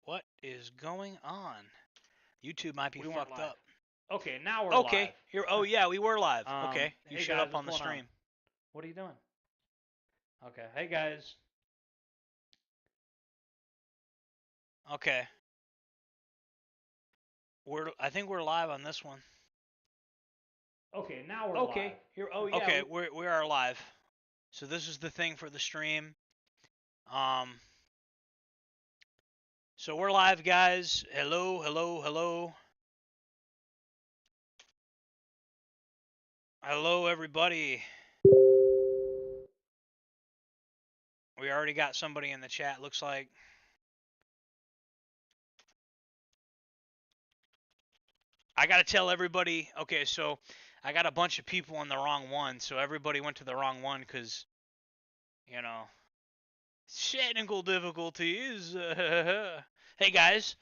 What is going on? YouTube might be We weren't fucked live. up. Okay, now we're Okay, live. here. Oh yeah, we were live. Okay, you Hey showed guys, up what's on the going on? stream. What are you doing? Okay, hey guys. Okay, I think we're live on this one. Okay, now we're live. Okay, here. Oh yeah, okay, we are live. So this is the thing for the stream. Um, so we're live, guys. Hello, hello, hello. Hello, everybody. We already got somebody in the chat, looks like. I got to tell everybody, okay, so I got a bunch of people on the wrong one, so everybody went to the wrong one because, you know, technical difficulties. Hey, guys.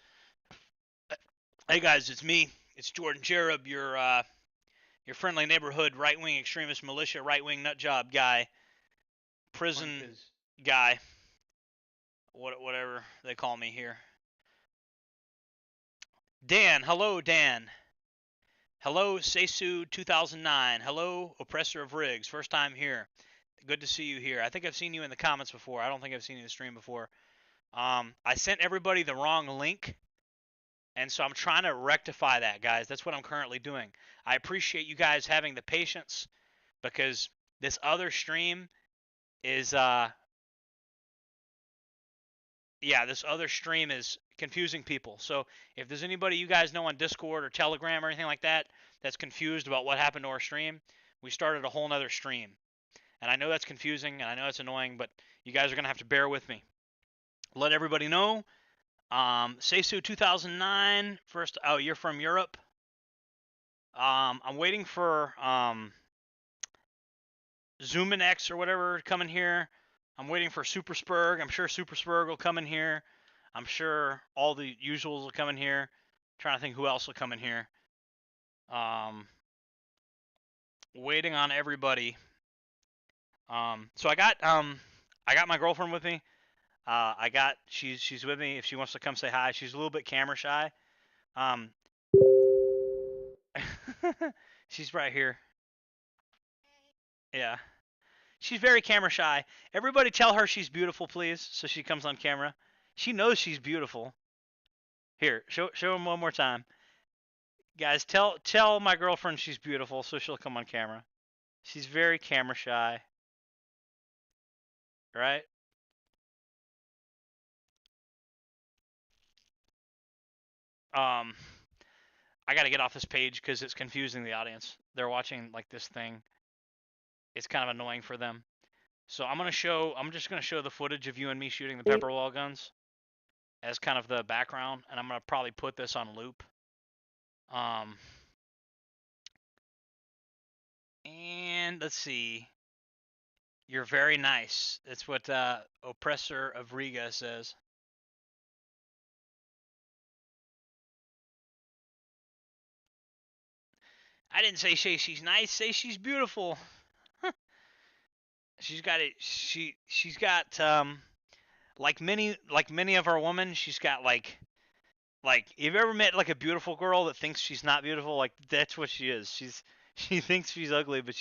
Hey, guys, it's me. It's Jordan Cherub, your friendly neighborhood right-wing extremist militia, right-wing nutjob guy, prison guy, whatever they call me here. Dan, hello, Dan. Hello, Seisu 2009. Hello, Oppressor of Rigs. First time here. Good to see you here. I think I've seen you in the comments before. I don't think I've seen you in the stream before. I sent everybody the wrong link, and so I'm trying to rectify that, guys. That's what I'm currently doing. I appreciate you guys having the patience because this other stream is this other stream is confusing people. So if there's anybody you guys know on Discord or Telegram or anything like that that's confused about what happened to our stream, we started a whole nother stream. And I know that's confusing and I know it's annoying, but you guys are going to have to bear with me. Let everybody know. Seisu 2009, first, oh, you're from Europe. I'm waiting for Zoomin or whatever to come in here. I'm waiting for Super Spurg. I'm sure Super Spurg will come in here. I'm sure all the usuals will come in here. I'm trying to think who else will come in here. Waiting on everybody. So I got my girlfriend with me. She's with me if she wants to come say hi. She's a little bit camera shy. Um, she's right here. Yeah. She's very camera shy. Everybody tell her she's beautiful, please, so she comes on camera. She knows she's beautiful. Here, show him one more time. Guys, tell my girlfriend she's beautiful so she'll come on camera. She's very camera shy. Right? Um I got to get off this page cuz it's confusing the audience. They're watching like this thing. It's kind of annoying for them. So I'm just going to show the footage of you and me shooting the pepper wall guns as kind of the background, and I'm going to probably put this on loop. And let's see. You're very nice. That's what Oppressor of Riga says. I didn't say she's nice. Say she's beautiful. She's got it. She's got like many of our women. She's got like you've ever met like a beautiful girl that thinks she's not beautiful? Like that's what she is. She thinks she's ugly, but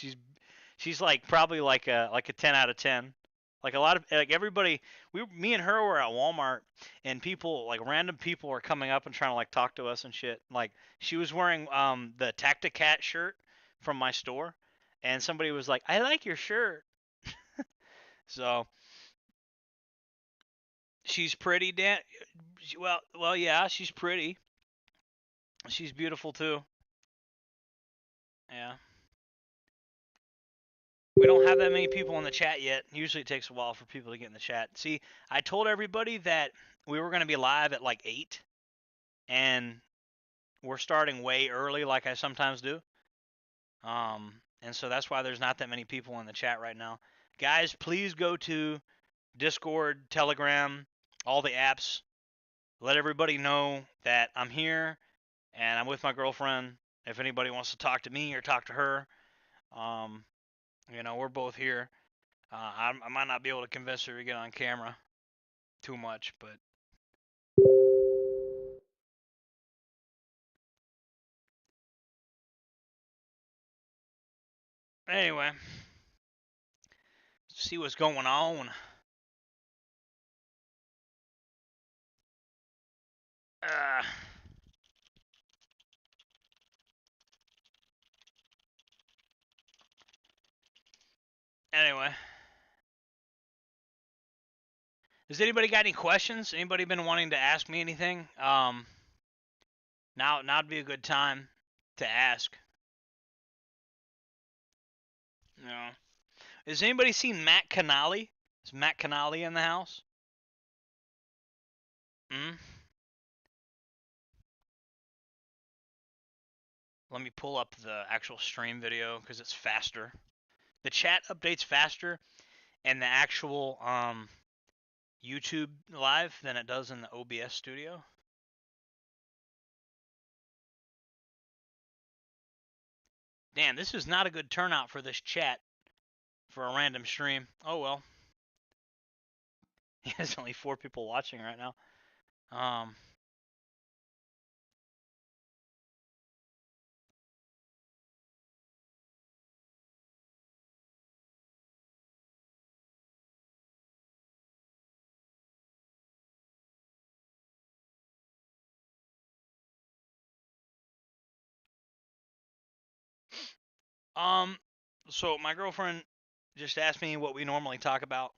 she's like probably like a 10 out of 10. Like a lot of like everybody, me and her were at Walmart, and people like random people were coming up and trying to like talk to us and shit. Like she was wearing the Tacticat shirt from my store, and somebody was like, "I like your shirt." So she's pretty, Dan. Well, yeah, she's pretty. She's beautiful too. Yeah. We don't have that many people in the chat yet. Usually it takes a while for people to get in the chat. See, I told everybody that we were going to be live at like 8, and we're starting way early like I sometimes do. And so that's why there's not that many people in the chat right now. Guys, please go to Discord, Telegram, all the apps. Let everybody know that I'm here and I'm with my girlfriend. If anybody wants to talk to me or talk to her, um, we're both here. I might not be able to convince her to get on camera too much, but Anyway, see what's going on. Uh, anyway, has anybody got any questions? Anybody been wanting to ask me anything? Now'd be a good time to ask. You know, has anybody seen Matt Canali? Is Matt Canali in the house? Hmm. Let me pull up the actual stream video because it's faster. The chat updates faster in the actual YouTube live than it does in the OBS studio. Damn, this is not a good turnout for this chat for a random stream. Oh well. There's only 4 people watching right now. Um, um, so my girlfriend just asked me what we normally talk about.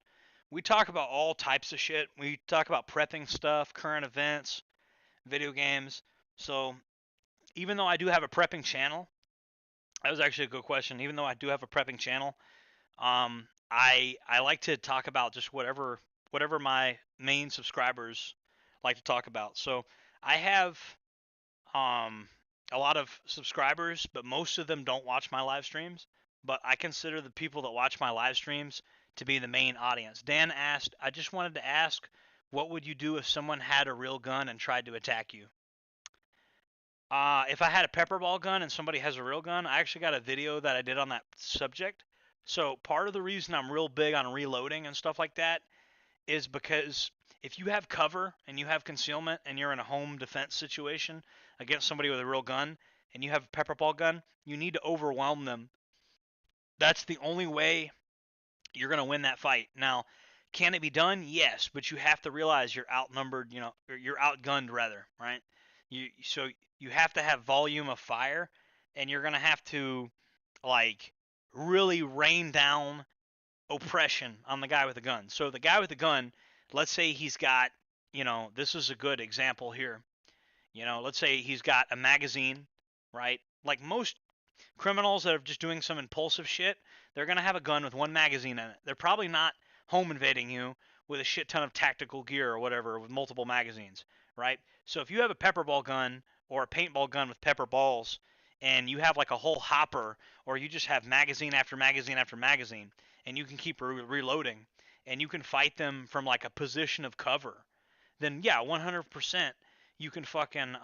We talk about all types of shit. We talk about prepping stuff, current events, video games. So even though I do have a prepping channel, that was actually a good question. Even though I do have a prepping channel, I like to talk about just whatever my main subscribers like to talk about. So I have um a lot of subscribers, but most of them don't watch my live streams. But I consider the people that watch my live streams to be the main audience. Dan asked, I just wanted to ask, what would you do if someone had a real gun and tried to attack you? If I had a pepper ball gun and somebody has a real gun, I actually got a video that I did on that subject. So part of the reason I'm real big on reloading and stuff like that is because if you have cover and you have concealment and you're in a home defense situation against somebody with a real gun and you have a pepper ball gun, you need to overwhelm them. That's the only way you're going to win that fight. Now, can it be done? Yes, but you have to realize you're outnumbered, or you're outgunned rather, right? So you have to have volume of fire, and you're going to have to like really rain down oppression on the guy with the gun. So the guy with the gun, let's say he's got, this is a good example here. Let's say he's got a magazine, right? Like most criminals that are just doing some impulsive shit, they're going to have a gun with one magazine in it. They're probably not home invading you with a shit ton of tactical gear or whatever with multiple magazines, right? So if you have a pepper ball gun or a paintball gun with pepper balls and you have like a whole hopper or you just have magazine after magazine after magazine and you can keep reloading and you can fight them from like a position of cover, then yeah, 100% you can fucking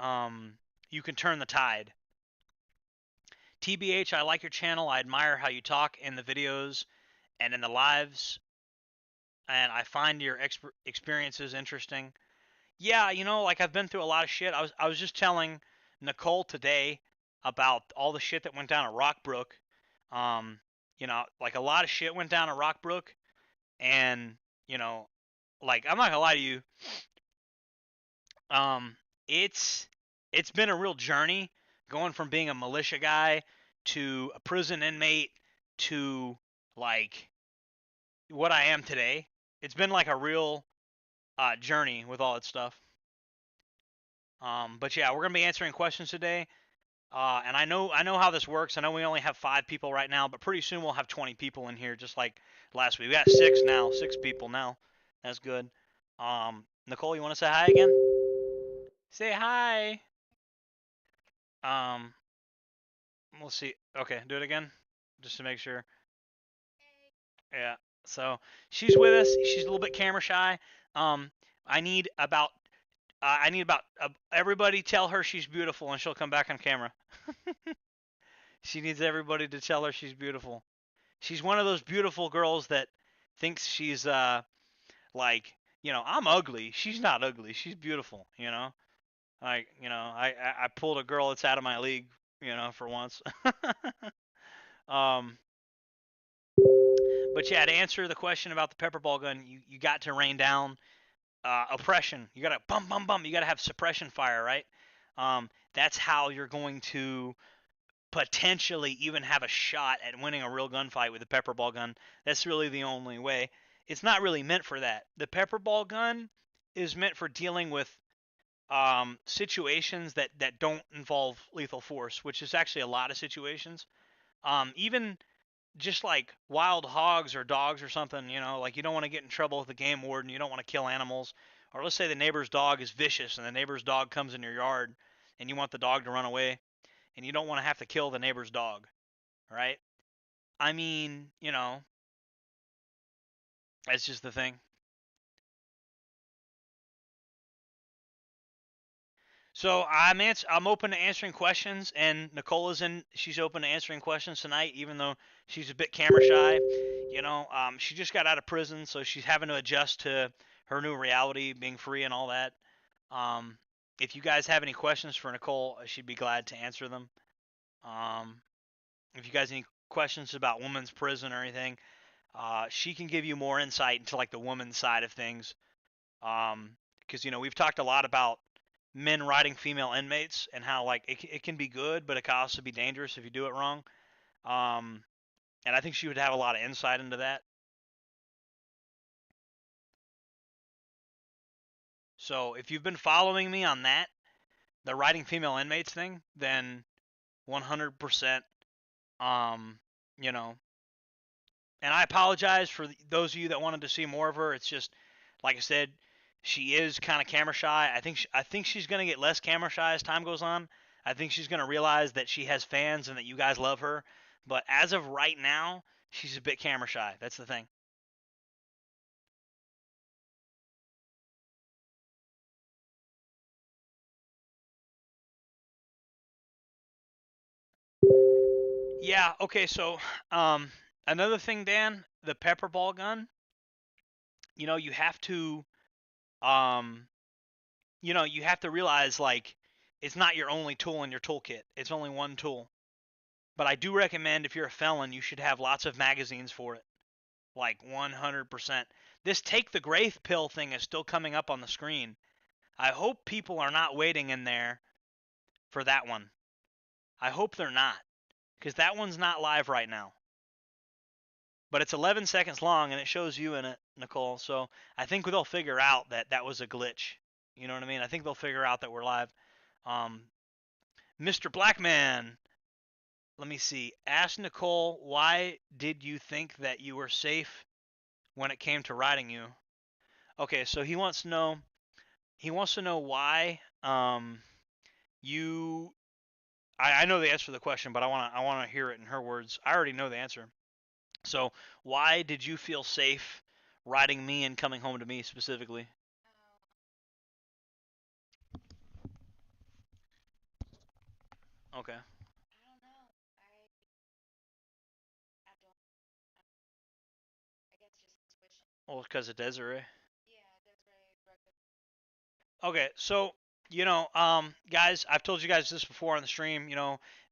you can turn the tide. TBH, I like your channel. I admire how you talk in the videos and in the lives, and I find your experiences interesting. Yeah, like I've been through a lot of shit. I was just telling Nicole today about all the shit that went down at Rockbrook. Um, like a lot of shit went down at Rockbrook, and you know, like I'm not gonna lie to you, um, it's it's been a real journey going from being a militia guy to a prison inmate to like what I am today. It's been like a real journey with all that stuff. But yeah, we're gonna be answering questions today. And I know how this works. I know we only have 5 people right now, but pretty soon we'll have 20 people in here, just like last week. We got 6 now, 6 people now. That's good. Nicole, you want to say hi again? Say hi. Um, we'll see. Okay, do it again, just to make sure. Yeah. So she's with us. She's a little bit camera shy. Um, I need about everybody tell her she's beautiful, and she'll come back on camera. She needs everybody to tell her she's beautiful. She's one of those beautiful girls that thinks she's like I'm ugly. She's not ugly. She's beautiful. Like I pulled a girl that's out of my league. For once. um But yeah, to answer the question about the pepper ball gun, you got to rain down oppression. You got to bum bum bum. You got to have suppression fire, right? That's how you're going to potentially even have a shot at winning a real gunfight with a pepper ball gun. That's really the only way. It's not really meant for that. The pepper ball gun is meant for dealing with situations that don't involve lethal force, which is actually a lot of situations. Even just like wild hogs or dogs or something, like you don't want to get in trouble with the game warden, you don't want to kill animals. Or let's say the neighbor's dog is vicious and the neighbor's dog comes in your yard and you want the dog to run away and you don't want to have to kill the neighbor's dog, right? I mean, that's just the thing. So I'm open to answering questions, and Nicola's in. She's open to answering questions tonight, even though she's a bit camera shy. She just got out of prison, so she's having to adjust to her new reality, being free and all that. Um, if you guys have any questions for Nicole, she'd be glad to answer them. Um, if you guys have any questions about women's prison or anything, she can give you more insight into like the woman's side of things. Because we've talked a lot about men riding female inmates and how like it can be good, but it can also be dangerous if you do it wrong. Um, and I think she would have a lot of insight into that. So if you've been following me on that, the riding female inmates thing, then 100%. Um, you know, and I apologize for those of you that wanted to see more of her. It's just, like I said, she is kind of camera shy. I think she's gonna get less camera shy as time goes on. I think she's gonna realize that she has fans and that you guys love her. But as of right now, she's a bit camera shy. That's the thing. Yeah. Okay. So, um, another thing, Dan, the pepper ball gun. You have to, um, you have to realize like it's not your only tool in your toolkit. It's only one tool. But I do recommend if you're a felon, you should have lots of magazines for it. Like 100%. This take the Graith pill thing is still coming up on the screen. I hope people are not waiting in there for that one. I hope they're not, because that one's not live right now. But it's 11 seconds long and it shows you in it, Nicole. So I think they'll figure out that that was a glitch. You know what I mean? I think they'll figure out that we're live. Um, Mr. Blackman, let me see. Ask Nicole, why did you think that you were safe when it came to riding you? Okay, so he wants to know why you I know the answer to the question, but I wanna hear it in her words. I already know the answer. So why did you feel safe riding me and coming home to me specifically? Okay. Well, because of Desiree. Okay, so guys, I've told you guys this before on the stream.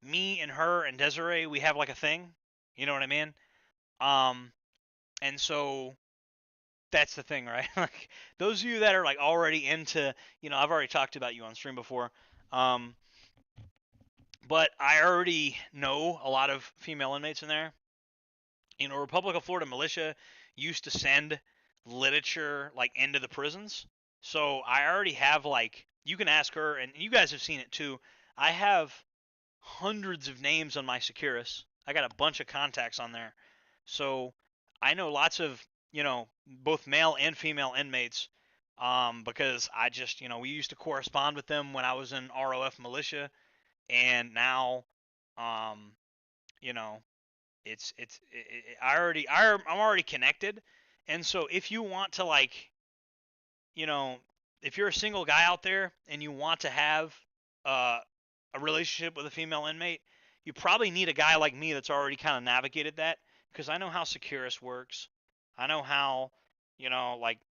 Me and her and Desiree, we have like a thing. You know what I mean? Um, and so that's the thing, right? Like those of you that are like already into, I've already talked about you on stream before. Um, but I already know a lot of female inmates in there. Republic of Florida militia used to send literature like into the prisons. So I already have like you can ask her, and you guys have seen it too. I have hundreds of names on my Securus. I got a bunch of contacts on there. So I know lots of, both male and female inmates, because I just, we used to correspond with them when I was in ROF militia, and now, um, you know, I'm already connected, and so if you want to like, you know, if you're a single guy out there and you want to have uh, a relationship with a female inmate, you probably need a guy like me that's already kind of navigated that because I know how Securus works. I know how,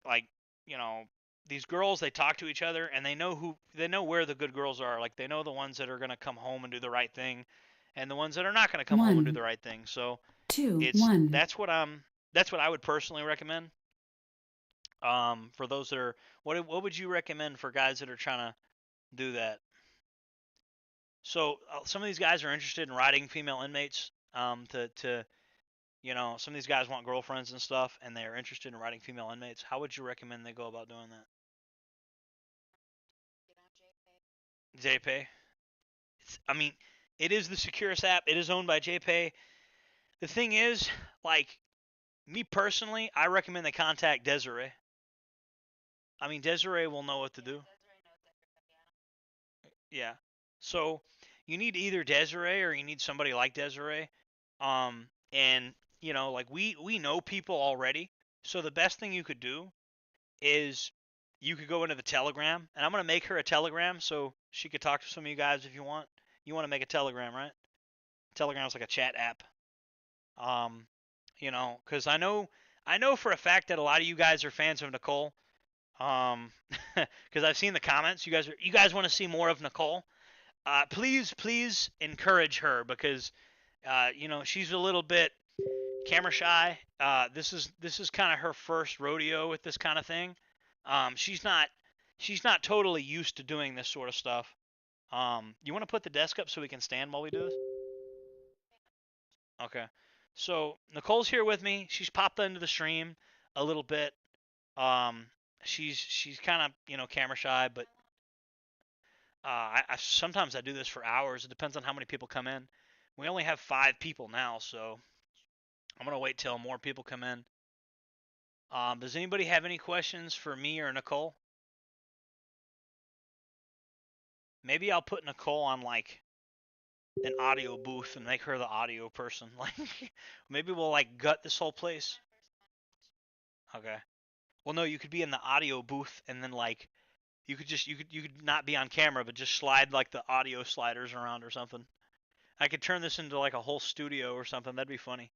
like you know, these girls they talk to each other and they know where the good girls are. Like they know the ones that are gonna come home and do the right thing, and the ones that are not gonna come home and do the One, right thing. So two, it's one. that's what I'm That's what I would personally recommend. For those that are, what would you recommend for guys that are trying to do that? So some of these guys are interested in riding female inmates. To some of these guys want girlfriends and stuff, and they're interested in riding female inmates. How would you recommend they go about doing that? JPay. I mean, it is the Securus app. It is owned by JPay. The thing is, like me personally, I recommend they contact Desiree. I mean, Desiree will know what to do. Yeah. So you need either Desiree or you need somebody like Desiree. And like we know people already. So the best thing you could do is you could go into the Telegram, and I'm gonna make her a Telegram so she could talk to some of you guys if you want. You want to make a Telegram, right? Telegram's like a chat app. Um, because I know for a fact that a lot of you guys are fans of Nicole. Because I've seen the comments. You guys want to see more of Nicole. Please encourage her because she's a little bit camera shy. This is kind of her first rodeo with this kind of thing. She's not totally used to doing this sort of stuff. You want to put the desk up so we can stand while we do this? Okay. So Nicole's here with me. She's popped into the stream a little bit. Um, she's kind of camera shy, but I sometimes I do this for hours. It depends on how many people come in. We only have 5 people now, so I'm gonna wait till more people come in. Does anybody have any questions for me or Nicole? Maybe I'll put Nicole on like an audio booth and make her the audio person. Like maybe we'll like gut this whole place. Okay. Well, no, you could be in the audio booth and then like you could not be on camera, but just slide like the audio sliders around or something. I could turn this into like a whole studio or something. That'd be funny.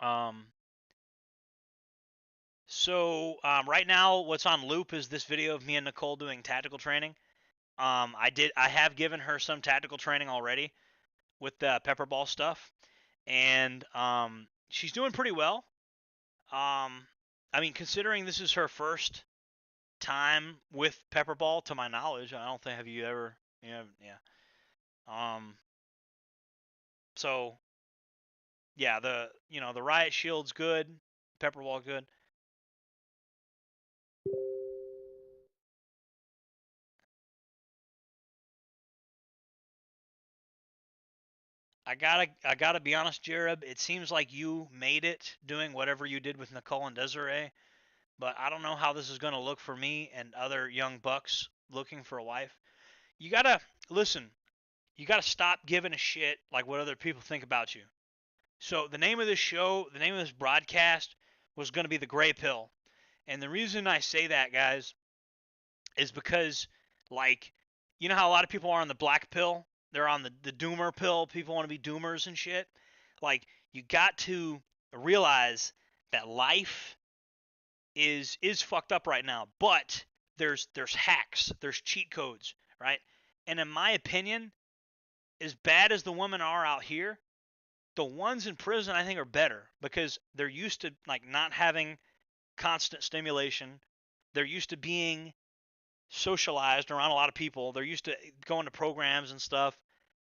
Um, right now, what's on loop is this video of me and Nicole doing tactical training. I have given her some tactical training already with the pepper ball stuff, and she's doing pretty well. I mean, considering this is her first time with pepper ball, to my knowledge, I don't think have you ever, yeah. Um, so yeah, the riot shield's good, pepper ball good. I gotta be honest, Jared. It seems like you made it doing whatever you did with Nicole and Desiree, but I don't know how this is gonna look for me and other young bucks looking for a wife. You gotta listen. You gotta stop giving a shit like what other people think about you. So the name of this show, the name of this broadcast was gonna be the Gray Pill, and the reason I say that, guys, is because like how a lot of people are on the black pill, they're on the doomer pill, people want to be doomers and shit. Like you got to realize that life is fucked up right now, but there's hacks, there's cheat codes, right? And in my opinion, as bad as the women are out here, the ones in prison I think are better because they're used to like not having constant stimulation. They're used to being socialized around a lot of people. They're used to going to programs and stuff.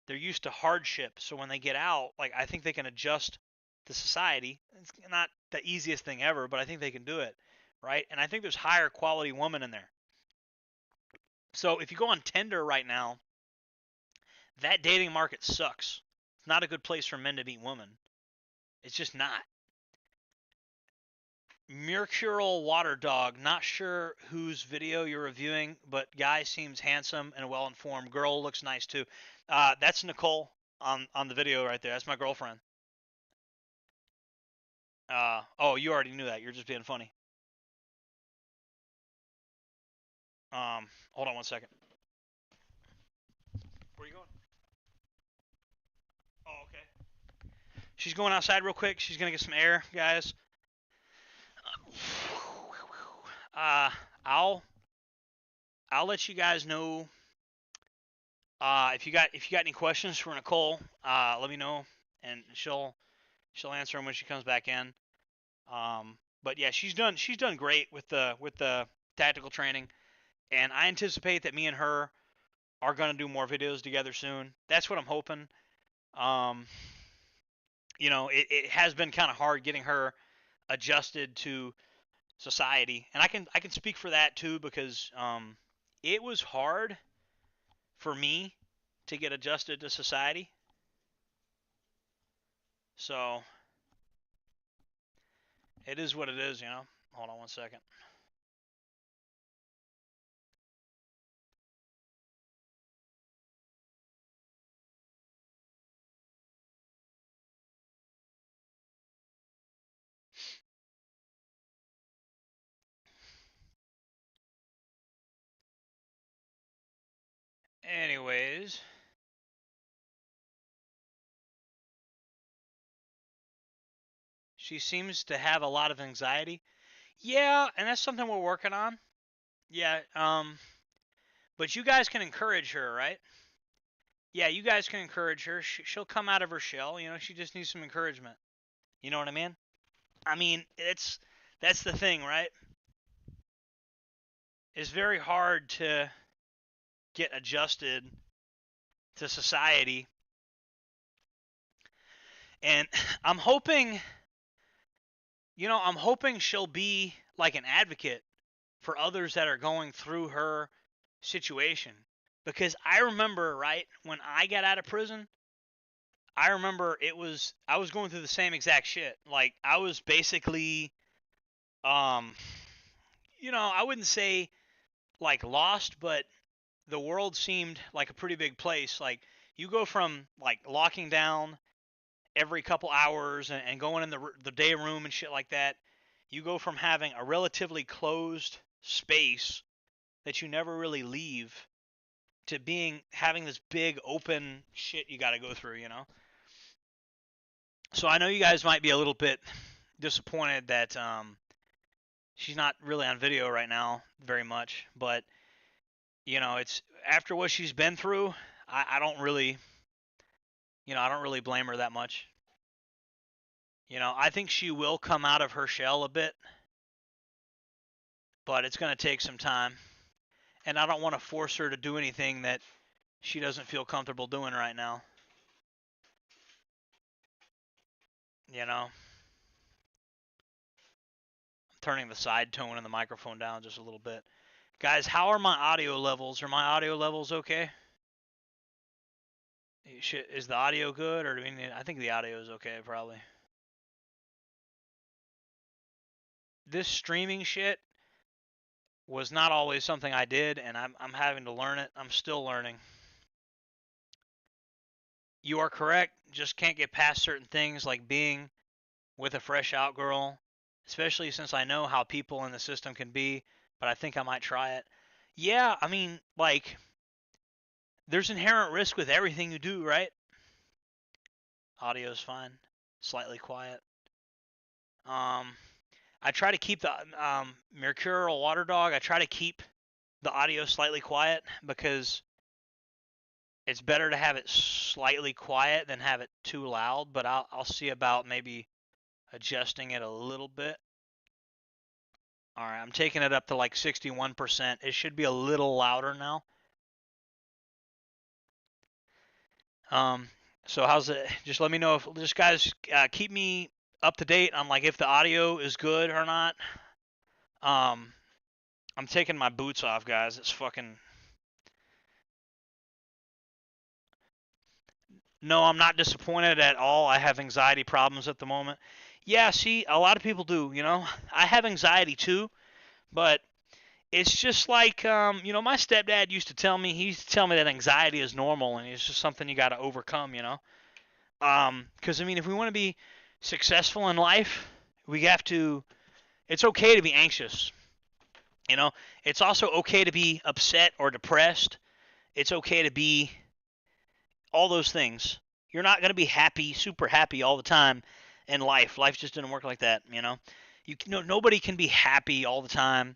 They're used to hardship. So when they get out, like I think they can adjust to society. It's not the easiest thing ever, but I think they can do it, right? And I think there's higher quality women in there. So if you go on Tinder right now, that dating market sucks. It's not a good place for men to meet women. It's just not. Mercurial Water Dog. Not sure whose video you're reviewing, but guy seems handsome and well informed. Girl looks nice too. That's Nicole on the video right there. That's my girlfriend. Oh, you already knew that. You're just being funny. Hold on one second. Where are you going? Oh, okay. She's going outside real quick. She's gonna get some air, guys. Uh, I'll let you guys know. If you got any questions for Nicole, let me know, and she'll answer them when she comes back in. But yeah, she's done great with the tactical training, and I anticipate that me and her are gonna do more videos together soon. That's what I'm hoping. Um, it has been kind of hard getting her adjusted to society, and I can speak for that too because it was hard for me to get adjusted to society. So it is what it is. Hold on one second. Anyways, she seems to have a lot of anxiety. Yeah, and that's something we're working on. Yeah, but you guys can encourage her, right? Yeah, you guys can encourage her. She'll come out of her shell. She just needs some encouragement. You know what I mean? I mean, that's the thing, right? It's very hard to get adjusted to society, and I'm hoping, I'm hoping she'll be like an advocate for others that are going through her situation. Because I remember, right, when I got out of prison, I remember I was going through the same exact shit. Like I was basically um I wouldn't say like lost, but the world seemed like a pretty big place. Like you go from like locking down every couple hours and going in the day room and shit like that. You go from having a relatively closed space that you never really leave to having this big open shit you got to go through. So I know you guys might be a little bit disappointed that she's not really on video right now very much, but it's after what she's been through. I don't really, I don't really blame her that much. I think she will come out of her shell a bit, but it's going to take some time. And I don't want to force her to do anything that she doesn't feel comfortable doing right now. I'm turning the side tone in the microphone down just a little bit. Guys, how are my audio levels? Are my audio levels okay? Is the audio good, or do we need? I think the audio is okay, probably. This streaming shit was not always something I did, and I'm having to learn it. I'm still learning. You are correct. Just can't get past certain things like being with a fresh out girl, especially since I know how people in the system can be, but I think I might try it. Yeah, I mean, like, there's inherent risk with everything you do, right? Audio's fine. Slightly quiet. I try to keep the Mercurial Water Dog. I try to keep the audio slightly quiet because it's better to have it slightly quiet than have it too loud. But I'll see about maybe adjusting it a little bit. All right, I'm taking it up to like 61%. It should be a little louder now. So how's it? Just let me know if just guys keep me up to date on like if the audio is good or not. I'm taking my boots off, guys. It's fucking. No, I'm not disappointed at all. I have anxiety problems at the moment. Yeah, see, a lot of people do. I have anxiety too, but it's just like my stepdad used to tell me. He used to tell me that anxiety is normal and it's just something you got to overcome. Because I mean, if we want to be successful in life, we have to. It's okay to be anxious. It's also okay to be upset or depressed. It's okay to be all those things. You're not going to be happy, super happy all the time in life. Life just didn't work like that. Nobody can be happy all the time.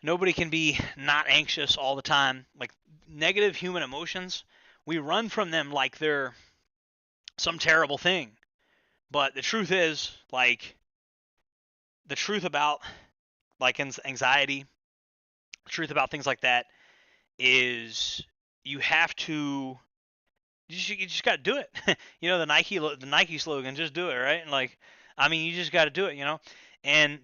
Nobody can be not anxious all the time. Like negative human emotions, we run from them like they're some terrible thing. But the truth is, like, the truth about like anxiety, the truth about things like that is you have to you just got to do it. The Nike slogan, just do it, right? And like, I mean, you just got to do it, And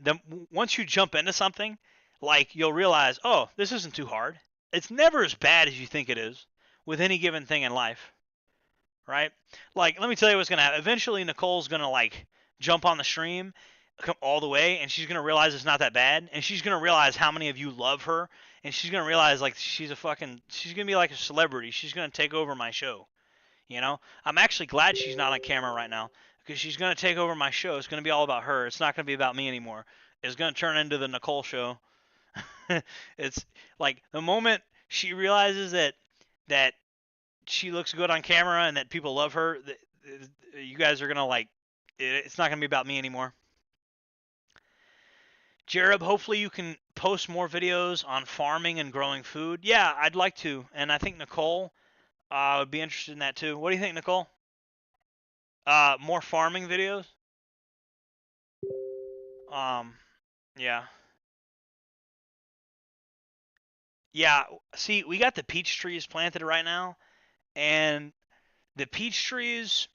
once you jump into something, like you'll realize, oh, this isn't too hard. It's never as bad as you think it is with any given thing in life, right? Like, let me tell you what's gonna happen. Eventually, Nicole's gonna like jump on the stream, come all the way, and she's gonna realize it's not that bad, and she's gonna realize how many of you love her, and she's gonna realize like she's gonna be like a celebrity. She's gonna take over my show. I'm actually glad she's not on camera right now because she's going to take over my show. It's going to be all about her. It's not going to be about me anymore. It's going to turn into the Nicole show. It's like the moment she realizes that she looks good on camera and that people love her, you guys are going to like it's not going to be about me anymore. Jared, hopefully you can post more videos on farming and growing food. Yeah, I'd like to. And I think Nicole would be interested in that too. What do you think, Nicole? More farming videos. Yeah. Yeah, see, we got the peach trees planted right now, and the peach trees,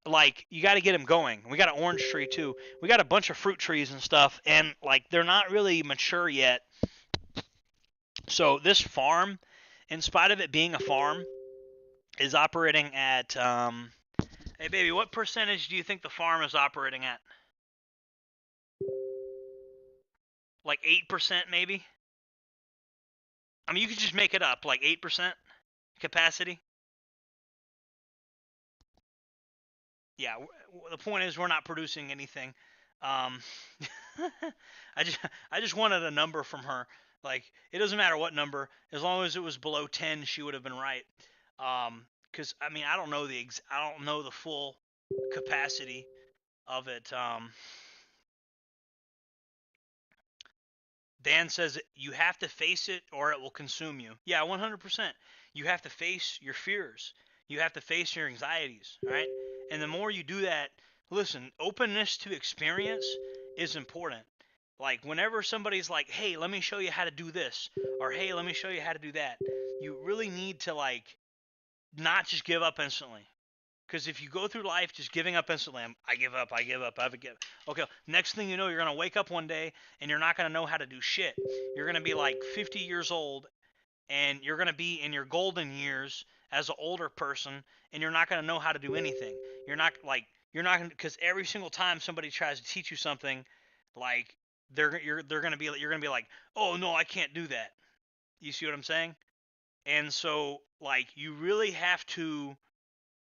like, you got to get them going. We got an orange tree too. We got a bunch of fruit trees and stuff, and like they're not really mature yet. So this farm, in spite of it being a farm, is operating at Hey baby, what percentage do you think the farm is operating at? Like 8% maybe? I mean, you could just make it up, like 8% capacity. Yeah, the point is we're not producing anything. Um, I just wanted a number from her. Like it doesn't matter what number, as long as it was below 10, she would have been right. Because I mean, I don't know the full capacity of it. Dan says you have to face it or it will consume you. Yeah, 100%. You have to face your fears. You have to face your anxieties, right? And the more you do that, listen, openness to experience is important. Like whenever somebody's like, "Hey, let me show you how to do this," or "Hey, let me show you how to do that," you really need to like not just give up instantly. Because if you go through life just giving up instantly, I give up, I give up, I give up. Okay, next thing you know, you're going to wake up one day and you're not going to know how to do shit. You're going to be like 50 years old and you're going to be in your golden years as an older person and you're not going to know how to do anything. You're not going to, because every single time somebody tries to teach you something, like they're going to be, you're going to be like, oh no, I can't do that. You see what I'm saying? And so like you really have to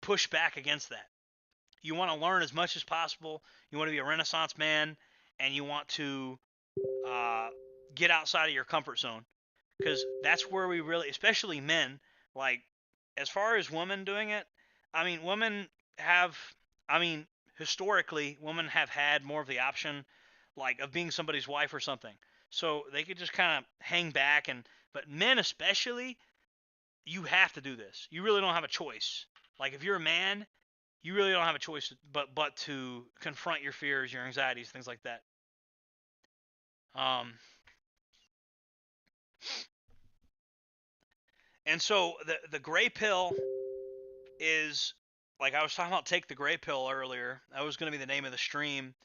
push back against that. You want to learn as much as possible. You want to be a Renaissance man, and you want to uh, get outside of your comfort zone, because that's where we really, especially men, like as far as women doing it. I mean, women have, I mean, historically, women have had more of the option, like of being somebody's wife or something. So they could just kind of hang back, but men especially, you have to do this. You really don't have a choice. Like if you're a man, you really don't have a choice but to confront your fears, your anxieties, things like that. Um, and so the gray pill is like I was talking about. Take the gray pill earlier. That was going to be the name of the stream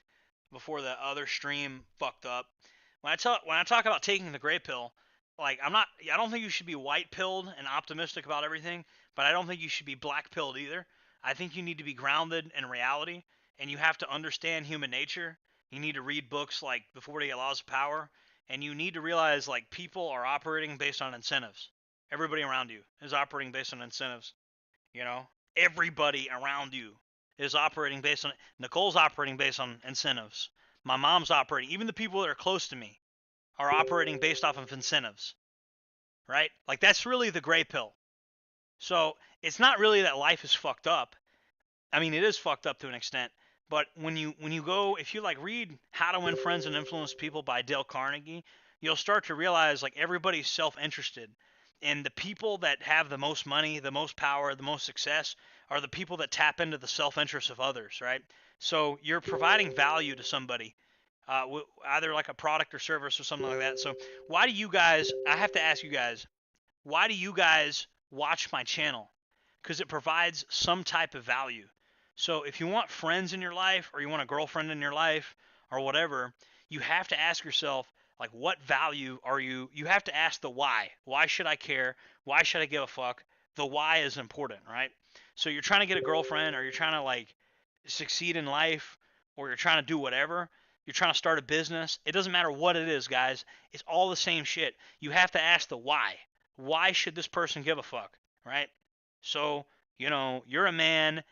before the other stream fucked up. When I talk about taking the gray pill, like I don't think you should be white pilled and optimistic about everything, but I don't think you should be black pilled either. I think you need to be grounded in reality, and you have to understand human nature. You need to read books like The 48 Laws of Power, and you need to realize like people are operating based on incentives. Everybody around you is operating based on incentives. Everybody around you is operating based on Nicole's operating based on incentives. My mom's operating, even the people that are close to me are operating based off of incentives, right? Like that's really the gray pill. So it's not really that life is fucked up. I mean, it is fucked up to an extent, but when you go, if you like read How to Win Friends and Influence People by Dale Carnegie, you'll start to realize like everybody's self-interested, and the people that have the most money, the most power, the most success are the people that tap into the self-interest of others, right? So you're providing value to somebody, either like a product or service or something like that. So why do you guys? I have to ask you guys, why do you guys watch my channel? Because it provides some type of value. So if you want friends in your life, or you want a girlfriend in your life, or whatever, you have to ask yourself, like, what value are you? You have to ask the why. Why should I care? Why should I give a fuck? The why is important, right? So you're trying to get a girlfriend, or you're trying to like succeed in life, or you're trying to do whatever. You're trying to start a business. It doesn't matter what it is, guys. It's all the same shit. You have to ask the why. Why should this person give a fuck, right? So, you're a man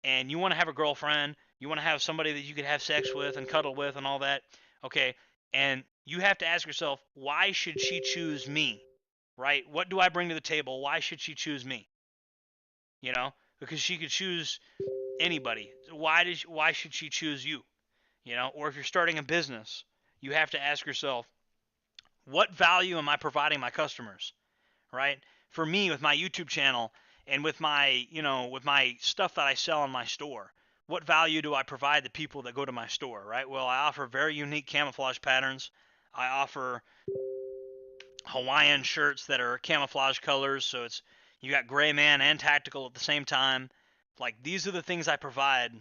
and you want to have a girlfriend, you want to have somebody that you could have sex with and cuddle with and all that. Okay. And you have to ask yourself, why should she choose me? Right? What do I bring to the table? Why should she choose me? Because she could choose anybody. Why should she choose you? Or if you're starting a business, you have to ask yourself, what value am I providing my customers? Right? For me, with my YouTube channel and with my stuff that I sell in my store, what value do I provide the people that go to my store? Right? Well, I offer very unique camouflage patterns. I offer Hawaiian shirts that are camouflage colors, so you got gray man and tactical at the same time. Like, these are the things I provide.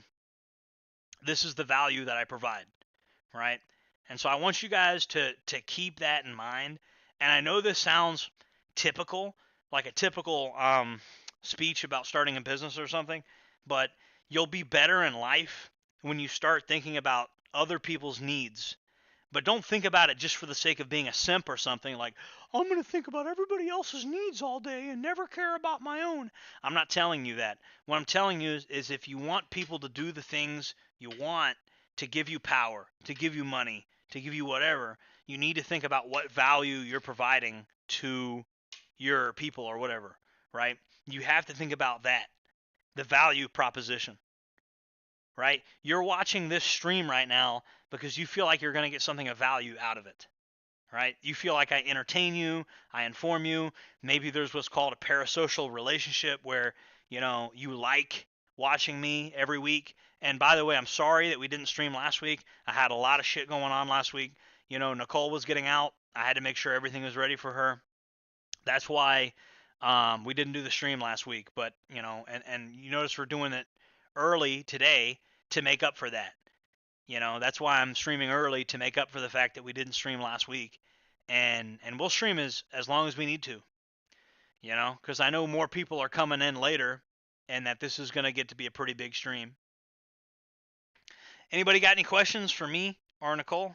This is the value that I provide, right? And so I want you guys to keep that in mind. And I know this sounds typical, like a typical speech about starting a business or something, but you'll be better in life when you start thinking about other people's needs. But don't think about it just for the sake of being a simp or something, like, I'm going to think about everybody else's needs all day and never care about my own. I'm not telling you that. What I'm telling you is if you want people to do the things you want, to give you power, to give you money, to give you whatever, you need to think about what value you're providing to your people or whatever, right? You have to think about that, the value proposition, right? You're watching this stream right now because you feel like you're going to get something of value out of it, right? You feel like I entertain you, I inform you. Maybe there's what's called a parasocial relationship where, you like watching me every week. And by the way, I'm sorry that we didn't stream last week. I had a lot of shit going on last week. Nicole was getting out. I had to make sure everything was ready for her. That's why we didn't do the stream last week. But, and you notice we're doing it early today to make up for that. That's why I'm streaming early, to make up for the fact that we didn't stream last week. And we'll stream as long as we need to, because I know more people are coming in later and that this is going to get to be a pretty big stream. Anybody got any questions for me or Nicole?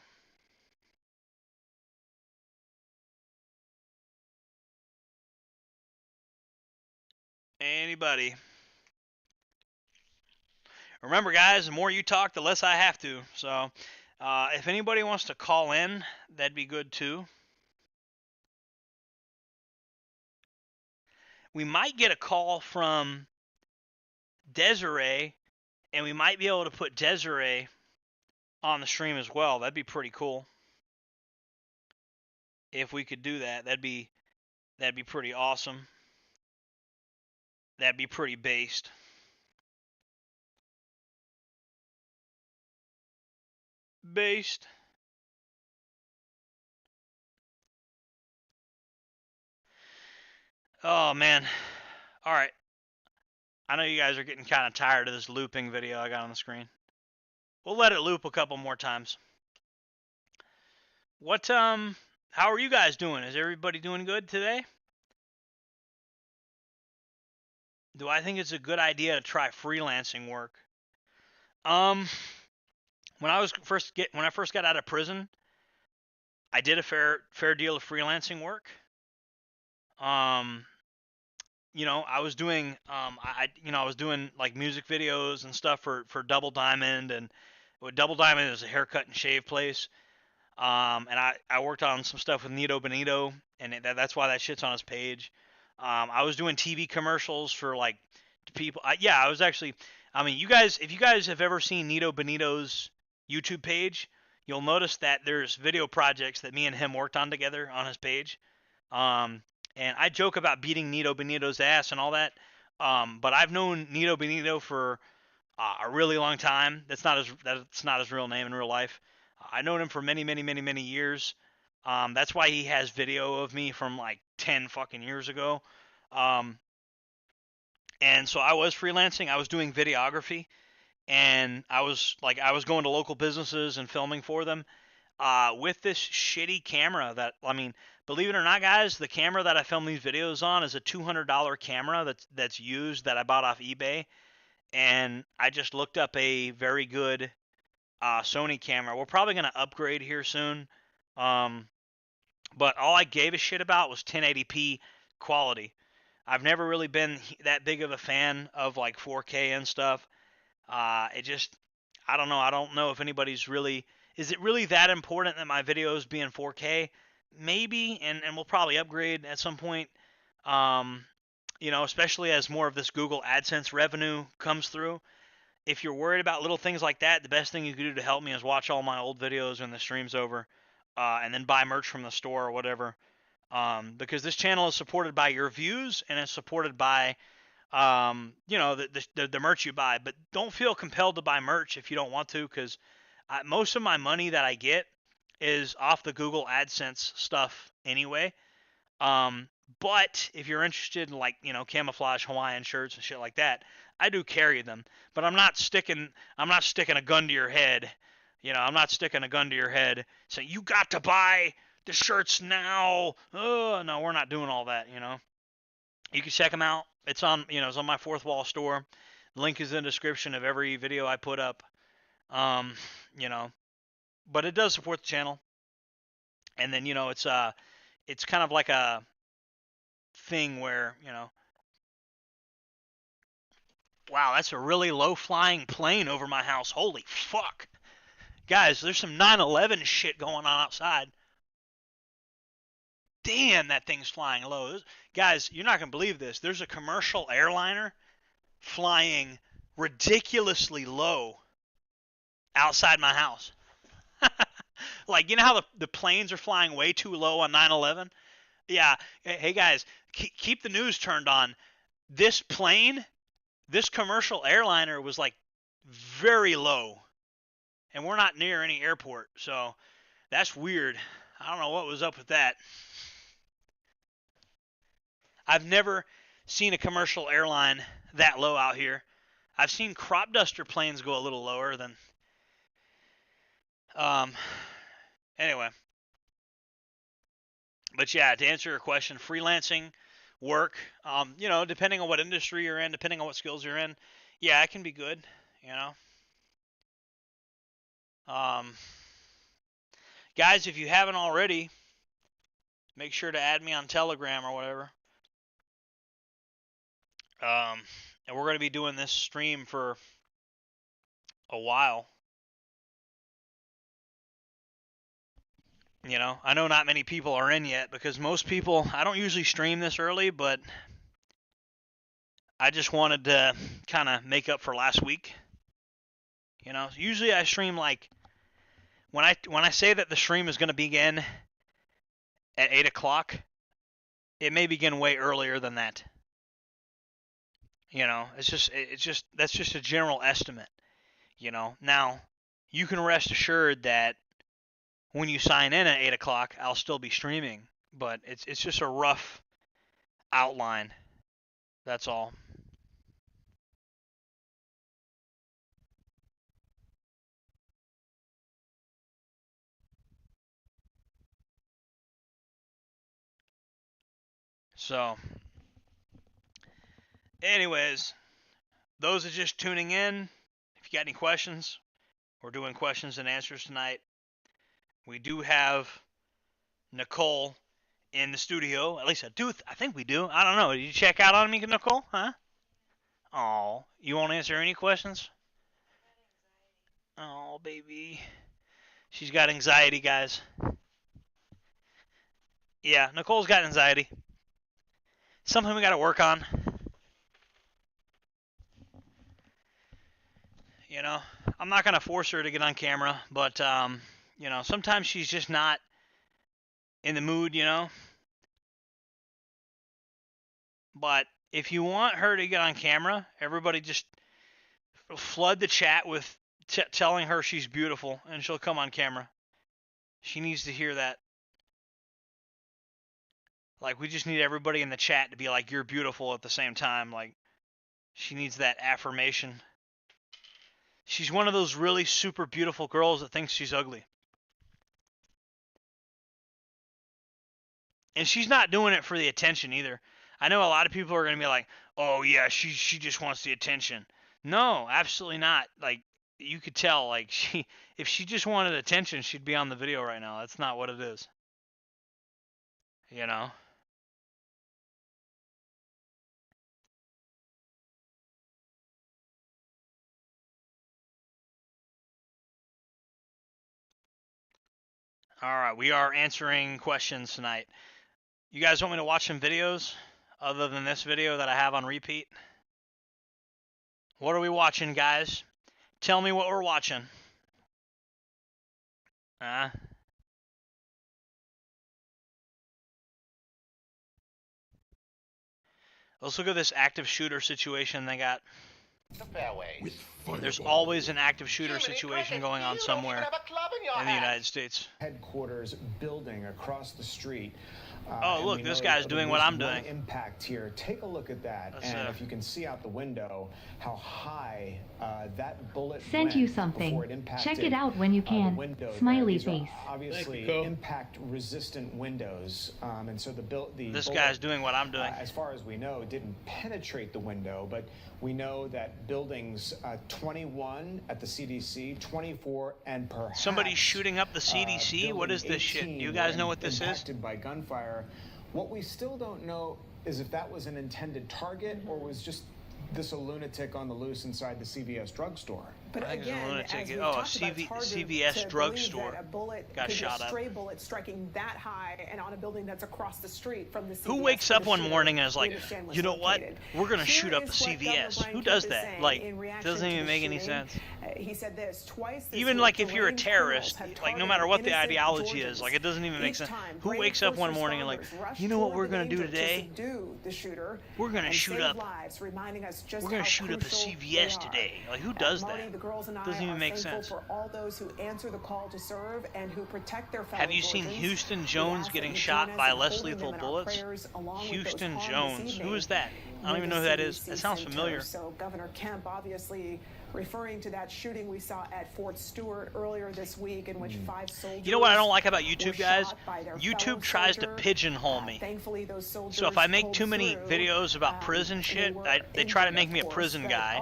Anybody? Remember, guys, the more you talk, the less I have to. So if anybody wants to call in, that'd be good too. We might get a call from Desiree, and we might be able to put Desiree on the stream as well. That'd be pretty cool. If we could do that, that'd be pretty awesome. That'd be pretty based. Based. Oh man. All right. I know you guys are getting kind of tired of this looping video I got on the screen. We'll let it loop a couple more times. How are you guys doing? Is everybody doing good today? Do I think it's a good idea to try freelancing work? When I first got out of prison, I did a fair deal of freelancing work. I was doing I was doing like music videos and stuff for Double Diamond, and Double Diamond is a haircut and shave place. And I worked on some stuff with Nito Benito, and that's why that shit's on his page. I was doing TV commercials for like people. I was actually. I mean, if you guys have ever seen Nito Benito's YouTube page, you'll notice that there's video projects that me and him worked on together on his page. And I joke about beating Nito Benito's ass and all that. But I've known Nito Benito for a really long time. That's not his real name in real life. I've known him for many, many, many, many years. That's why he has video of me from like 10 fucking years ago. Um, and so I was freelancing. I was doing videography, and I was going to local businesses and filming for them with this shitty camera that, I mean, believe it or not, guys, the camera that I film these videos on is a $200 camera that's used that I bought off eBay, and I just looked up a very good Sony camera. We're probably gonna upgrade here soon, um, but all I gave a shit about was 1080p quality. I've never really been that big of a fan of like 4K and stuff. It just, I don't know. I don't know if anybody's really, is it really that important that my videos be in 4K? Maybe, and we'll probably upgrade at some point. Um, especially as more of this Google AdSense revenue comes through. If you're worried about little things like that, the best thing you can do to help me is watch all my old videos when the stream's over, and then buy merch from the store or whatever. Because this channel is supported by your views and it's supported by the merch you buy. But don't feel compelled to buy merch if you don't want to, because most of my money that I get is off the Google AdSense stuff anyway. But if you're interested in like, camouflage Hawaiian shirts and shit like that, I do carry them. But I'm not sticking a gun to your head. I'm not sticking a gun to your head saying you got to buy the shirts now. Oh, no, we're not doing all that, You can check them out. It's on, it's on my Fourth Wall store. Link is in the description of every video I put up. You know, but it does support the channel. And then, it's kind of like a thing where, wow, that's a really low flying plane over my house. Holy fuck. Guys, there's some 9/11 shit going on outside. Damn, that thing's flying low. Guys, you're not going to believe this. There's a commercial airliner flying ridiculously low outside my house. Like, you know how the planes are flying way too low on 9/11? Yeah. Hey, guys, keep the news turned on. This plane, this commercial airliner was like very low. And we're not near any airport. So that's weird. I don't know what was up with that. I've never seen a commercial airline that low out here. I've seen crop duster planes go a little lower than. Anyway. But yeah, to answer your question, freelancing work, depending on what industry you're in, depending on what skills you're in, yeah, it can be good, Guys, if you haven't already, make sure to add me on Telegram or whatever. And we're going to be doing this stream for a while. I know not many people are in yet because most people, I don't usually stream this early, but I just wanted to kind of make up for last week. Usually I stream like, when I say that the stream is going to begin at 8 o'clock, it may begin way earlier than that. That's just a general estimate. Now you can rest assured that when you sign in at 8 o'clock, I'll still be streaming, but it's just a rough outline. That's all. So, anyways, those are just tuning in. If you got any questions, we're doing questions and answers tonight. We do have Nicole in the studio. At least I think we do. I don't know. Did you check out on me, Nicole? Huh? Oh, you won't answer any questions? Oh, baby. She's got anxiety, guys. Yeah, Nicole's got anxiety. Something we got to work on. I'm not going to force her to get on camera, but, sometimes she's just not in the mood, But if you want her to get on camera, everybody just flood the chat with telling her she's beautiful, and she'll come on camera. She needs to hear that. Like, we just need everybody in the chat to be like, you're beautiful at the same time. Like, she needs that affirmation. She's one of those really super beautiful girls that thinks she's ugly. And she's not doing it for the attention either. I know a lot of people are going to be like, oh yeah, she just wants the attention. No, absolutely not. Like, you could tell, like, if she just wanted attention, she'd be on the video right now. That's not what it is. You know? Alright, we are answering questions tonight. You guys want me to watch some videos other than this video that I have on repeat? What are we watching, guys? Tell me what we're watching. Let's look at this active shooter situation they got. There's always an active shooter situation going on somewhere in the United States. Headquarters building across the street. Oh, look, this guy's doing what I'm doing. Impact here. Take a look at that, and if you can see out the window how high that bullet sent you something. Check it out when you can. Smiley face. Obviously, impact-resistant windows, and so this guy's doing what I'm doing. As far as we know, didn't penetrate the window, but we know that buildings 21 at the CDC, 24, and perhaps somebody's shooting up the CDC. What is this shit? Do you guys know what this is? Impacted by gunfire. What we still don't know is if that was an intended target or was just this a lunatic on the loose inside the CVS drugstore. But again, as we oh, talked about, it's hard CVS drugstore that a bullet got shot up. A stray bullet striking that high and on a building that's across the street from the CVS. Who wakes up one morning and is like, you know what? We're gonna shoot up the CVS. Who does that? Like, doesn't even make any sense. He said this twice. Even like if you're a terrorist, like no matter what the ideology is, like it doesn't even make sense. Who wakes up one morning and like, you know what we're gonna do today? We're gonna shoot up. We're gonna shoot up a CVS today. Like who does that? Doesn't even make sense. For all those who answer the call to serve and who protect their fellow Have you seen Houston Jones getting shot by less lethal bullets? Houston Jones. Who is that? I don't even know who that is. That sounds familiar. So Governor Kemp obviously referring to that shooting we saw at Fort Stewart earlier this week in which 5 soldiers. You know what I don't like about YouTube, guys? YouTube tries to pigeonhole me. Thankfully, those soldiers so if I make too many videos about prison shit, they try to make me a prison guy.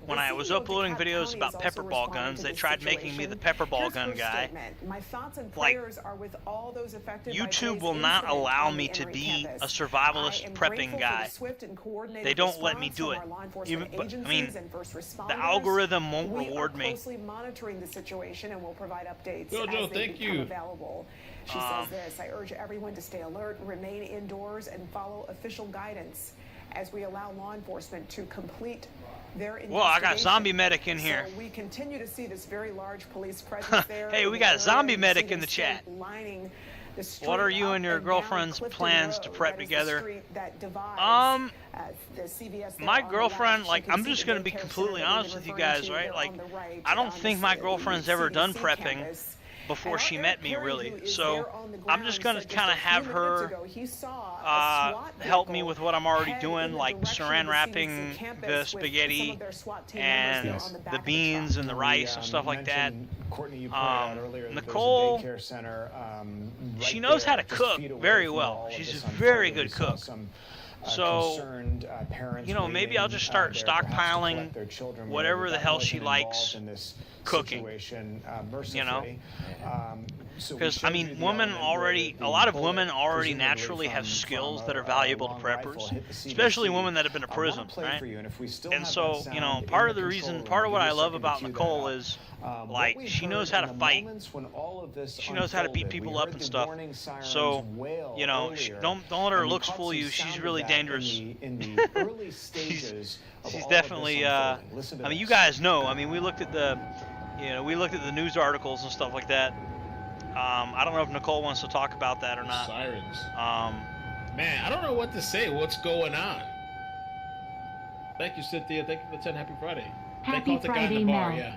When I was uploading videos about pepperball guns, they tried making me the pepperball gun guy. Like, YouTube will not allow me to be a survivalist prepping guy. They don't let me do it. Even, I mean, the algorithm won't reward me. We are closely monitoring the situation and will provide updates Jojo, as they become available. She says this: I urge everyone to stay alert, remain indoors, and follow official guidance as we allow law enforcement to complete their investigation. Well, I got Zombie Medic in here. So we continue to see this very large police presence there. Hey, we got Zombie Medic in the chat. What are you and your girlfriend's plans to prep together? My girlfriend, like, I'm just going to be completely honest with you guys, right? Like, I don't think my girlfriend's ever done prepping before she met me, really. So I'm just going to kind of have her help me with what I'm already doing, like saran wrapping the spaghetti and the beans and the rice and stuff like that. Nicole, she knows how to cook very well. She's a very good cook. So, you know, maybe I'll just start stockpiling whatever the hell she likes cooking, you know, because, I mean, a lot of women already naturally have skills that are valuable to preppers, especially women that have been to prison, right? And so, you know, part of what I love about Nicole is, like, she knows how to fight. She knows how to beat people up and stuff. So, you know, don't let her looks fool you. She's really dangerous. she's definitely. I mean, you guys know. I mean, we looked at the news articles and stuff like that. I don't know if Nicole wants to talk about that or not. Sirens. Man, I don't know what to say. What's going on? Thank you, Cynthia. Thank you for the 10. Happy Friday. Happy Friday, Mel. Yeah.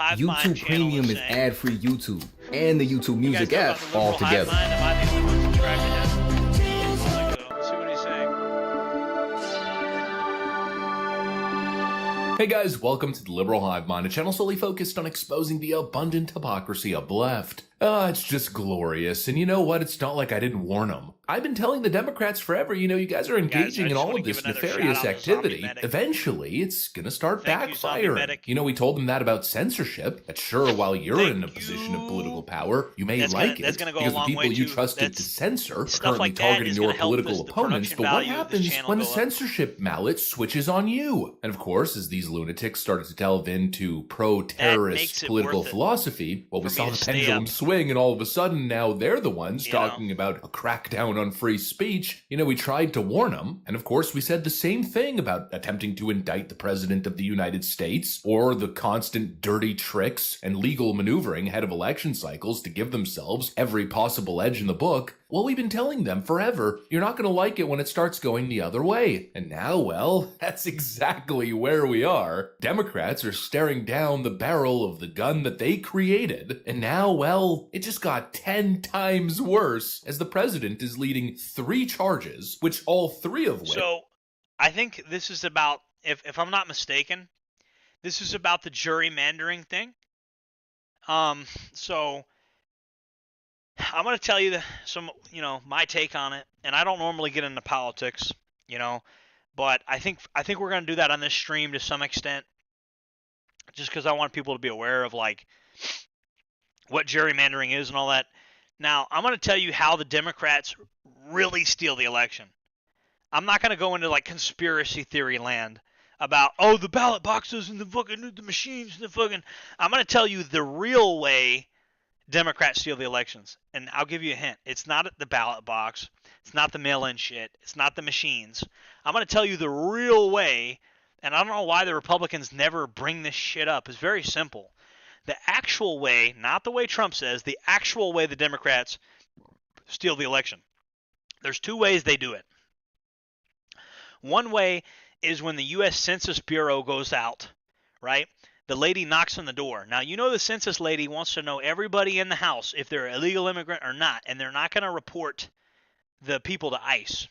hive mind YouTube channel Premium was is saying. ad-free YouTube and the YouTube You guys Music know app about the all liberal hive together. mind? Am I the only one subscribed to him? Let's see what he's saying. Hey guys, welcome to the Liberal Hive Mind, a channel solely focused on exposing the abundant hypocrisy of the left. Oh, it's just glorious. And you know what? It's not like I didn't warn them. I've been telling the Democrats forever, you know, you guys are engaging in all of this nefarious activity. Eventually, it's going to start backfiring. You know, we told them that about censorship. That sure, while you're in a position of political power, you may like it because the people you trusted to censor are currently targeting your political opponents. But what happens when the censorship mallet switches on you? And of course, as these lunatics started to delve into pro-terrorist political philosophy, well, we saw the pendulum swing, and all of a sudden now they're the ones talking about a crackdown on free speech. You know, we tried to warn them, and of course we said the same thing about attempting to indict the President of the United States, or the constant dirty tricks and legal maneuvering ahead of election cycles to give themselves every possible edge in the book. Well, we've been telling them forever, you're not going to like it when it starts going the other way. And now, well, that's exactly where we are. Democrats are staring down the barrel of the gun that they created. And now, well, it just got 10 times worse as the president is leading 3 charges, which all 3 of which... So, I think this is about, if I'm not mistaken, this is about the gerrymandering thing. So... I'm going to tell you my take on it, and I don't normally get into politics, but I think we're going to do that on this stream to some extent, just because I want people to be aware of like what gerrymandering is and all that. Now, I'm going to tell you how the Democrats really steal the election. I'm not going to go into like conspiracy theory land about, oh, the ballot boxes and the machines and the fucking. I'm going to tell you the real way Democrats steal the elections. And I'll give you a hint. It's not the ballot box. It's not the mail-in shit. It's not the machines. I'm going to tell you the real way, and I don't know why the Republicans never bring this shit up. It's very simple. The actual way, not the way Trump says, the actual way the Democrats steal the election. There's 2 ways they do it. One way is when the U.S. Census Bureau goes out, right? The lady knocks on the door. Now, you know the census lady wants to know everybody in the house if they're an illegal immigrant or not, and they're not going to report the people to ICE.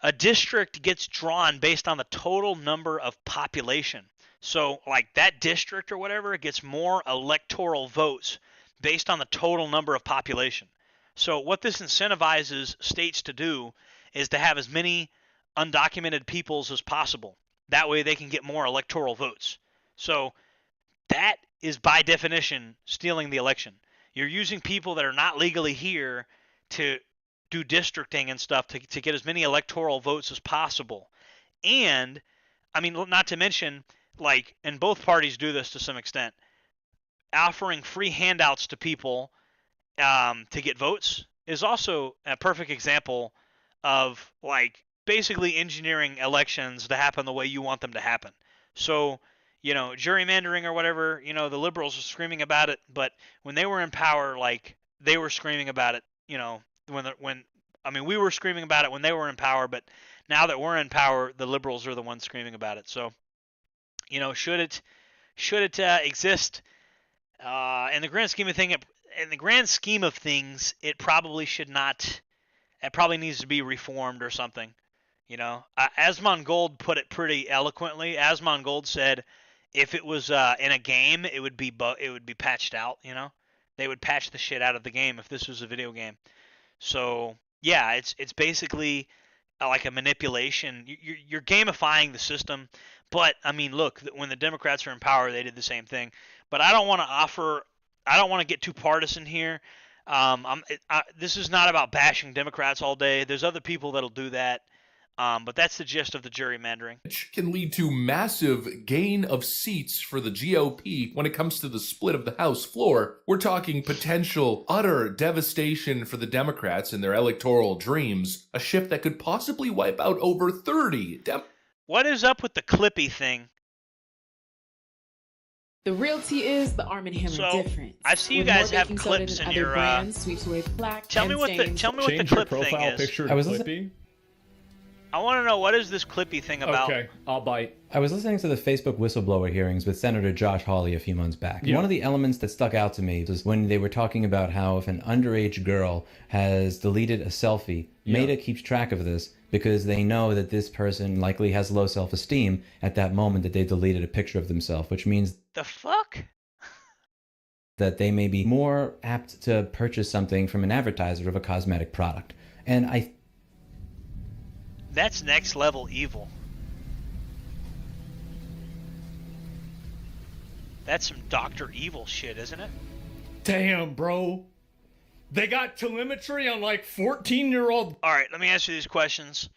A district gets drawn based on the total number of population. So, like that district or whatever gets more electoral votes based on the total number of population. So, what this incentivizes states to do is to have as many undocumented peoples as possible. That way they can get more electoral votes. So that is by definition stealing the election. You're using people that are not legally here to do districting and stuff to get as many electoral votes as possible. And, I mean, not to mention, like, and both parties do this to some extent, offering free handouts to people to get votes is also a perfect example of, like, basically engineering elections to happen the way you want them to happen. So, gerrymandering or whatever, the liberals are screaming about it, but when they were in power, like, they were screaming about it, we were screaming about it when they were in power, but now that we're in power, the liberals are the ones screaming about it. So, should it exist in the grand scheme of things, it probably should not. It probably needs to be reformed or something. Asmon Gold put it pretty eloquently. Asmon Gold said, if it was in a game, it would be patched out. They would patch the shit out of the game if this was a video game. So yeah, it's basically like a manipulation. You're gamifying the system. But I mean, look, when the Democrats are in power, they did the same thing. But I don't want to get too partisan here. This is not about bashing Democrats all day. There's other people that'll do that. But that's the gist of the gerrymandering. Which can lead to massive gain of seats for the GOP when it comes to the split of the House floor. We're talking potential utter devastation for the Democrats and their electoral dreams. A shift that could possibly wipe out over 30 What is up with the Clippy thing? The realty is the Arm & Hammer difference. I see you guys have clips in your. Tell me what the clip thing is. I was Clippy. I want to know, what is this Clippy thing about? Okay, I'll bite. I was listening to the Facebook whistleblower hearings with Senator Josh Hawley a few months back. Yeah. One of the elements that stuck out to me was when they were talking about how if an underage girl has deleted a selfie, Meta keeps track of this because they know that this person likely has low self-esteem at that moment that they deleted a picture of themselves, which means... The fuck? that they may be more apt to purchase something from an advertiser of a cosmetic product. And that's next level evil. That's some Dr. Evil shit, isn't it? Damn, bro. They got telemetry on like 14-year-old. All right, let me ask you these questions.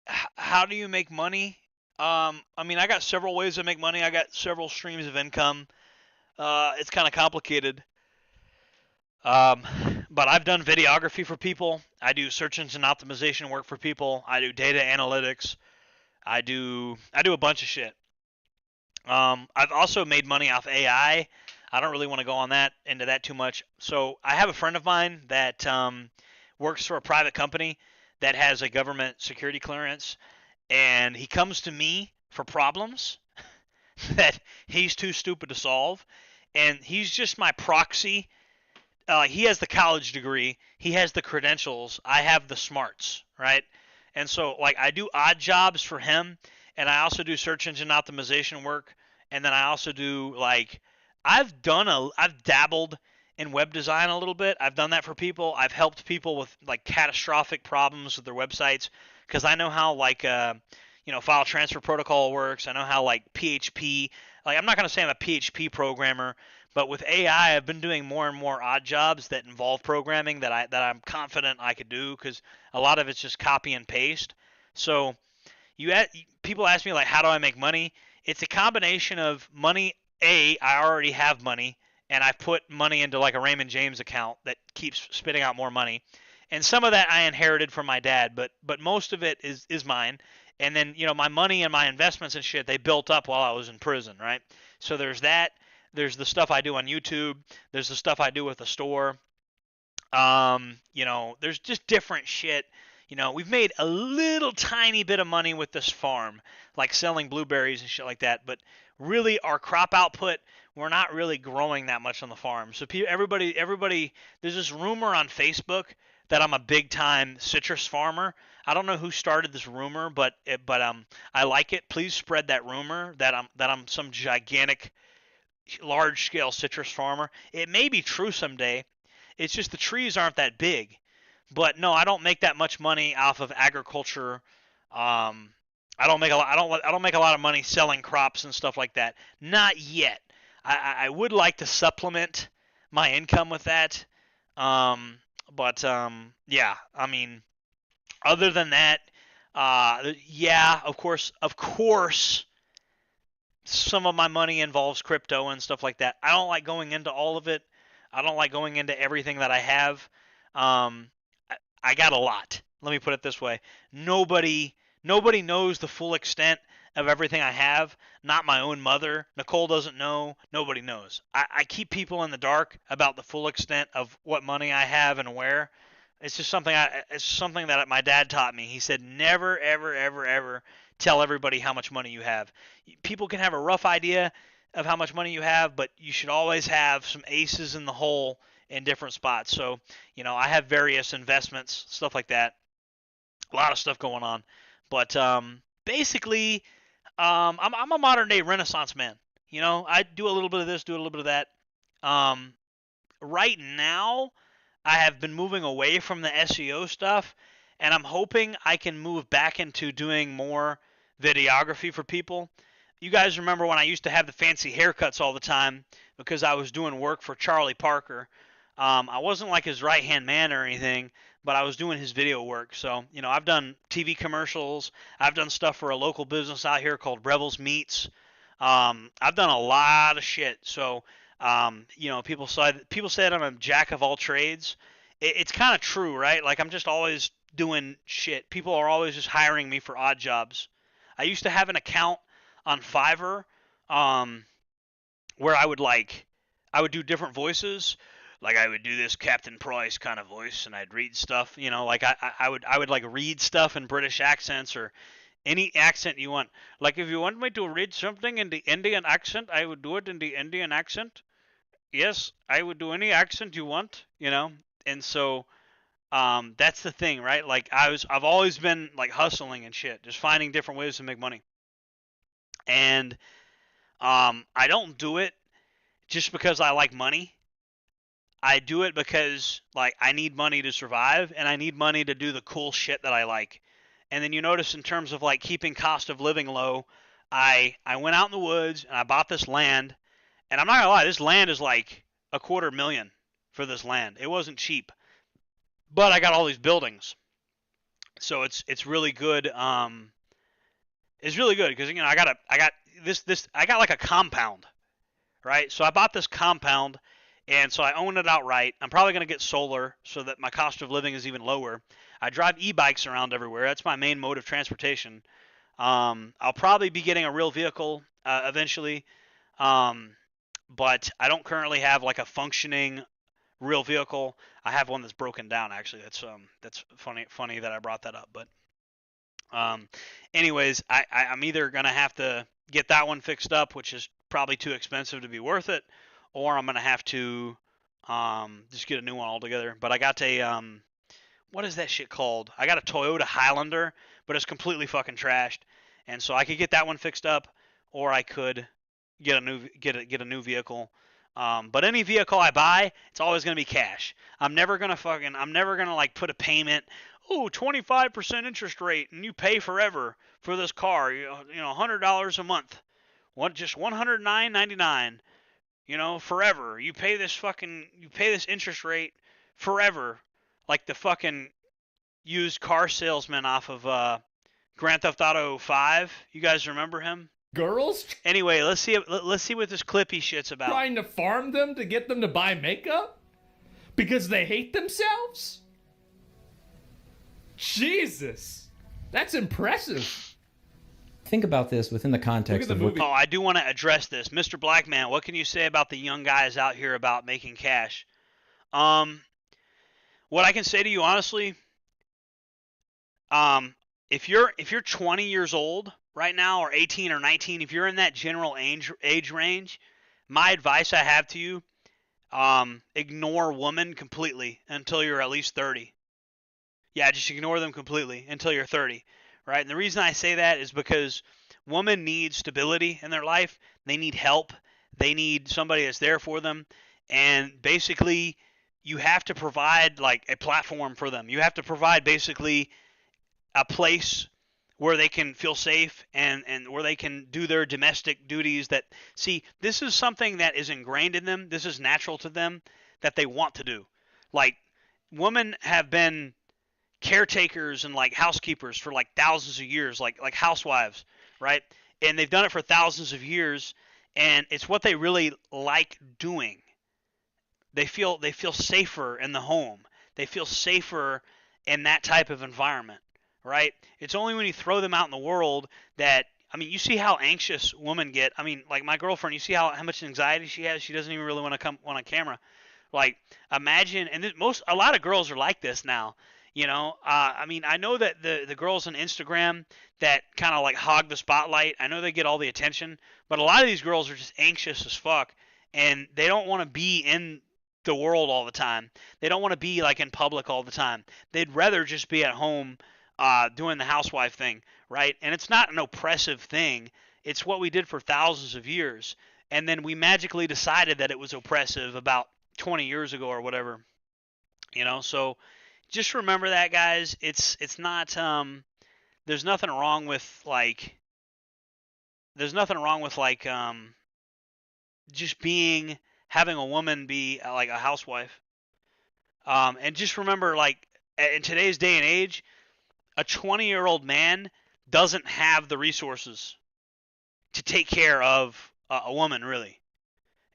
How do you make money? I mean, I got several ways to make money. I got several streams of income. It's kind of complicated. But I've done videography for people. I do search engine optimization work for people. I do data analytics. I do a bunch of shit. I've also made money off AI. I don't really want to go into that too much. So I have a friend of mine that works for a private company that has a government security clearance, and he comes to me for problems that he's too stupid to solve, and he's just my proxy. He has the college degree, he has the credentials, I have the smarts, right? And so like I do odd jobs for him, and I also do search engine optimization work, and then I also do like I've dabbled in web design a little bit. I've done that for people. I've helped people with like catastrophic problems with their websites because I know how like file transfer protocol works. I know how like PHP. Like I'm not going to say I'm a PHP programmer, but with AI I've been doing more and more odd jobs that involve programming that I'm confident I could do because a lot of it's just copy and paste. So people ask me like how do I make money? It's a combination of money. I already have money, and I've put money into like a Raymond James account that keeps spitting out more money. And some of that I inherited from my dad, but most of it is mine. And then, my money and my investments and shit, they built up while I was in prison, right? So there's that. There's the stuff I do on YouTube. There's the stuff I do with the store. There's just different shit. We've made a little tiny bit of money with this farm, like selling blueberries and shit like that. But really, our crop output, we're not really growing that much on the farm. So everybody, there's this rumor on Facebook that I'm a big time citrus farmer. I don't know who started this rumor, but I like it. Please spread that rumor that I'm some gigantic, large scale citrus farmer. It may be true someday. It's just the trees aren't that big. But no, I don't make that much money off of agriculture. I don't make a lot of money selling crops and stuff like that. Not yet. I would like to supplement my income with that. Yeah, I mean, other than that, yeah, of course, some of my money involves crypto and stuff like that. I don't like going into all of it. I don't like going into everything that I have. I got a lot. Let me put it this way. Nobody knows the full extent of everything I have. Not my own mother. Nicole doesn't know. Nobody knows. I keep people in the dark about the full extent of what money I have and where. It's just something that my dad taught me. He said, never, ever, ever, ever tell everybody how much money you have. People can have a rough idea of how much money you have, but you should always have some aces in the hole in different spots. So, I have various investments, stuff like that. A lot of stuff going on. But basically, I'm a modern day Renaissance man. I do a little bit of this, do a little bit of that. Right now, I have been moving away from the SEO stuff, and I'm hoping I can move back into doing more videography for people. You guys remember when I used to have the fancy haircuts all the time because I was doing work for Charlie Parker. I wasn't like his right-hand man or anything, but I was doing his video work. So, I've done TV commercials. I've done stuff for a local business out here called Rebels Meats. I've done a lot of shit. So, people said I'm a jack of all trades. It's kind of true, right? Like I'm just always doing shit. People are always just hiring me for odd jobs. I used to have an account on Fiverr where I would do different voices. Like I would do this Captain Price kind of voice, and I'd read stuff. Like I would like read stuff in British accents or any accent you want. Like if you want me to read something in the Indian accent, I would do it in the Indian accent. Yes, I would do any accent you want. And so that's the thing, right? Like I've always been like hustling and shit, just finding different ways to make money. And I don't do it just because I like money. I do it because like I need money to survive and I need money to do the cool shit that I like. And then you notice in terms of like keeping cost of living low, I went out in the woods and I bought this land. And I'm not gonna lie, this land is like $250,000 for this land. It wasn't cheap, but I got all these buildings, so it's really good. It's really good because I got like a compound, right? So I bought this compound, and so I own it outright. I'm probably gonna get solar so that my cost of living is even lower. I drive e-bikes around everywhere. That's my main mode of transportation. I'll probably be getting a real vehicle eventually. But I don't currently have like a functioning real vehicle. I have one that's broken down actually. That's funny that I brought that up. But anyways, I'm either gonna have to get that one fixed up, which is probably too expensive to be worth it, or I'm gonna have to just get a new one altogether. But I got a what is that shit called? I got a Toyota Highlander, but it's completely fucking trashed, and so I could get that one fixed up, or I could get a new vehicle. But any vehicle I buy, it's always gonna be cash. I'm never gonna like put a payment. Oh, 25% interest rate, and you pay forever for this car. You know, $100 a month. Just $109.99. You know, forever. You pay this interest rate forever, like the fucking used car salesman off of Grand Theft Auto 5. You guys remember him? Girls Anyway, let's see what this clippy shit's about. trying to farm them to get them to buy makeup because they hate themselves? Jesus. That's impressive. Think about this within the context of what... Oh, I do want to address this. Mr. Blackman, what can you say about the young guys out here about making cash? What I can say to you honestly, if you're 20 years old right now, or 18 or 19, if you're in that general age range, my advice I have to you, ignore women completely until you're at least 30. Yeah, just ignore them completely until you're 30, right? And the reason I say that is because women need stability in their life. They need help. They need somebody that's there for them. And basically, you have to provide like a platform for them. You have to provide basically a place where they can feel safe and where they can do their domestic duties. That, see, this is something that is ingrained in them. This is natural to them that they want to do. Like, women have been caretakers and like housekeepers for like thousands of years, like housewives, right? And they've done it for thousands of years, and it's what they really like doing. They feel safer in the home. They feel safer in that type of environment, right? It's only when you throw them out in the world that, I mean, you see how anxious women get. I mean, like my girlfriend, you see how much anxiety she has. She doesn't even really want to come on camera. Like, imagine, and a lot of girls are like this now. You know, I mean, I know that the girls on Instagram that kind of like hog the spotlight, I know they get all the attention, but a lot of these girls are just anxious as fuck, and they don't want to be in the world all the time. They don't want to be like in public all the time. They'd rather just be at home doing the housewife thing, right? And it's not an oppressive thing. It's what we did for thousands of years, and then we magically decided that it was oppressive about 20 years ago or whatever. You know, so just remember that, guys. It's not there's nothing wrong with like just having a woman be like a housewife. And just remember, like, in today's day and age, a 20-year-old man doesn't have the resources to take care of a woman, really.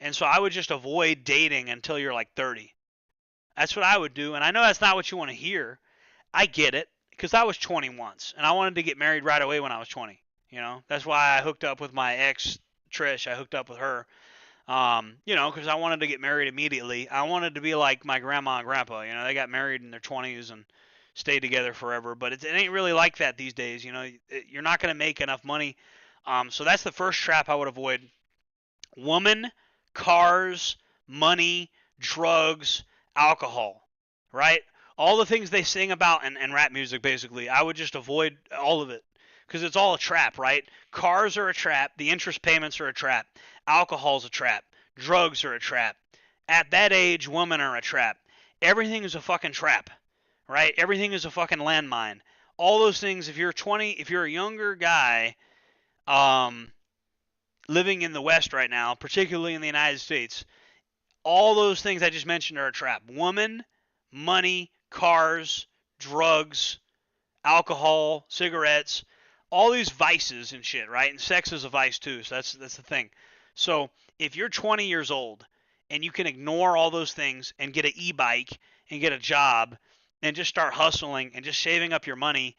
And so I would just avoid dating until you're like 30. That's what I would do, and I know that's not what you want to hear. I get it, because I was 20 once, and I wanted to get married right away when I was 20. You know, that's why I hooked up with my ex, Trish. I hooked up with her, you know, because I wanted to get married immediately. I wanted to be like my grandma and grandpa. You know, they got married in their 20s and stayed together forever, but it ain't really like that these days. You know, you're not going to make enough money. So that's the first trap I would avoid. Woman, cars, money, drugs, alcohol, right? All the things they sing about in rap music, basically, I would just avoid all of it because it's all a trap, right? Cars are a trap. The interest payments are a trap. Alcohol's a trap. Drugs are a trap. At that age, women are a trap. Everything is a fucking trap, right? Everything is a fucking landmine. All those things, if you're 20, if you're a younger guy living in the West right now, particularly in the United States, all those things I just mentioned are a trap. Woman, money, cars, drugs, alcohol, cigarettes, all these vices and shit, right? And sex is a vice too, so that's the thing. So if you're 20 years old and you can ignore all those things and get an e-bike and get a job and just start hustling and just saving up your money,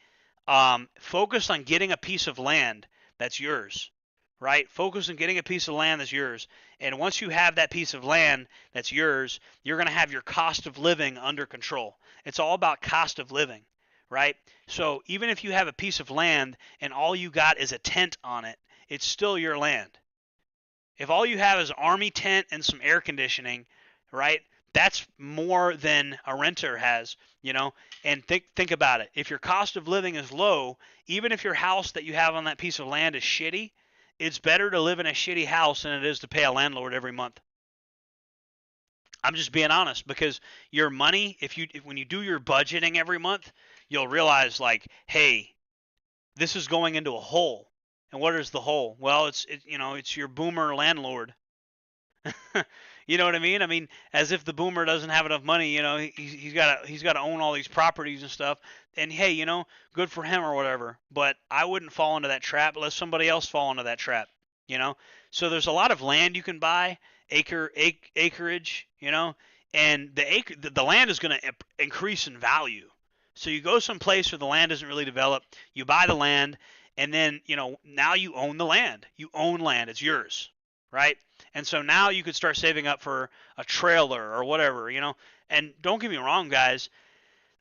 focus on getting a piece of land that's yours, right? Focus on getting a piece of land that's yours. And once you have that piece of land that's yours, you're going to have your cost of living under control. It's all about cost of living, right? So even if you have a piece of land and all you got is a tent on it, it's still your land. If all you have is an army tent and some air conditioning, right, that's more than a renter has, you know. And think about it. If your cost of living is low, even if your house that you have on that piece of land is shitty, it's better to live in a shitty house than it is to pay a landlord every month. I'm just being honest, because your money, when you do your budgeting every month, you'll realize, like, hey, this is going into a hole. And what is the hole? Well, it's your boomer landlord. You know what I mean? I mean, as if the boomer doesn't have enough money, you know, he's got to own all these properties and stuff. And hey, you know, good for him or whatever. But I wouldn't fall into that trap unless somebody else fall into that trap, you know? So there's a lot of land you can buy, acreage, you know, and the land is going to increase in value. So you go someplace where the land isn't really developed, you buy the land, and then, you know, now you own the land. You own land. It's yours, right? And so now you could start saving up for a trailer or whatever, you know. And don't get me wrong, guys.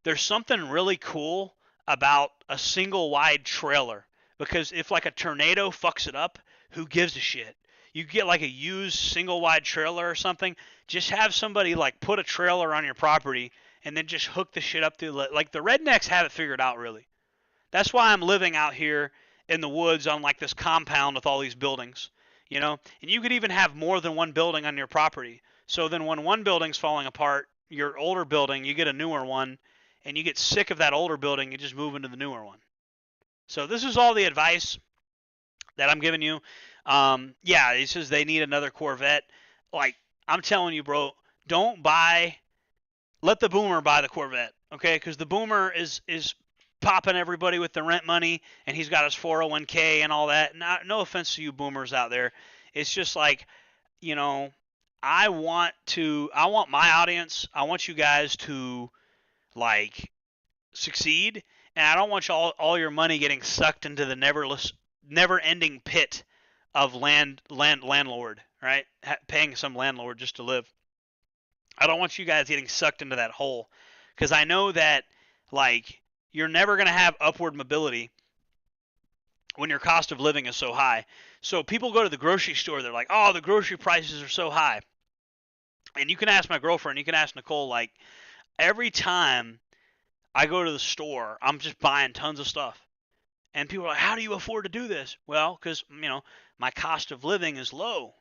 There's something really cool about a single wide trailer, because if like a tornado fucks it up, who gives a shit? You get like a used single wide trailer or something. Just have somebody like put a trailer on your property and then just hook the shit up through. Like the rednecks have it figured out, really. That's why I'm living out here in the woods on like this compound with all these buildings, you know. And you could even have more than one building on your property. So then when one building's falling apart, your older building, you get a newer one, and you get sick of that older building, you just move into the newer one. So this is all the advice that I'm giving you. Yeah, it says they need another Corvette. Like, I'm telling you, bro, let the boomer buy the Corvette, okay? Because the boomer is popping everybody with the rent money, and he's got his 401k and all that. No offense to you boomers out there. It's just like, you know, I want my audience, I want you guys to, like, succeed, and I don't want all your money getting sucked into the never-ending pit of landlord, right? Paying some landlord just to live. I don't want you guys getting sucked into that hole, because I know that, like, you're never going to have upward mobility when your cost of living is so high. So people go to the grocery store, they're like, oh, the grocery prices are so high. And you can ask my girlfriend, you can ask Nicole, like, every time I go to the store, I'm just buying tons of stuff. And people are like, how do you afford to do this? Well, because, you know, my cost of living is low.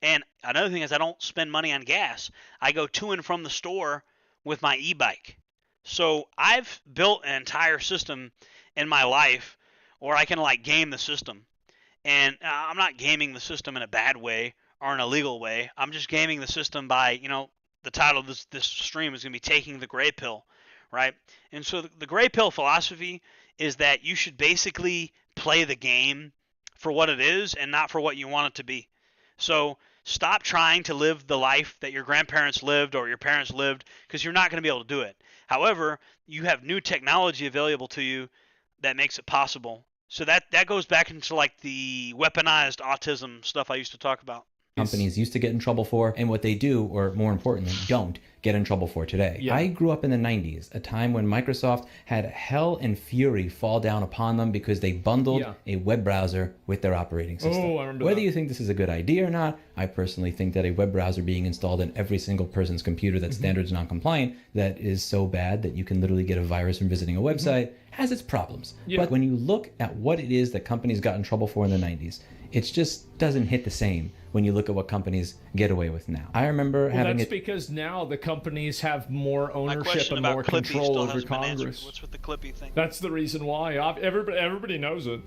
And another thing is I don't spend money on gas. I go to and from the store with my e-bike. So I've built an entire system in my life where I can, like, game the system. And I'm not gaming the system in a bad way or an illegal way. I'm just gaming the system by, you know, the title of this stream is going to be Taking the Gray Pill, right? And so the gray pill philosophy is that you should basically play the game for what it is and not for what you want it to be. So stop trying to live the life that your grandparents lived or your parents lived, because you're not going to be able to do it. However, you have new technology available to you that makes it possible. So that goes back into like the weaponized autism stuff I used to talk about. Companies used to get in trouble for, and what they do, or more importantly, don't get in trouble for today. Yeah. I grew up in the 90s, a time when Microsoft had hell and fury fall down upon them because they bundled a web browser with their operating system. Oh, I remember Whether that. you think this is a good idea or not, I personally think that a web browser being installed in every single person's computer that's standards non-compliant, that is so bad that you can literally get a virus from visiting a website, has its problems. Yeah. But when you look at what it is that companies got in trouble for in the 90s, it just doesn't hit the same when you look at what companies get away with now. I remember having that's because now the companies have more ownership and more control over Congress. What's with the Clippy thing? That's the reason why. Everybody knows it.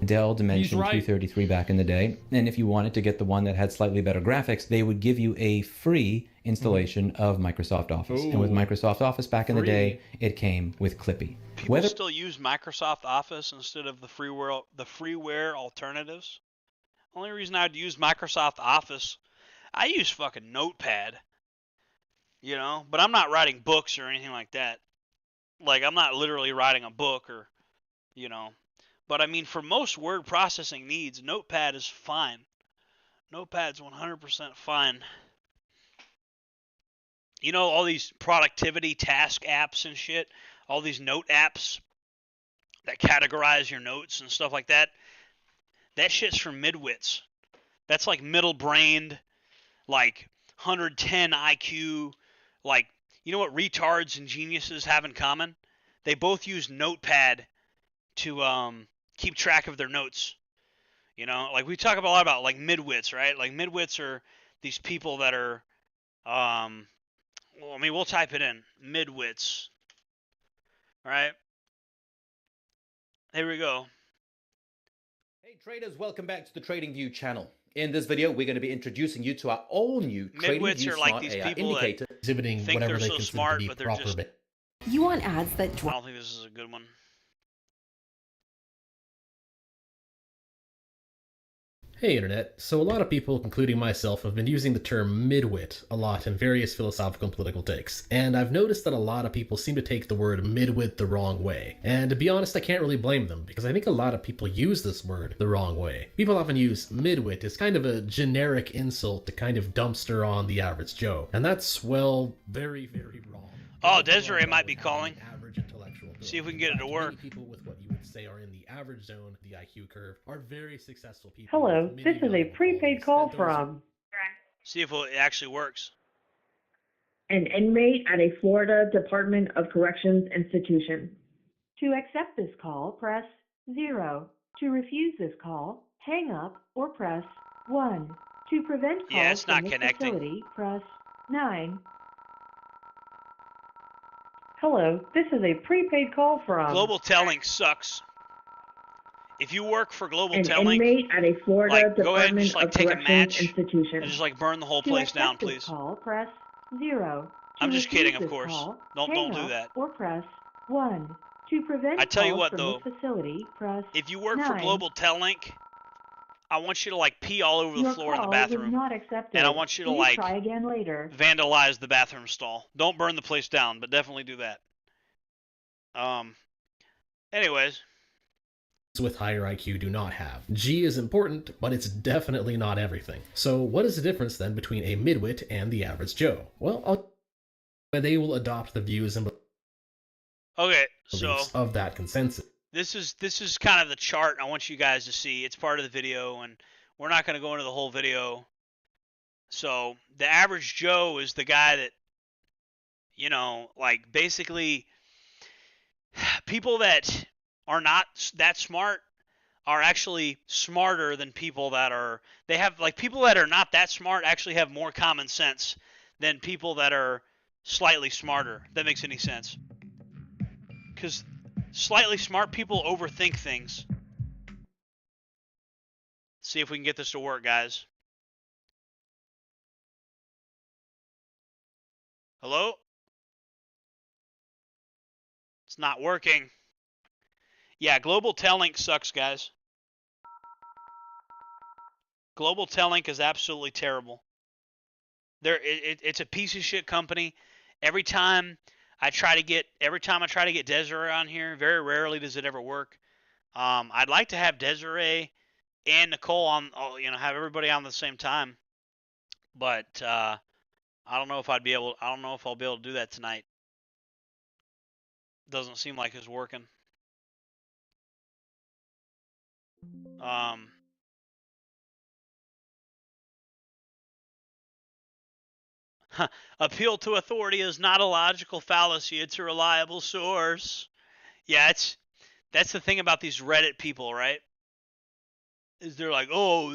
Dell Dimension right. 233 back in the day, and if you wanted to get the one that had slightly better graphics, they would give you a free installation of Microsoft Office. And with Microsoft Office back in the day, it came with Clippy. People still use Microsoft Office instead of the freeware alternatives. Only reason I'd use Microsoft Office, I use fucking Notepad, you know, but I'm not writing books or anything like that. Like, I'm not literally writing a book or, you know. But I mean, for most word processing needs, Notepad is fine. Notepad's 100% fine. You know, all these productivity task apps and shit, all these note apps that categorize your notes and stuff like that, that shit's for midwits. That's like middle-brained, like 110 IQ, like, you know what retards and geniuses have in common? They both use Notepad to keep track of their notes. You know, like we talk a lot about like midwits, right? Like midwits are these people that are, well, I mean, we'll type it in, midwits, right? Here we go. Hey traders, welcome back to the TradingView channel. In this video, we're going to be introducing you to our all new TradingView Smart AI Indicator, exhibiting whatever they consider smart, to be proper. You want ads that I don't think this is a good one. Hey Internet, so a lot of people, including myself, have been using the term midwit a lot in various philosophical and political takes, and I've noticed that a lot of people seem to take the word midwit the wrong way. And to be honest, I can't really blame them, because I think a lot of people use this word the wrong way. People often use midwit as kind of a generic insult to kind of dumpster on the average Joe, and that's, well, very, very wrong. Oh, Desiree might be calling. See if we can get it to work. People with what you would say are in the average zone of the IQ curve are very successful people. Hello, this is a prepaid call from... See if it actually works. An inmate at a Florida Department of Corrections institution. To accept this call, press 0. To refuse this call, hang up or press 1. To prevent calls from this facility, press 9. Hello, this is a prepaid call from... Global Telling sucks. If you work for Global an Telling, inmate at a Florida like, go ahead and Department just like of take a Corrections match institution. and just like burn the whole To place down, accept this please. Call, press 0. I'm To just kidding, refuse of this course. Call, Don't hang do up that. Or press 1. To prevent I tell you calls what, from though, this facility, press if you work 9. for Global Telling, I want you to like pee all over the Your floor in the call bathroom, was not accepted. and I want you to Please like try again later. vandalize the bathroom stall. Don't burn the place down, but definitely do that. Anyways. With higher IQ do not have. G is important, but it's definitely not everything. So what is the difference then between a midwit and the average Joe? Well, they will adopt the views and beliefs of that consensus. This is kind of the chart I want you guys to see. It's part of the video, and we're not going to go into the whole video. So the average Joe is the guy that, you know, like basically people that are not that smart are actually smarter than people that are, they have, like, people that are not that smart actually have more common sense than people that are slightly smarter. If that makes any sense. Because slightly smart people overthink things. See if we can get this to work, guys. Hello? It's not working. Yeah, Global Telling sucks, guys. Global Telling is absolutely terrible. It's a piece of shit company. Every time I try to get Desiree on here, very rarely does it ever work. I'd like to have Desiree and Nicole on, you know, have everybody on at the same time. But I don't know if I'll be able to do that tonight. Doesn't seem like it's working. Appeal to authority is not a logical fallacy, it's a reliable source. Yeah, that's the thing about these Reddit people, right? Is they're like, oh,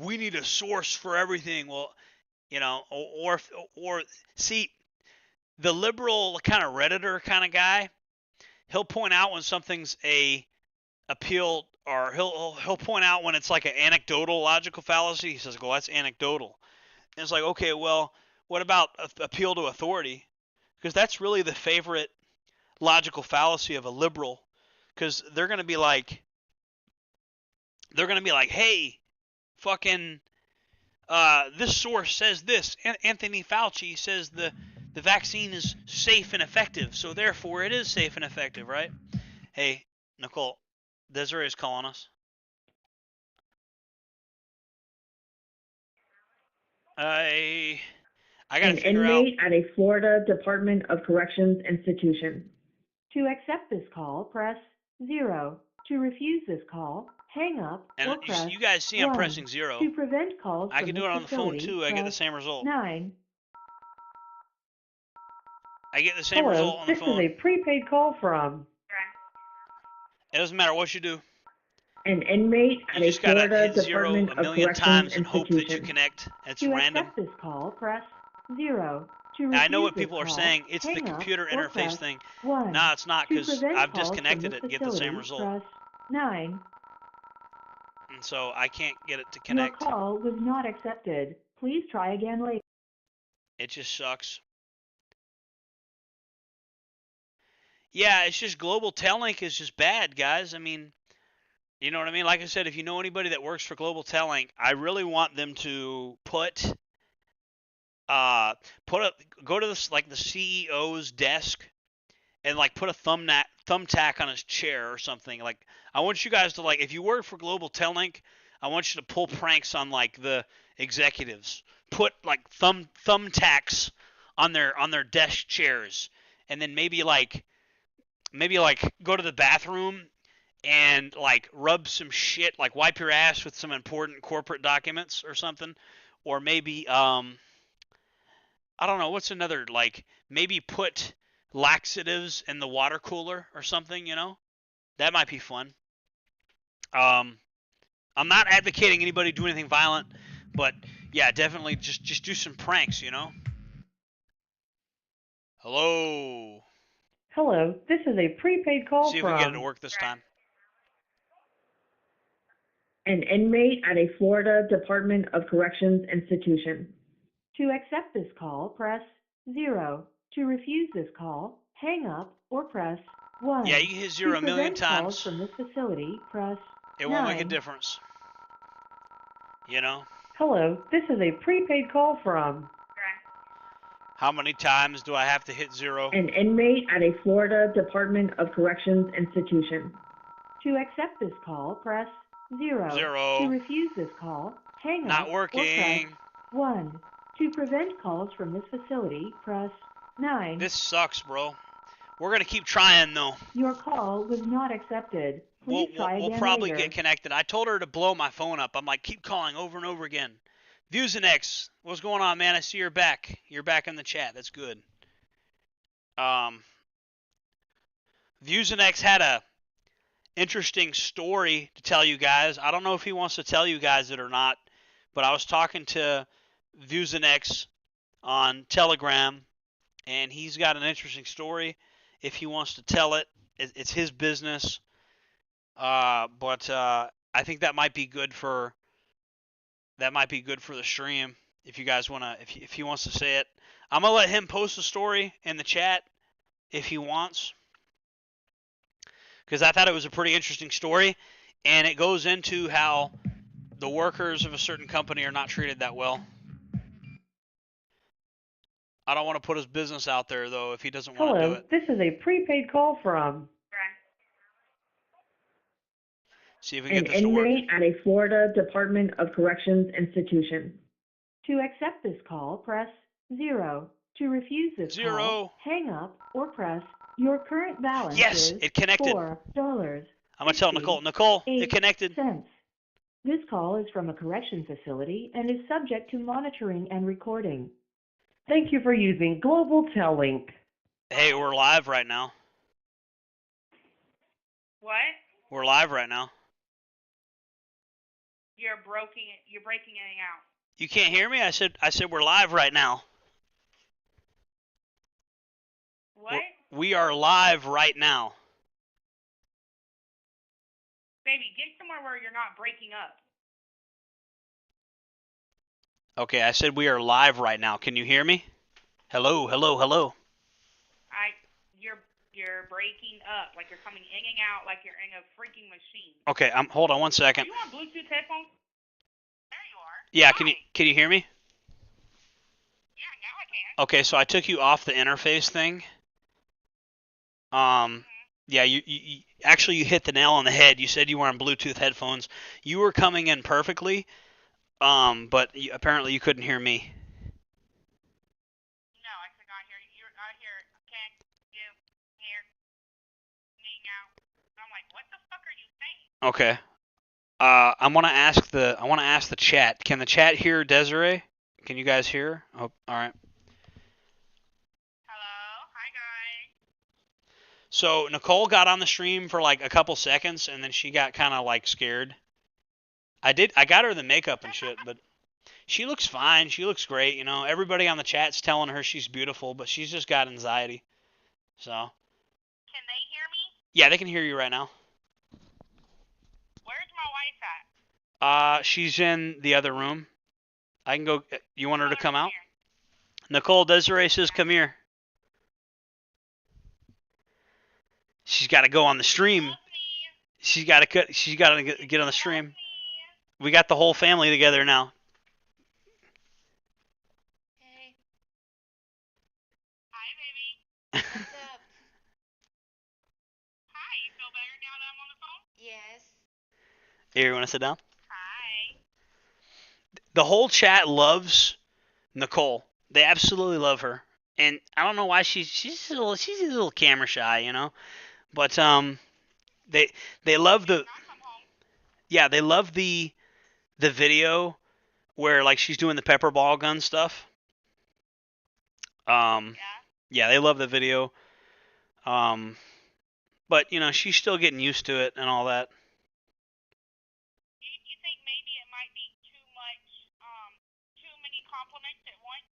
we need a source for everything. Well, you know, or see, the liberal kind of Redditor kind of guy, he'll point out when something's a appeal, or he'll point out when it's like an anecdotal logical fallacy. He says, well, that's anecdotal. And it's like, okay, well, what about appeal to authority? Because that's really the favorite logical fallacy of a liberal, because they're going to be like, hey, fucking, this source says this. Anthony Fauci says the vaccine is safe and effective, so therefore it is safe and effective, right? Hey, Nicole, Desiree is calling us. I gotta figure out. An inmate at a Florida Department of Corrections institution. To accept this call, press 0. To refuse this call, hang up or press you guys see I'm 1. pressing 0. To prevent calls I can do it on the phone too. I get the same result. 9. I get the same result on the phone. This is a prepaid call from. It doesn't matter what you do. An inmate at a Florida hit 0 Department a million of times Corrections and hope that you institution. connect. It's To random. accept this call, press 0. To Now, I know refuse what this people are call, saying. It's the hang up computer or interface press thing. 1. No, it's not, To because prevent I've calls from disconnected this it and get the same facility, result. Press 9. And so I can't get it to Your connect. call was not accepted. Please try again later. It just sucks. Yeah, it's just Global Tellink is just bad, guys. I mean, you know what I mean? Like I said, if you know anybody that works for Global Tellink, I really want them to go to this, like the CEO's desk and like put a thumbtack on his chair or something. Like, I want you guys to, like, if you work for Global Tellink, I want you to pull pranks on like the executives. Put like thumbtacks on their desk chairs, and then maybe like go to the bathroom and like rub some shit, like wipe your ass with some important corporate documents or something, or maybe I don't know, what's another, like maybe put laxatives in the water cooler or something, you know? That might be fun. I'm not advocating anybody do anything violent, but yeah, definitely just do some pranks, you know? Hello. Hello, this is a prepaid call See if from we get it to work this time. an inmate at a Florida Department of Corrections institution. To accept this call, press 0. To refuse this call, hang up or press 1. Yeah, you can hit 0 a million times. Calls from this facility, press It won't 9. make a difference. You know? Hello, this is a prepaid call from How many times do I have to hit 0? an inmate at a Florida Department of Corrections institution. To accept this call, press 0. 0. To refuse this call, hang Not up working. or press 1. To prevent calls from this facility, press 9. This sucks, bro. We're going to keep trying, though. Your call was not accepted. Please try again We'll probably later. get connected. I told her to blow my phone up. I'm like, keep calling over and over again. Vusenex, what's going on, man? I see you're back. You're back in the chat. That's good. Vusenex had a interesting story to tell you guys. I don't know if he wants to tell you guys it or not, but I was talking to Vusenex on Telegram, and he's got an interesting story. If he wants to tell it, it's his business. But I think that might be good for the stream. If you guys wanna, if he wants to say it, I'm gonna let him post the story in the chat if he wants, because I thought it was a pretty interesting story, and it goes into how the workers of a certain company are not treated that well. I don't want to put his business out there though if he doesn't want to do Hello, it. this is a prepaid call from See if we can an get this to work. inmate at a Florida Department of Corrections institution. To accept this call, press 0. To refuse this 0. call, hang up or press your current balance Yes, is it connected. $4. I'm gonna tell Nicole. Nicole, it connected. Cents. This call is from a correction facility and is subject to monitoring and recording. Thank you for using Global Tellink. Hey, we're live right now. What? We're live right now. You're breaking in and out. You can't hear me? I said we're live right now. What? We are live right now. Baby, get somewhere where you're not breaking up. Okay, I said we are live right now. Can you hear me? Hello, hello, hello. You're breaking up, like you're coming in and out, like you're in a freaking machine. Okay, hold on one second. Are you on Bluetooth headphones? There you are. Yeah, Hi. can you hear me? Yeah, now I can. Okay, so I took you off the interface thing. Yeah, you actually you hit the nail on the head. You said you were on Bluetooth headphones. You were coming in perfectly, but apparently you couldn't hear me. No, I could not hear you. I hear, can you hear me now? I'm like, what the fuck are you saying? Okay. I want to ask the chat. Can the chat hear Desiree? Can you guys hear? Oh, all right. Hello, hi guys. So Nicole got on the stream for like a couple seconds, and then she got kind of like scared. I got her the makeup and shit, but she looks fine. She looks great. You know, everybody on the chat's telling her she's beautiful, but she's just got anxiety. So. Can they hear me? Yeah, they can hear you right now. Where's my wife at? She's in the other room. I can go. You want her to come out? Nicole, Desiree says, "Come here." She's got to go on the stream. She's got to get on the stream. We got the whole family together now. Hey. Hi, baby. What's up? Hi, you feel better now that I'm on the phone? Yes. Here, you want to sit down? Hi. The whole chat loves Nicole. They absolutely love her, and I don't know why she's a little camera shy, you know. But they love the they love the video where like she's doing the pepper ball gun stuff. Yeah, they love the video. But you know she's still getting used to it and all that. You think maybe it might be too much, too many compliments at once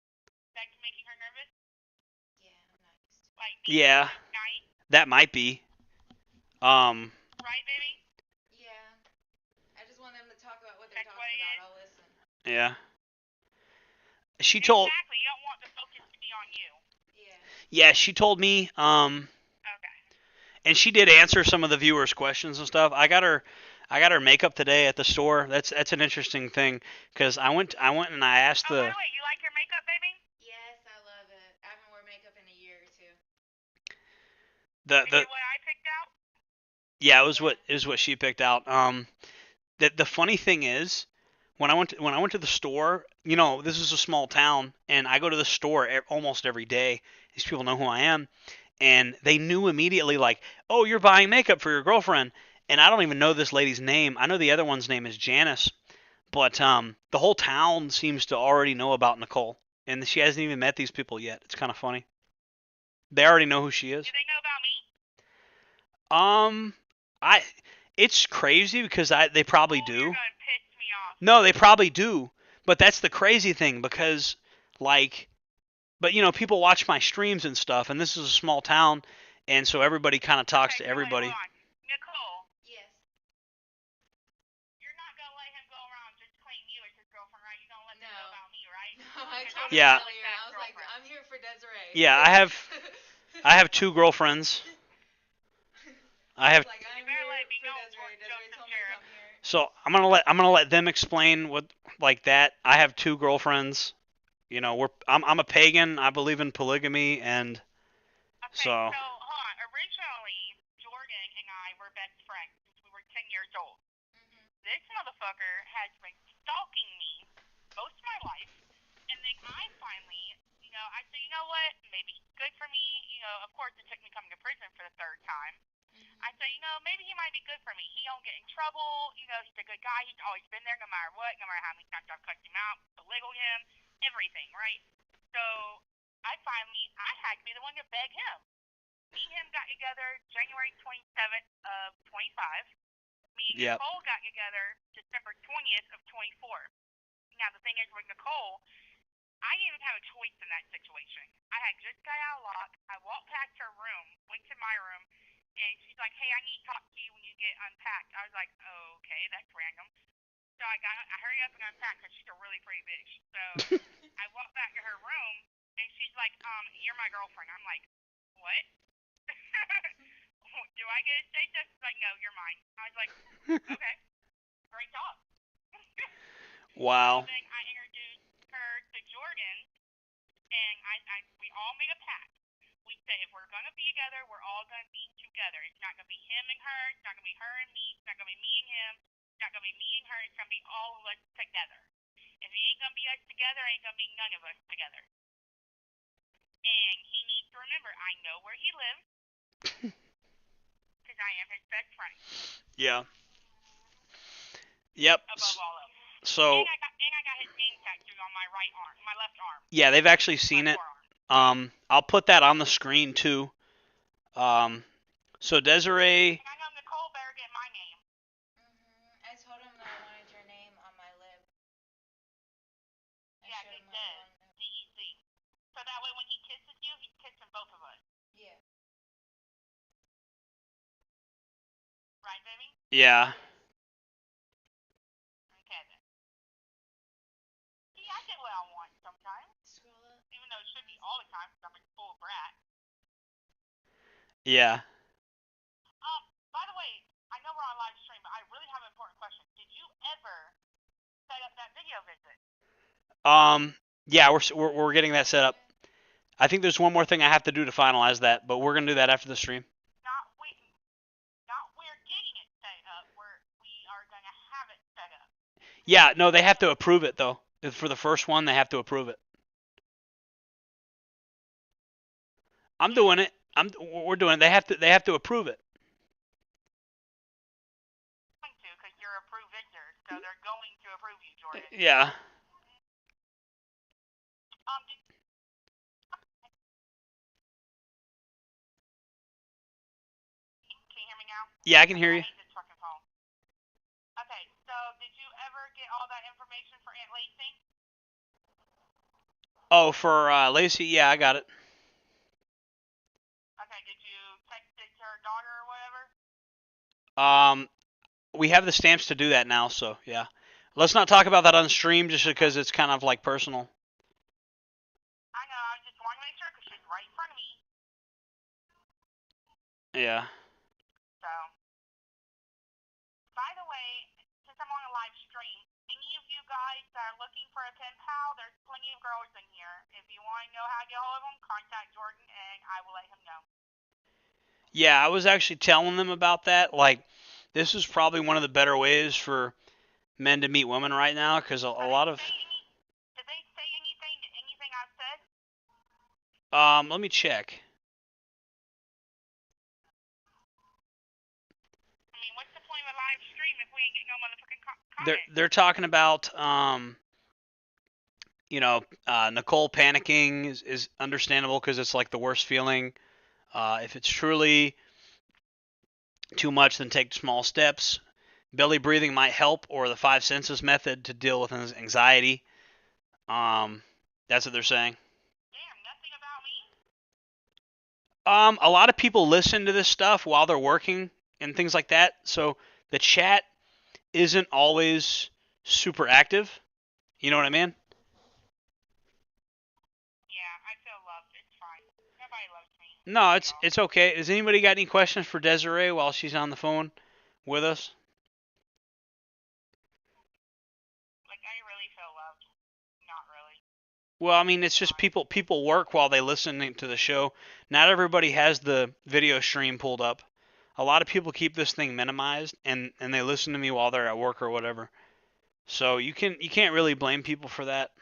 that's making her nervous? Yeah, I'm not used to it. Like Yeah, that might be. Right, baby? Yeah. I just want them to talk about what they're talking about. I'll listen. Yeah. She told. Exactly. You don't want the focus to be on you. Yeah, she told me. Okay. And she did answer some of the viewers' questions and stuff. I got her makeup today at the store. That's an interesting thing because I went and I asked the. By the way, you like your makeup, baby? Yes, I love it. I haven't worn makeup in a year or two. Is it what I picked out? Yeah, it was what she picked out. The funny thing is, when I went to the store, you know, this is a small town, and I go to the store almost every day. These people know who I am, and they knew immediately, like, oh, you're buying makeup for your girlfriend, and I don't even know this lady's name. I know the other one's name is Janice, but the whole town seems to already know about Nicole, and she hasn't even met these people yet. It's kind of funny. They already know who she is. Do they know about me? It's crazy because they probably do. You're gonna piss me off. No, they probably do. But that's the crazy thing because, like, but you know, people watch my streams and stuff, and this is a small town, and so everybody kind of talks to everybody. Hold on. Nicole. Yes. You're not gonna let him go around just claim you as his girlfriend, right? You don't let them know about me, right? No, I told him Yeah. earlier. I was like, I'm here for Desiree. Yeah, I have 2 girlfriends. I have. Like, I'm here for Desiree. Desiree told me to come here. So I'm gonna let them explain what like that. I have 2 girlfriends. You know, I'm a pagan. I believe in polygamy, and okay, so hold on. Originally, Jordan and I were best friends since we were 10 years old. This motherfucker has been stalking me most of my life, and then I finally, you know, I said, you know what? Maybe he's good for me. You know, of course, it took me coming to prison for the 3rd time. I said, you know, maybe he might be good for me. He don't get in trouble. You know, he's a good guy. He's always been there no matter what, no matter how many times I've cussed him out, belittled him, everything, right? So I had to be the one to beg him. Me and him got together January 27th of 25. Me and Nicole got together December 20th of 24. Now, the thing is with Nicole, I didn't even have a choice in that situation. I had just got out of lock. I walked past her room, went to my room, and she's like, hey, I need to talk to you when you get unpacked. I was like, okay, that's random. So I hurried up and unpacked because she's a really pretty bitch. So I walked back to her room, and she's like, you're my girlfriend. I'm like, what? Do I get to say this? She's like, no, you're mine. I was like, okay, great talk. Wow. So then I introduced her to Jordan, and we all made a pact. We said if we're going to be together, we're all going to be together. It's not going to be him and her. It's not going to be her and me. It's not going to be me and him. It's not going to be me and her. It's going to be all of us together. If it ain't going to be us together, it ain't going to be none of us together. And he needs to remember, I know where he lives, because I am his best friend. Yeah. Yep. Above all else. So. And I got his name tattooed on my right arm, my left arm. Yeah, they've actually seen it. I'll put that on the screen too. So Desiree. And I know Nicole better get my name. I told him that I wanted your name on my lip. Yeah, it does. DEC. So that way when he kisses you, he's kissing both of us. Yeah. Right, baby? Yeah. Okay then. See, I get what I want sometimes. Even though it should be all the time because I'm a full brat. Yeah. By the way, I know we're on live stream, but I really have an important question. Did you ever set up that video visit? Yeah, we're getting that set up. I think there's one more thing I have to do to finalize that, but we're gonna do that after the stream. Not we're getting it set up. We are gonna have it set up. Yeah, no, they have to approve it though. For the first one, they have to approve it. I'm doing it. We're doing it. They have to approve it. Because you're approved victor, so they're going to approve you, Jordan. Yeah. Can you hear me now? Yeah, I can hear you. Okay, so did you ever get all that information for Aunt Lacey? Oh, for Lacey, yeah, I got it. Okay, did you text it to her daughter or whatever? We have the stamps to do that now, so yeah. Let's not talk about that on stream just because it's kind of like personal. I know, I just want to make sure because she's right in front of me. Yeah. So, by the way, since I'm on a live stream, any of you guys that are looking for a pen pal, there's plenty of girls in here. If you want to know how to get hold of them, contact Jordan and I will let him know. Yeah, I was actually telling them about that. Like, this is probably one of the better ways for men to meet women right now because a lot of. Did they say anything I've said? Let me check. I mean, what's the point of a live stream if we ain't getting no motherfucking comments? They're talking about Nicole panicking is understandable because it's like the worst feeling. If it's truly too much, then take small steps. Belly breathing might help, or the 5 senses method to deal with anxiety. That's what they're saying. Damn, nothing about me? A lot of people listen to this stuff while they're working and things like that, so the chat isn't always super active. You know what I mean? Yeah, I feel loved. It's fine. Nobody loves me. No, it's okay. Has anybody got any questions for Desiree while she's on the phone with us? Like, I really feel loved. Not really. Well, I mean, it's just people work while they listen to the show. Not everybody has the video stream pulled up. A lot of people keep this thing minimized and they listen to me while they're at work or whatever. So you can't really blame people for that.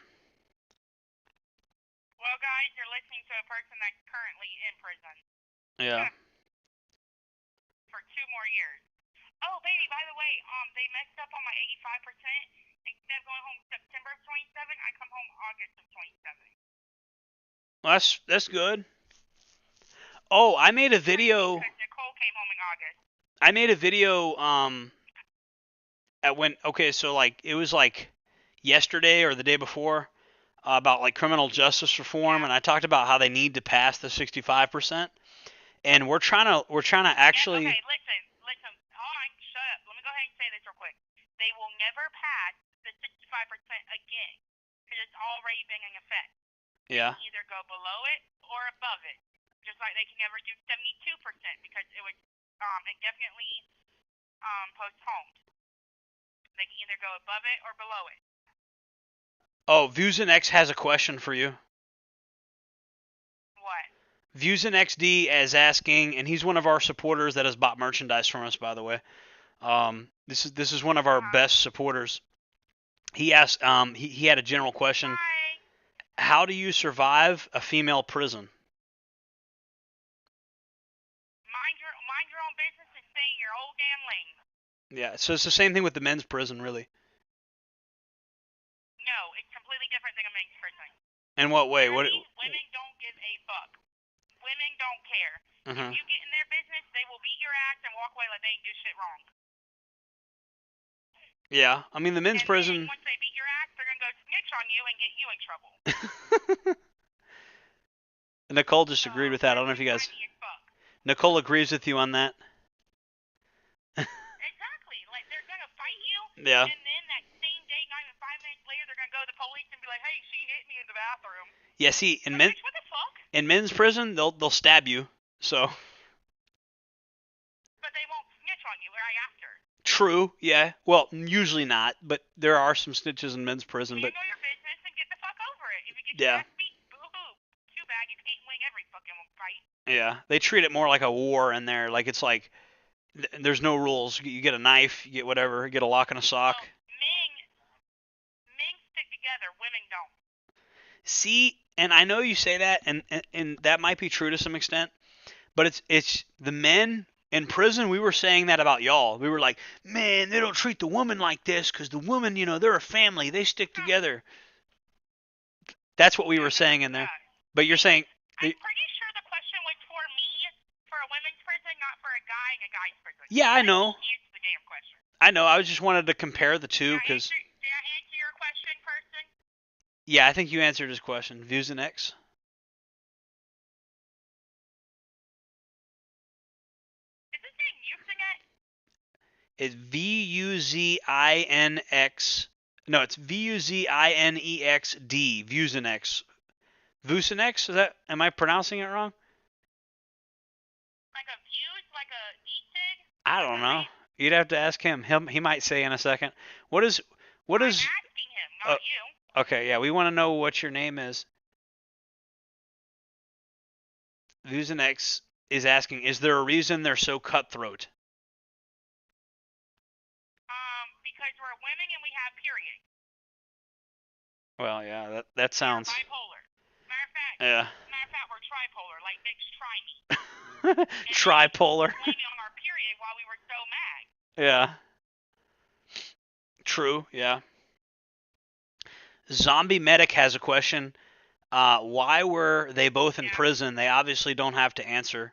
Well, guys, you're listening to a person that's currently in prison. Yeah. For 2 more years. Oh, baby, by the way, they messed up on my 85%. Instead of going home September of 27, I come home August of 27. Well, that's good. Oh, I made a video. Because Nicole came home in August. I made a video So like it was like yesterday or the day before about like criminal justice reform, and I talked about how they need to pass the 65%, and we're trying to actually. Okay, listen. Hold on, shut up. Let me go ahead and say this real quick. They will never pass the 65% again because it's already been in effect. Yeah. They can either go below it or above it, just like they can never do 72% because it was indefinitely postponed. They can either go above it or below it. Oh, ViewsNX has a question for you. What? ViewsNXD is asking, and he's one of our supporters that has bought merchandise from us, by the way. This is one of our best supporters. He asked, he had a general question. Hi. How do you survive a female prison? Mind your own business and stay in your old damn lane. Yeah, so it's the same thing with the men's prison, really. No, it's completely different than a men's prison. In what way? Women don't give a fuck. Women don't care. If you get in their business, they will beat your ass and walk away like they ain't do shit wrong. Yeah, I mean the men's prison. Then once they beat your ass, they're gonna go snitch on you and get you in trouble. Nicole just agreed with that. I don't know if you guys. Nicole agrees with you on that. Exactly. Like they're gonna fight you. Yeah. And then that same day, not even 5 minutes later, they're gonna go to the police and be like, "Hey, she hit me in the bathroom." Yeah. See, in what the fuck? In men's prison, they'll stab you. So. But they won't snitch on you right after. True. Yeah. Well, usually not, but there are some snitches in men's prison. You But. know your business and get the fuck over it. If you get your ass beat, boo-hoo. Too bad you can't win every fucking fight. Yeah, they treat it more like a war in there. Like it's like there's no rules. You get a knife, you get whatever, you get a lock and a sock. Well, men stick together. Women don't. See, and I know you say that, and that might be true to some extent, but it's the men in prison. We were saying that about y'all. We were like, man, they don't treat the woman like this because the woman, they're a family. They stick together. That's what we were saying in there. But you're saying. I'm pretty sure the question was for me, for a women's prison, not for a guy in a guy's prison. Yeah, I know. Answer the damn question. I know. I just wanted to compare the two because. Did I answer your question, person? Yeah, I think you answered his question. ViewsNX. Is this name Usenet? It's VUZINX. No, it's VUZINEXD. ViewsNX. ViewsNX? Am I pronouncing it wrong? Like a views, like a e-cig? I don't know. You'd have to ask him. He might say in a second. What is? I'm asking him, not you. Okay, yeah, we want to know what your name is. ViewsNX is asking, is there a reason they're so cutthroat? Because we're women and we have periods. Well, yeah, that sounds. We're bipolar. Yeah. Matter of fact, we're tripolar, like Nick's try me. Tripolar. We were on our period while we were so mad. Yeah. True, yeah. Zombie Medic has a question. Why were they both in prison? They obviously don't have to answer.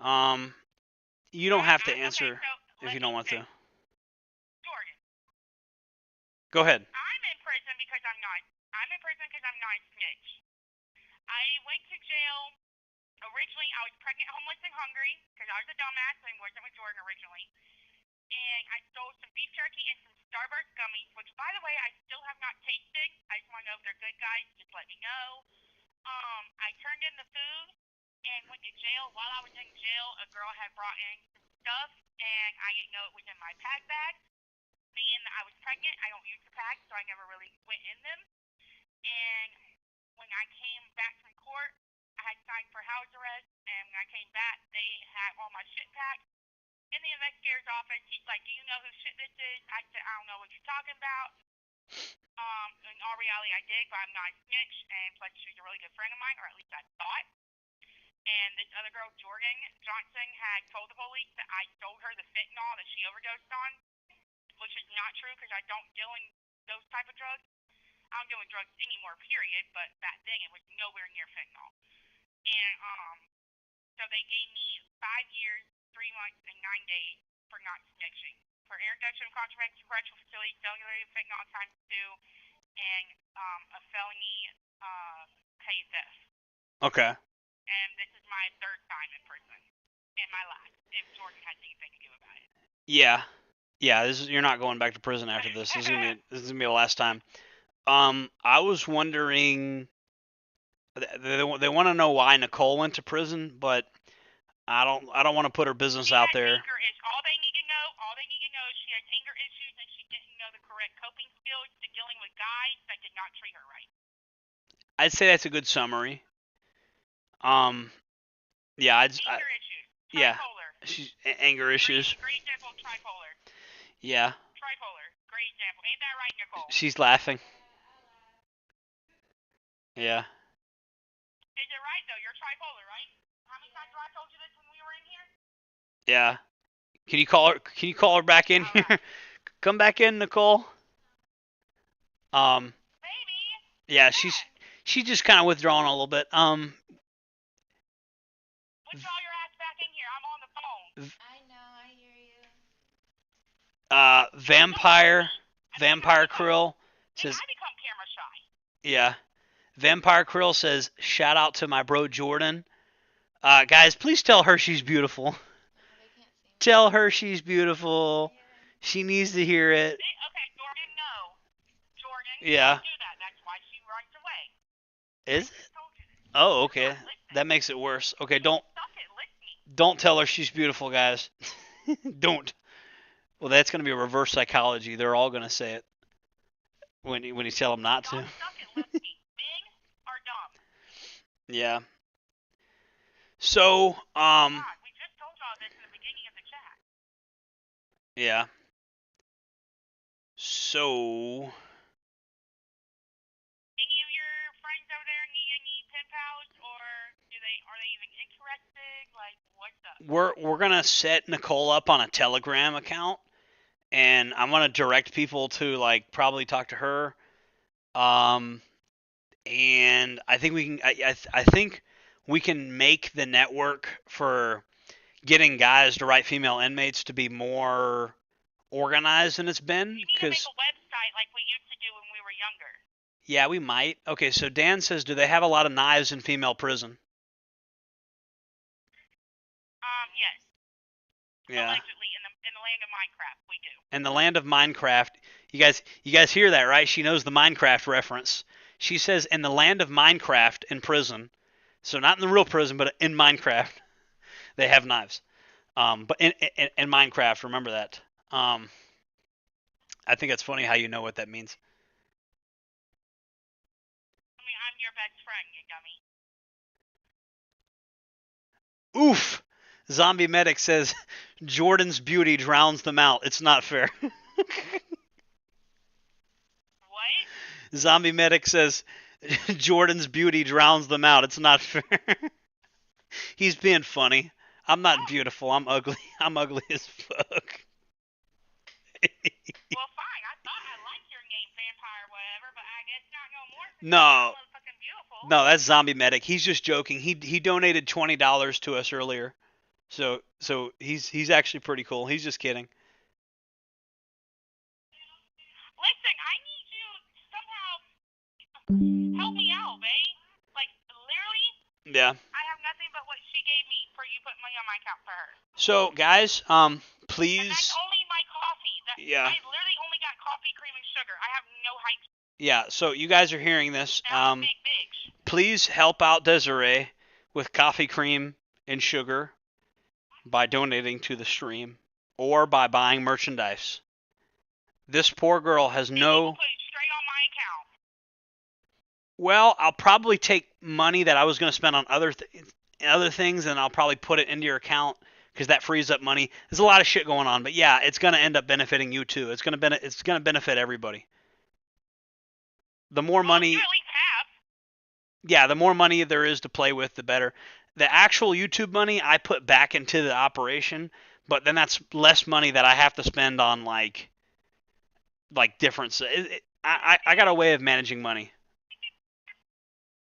You don't have to answer if you don't want to. Jordan. Go ahead. I'm in prison because I'm not a snitch. I went to jail. Originally, I was pregnant, homeless, and hungry because I was a dumbass and wasn't with Jordan originally. And I stole some beef jerky and some Starburst gummies, which, by the way, I still have not tasted. I just want to know if they're good, guys. Just let me know. I turned in the food and went to jail. While I was in jail, a girl had brought in some stuff, and I didn't know it was in my bag. Being that I was pregnant, I don't use the packs, so I never really went in them. And when I came back from court, I had signed for house arrest, and when I came back, they had all my shit packed. In the investigator's office, he's like, "Do you know whose shit this is?" I said, "I don't know what you're talking about." In all reality, I did, but I'm not a snitch, and plus she's a really good friend of mine, or at least I thought. And this other girl, Jordan Johnson, had told the police that I sold her the fentanyl that she overdosed on, which is not true because I don't deal in those type of drugs. I don't deal in drugs anymore, period, but back then it was nowhere near fentanyl. And so they gave me 5 years, 3 months, and 9 days for not snitching. For Aaron Dutcher, contravention correctional facility, cellular fentanyl on time 2, and a felony pay theft. Okay. And this is my 3rd time in prison, and my last, if Jordan has anything to do about it. Yeah. Yeah, you're not going back to prison after this. This is gonna be the last time. I was wondering. They want to know why Nicole went to prison, but I don't want to put her business out there. All they need to know is she has anger issues and she didn't know the correct coping skills to dealing with guys that did not treat her right. I'd say that's a good summary. Yeah, Anger issues. Yeah, Tripolar. she's anger issues. Great example of tripolar. Yeah. Tripolar. Great example. Ain't that right, Nicole? She's laughing. Yeah. Is it right though? You're tripolar, right? How many times have I told you this when we were in here? Yeah. Can you call her back in here? Come back in, Nicole. Baby. Yeah, she's just kind of withdrawing a little bit. Withdraw your ass back in here. I'm on the phone. I know, I hear you. Vampire Krill says. I become camera shy. Yeah. Vampire Krill says, shout out to my bro Jordan. Guys, please tell her she's beautiful. Tell her she's beautiful. She needs to hear it. Okay, Jordan, no. Jordan, Yeah. don't do that. That's why she runs away. Is it? Oh, okay. That makes it worse. Okay, don't tell her she's beautiful, guys. Don't. Well, that's going to be a reverse psychology. They're all going to say it when you tell them not to. Yeah. So, we just told y'all this in the beginning of the chat. Yeah. So. Any of your friends over there need any pen pals, or are they even interested? Like, what's up? We're gonna set Nicole up on a Telegram account, and I'm gonna direct people to like probably talk to her. And I think we can. I think we can make the network for getting guys to write female inmates to be more organized than it's been. You need to make a website like we used to do when we were younger. Yeah, we might. Okay, so Dan says, do they have a lot of knives in female prison? Yes. Yeah. Allegedly, in the land of Minecraft, we do. In the land of Minecraft, you guys hear that, right? She knows the Minecraft reference. She says in the land of Minecraft in prison, so not in the real prison, but in Minecraft, they have knives. But in Minecraft, remember that. I think it's funny how you know what that means. I mean, I'm your best friend, you dummy. Oof! Zombie Medic says, Jordan's beauty drowns them out. It's not fair. What? Zombie Medic says, Jordan's beauty drowns them out. It's not fair. He's being funny. I'm not beautiful. I'm ugly. I'm ugly as fuck. Well, fine. I thought I liked your name, Vampire, whatever, but I guess not no more. No, that's Zombie Medic. He's just joking. He donated $20 to us earlier, so he's actually pretty cool. He's just kidding. Listen, I need you somehow help me out, babe. Like literally. Yeah. I have nothing but what she gave me for you putting money on my account for her. So guys, please. And that's only my coffee. Yeah. I literally only got coffee, cream, and sugar. I have no height. Yeah. So you guys are hearing this. Please help out Desiree with coffee, cream, and sugar by donating to the stream or by buying merchandise. This poor girl has no. Put it straight on my account. Well, I'll probably take money that I was going to spend on other things, and I'll probably put it into your account because that frees up money. There's a lot of shit going on, but yeah, it's going to end up benefiting you too. It's going to benefit everybody. The more money. You at least have. Yeah, the more money there is to play with, the better. The actual YouTube money I put back into the operation, but then that's less money that I have to spend on like different. I got a way of managing money.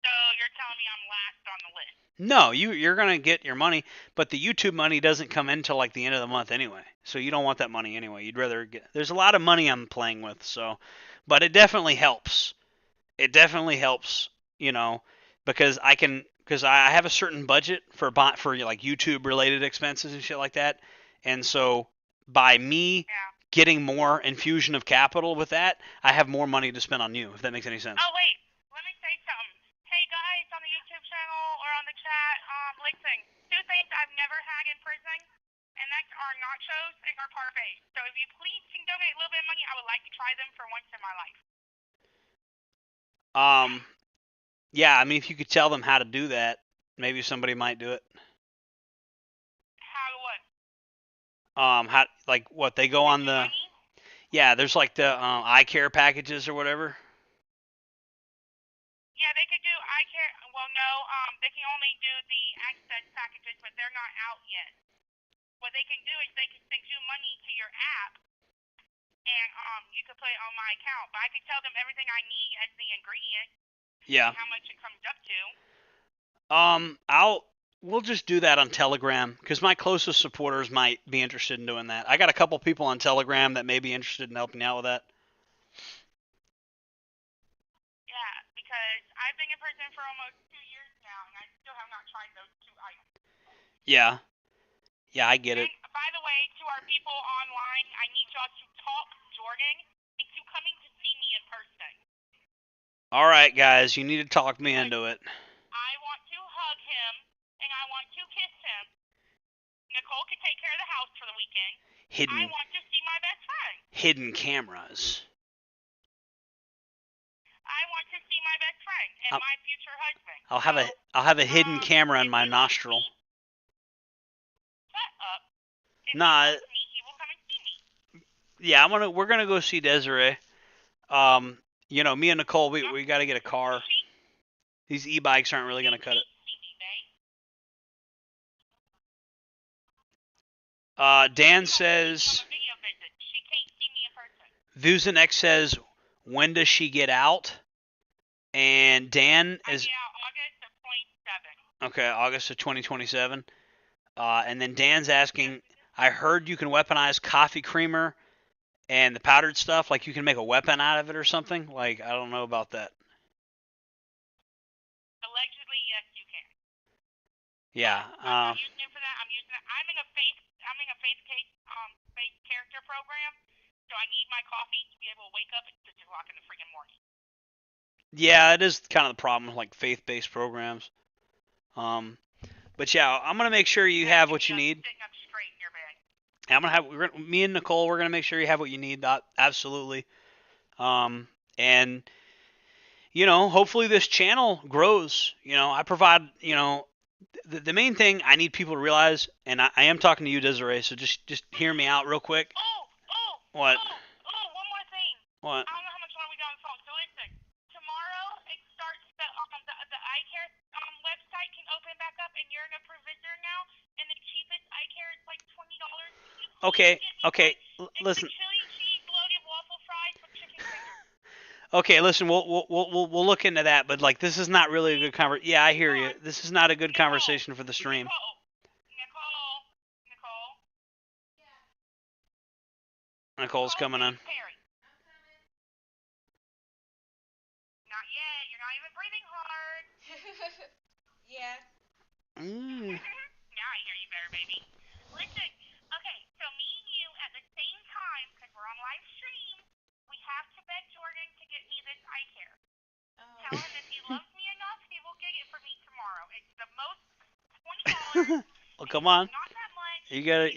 So you're telling me I'm last on the list? No, you're gonna get your money, but the YouTube money doesn't come in till like the end of the month anyway. So you don't want that money anyway. You'd rather get. There's a lot of money I'm playing with, so, but it definitely helps. It definitely helps, you know, because I have a certain budget for like YouTube related expenses and shit like that, and so by me getting more infusion of capital with that, I have more money to spend on you. If that makes any sense. Oh wait, let me say something. Hey guys on the YouTube channel or on the chat, listen, 2 things I've never had in prison, and that's our nachos and our parfaits. So if you please can donate a little bit of money, I would like to try them for once in my life. Yeah, I mean, if you could tell them how to do that, maybe somebody might do it. How what? How like what they go on the? Yeah, there's like the eye care packages or whatever. Yeah, they could do eye care. Well, no, they can only do the access packages, but they're not out yet. What they can do is they can send you money to your app, and you can put it on my account. But I can tell them everything I need as the ingredient. Yeah. How much it comes up to. We'll just do that on Telegram because my closest supporters might be interested in doing that. I got a couple people on Telegram that may be interested in helping out with that. Yeah, because I've been in prison for almost 2 years now, and I still have not tried those 2 items. Yeah. Yeah, I get it. And by the way, to our people online, I need y'all to talk Jordan into coming to see me in person. All right, guys, you need to talk me into it. I want to hug him, and I want to kiss him. Nicole can take care of the house for the weekend. I want to see my best friend. Hidden cameras. I want to see my best friend and my future husband. I'll have a hidden camera in my nostril. Shut up. If Nah. he loves me, he will come and see me. Yeah, we're gonna go see Desiree. You know, me and Nicole, we got to get a car. These e-bikes aren't really gonna cut it. Dan says. Vuzanek says, when does she get out? And Dan is. August of 27. Okay, August of 2027. And then Dan's asking, I heard you can weaponize coffee creamer and the powdered stuff, like you can make a weapon out of it or something. Like, I don't know about that. Allegedly, yes, you can. Yeah. I'm using it for that. I'm using it. I'm in a faith character program, so I need my coffee to be able to wake up at 6 o'clock in the freaking morning. Yeah, it is kind of the problem with like faith-based programs. But yeah, I'm gonna make sure you have what you need. Sitting up straight in your bed. Me and Nicole, we're gonna make sure you have what you need. Absolutely. And you know, hopefully this channel grows. You know, I provide. You know, the main thing I need people to realize, and I am talking to you, Desiree. So just hear me out real quick. What? Oh, one more thing. What? I don't know how much longer we got on the phone. So listen, tomorrow it starts the eye care website can open back up, and you're in a provider now, and the cheapest eye care is like $20. Okay. Listen. Chili cheese loaded waffle fries with chicken fingers. Okay, listen. We'll look into that, but like this is not really a good conversation. Yeah, I hear you. This is not a good conversation for the stream. Nicole's coming in. Not yet. You're not even breathing hard. Yeah. Now I hear you better, baby. Listen, okay, so me and you at the same time, because we're on live stream, we have to beg Jordan to get me this eye care. Tell him if he loves me enough, he will get it for me tomorrow. It's the most $20. Well, come on. Not that much. You gotta.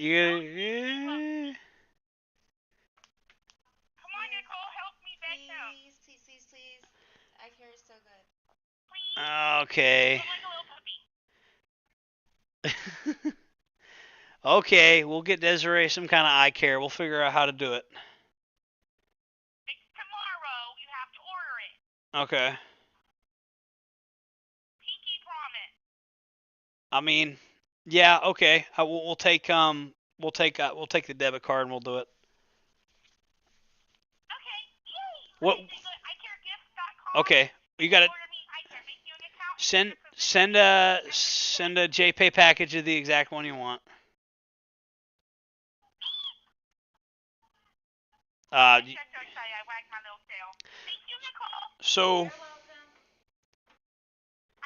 Come on, Nicole, help me beg him. Please. Eye care is so good. Okay. Okay, we'll get Desiree some kind of eye care. We'll figure out how to do it. It's tomorrow. You have to order it. Okay. Pinky promise. I mean, yeah, okay. We'll take the debit card and we'll do it. Okay. Yay. What? EyeCareGifts.com. Okay, you got it. Order me eye care. Make you an account. Send Send a JPay package of the exact one you want. So. I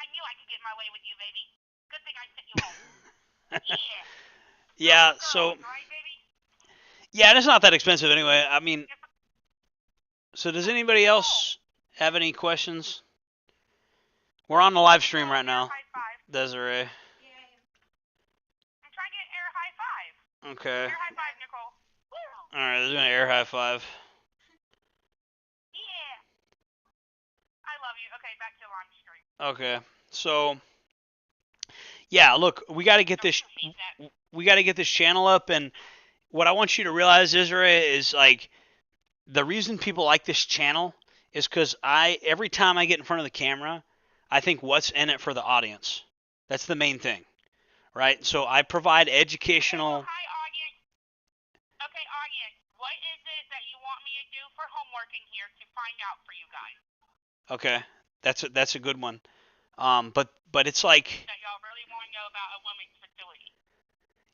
knew I could get my way with you, baby. Good thing I sent you home. Yeah. So. Yeah, and it's not that expensive anyway. I mean. So does anybody else have any questions? We're on the live stream right now, Desiree. I'm trying to get air high five. Okay. Air high five, Nicole. Woo! Alright, there's an air high five. Yeah. I love you. Okay, back to live stream. Okay. So yeah, look, we got to get this channel up, and what I want you to realize, Desiree, is like the reason people like this channel is because every time I get in front of the camera, I think what's in it for the audience. That's the main thing, right? So I provide educational. Hi, audience. Okay, audience. What is it that you want me to do for homework in here to find out for you guys? Okay, that's a good one. But it's like. That y'all really want to know about a women's facility.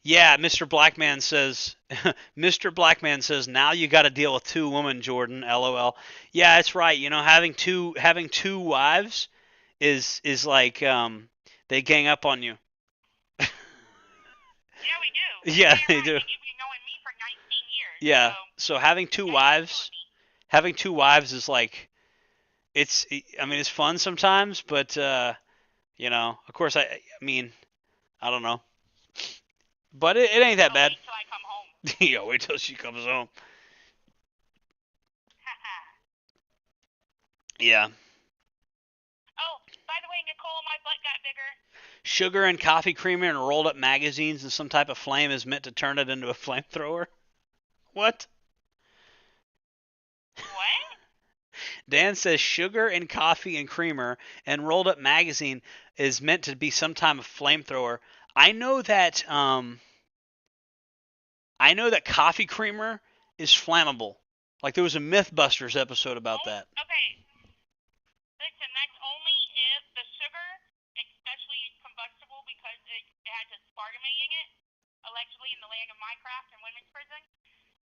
Yeah, Mr. Blackman says. Mr. Blackman says now you got to deal with 2 women, Jordan. LOL. Yeah, that's right. You know, having two wives is like they gang up on you. Yeah, we do. Yeah, they do. You've been knowing me for 19 years. Yeah. So having 2 wives is like it's fun sometimes, but you know, of course I mean, I don't know. But it ain't that bad. Wait till I come home. Yeah, wait till she comes home. Yeah. Oh, by the way, Nicole, my butt got bigger. Sugar and coffee creamer and rolled up magazines and some type of flame is meant to turn it into a flamethrower? What? What? Dan says sugar and coffee and creamer and rolled up magazine is meant to be some type of flamethrower. I know that coffee creamer is flammable. Like there was a Mythbusters episode about that. Okay. Listen, that's only if the sugar, especially is combustible because it has aspartame in it, allegedly in the land of Minecraft and women's prison.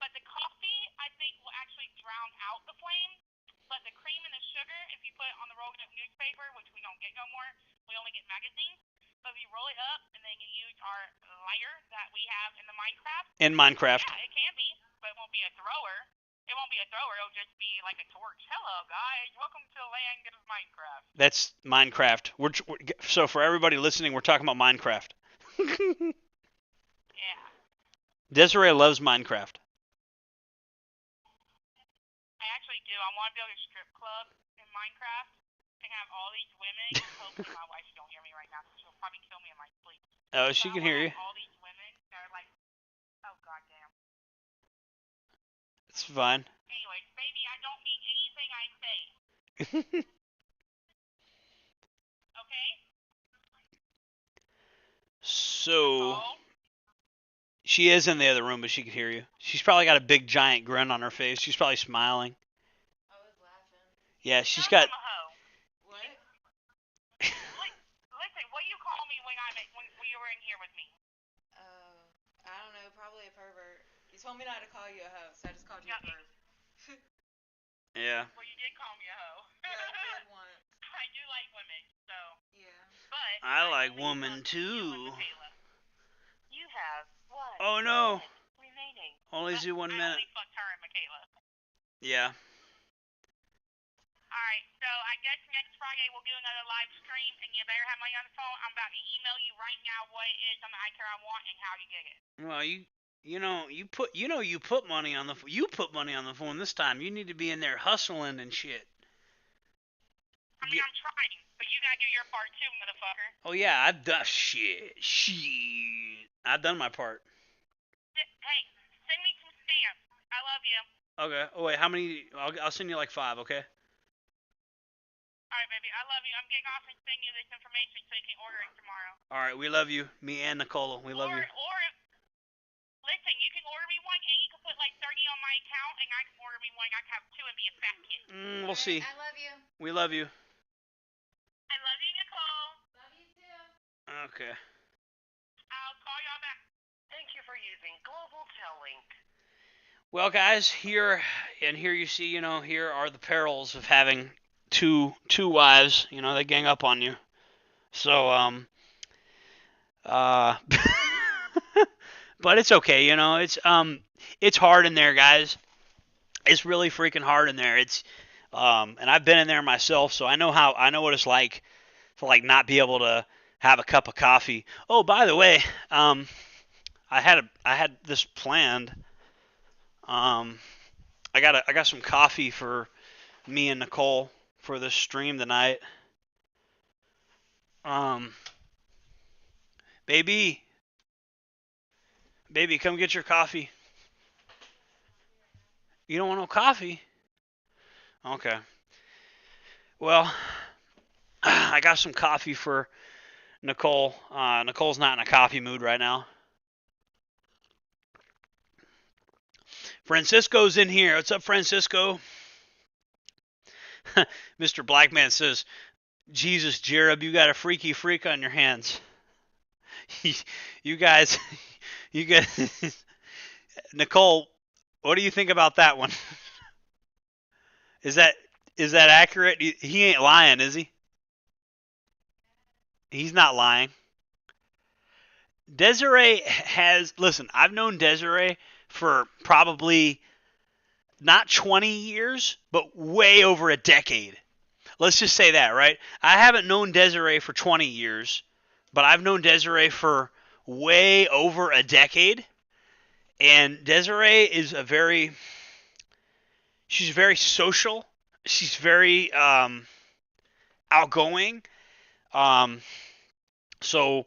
But the coffee, I think, will actually drown out the flame. But the cream and the sugar, if you put it on the rolled up newspaper, which we don't get no more, we only get magazines. But if you roll it up and then you use our lighter that we have in the Minecraft. In Minecraft. Yeah, it can be, but it won't be a thrower. It won't be a thrower. It'll just be like a torch. Hello, guys. Welcome to the land of Minecraft. That's Minecraft. So for everybody listening, we're talking about Minecraft. Yeah. Desiree loves Minecraft. I actually do. I want to build a strip club in Minecraft and have all these women. Hopefully my wife don't hear me right now, so she'll probably kill me in my sleep. Oh, she can hear you. All these women that are like, oh goddamn. It's fine. Anyways, baby, I don't mean anything I say. Okay? So she is in the other room, but she could hear you. She's probably got a big giant grin on her face. She's probably smiling. I was laughing. Yeah, she's got. What? Listen, what do you call me when you were in here with me? I don't know, probably a pervert. You told me not to call you a hoe, so I just called you a perv. Yeah. Well, you did call me a hoe. Yeah, I did once. I do like women, so. Yeah. But I like women too. You have what? Oh no. Remaining. Only do 1 minute. I only fucked her and Michaela. Yeah. Alright, so I guess next Friday we'll do another live stream, and you better have money on the phone. I'm about to email you right now what it is on the iCar I want and how to get it. Well, you put money on the phone this time. You need to be in there hustling and shit. I mean, I'm trying, but you gotta do your part too, motherfucker. Oh yeah, I've done shit. I've done my part. Hey, send me some stamps. I love you. Okay. Oh wait, how many? I'll send you like 5. Okay. Alright, baby, I love you. I'm getting off and sending you this information so you can order it tomorrow. All right, we love you. Me and Nicole, we love you. Or listen, you can order me one, and you can put like 30 on my account, and I can order me one. I can have 2 and be a fat kid. We'll see. I love you. We love you. I love you, Nicole. Love Okay. I'll call y'all back. Thank you for using Global Tel-Link. Well, guys, here you see, here are the perils of having two wives. They gang up on you. So, but it's okay. It's hard in there, guys. It's really freaking hard in there. And I've been in there myself, so I know what it's like to not be able to have a cup of coffee. Oh, by the way, I had this planned. I got some coffee for me and Nicole for this stream tonight. Baby, come get your coffee. You don't want no coffee? Okay. Well, I got some coffee for Nicole. Nicole's not in a coffee mood right now. Francisco's in here. What's up, Francisco? Mr. Blackman says, Jesus, Jereb, you got a freaky freak on your hands. You guys, Nicole, what do you think about that one? Is that accurate? He ain't lying, is he? He's not lying. Desiree listen, I've known Desiree for probably not 20 years, but way over a decade. Let's just say that, right? I haven't known Desiree for 20 years, but I've known Desiree for way over a decade. And Desiree is she's very social. She's very outgoing. So,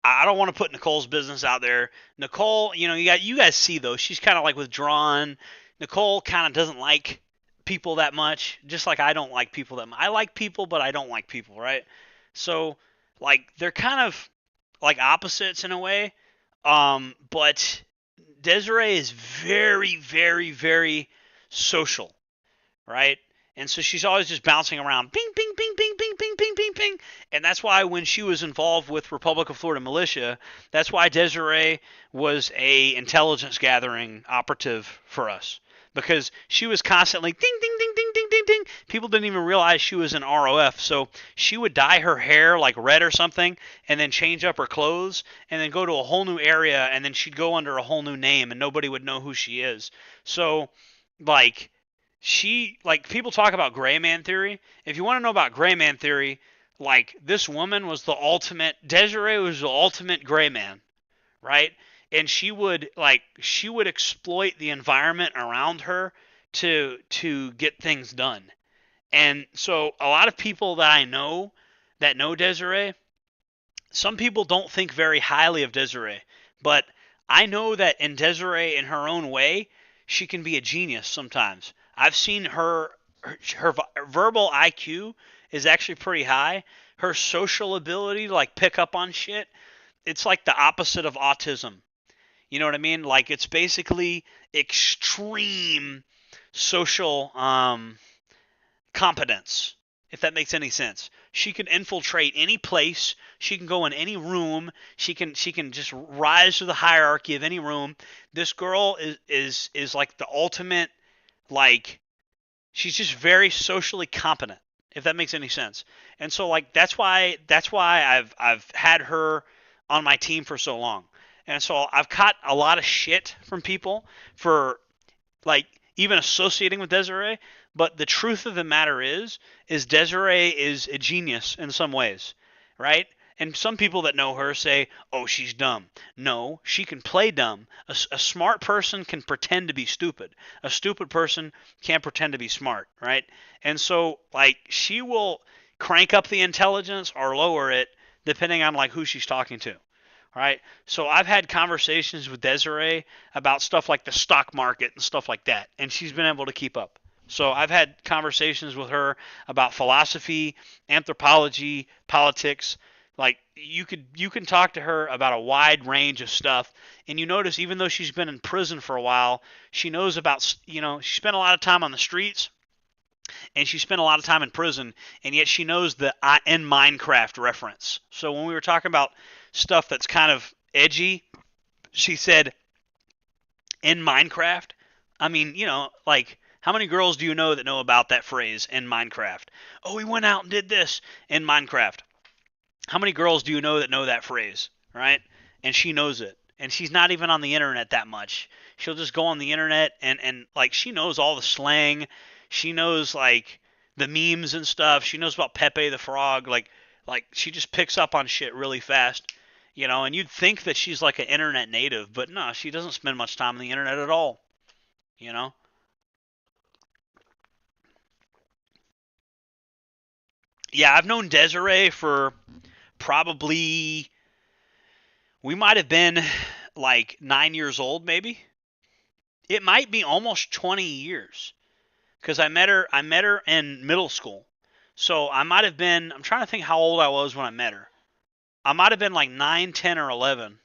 I don't want to put Nicole's business out there. Nicole, you guys see though, she's kind of withdrawn. Nicole kind of doesn't like people that much, just like I don't like people that much. I like people, but I don't like people, right? So, they're kind of opposites in a way. But Desiree is very, very, very social, right? And so she's always just bouncing around, ping, ping, ping, ping, ping, ping, ping, ping, ping. And that's why when she was involved with Republic of Florida Militia, that's why Desiree was a intelligence gathering operative for us. Because she was constantly ding, ding, ding, ding, ding, ding, ding. People didn't even realize she was an ROF. So she would dye her hair red or something, and then change up her clothes, and then go to a whole new area, and then she'd go under a whole new name, and nobody would know who she is. So, people talk about gray man theory. If you want to know about gray man theory, this woman was Desiree was the ultimate gray man, right? And she would exploit the environment around her to get things done. And so a lot of people that I know that know Desiree, some people don't think very highly of Desiree, but I know that in Desiree, in her own way, she can be a genius sometimes. I've seen her verbal IQ is actually pretty high. Her social ability to pick up on shit, it's the opposite of autism. You know what I mean? It's basically extreme social competence, if that makes any sense. She can infiltrate any place. She can go in any room. She can just rise to the hierarchy of any room. This girl is the ultimate, she's just very socially competent, if that makes any sense. And so that's why I've had her on my team for so long. And so I've caught a lot of shit from people for even associating with Desiree, but the truth of the matter is Desiree is a genius in some ways, right? And some people that know her say, oh, she's dumb. No, she can play dumb. A smart person can pretend to be stupid. A stupid person can't pretend to be smart, right? And so, she will crank up the intelligence or lower it depending on, who she's talking to, right? So I've had conversations with Desiree about stuff like the stock market and stuff like that, and she's been able to keep up. So I've had conversations with her about philosophy, anthropology, politics. You can talk to her about a wide range of stuff, and you notice even though she's been in prison for a while, she knows about, she spent a lot of time on the streets, and she spent a lot of time in prison, and yet she knows the in Minecraft reference. So when we were talking about stuff that's kind of edgy, she said, in Minecraft. I mean, you know, like, how many girls do you know that know about that phrase, in Minecraft? Oh, we went out and did this in Minecraft. How many girls do you know that know that phrase, right? And she knows it. And she's not even on the internet that much. She'll just go on the internet and like, she knows all the slang. She knows, like, the memes and stuff. She knows about Pepe the Frog. Like she just picks up on shit really fast, you know, and you'd think that she's like an internet native, but no, she doesn't spend much time on the internet at all, you know? Yeah, I've known Desiree for probably, we might have been like 9 years old, maybe. It might be almost 20 years, because I met her in middle school. So I might have been, I'm trying to think how old I was when I met her. I might have been like 9, 10, or 11.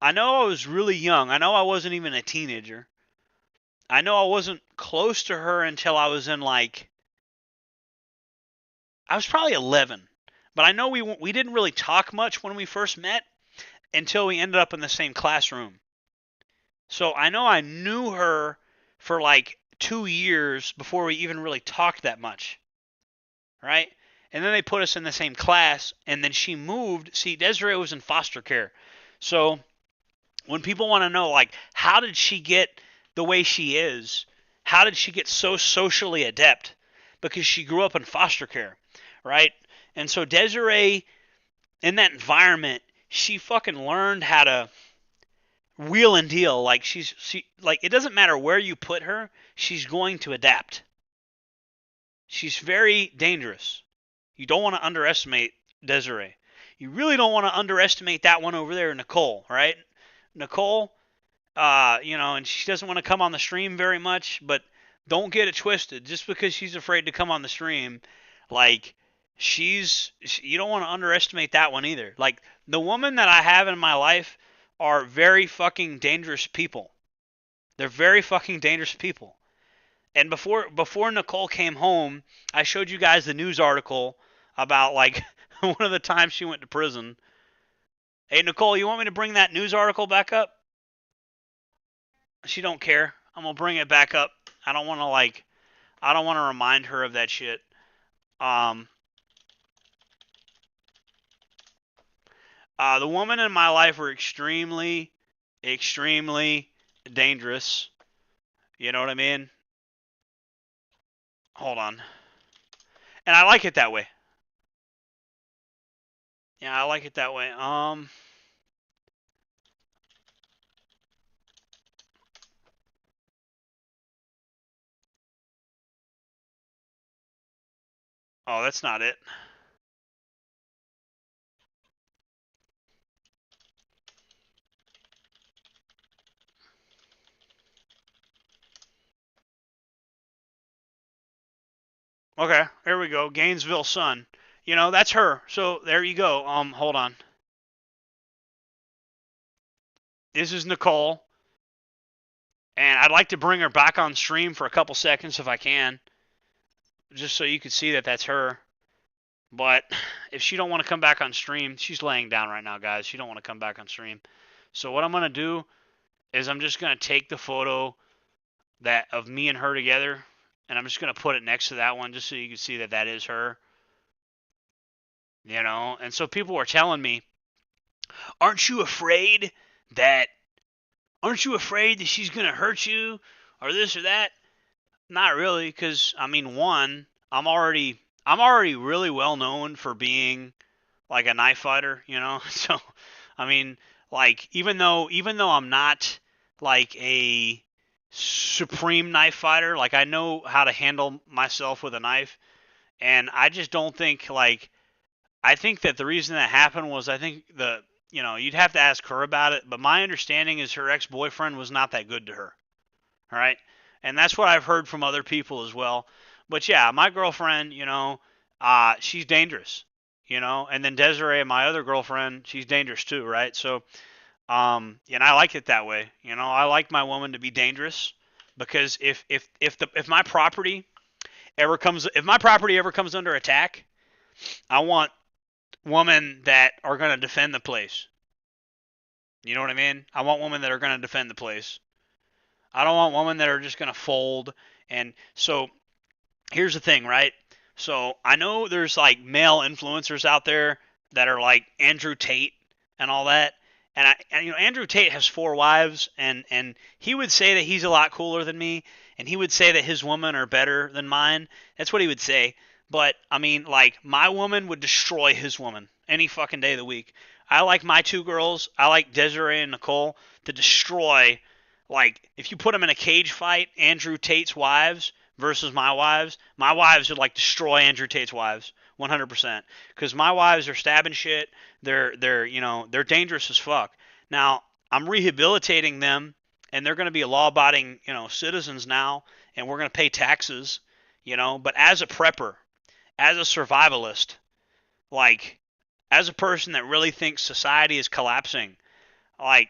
I know I was really young. I know I wasn't even a teenager. I know I wasn't close to her until I was in like, I was probably 11. But I know we didn't really talk much when we first met until we ended up in the same classroom. So I know I knew her for like 2 years before we even really talked that much, right? And then they put us in the same class, and then she moved. See, Desiree was in foster care. So when people want to know, like, how did she get the way she is? How did she get so socially adept? Because she grew up in foster care, right? And so Desiree, in that environment, she fucking learned how to wheel and deal. Like, she like, it doesn't matter where you put her, she's going to adapt. She's very dangerous. You don't want to underestimate Desiree. You really don't want to underestimate that one over there, Nicole, right? Nicole, you know, and she doesn't want to come on the stream very much, but don't get it twisted. Just because she's afraid to come on the stream, like, you don't want to underestimate that one either. Like, the woman that I have in my life are very fucking dangerous people. They're very fucking dangerous people. And before Nicole came home, I showed you guys the news article about, like, one of the times she went to prison. Hey, Nicole, you want me to bring that news article back up? She don't care. I'm going to bring it back up. I don't want to remind her of that shit. The women in my life are extremely, extremely dangerous. You know what I mean? Hold on. And I like it that way. Yeah, I like it that way. Oh, that's not it. Okay, there we go. Gainesville Sun. You know, that's her. So there you go. Hold on. This is Nicole. And I'd like to bring her back on stream for a couple seconds if I can. Just so you can see that that's her. But if she don't want to come back on stream, she's laying down right now, guys. She don't want to come back on stream. So what I'm going to do is I'm just going to take the photo of me and her together, and I'm just going to put it next to that one just so you can see that that is her. You know, and so people were telling me, aren't you afraid that she's going to hurt you or this or that? Not really, because, I mean, one, I'm already really well known for being like a knife fighter, you know? So, I mean, like, even though I'm not like a supreme knife fighter, like, I know how to handle myself with a knife, and I just don't think, like, I think that the reason that happened was, I think you know, you'd have to ask her about it, but my understanding is her ex-boyfriend was not that good to her. All right? And that's what I've heard from other people as well. But yeah, my girlfriend, you know, she's dangerous, you know, and then Desiree, my other girlfriend, she's dangerous too, right? So, and I like it that way. You know, I like my woman to be dangerous, because if my property if my property ever comes under attack, I want women that are going to defend the place. You know what I mean? I want women that are going to defend the place. I don't want women that are just going to fold. And so here's the thing, right? So I know there's like male influencers out there that are like Andrew Tate and all that. And you know, Andrew Tate has 4 wives, and he would say that he's a lot cooler than me, and he would say that his women are better than mine. That's what he would say. But I mean, like, my woman would destroy his woman any fucking day of the week. I like my 2 girls, I like Desiree and Nicole, to destroy. Like, if you put them in a cage fight, Andrew Tate's wives versus my wives would like destroy Andrew Tate's wives 100%, because my wives are stabbing shit. They're you know, they're dangerous as fuck. Now I'm rehabilitating them, and they're going to be law-abiding, you know, citizens now, and we're going to pay taxes, you know. But as a prepper, as a survivalist, like, as a person that really thinks society is collapsing, like,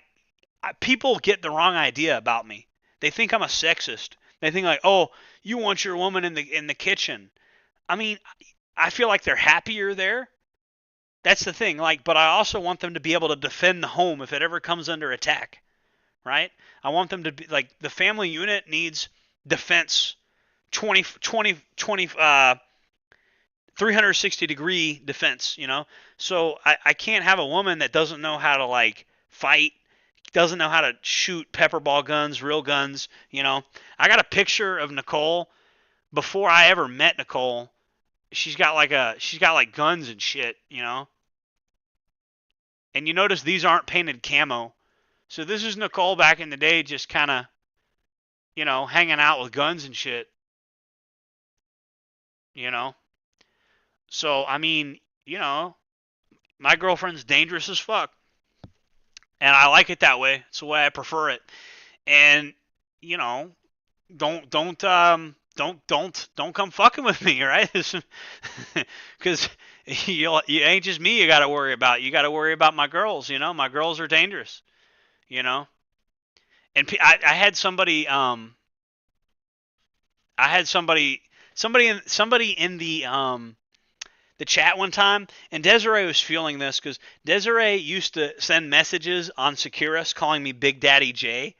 people get the wrong idea about me. They think I'm a sexist. They think like, oh, you want your woman in the kitchen. I mean, I feel like they're happier there. That's the thing. Like, but I also want them to be able to defend the home if it ever comes under attack, right? I want them to be like, the family unit needs defense, 360 degree defense, you know? So I can't have a woman that doesn't know how to like fight, doesn't know how to shoot pepper ball guns, real guns, you know? I got a picture of Nicole before I ever met Nicole. She's got like guns and shit, you know? And you notice these aren't painted camo. So this is Nicole back in the day, just kind of, you know, hanging out with guns and shit, you know? So, I mean, you know, my girlfriend's dangerous as fuck. And I like it that way. It's the way I prefer it. And, you know, don't come fucking with me, right? Because you ain't just me you got to worry about. You got to worry about my girls, you know? My girls are dangerous, you know? And I had somebody in the chat one time, and Desiree was feeling this because Desiree used to send messages on Securus calling me Big Daddy J,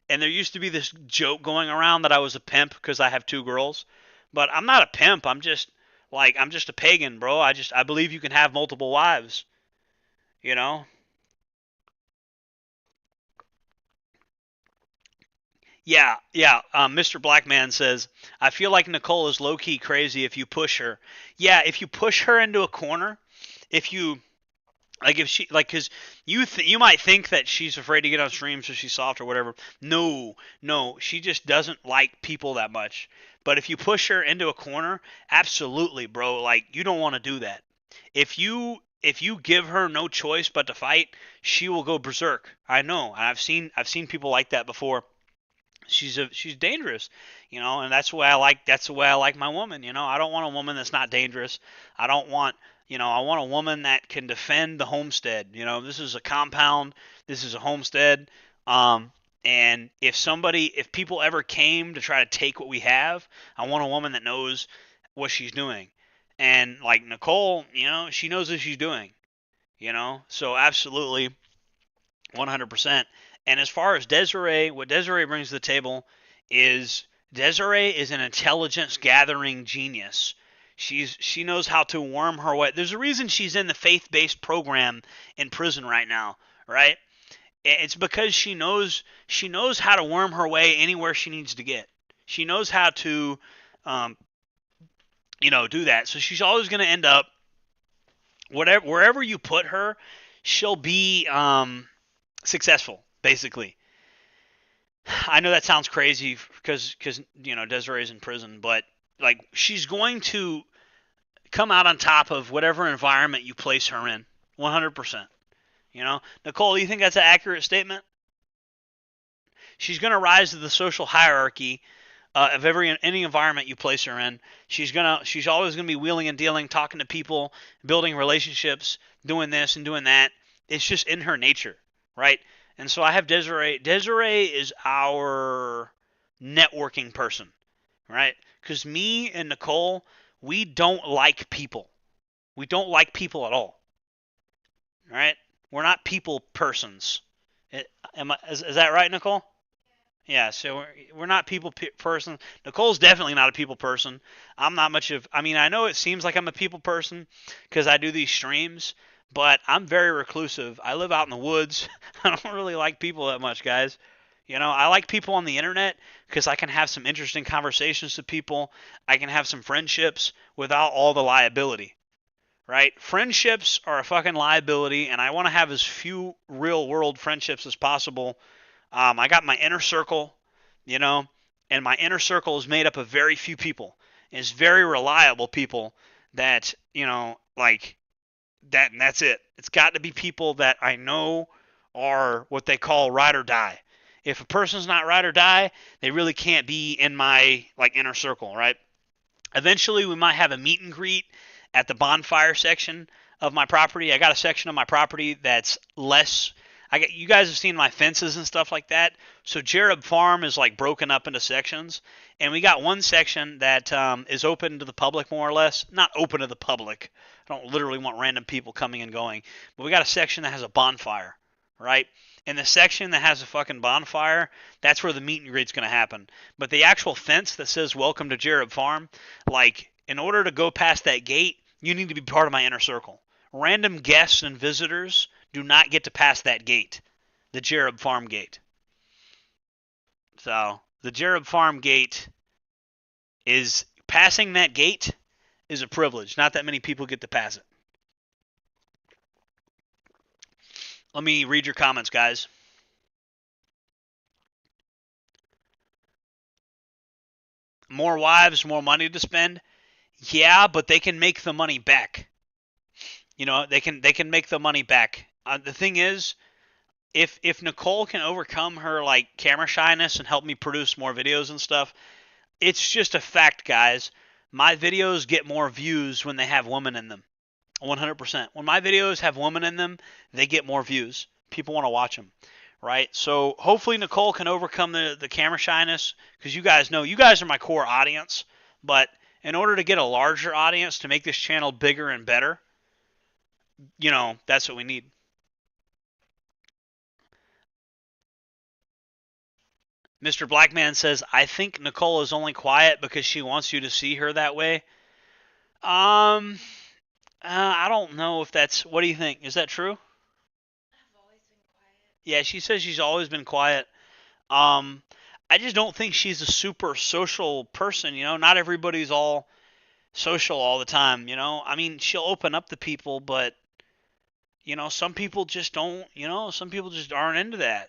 and there used to be this joke going around that I was a pimp because I have 2 girls, but I'm not a pimp. I'm just a pagan, bro. I believe you can have multiple wives, you know. Yeah. Mr. Blackman says, I feel like Nicole is low-key crazy if you push her. Yeah, if you push her into a corner, because you might think that she's afraid to get on stream so she's soft or whatever. No, she just doesn't like people that much. But if you push her into a corner, absolutely, bro. Like, you don't want to do that. If you give her no choice but to fight, she will go berserk. I know. I've seen people like that before. She's dangerous, you know, and that's the way I like my woman, you know. I don't want a woman that's not dangerous. I want a woman that can defend the homestead. You know, this is a compound, this is a homestead. And if people ever came to try to take what we have, I want a woman that knows what she's doing. And like Nicole, you know, she knows what she's doing, you know. So absolutely 100%. And as far as Desiree, what Desiree brings to the table is Desiree is an intelligence gathering genius. She knows how to worm her way. There's a reason she's in the faith-based program in prison right now, right? It's because she knows how to worm her way anywhere she needs to get. She knows how to do that. So she's always going to end up wherever you put her, she'll be successful. Basically, I know that sounds crazy because you know, Desiree's in prison, but like, she's going to come out on top of whatever environment you place her in, 100%. You know, Nicole, do you think that's an accurate statement? She's going to rise to the social hierarchy of any environment you place her in. She's always going to be wheeling and dealing, talking to people, building relationships, doing this and doing that. It's just in her nature, right? And so I have Desiree. Desiree is our networking person, right? Because me and Nicole, we don't like people. We don't like people at all. Right? We're not people persons. Is that right, Nicole? Yeah, so we're not people person. Nicole's definitely not a people person. I'm not much of, I mean, I know it seems like I'm a people person because I do these streams, but I'm very reclusive. I live out in the woods. I don't really like people that much, guys. You know, I like people on the internet because I can have some interesting conversations with people. I can have some friendships without all the liability, right? Friendships are a fucking liability, and I want to have as few real-world friendships as possible. I got my inner circle, you know, and my inner circle is made up of very few people. It's very reliable people that, you know, like that, and that's it. It's got to be people that I know are what they call ride or die. If a person's not ride or die, they really can't be in my, like, inner circle, right? Eventually, we might have a meet and greet at the bonfire section of my property. I got a section of my property that's less... you guys have seen my fences and stuff like that. So Jerub Farm is like broken up into sections, and we got one section that is open to the public, more or less. Not open to the public. I don't literally want random people coming and going, but we got a section that has a bonfire, right? And the section that has a fucking bonfire, that's where the meet and greet's gonna happen. But the actual fence that says "Welcome to Jerub Farm," like, in order to go past that gate, you need to be part of my inner circle. Random guests and visitors do not get to pass that gate, the Jerub Farm gate. So the Jerub Farm gate is, passing that gate is a privilege. Not that many people get to pass it. Let me read your comments, guys. More wives, more money to spend. Yeah, but they can make the money back. You know, they can make the money back. The thing is, if Nicole can overcome her, like, camera shyness and help me produce more videos and stuff, it's just a fact, guys. My videos get more views when they have women in them. 100%. When my videos have women in them, they get more views. People want to watch them, right? So hopefully Nicole can overcome the camera shyness, because you guys know, you guys are my core audience. But in order to get a larger audience, to make this channel bigger and better, you know, that's what we need. Mr. Blackman says, I think Nicole is only quiet because she wants you to see her that way. I don't know if that's... What do you think? Is that true? I've always been quiet. Yeah, she says she's always been quiet. I just don't think she's a super social person, you know? Not everybody's all social all the time, you know? I mean, she'll open up to people, but, you know, some people just don't, you know? Some people just aren't into that,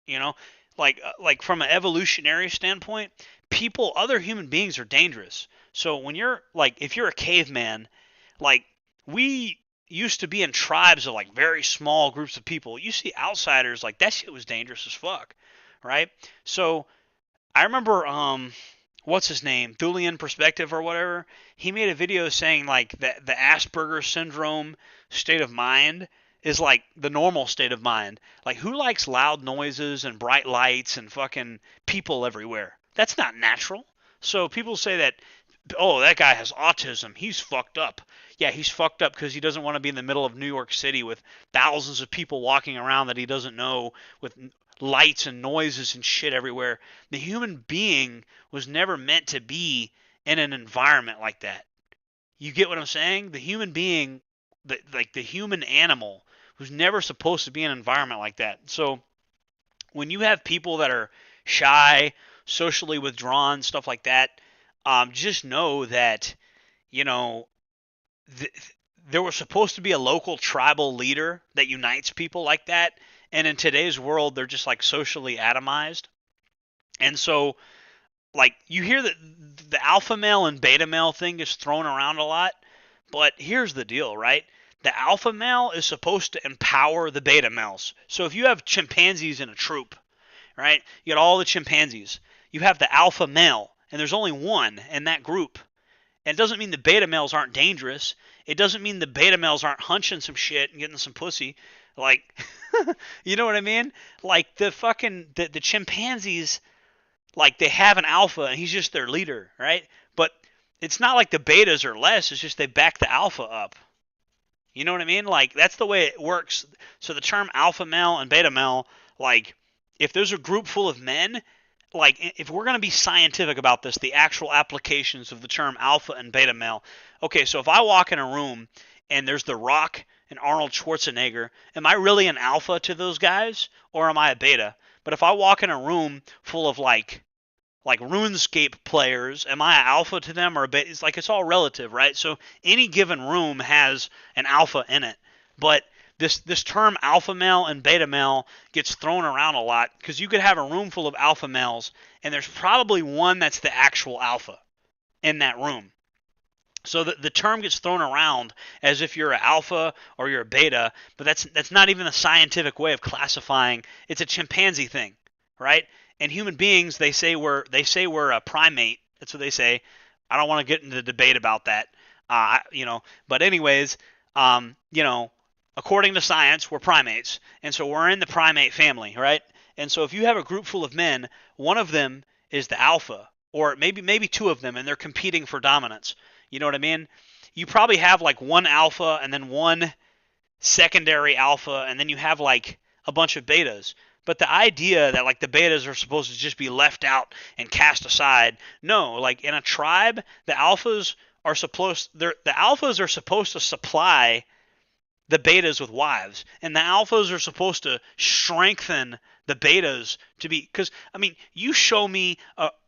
you know? Like from an evolutionary standpoint, people, other human beings are dangerous. So when you're, like, if you're a caveman, like, we used to be in tribes of, like, very small groups of people. You see outsiders, like, that shit was dangerous as fuck, right? So I remember, what's his name? Thulian Perspective or whatever. He made a video saying, like, that the Asperger syndrome state of mind is like the normal state of mind. Like, who likes loud noises and bright lights and fucking people everywhere? That's not natural. So people say that, oh, that guy has autism. He's fucked up. Yeah, he's fucked up because he doesn't want to be in the middle of New York City with thousands of people walking around that he doesn't know, with lights and noises and shit everywhere. The human being was never meant to be in an environment like that. You get what I'm saying? The human being, the human animal, was never supposed to be in an environment like that. So when you have people that are shy, socially withdrawn, stuff like that, just know that, you know, there was supposed to be a local tribal leader that unites people like that. And in today's world, they're just, like, socially atomized. And so, like, you hear that the alpha male and beta male thing is thrown around a lot. But here's the deal, right? The alpha male is supposed to empower the beta males. So if you have chimpanzees in a troop, right? You got all the chimpanzees. You have the alpha male, and there's only one in that group. And it doesn't mean the beta males aren't dangerous. It doesn't mean the beta males aren't hunching some shit and getting some pussy. Like, you know what I mean? Like, the chimpanzees, like they have an alpha and he's just their leader, right? But it's not like the betas are less. It's just they back the alpha up. You know what I mean? Like, that's the way it works. So the term alpha male and beta male, like, if there's a group full of men, like, if we're going to be scientific about this, the actual applications of the term alpha and beta male. Okay, so if I walk in a room and there's The Rock and Arnold Schwarzenegger, am I really an alpha to those guys, or am I a beta? But if I walk in a room full of, like RuneScape players, am I an alpha to them or a beta? It's like, it's all relative, right? So any given room has an alpha in it. But this term alpha male and beta male gets thrown around a lot because you could have a room full of alpha males and there's probably one that's the actual alpha in that room. So the term gets thrown around as if you're an alpha or you're a beta, but that's not even a scientific way of classifying. It's a chimpanzee thing, right? And human beings, they say we're a primate. That's what they say. I don't want to get into the debate about that, But anyways, according to science, we're primates, and so we're in the primate family, right? And so if you have a group full of men, one of them is the alpha, or maybe two of them, and they're competing for dominance. You know what I mean? You probably have like one alpha and then one secondary alpha, and then you have like a bunch of betas. But the idea that like the betas are supposed to just be left out and cast aside, no. Like in a tribe, the alphas are supposed to supply the betas with wives, and the alphas are supposed to strengthen the betas to be. Because I mean, you show me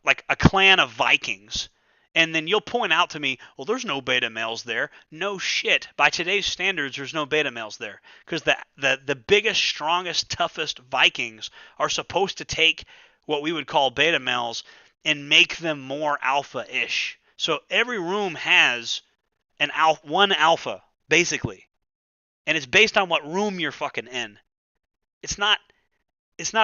like a clan of Vikings, and then you'll point out to me, well, there's no beta males there. No shit. By today's standards, there's no beta males there. Because the biggest, strongest, toughest Vikings are supposed to take what we would call beta males and make them more alpha-ish. So every room has one alpha, basically. And it's based on what room you're fucking in. It's not as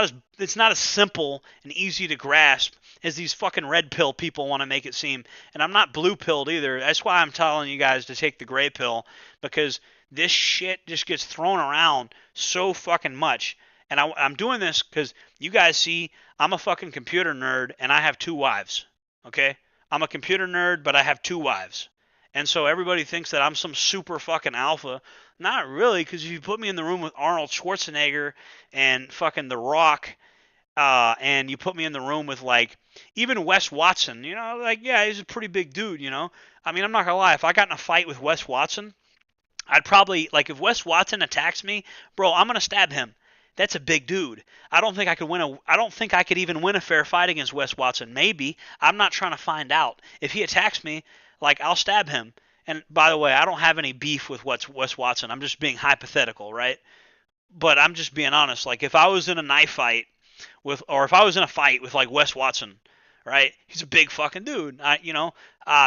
simple and easy to grasp as these fucking red pill people want to make it seem. And I'm not blue pilled either. That's why I'm telling you guys to take the gray pill, because this shit just gets thrown around so fucking much. And I'm doing this because you guys see I'm a fucking computer nerd and I have 2 wives. Okay? I'm a computer nerd, but I have 2 wives. And so everybody thinks that I'm some super fucking alpha. Not really, because if you put me in the room with Arnold Schwarzenegger and fucking The Rock, and you put me in the room with, like, even Wes Watson, like, yeah, he's a pretty big dude, I mean, I'm not gonna lie, if I got in a fight with Wes Watson, I'd probably, like, if Wes Watson attacks me, bro, I'm gonna stab him. That's a big dude. I don't think I could even win a fair fight against Wes Watson. Maybe. I'm not trying to find out. If he attacks me, like, I'll stab him. And by the way, I don't have any beef with Wes Watson. I'm just being hypothetical, right? But I'm just being honest. Like, if I was in a knife fight or if I was in a fight with, like, Wes Watson, right? He's a big fucking dude.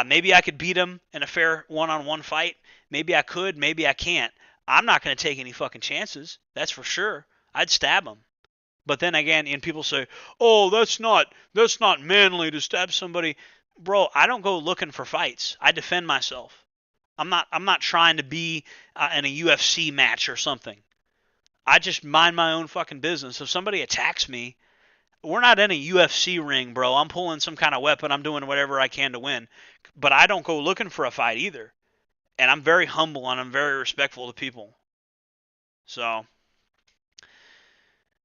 Maybe I could beat him in a fair one-on-one fight. Maybe I could. Maybe I can't. I'm not going to take any fucking chances. That's for sure. I'd stab him. But then again, and people say, "Oh, that's not manly to stab somebody." Bro, I don't go looking for fights. I defend myself. I'm not trying to be in a UFC match or something. I just mind my own fucking business. If somebody attacks me, we're not in a UFC ring, bro. I'm pulling some kind of weapon. I'm doing whatever I can to win. But I don't go looking for a fight either. And I'm very humble and I'm very respectful to people. So,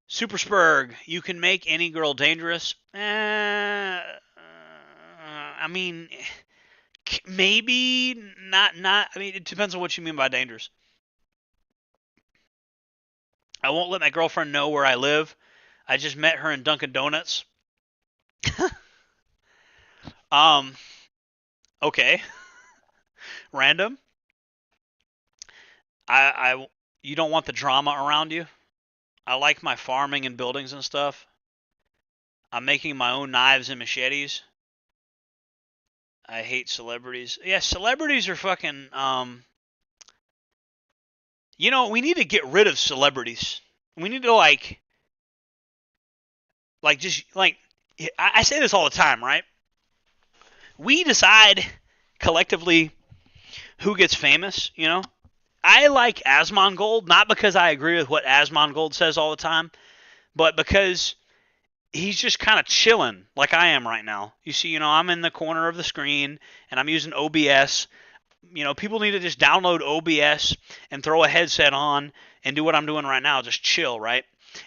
Super Spurg, you can make any girl dangerous. I mean, maybe not. I mean, it depends on what you mean by dangerous. I won't let my girlfriend know where I live. I just met her in Dunkin' Donuts. Okay. Random. You don't want the drama around you. I like my farming and buildings and stuff. I'm making my own knives and machetes. I hate celebrities. Yeah, celebrities are fucking, we need to get rid of celebrities. We need to, I say this all the time, right? We decide collectively who gets famous, I like Asmongold, not because I agree with what Asmongold says all the time, but because he's just kind of chilling like I am right now. You see, you know, I'm in the corner of the screen and I'm using OBS. You know, people need to just download OBS and throw a headset on and do what I'm doing right now, just chill, right?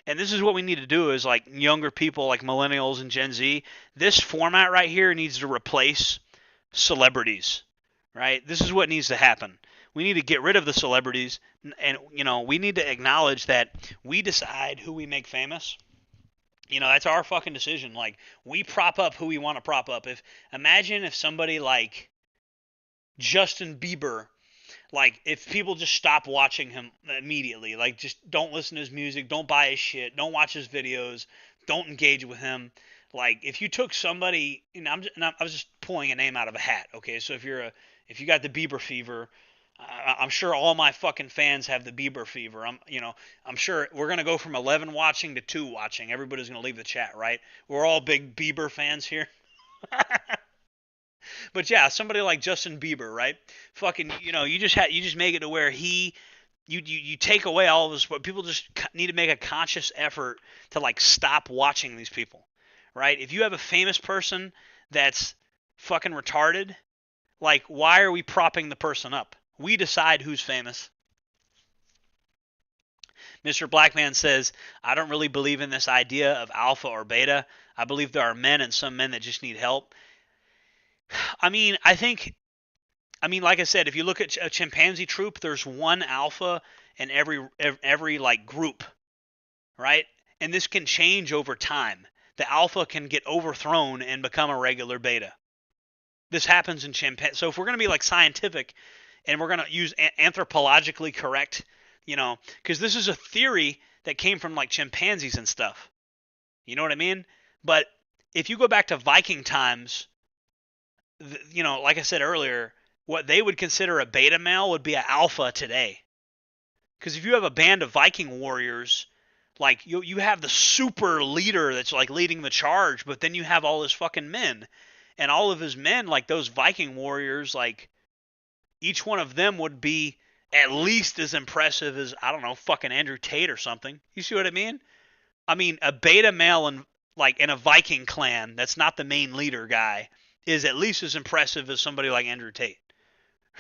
And this is what we need to do is like younger people like millennials and Gen Z. This format right here needs to replace celebrities, right? This is what needs to happen. We need to get rid of the celebrities and, you know, we need to acknowledge that we decide who we make famous. You know, that's our fucking decision. Like, we prop up who we want to prop up. Imagine if somebody like Justin Bieber, like, if people just stop watching him immediately, like, just don't listen to his music, don't buy his shit, don't watch his videos, don't engage with him. Like, if you took somebody, you know, I was just pulling a name out of a hat, okay? So if you got the Bieber fever, I'm sure all my fucking fans have the Bieber fever. I'm sure we're gonna go from 11 watching to 2 watching. Everybody's gonna leave the chat, right? We're all big Bieber fans here. But yeah, somebody like Justin Bieber, right? Fucking, you know, you just make it to where you take away all of this, but people just need to make a conscious effort to like stop watching these people, right? If you have a famous person that's fucking retarded, like, why are we propping the person up? We decide who's famous. Mr. Blackman says, I don't really believe in this idea of alpha or beta. I believe there are men and some men that just need help. I mean, like I said, if you look at a chimpanzee troop, there's one alpha in every like group, right? And this can change over time. The alpha can get overthrown and become a regular beta. This happens in chimpanzees. So if we're going to be like scientific and we're going to use anthropologically correct, you know, because this is a theory that came from like chimpanzees and stuff. You know what I mean? But if you go back to Viking times, you know, like I said earlier, what they would consider a beta male would be an alpha today. Because if you have a band of Viking warriors, like you have the super leader that's like leading the charge, but then you have all his fucking men. And all of his men, like those Viking warriors, like each one of them would be at least as impressive as, I don't know, fucking Andrew Tate or something. You see what I mean? I mean, a beta male in a Viking clan that's not the main leader guy is at least as impressive as somebody like Andrew Tate,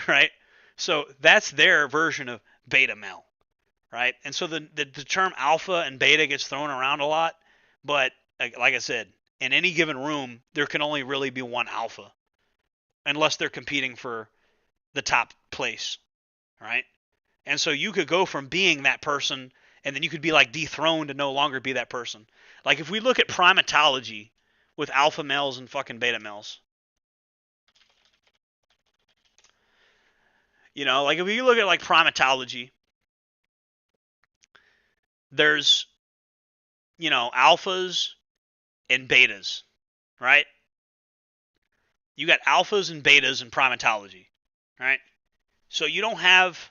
right? So that's their version of beta male, right? And so the term alpha and beta gets thrown around a lot, but like I said, in any given room, there can only really be one alpha, unless they're competing for the top place, right? And so you could go from being that person, and then you could be like dethroned and no longer be that person. Like if we look at primatology with alpha males and fucking beta males, you know, like if you look at like primatology, there's, you know, alphas and betas, right? You got alphas and betas in primatology, right? So you don't have,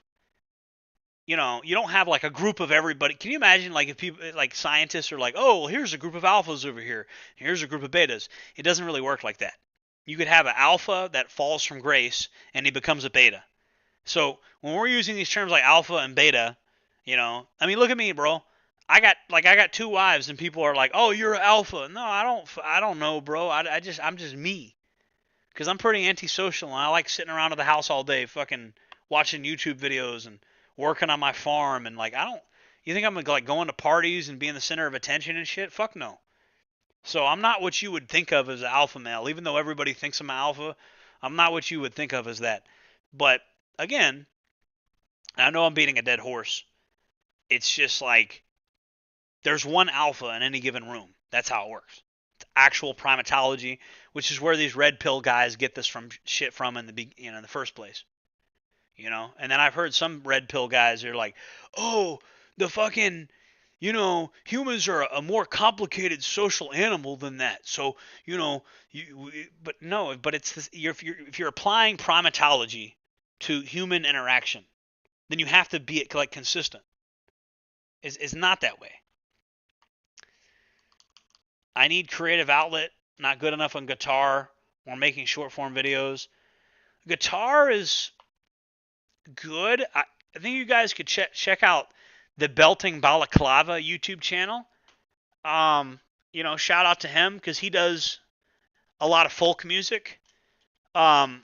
you know, you don't have like a group of everybody. Can you imagine like if people, like scientists are like, oh, well, here's a group of alphas over here, here's a group of betas. It doesn't really work like that. You could have an alpha that falls from grace and he becomes a beta. So when we're using these terms like alpha and beta, you know, I mean, look at me, bro. I got 2 wives and people are like, "Oh, you're an alpha." No, I don't know, bro. I'm just me. Cuz I'm pretty antisocial and I like sitting around at the house all day fucking watching YouTube videos and working on my farm and like you think I'm like going to parties and being the center of attention and shit? Fuck no. So I'm not what you would think of as an alpha male. Even though everybody thinks I'm an alpha, I'm not what you would think of as that. But again, I know I'm beating a dead horse. It's just like there's one alpha in any given room. That's how it works. It's actual primatology, which is where these red pill guys get this from in the first place. You know, and then I've heard some red pill guys are like, "Oh, the fucking, you know, humans are a more complicated social animal than that." So, you know, but it's this, if you're applying primatology to human interaction, then you have to be like consistent. It's not that way. I need creative outlet, not good enough on guitar or making short form videos. Guitar is good. I think you guys could check out the Belting Balaclava YouTube channel. You you know, shout out to him because he does a lot of folk music. And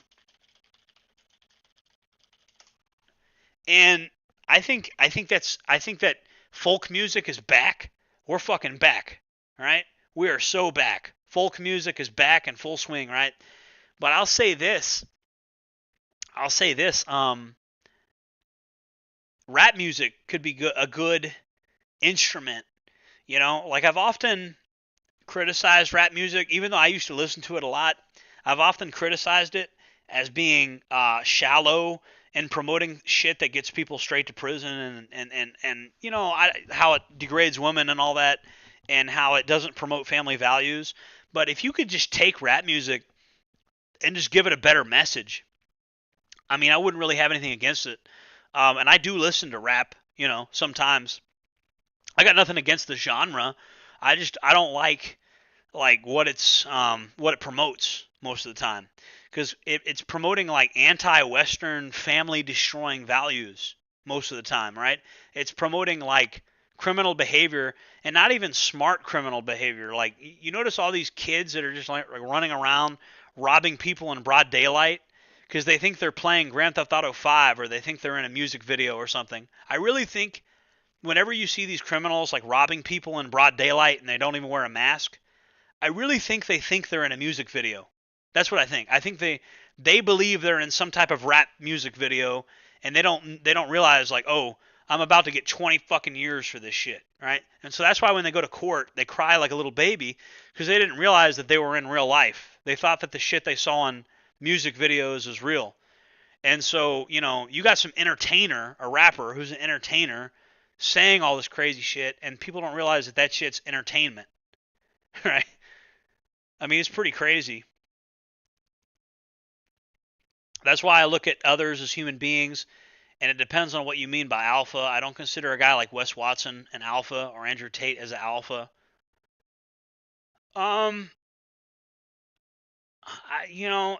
I think that folk music is back. We're fucking back, right? We are so back. Folk music is back in full swing, right? But I'll say this. Rap music could be a good instrument. You know, like I've often criticized rap music, even though I used to listen to it a lot. I've often criticized it as being shallow and promoting shit that gets people straight to prison and you know, how it degrades women and all that, and how it doesn't promote family values. But if you could just take rap music and just give it a better message, I mean, I wouldn't really have anything against it. And I do listen to rap, you know, sometimes. I got nothing against the genre. I don't like what it promotes most of the time, because it's promoting like anti-Western family destroying values most of the time, right? It's promoting like criminal behavior, and not even smart criminal behavior. Like, you notice all these kids that are just like running around robbing people in broad daylight because they think they're playing Grand Theft Auto 5 or they think they're in a music video or something. I really think whenever you see these criminals like robbing people in broad daylight and they don't even wear a mask, I really think they're in a music video. That's what I think. I think they believe they're in some type of rap music video, and they don't realize, like, oh, I'm about to get 20 fucking years for this shit, right? And so that's why when they go to court, they cry like a little baby, because they didn't realize that they were in real life. They thought that the shit they saw on music videos is real. And so, you know, you got some entertainer, a rapper who's an entertainer, saying all this crazy shit, and people don't realize that shit's entertainment, right? I mean, it's pretty crazy. That's why I look at others as human beings, and it depends on what you mean by alpha. I don't consider a guy like Wes Watson an alpha, or Andrew Tate as an alpha. You know,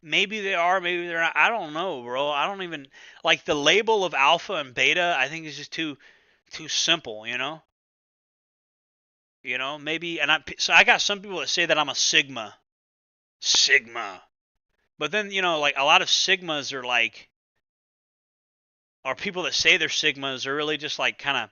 maybe they are, maybe they're not. I don't know, bro. I don't even like the label of alpha and beta. I think is just too simple, you know. You know, maybe, so I got some people that say that I'm a Sigma. But then, you know, like a lot of Sigmas are like, or people that say they're Sigmas are really just like kind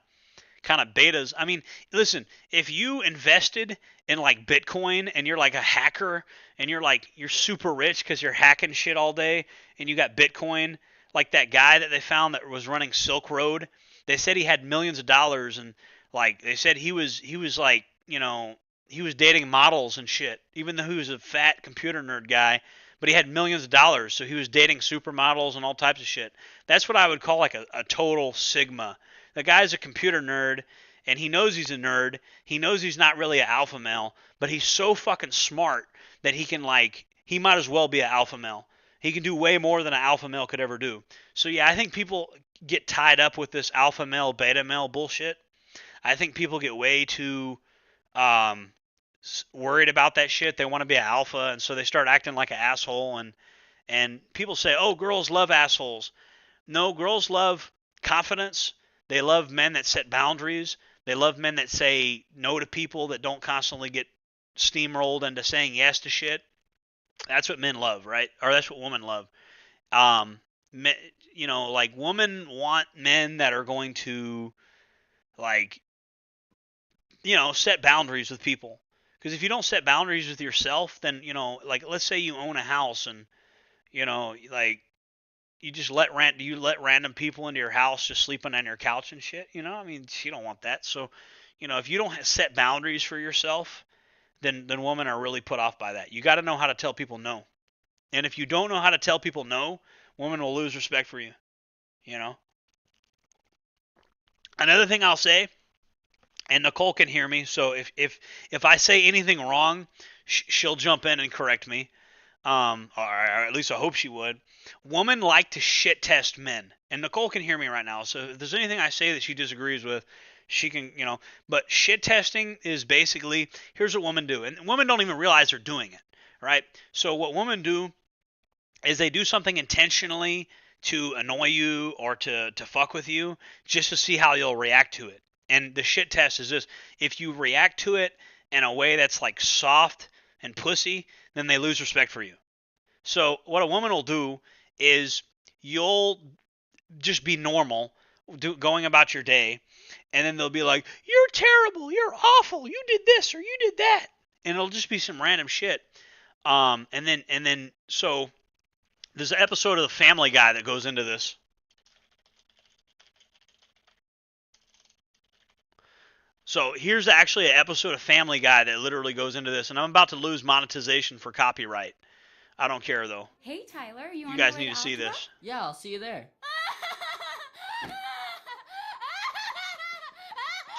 of betas. I mean, listen, if you invested in like Bitcoin and you're like a hacker and you're super rich because you're hacking shit all day and you got Bitcoin, like that guy that they found that was running Silk Road, they said he had millions of dollars, and like they said he was like, you know, he was dating models and shit, even though he was a fat computer nerd guy. But he had millions of dollars, so he was dating supermodels and all types of shit. That's what I would call like a total Sigma. The guy's a computer nerd, and he knows he's a nerd. He knows he's not really an alpha male, but he's so fucking smart that he might as well be an alpha male. He can do way more than an alpha male could ever do. So yeah, I think people get tied up with this alpha male, beta male bullshit. I think people get way too worried about that shit. They want to be an alpha, and so they start acting like an asshole, and people say, oh, girls love assholes. No, girls love confidence. They love men that set boundaries. They love men that say no to people, that don't constantly get steamrolled into saying yes to shit. That's what men love, right? Or that's what women love. You know, like, women want men that are going to, like, you know, set boundaries with people. Because if you don't set boundaries with yourself, then, you know, like, let's say you own a house and, you know, like, you just let random people into your house just sleeping on your couch and shit, you know? I mean, you don't want that. So, you know, if you don't set boundaries for yourself, then women are really put off by that. You got to know how to tell people no. And if you don't know how to tell people no, women will lose respect for you, you know? Another thing I'll say, and Nicole can hear me, so if I say anything wrong, she'll jump in and correct me, or at least I hope she would. Women like to shit test men, and Nicole can hear me right now, so if there's anything I say that she disagrees with, she can, you know. But shit testing is basically, here's what women do, and women don't even realize they're doing it, right? So what women do is they do something intentionally to annoy you or to fuck with you, just to see how you'll react to it. And the shit test is this: if you react to it in a way that's like soft and pussy, then they lose respect for you. So what a woman will do is you'll just be normal, going about your day, and then they'll be like, "You're terrible, you're awful, you did this or you did that," and it'll just be some random shit. And then so there's an episode of the Family Guy that goes into this. So here's actually an episode of Family Guy that literally goes into this, and I'm about to lose monetization for copyright. I don't care though. Hey Tyler, you guys need to see this. Yeah, I'll see you there.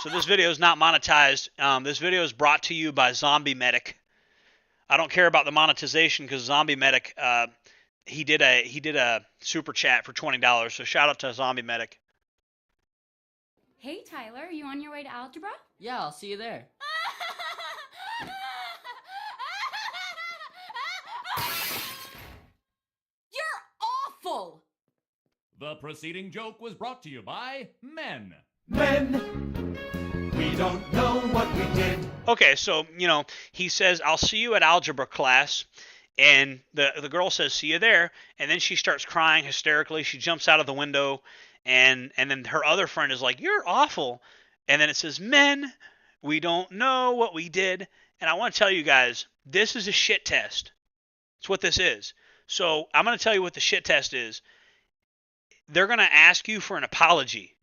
So this video is not monetized. This video is brought to you by Zombie Medic. I don't care about the monetization because Zombie Medic, he did a super chat for $20. So shout out to Zombie Medic. Hey Tyler, you on your way to algebra? Yeah, I'll see you there. You're awful! The preceding joke was brought to you by men. Men, we don't know what we did. Okay, so, he says, "I'll see you at algebra class." And the girl says, "See you there." And then she starts crying hysterically. She jumps out of the window. And then her other friend is like, "You're awful." And then it says, "Men, we don't know what we did." And I want to tell you guys, this is a shit test. That's what this is. So I'm going to tell you what the shit test is. They're going to ask you for an apology,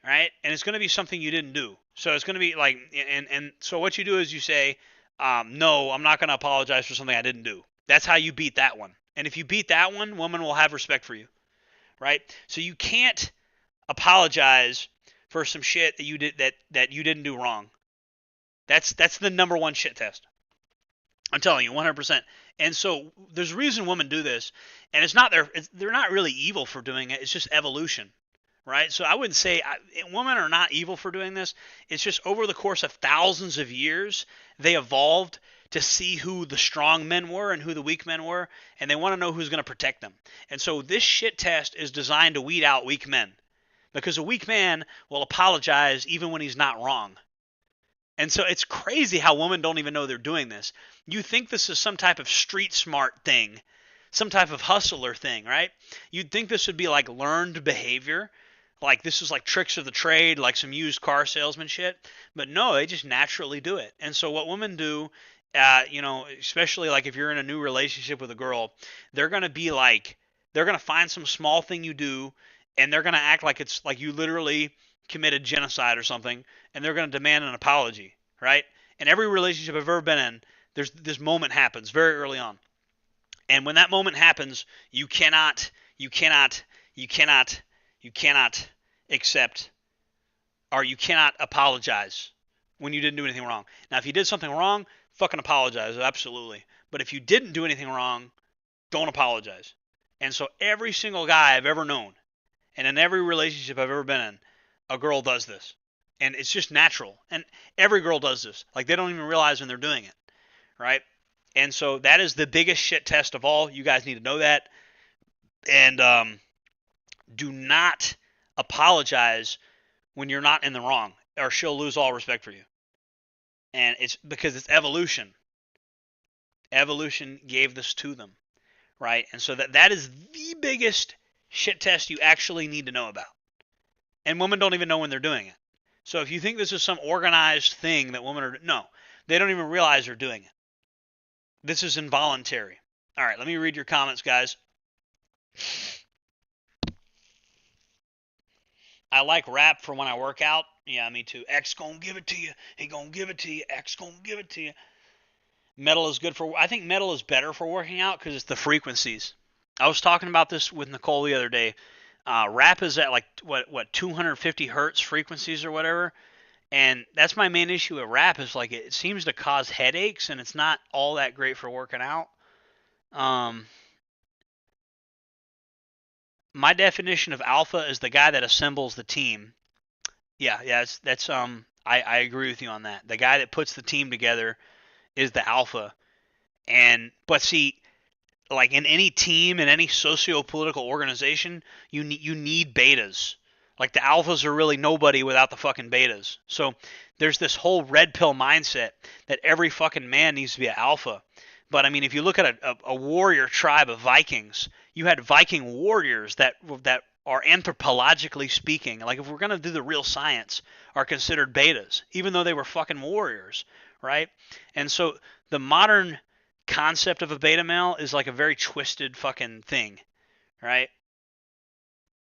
right? And it's going to be something you didn't do. So it's going to be like, and so what you do is you say, "No, I'm not going to apologize for something I didn't do." That's how you beat that one. And if you beat that one, women will have respect for you. Right? So you can't apologize for some shit that you did that you didn't do wrong. That's the number one shit test. I'm telling you, 100%. And so there's a reason women do this, and they're not really evil for doing it. It's just evolution, right? So I wouldn't say women are not evil for doing this. It's just over the course of thousands of years, they evolved to see who the strong men were and who the weak men were, and they want to know who's going to protect them. And so this shit test is designed to weed out weak men, because a weak man will apologize even when he's not wrong. And so it's crazy how women don't even know they're doing this. You think this is some type of street smart thing, some type of hustler thing, right? You'd think this would be like learned behavior, like this is like tricks of the trade, like some used car salesman shit. But no, they just naturally do it. And so what women do, especially like if you're in a new relationship with a girl, they're going to find some small thing you do, and they're going to act like it's like you literally committed genocide or something, and they're going to demand an apology, right? In every relationship I've ever been in, this moment happens very early on. And when that moment happens, you cannot accept, or you cannot apologize when you didn't do anything wrong. Now, if you did something wrong, fucking apologize, absolutely. But if you didn't do anything wrong, don't apologize. And so every single guy I've ever known, and in every relationship I've ever been in, a girl does this. And it's just natural. And every girl does this. Like, they don't even realize when they're doing it, right? And so that is the biggest shit test of all. You guys need to know that. And do not apologize when you're not in the wrong, or she'll lose all respect for you. And it's because it's evolution. Evolution gave this to them, right? And so that is the biggest shit test you actually need to know about. And women don't even know when they're doing it. So if you think this is some organized thing that women are, no, they don't even realize they're doing it. This is involuntary. All right, let me read your comments, guys. I like rap for when I work out. Yeah, me too. X gonna give it to you. He gonna give it to you. X gonna give it to you. Metal is good for, I think metal is better for working out because it's the frequencies. I was talking about this with Nicole the other day. Rap is at like, what 250 hertz frequencies or whatever. And that's my main issue with rap is like it seems to cause headaches and it's not all that great for working out. My definition of alpha is the guy that assembles the team. Yeah, that's I agree with you on that. The guy that puts the team together is the alpha. But see, like in any team, in any socio-political organization, you need betas. Like the alphas are really nobody without the fucking betas. So there's this whole red pill mindset that every fucking man needs to be an alpha. But I mean, if you look at a warrior tribe of Vikings, you had Viking warriors that are anthropologically speaking, like if we're going to do the real science, are considered betas, even though they were fucking warriors, right? And so the modern concept of a beta male is like a very twisted fucking thing, right?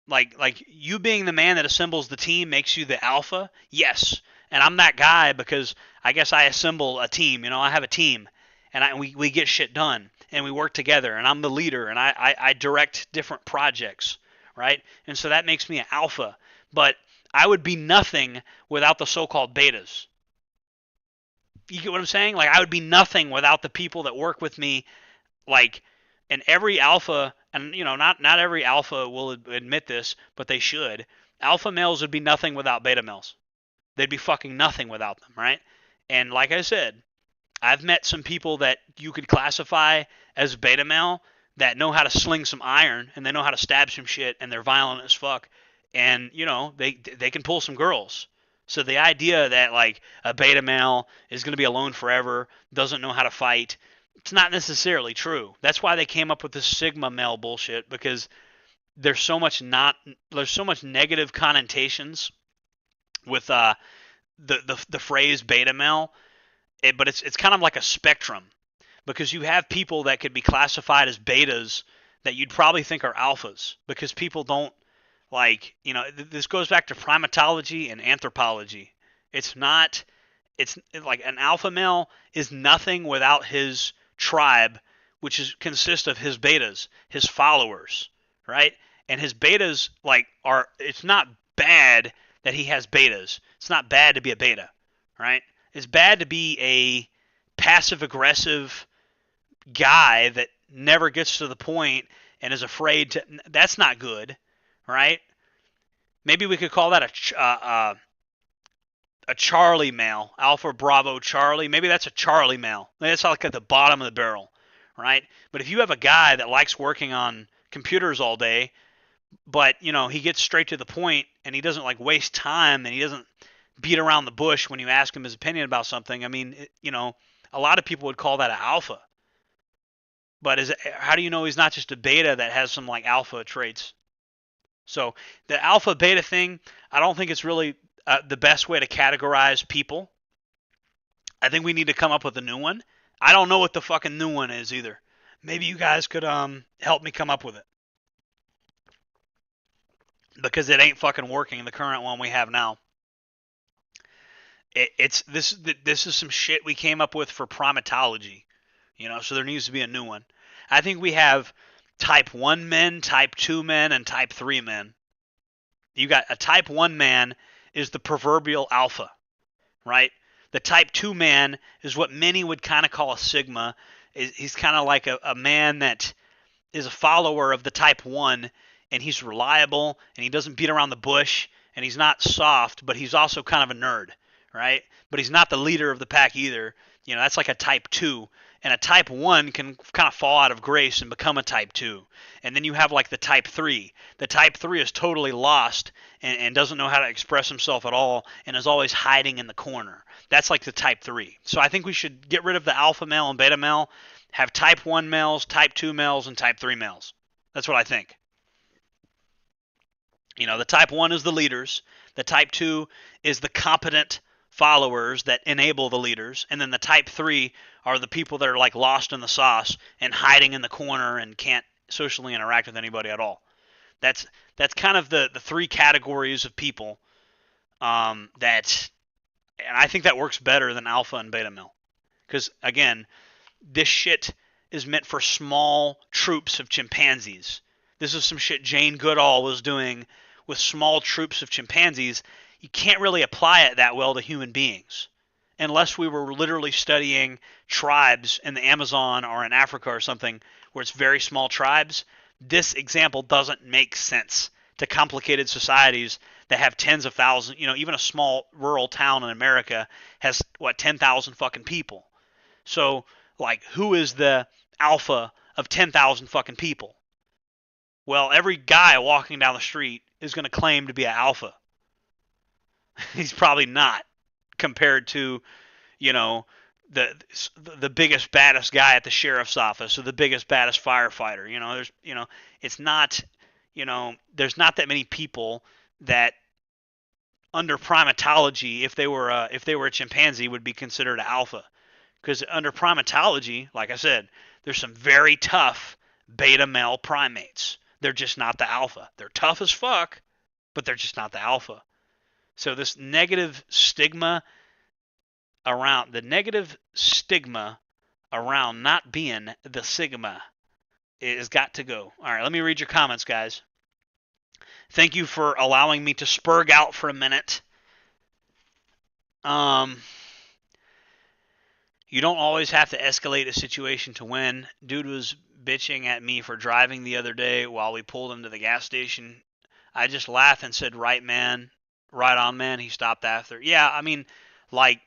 Like you being the man that assembles the team makes you the alpha, yes. And I'm that guy because I guess I assemble a team. You know, I have a team, and we get shit done, and we work together, and I'm the leader, and I direct different projects, right? And so that makes me an alpha. But I would be nothing without the so-called betas. You get what I'm saying? Like I would be nothing without the people that work with me, like, and every alpha, and you know, not every alpha will admit this, but they should. Alpha males would be nothing without beta males. They'd be fucking nothing without them, right? And like I said, I've met some people that you could classify as beta male that know how to sling some iron and they know how to stab some shit and they're violent as fuck, and you know they can pull some girls. So the idea that like a beta male is going to be alone forever, doesn't know how to fight, it's not necessarily true. That's why they came up with this Sigma male bullshit, because there's so much negative connotations with the phrase beta male, but it's kind of like a spectrum, because you have people that could be classified as betas that you'd probably think are alphas, because people don't like, you know, this goes back to primatology and anthropology. It's like an alpha male is nothing without his tribe, which consists of his betas, his followers, right? And his betas it's not bad that he has betas. It's not bad to be a beta, right? It's bad to be a passive-aggressive guy that never gets to the point and is afraid to. That's not good, right? Maybe we could call that a Charlie male, Alpha Bravo Charlie. Maybe that's a Charlie male. That's like at the bottom of the barrel, right? But if you have a guy that likes working on computers all day, but you know he gets straight to the point and he doesn't like waste time and he doesn't beat around the bush when you ask him his opinion about something. I mean, you know, a lot of people would call that an alpha. But how do you know he's not just a beta that has some like alpha traits? So the alpha beta thing, I don't think it's really the best way to categorize people. I think we need to come up with a new one. I don't know what the fucking new one is either. Maybe you guys could help me come up with it, because it ain't fucking working, the current one we have now. This is some shit we came up with for primatology, you know, so there needs to be a new one. I think we have type 1 men, type 2 men, and type 3 men. You got a type 1 man is the proverbial alpha, right? The type 2 man is what many would kind of call a sigma. He's kind of like a man that is a follower of the type 1, and he's reliable, and he doesn't beat around the bush, and he's not soft, but he's also kind of a nerd, right? But he's not the leader of the pack either. You know, that's like a type 2. And a type 1 can kind of fall out of grace and become a type 2. And then you have like the type 3. The type 3 is totally lost and doesn't know how to express himself at all and is always hiding in the corner. That's like the type 3. So I think we should get rid of the alpha male and beta male, have type 1 males, type 2 males, and type 3 males. That's what I think. You know, the type 1 is the leaders. The type 2 is the competent followers that enable the leaders, and then the type 3 are the people that are like lost in the sauce and hiding in the corner and can't socially interact with anybody at all. That's kind of the three categories of people and I think that works better than alpha and beta male, because again, this shit is meant for small troops of chimpanzees. This is some shit Jane Goodall was doing with small troops of chimpanzees. You can't really apply it that well to human beings unless we were literally studying tribes in the Amazon or in Africa or something where it's very small tribes. This example doesn't make sense to complicated societies that have tens of thousands. You know, even a small rural town in America has 10,000 fucking people. So like, who is the alpha of 10,000 fucking people? Well, every guy walking down the street is going to claim to be an alpha. He's probably not, compared to, you know, the biggest, baddest guy at the sheriff's office or the biggest, baddest firefighter. You know, it's not, there's not that many people that under primatology, if they were a chimpanzee, would be considered an alpha. Because under primatology, like I said, there's some very tough beta male primates. They're just not the alpha. They're tough as fuck, but they're just not the alpha. So this negative stigma around not being the sigma is got to go. All right, let me read your comments, guys. Thank you for allowing me to spurg out for a minute. You don't always have to escalate a situation to win. Dude was bitching at me for driving the other day while we pulled him to the gas station. I just laughed and said, right on, man. He stopped after. Yeah, I mean, like,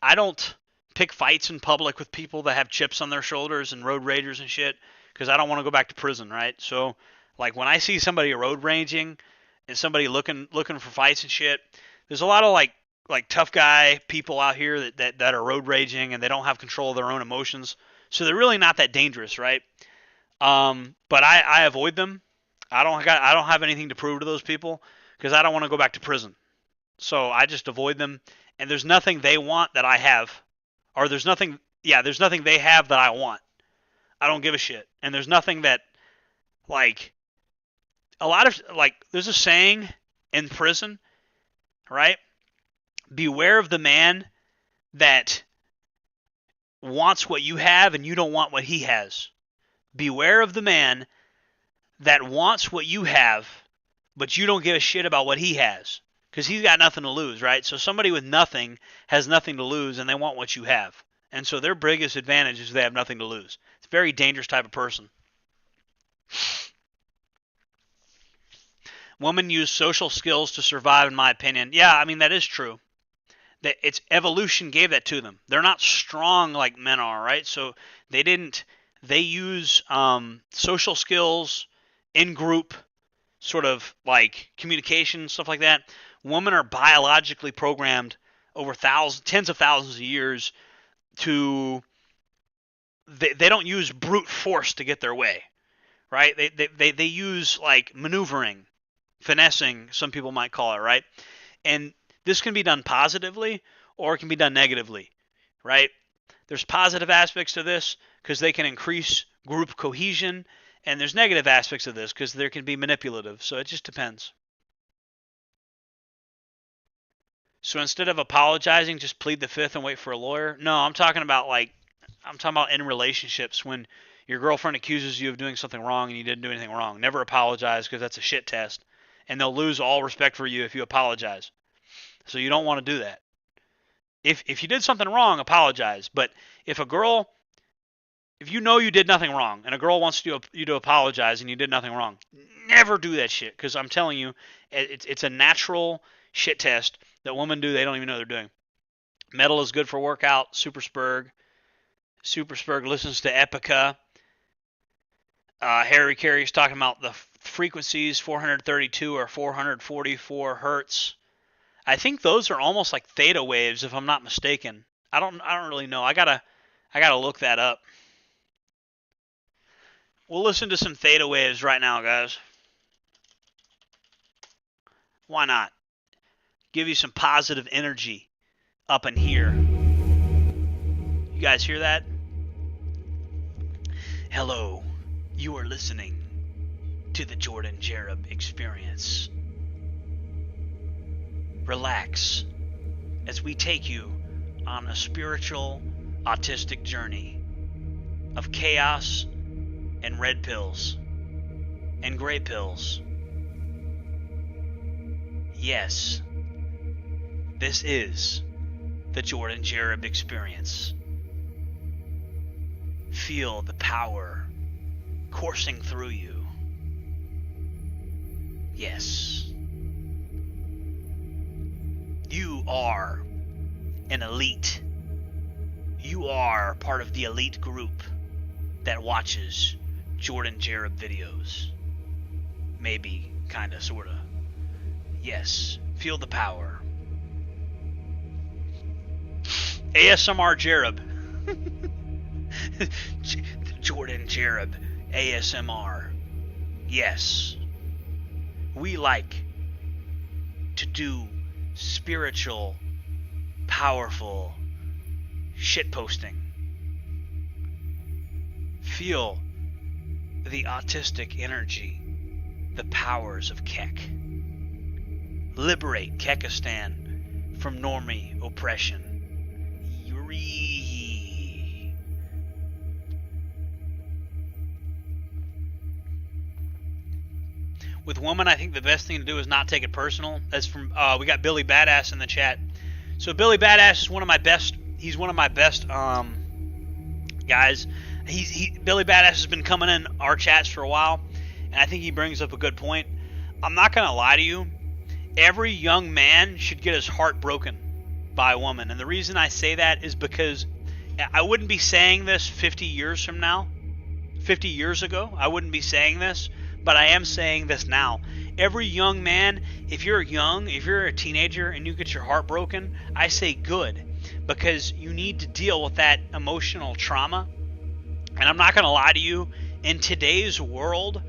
I don't pick fights in public with people that have chips on their shoulders and road ragers and shit, because I don't want to go back to prison, right? So, like, when I see somebody road raging and somebody looking for fights and shit, there's a lot of like tough guy people out here that are road raging and they don't have control of their own emotions. So they're really not that dangerous, right? But I avoid them. I don't have anything to prove to those people because I don't want to go back to prison. So I just avoid them. And there's nothing they want that I have, or there's nothing they have that I want. I don't give a shit. And there's nothing that, like, there's a saying in prison, right? Beware of the man that wants what you have and you don't want what he has. Beware of the man that wants what you have, but you don't give a shit about what he has, because he's got nothing to lose, right? So somebody with nothing has nothing to lose, and they want what you have. And so their biggest advantage is they have nothing to lose. It's a very dangerous type of person. Women use social skills to survive, in my opinion. Yeah, I mean, that is true. That it's evolution gave that to them. They're not strong like men are, right? So they use social skills, in group, sort of like communication, stuff like that. Women are biologically programmed over tens of thousands of years to, they don't use brute force to get their way, right? They use like maneuvering, finessing, some people might call it, right? And this can be done positively or it can be done negatively, right? There's positive aspects to this because they can increase group cohesion, and there's negative aspects of this because there can be manipulative. So it just depends. So instead of apologizing, just plead the fifth and wait for a lawyer. No, I'm talking about in relationships when your girlfriend accuses you of doing something wrong and you didn't do anything wrong. Never apologize, because that's a shit test. And they'll lose all respect for you if you apologize. So you don't want to do that. If you did something wrong, apologize. But if you know you did nothing wrong and a girl wants you to apologize and you did nothing wrong, never do that shit, because I'm telling you, it's a natural shit test that women do. They don't even know they're doing. Metal is good for workout. Super Spurg listens to Epica. Harry Carey's talking about the frequencies, 432 or 444 hertz. I think those are almost like theta waves, if I'm not mistaken. I don't really know. I gotta look that up. We'll listen to some theta waves right now, guys. Why not? Give you some positive energy up in here. You guys hear that? Hello. You are listening to the Jordan Jareb Experience. Relax as we take you on a spiritual, autistic journey of chaos and red pills and gray pills. Yes, this is the Jordan Jareb Experience. Feel the power coursing through you. Yes. You are an elite. You are part of the elite group that watches Jordan Jareb videos. maybe, kinda, sorta. Yes, feel the power. ASMR Jerub. Jordan Jerub, ASMR. Yes. We like to do spiritual, powerful shitposting. Feel the autistic energy, the powers of Kek. Liberate Kekistan from normie oppression. Yuri. With women, I think the best thing to do is not take it personal. That's from we got Billy Badass in the chat. So Billy Badass is one of my best. He's one of my best guys. Billy Badass has been coming in our chats for a while, and I think he brings up a good point. I'm not gonna lie to you. Every young man should get his heart broken by a woman, and the reason I say that is because I wouldn't be saying this 50 years from now. 50 years ago, I wouldn't be saying this, but I am saying this now. Every young man, if you're a teenager and you get your heart broken, I say good, because you need to deal with that emotional trauma. And I'm not going to lie to you, in today's world,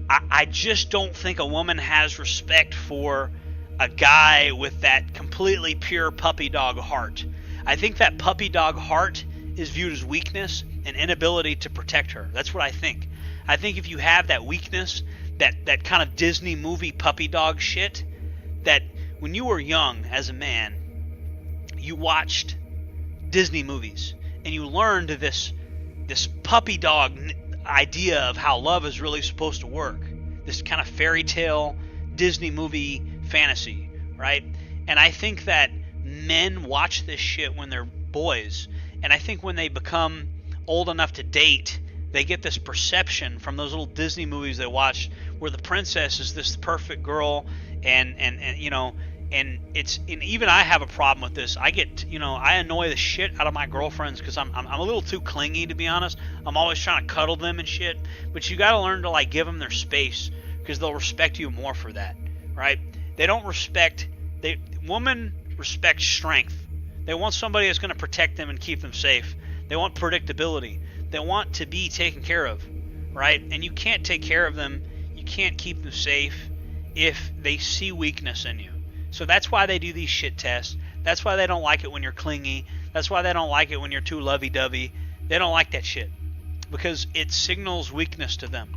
I just don't think a woman has respect for a guy with that completely pure puppy dog heart. I think that puppy dog heart is viewed as weakness and inability to protect her. That's what I think. I think if you have that weakness, that kind of Disney movie puppy dog shit, that when you were young as a man, you watched Disney movies and you learned this puppy dog idea of how love is really supposed to work. This kind of fairy tale Disney movie fantasy, right? And I think that men watch this shit when they're boys, and I think when they become old enough to date, they get this perception from those little Disney movies they watch where the princess is this perfect girl, and you know, and even I have a problem with this. I get, you know, I annoy the shit out of my girlfriends because I'm a little too clingy, to be honest. I'm always trying to cuddle them and shit, but you got to learn to like give them their space, because they'll respect you more for that, right? They don't respect, women respect strength. They want somebody that's going to protect them and keep them safe. They want predictability. They want to be taken care of, right? And you can't take care of them, you can't keep them safe if they see weakness in you. So that's why they do these shit tests. That's why they don't like it when you're clingy. That's why they don't like it when you're too lovey-dovey. They don't like that shit because it signals weakness to them.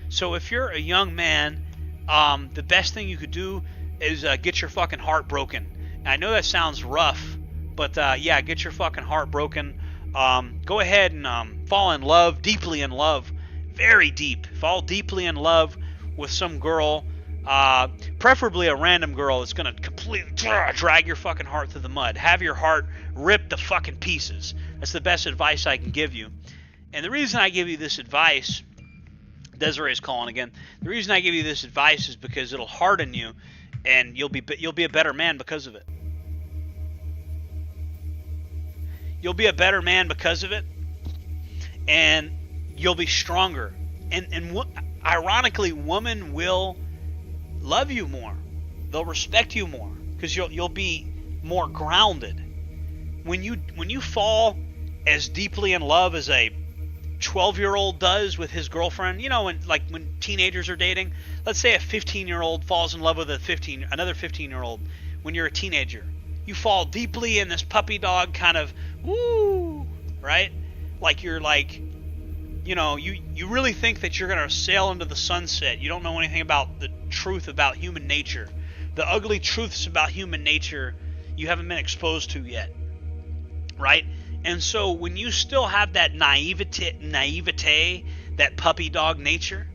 So if you're a young man, the best thing you could do is get your fucking heart broken. And I know that sounds rough, but yeah, get your fucking heart broken. Go ahead and fall in love, deeply in love, very deep. Fall deeply in love with some girl, preferably a random girl that's going to completely drag your fucking heart through the mud. Have your heart ripped to fucking pieces. That's the best advice I can give you. And the reason I give you this advice, Desiree's calling again. The reason I give you this advice is because it'll harden you, and you'll be a better man because of it. You'll be a better man because of it, and you'll be stronger. And ironically, women will love you more. They'll respect you more because you'll be more grounded. When you fall as deeply in love as a 12-year-old does with his girlfriend, you know, when teenagers are dating, let's say a 15-year-old falls in love with another 15-year-old when you're a teenager. You fall deeply in this puppy dog kind of woo, right? Like you're like, you know, you really think that you're going to sail into the sunset. You don't know anything about the truth about human nature. The ugly truths about human nature you haven't been exposed to yet, right? And so when you still have that naivete, that puppy dog nature,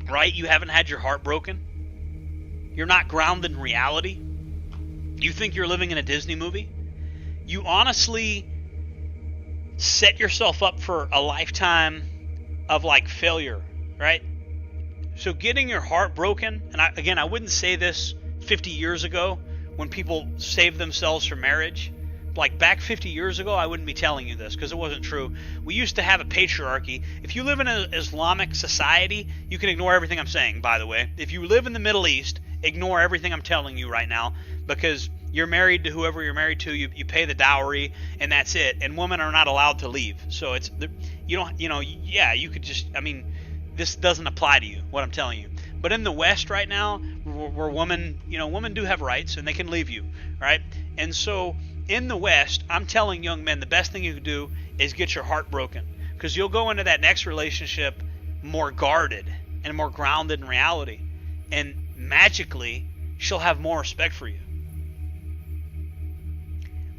right? You haven't had your heart broken. You're not grounded in reality. You think you're living in a Disney movie. You honestly set yourself up for a lifetime of like failure, right? So getting your heart broken, and I wouldn't say this 50 years ago when people saved themselves for marriage, like back 50 years ago, I wouldn't be telling you this because it wasn't true. We used to have a patriarchy. If you live in an Islamic society, you can ignore everything I'm saying, by the way. If you live in the Middle East, ignore everything I'm telling you right now, because you're married to whoever you're married to, you pay the dowry, and that's it. And women are not allowed to leave. So it's, you don't, yeah, you could just, I mean, this doesn't apply to you, what I'm telling you. But in the West right now, where women, women do have rights and they can leave you, right? And so in the West, I'm telling young men, the best thing you can do is get your heart broken, because you'll go into that next relationship more guarded and more grounded in reality. And magically, she'll have more respect for you.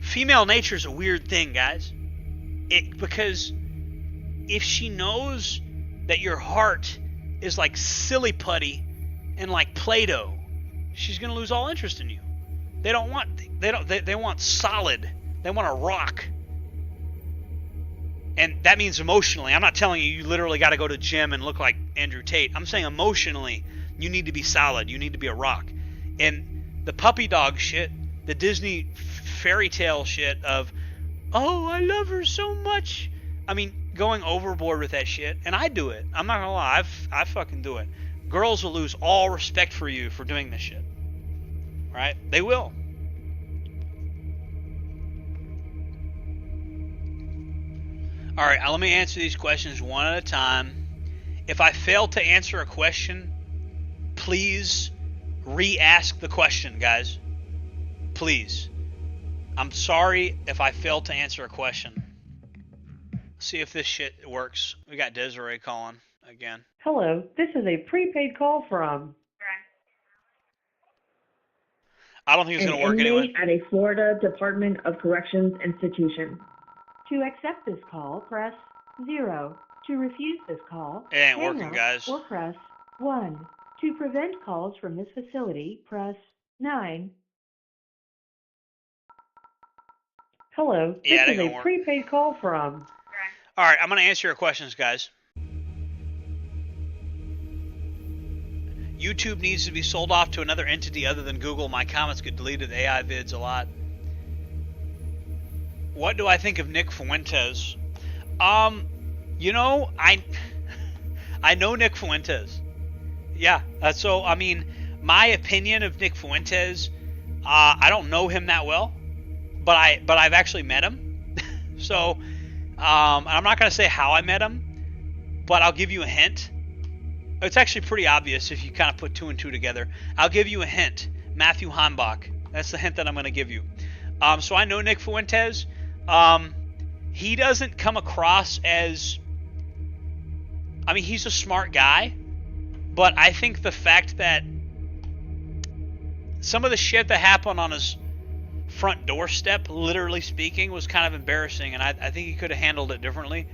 Female nature is a weird thing, guys. Because if she knows that your heart is like silly putty and like Play-Doh, she's gonna lose all interest in you. They want solid. They want a rock. And that means emotionally. I'm not telling you literally got to go to the gym and look like Andrew Tate. I'm saying emotionally, you need to be solid. You need to be a rock. And the puppy dog shit, the Disney fairy tale shit of, oh, I love her so much. I mean, going overboard with that shit, and I do it. I'm not gonna lie, I fucking do it. Girls will lose all respect for you for doing this shit. Right? They will. Alright, let me answer these questions one at a time. If I fail to answer a question, please re-ask the question, guys. Please. I'm sorry if I failed to answer a question. See if this shit works. We got Desiree calling again. Hello, this is a prepaid call from I don't think it's going to work anyway. Anyway. At a Florida Department of Corrections institution. To accept this call, press 0. To refuse this call, it ain't hang working, up guys. Or press 1. To prevent calls from this facility, press 9. Hello, Yeah, this is a prepaid call from. All right, I'm going to answer your questions, guys. YouTube needs to be sold off to another entity other than Google. My comments get deleted. AI vids a lot. What do I think of Nick Fuentes? You know, I know Nick Fuentes. Yeah. So I mean, my opinion of Nick Fuentes, I don't know him that well, but I've actually met him. So, I'm not gonna say how I met him, but I'll give you a hint. It's actually pretty obvious if you kind of put 2 and 2 together. I'll give you a hint. Matthew Heimbach. That's the hint that I'm going to give you. So I know Nick Fuentes. He doesn't come across as... I mean, he's a smart guy. But I think the fact that some of the shit that happened on his front doorstep, literally speaking, was kind of embarrassing. And I think he could have handled it differently.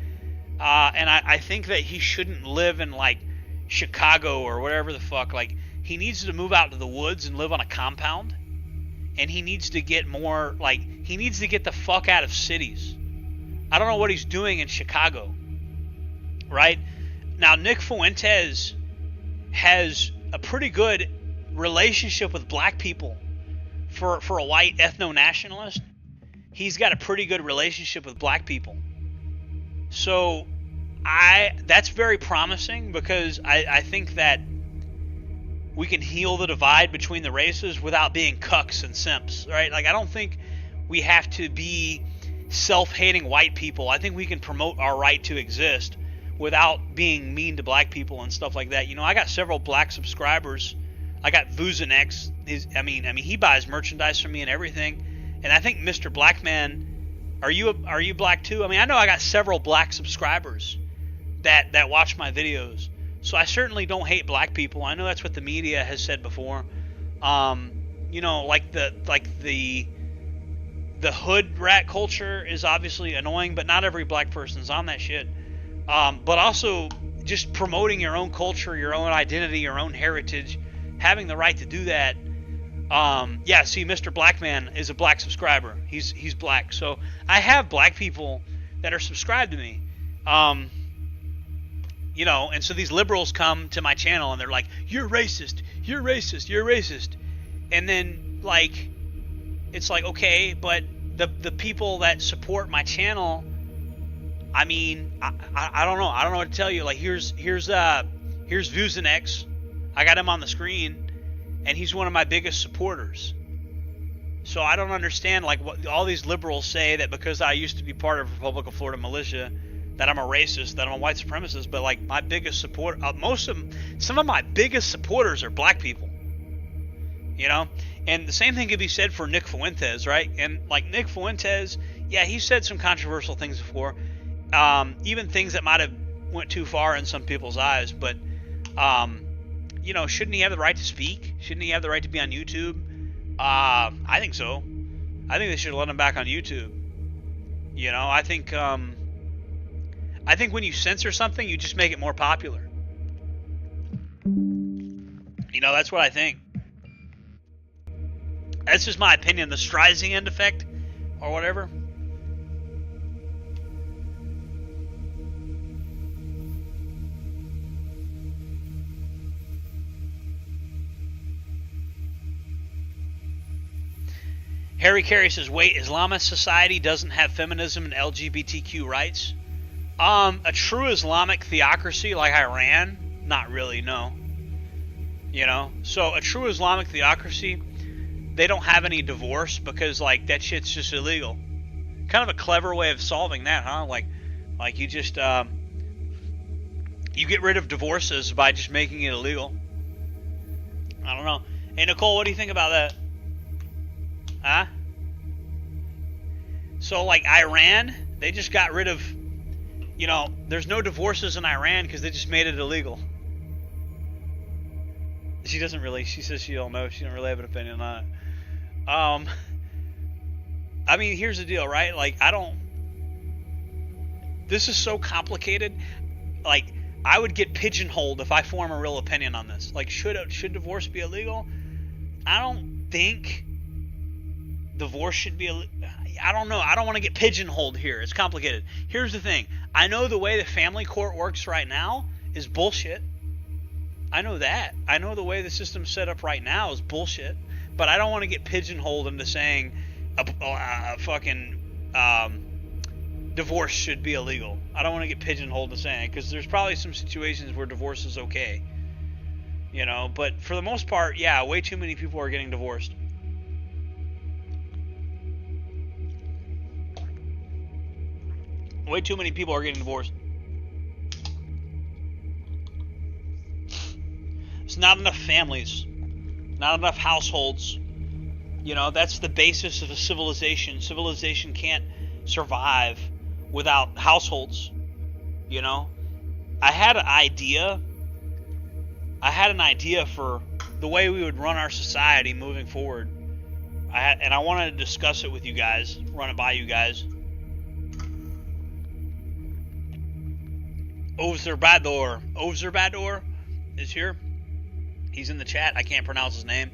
And I think that he shouldn't live in, like, Chicago or whatever the fuck. Like, he needs to move out to the woods and live on a compound, and he needs to get more, like, he needs to get the fuck out of cities. I don't know what he's doing in Chicago, right? Now, Nick Fuentes has a pretty good relationship with black people. For a white ethno-nationalist, he's got a pretty good relationship with black people. So that's very promising, because I think that we can heal the divide between the races without being cucks and simps, right? Like, I don't think we have to be self-hating white people. I think we can promote our right to exist without being mean to black people and stuff like that. You know, I got several black subscribers. I got Vuzanex. I mean, he buys merchandise from me and everything. And I think Mr. Blackman, are you black too? I mean, I know I got several black subscribers that watch my videos. So I certainly don't hate black people. I know that's what the media has said before. You know, like the hood rat culture is obviously annoying, but not every black person's on that shit. But also just promoting your own culture, your own identity, your own heritage, having the right to do that. Yeah, see, Mr. Blackman is a black subscriber. He's black. So I have black people that are subscribed to me. You know, and so these liberals come to my channel and they're like, you're racist, you're racist, you're racist. And then, like, it's like, okay, but the people that support my channel, I mean, I don't know. I don't know what to tell you. Like, here's Vuzinex. I got him on the screen, and he's one of my biggest supporters. So I don't understand, like, what all these liberals say, that because I used to be part of Republic of Florida militia, that I'm a racist, that I'm a white supremacist. But like, my biggest support, some of my biggest supporters are black people. You know, and the same thing could be said for Nick Fuentes, right? And like Nick Fuentes, yeah, he said some controversial things before, even things that might have went too far in some people's eyes. But you know, shouldn't he have the right to speak? Shouldn't he have the right to be on YouTube? I think so. I think they should let him back on YouTube. You know, I think when you censor something, you just make it more popular. You know, that's what I think. That's just my opinion. The Streisand effect, or whatever. Harry Carey says, wait, Islamist society doesn't have feminism and LGBTQ rights? A true Islamic theocracy like Iran? Not really, no. You know? So a true Islamic theocracy, they don't have any divorce because, like, that shit's just illegal. Kind of a clever way of solving that, huh? Like you just, you get rid of divorces by just making it illegal. I don't know. Hey, Nicole, what do you think about that? Huh? So, like, Iran, they just got rid of, you know, there's no divorces in Iran because they just made it illegal. She doesn't really, she says she don't know. She don't really have an opinion on it. I mean, here's the deal, right? Like, this is so complicated. Like, I would get pigeonholed if I form a real opinion on this. Like, should divorce be illegal? I don't think divorce should be illegal. I don't know. I don't want to get pigeonholed here. It's complicated. Here's the thing. I know the way the family court works right now is bullshit. I know that. I know the way the system's set up right now is bullshit. But I don't want to get pigeonholed into saying a fucking divorce should be illegal. I don't want to get pigeonholed to saying it, because there's probably some situations where divorce is okay. You know, but for the most part, yeah, way too many people are getting divorced. Way too many people are getting divorced. It's not enough families. Not enough households. You know, that's the basis of a civilization. Civilization can't survive without households. You know? I had an idea for the way we would run our society moving forward. And I wanted to discuss it with you guys, run it by you guys. Ovzerbador is here. He's in the chat. I can't pronounce his name.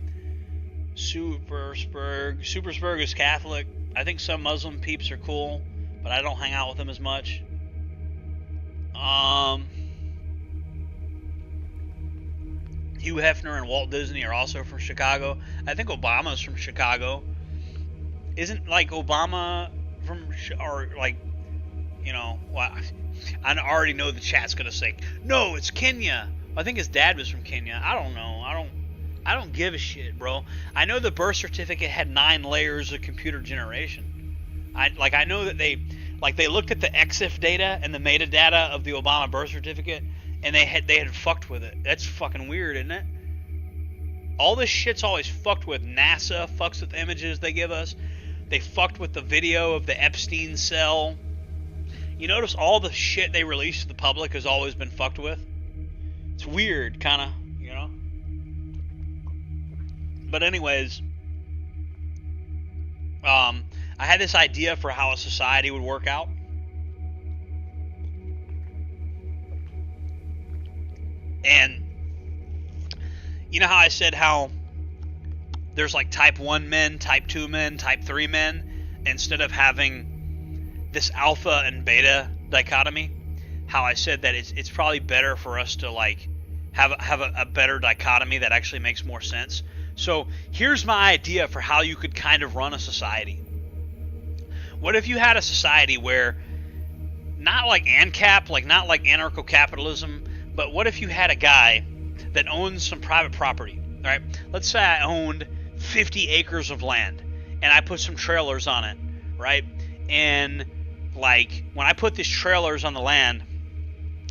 Supersburg is Catholic. I think some Muslim peeps are cool, but I don't hang out with them as much. Hugh Hefner and Walt Disney are also from Chicago. I think Obama's from Chicago. Isn't, like, Obama from, or, like, you know, well, I already know the chat's gonna say, no, it's Kenya. I think his dad was from Kenya. I don't know. I don't give a shit, bro. I know the birth certificate had 9 layers of computer generation. I know that they looked at the EXIF data and the metadata of the Obama birth certificate, and they had fucked with it. That's fucking weird, isn't it? All this shit's always fucked with. NASA fucks with images they give us. They fucked with the video of the Epstein cell. You notice all the shit they release to the public has always been fucked with? It's weird, kind of, you know? But anyways, I had this idea for how a society would work out. And you know how I said how there's like type 1 men, type 2 men, type 3 men, instead of having this alpha and beta dichotomy? How I said that it's probably better for us to like have a better dichotomy that actually makes more sense. So here's my idea for how you could kind of run a society. What if you had a society where, not like ANCAP, like not like anarcho-capitalism, but what if you had a guy that owns some private property, right? Let's say I owned 50 acres of land and I put some trailers on it, right? And like when I put these trailers on the land,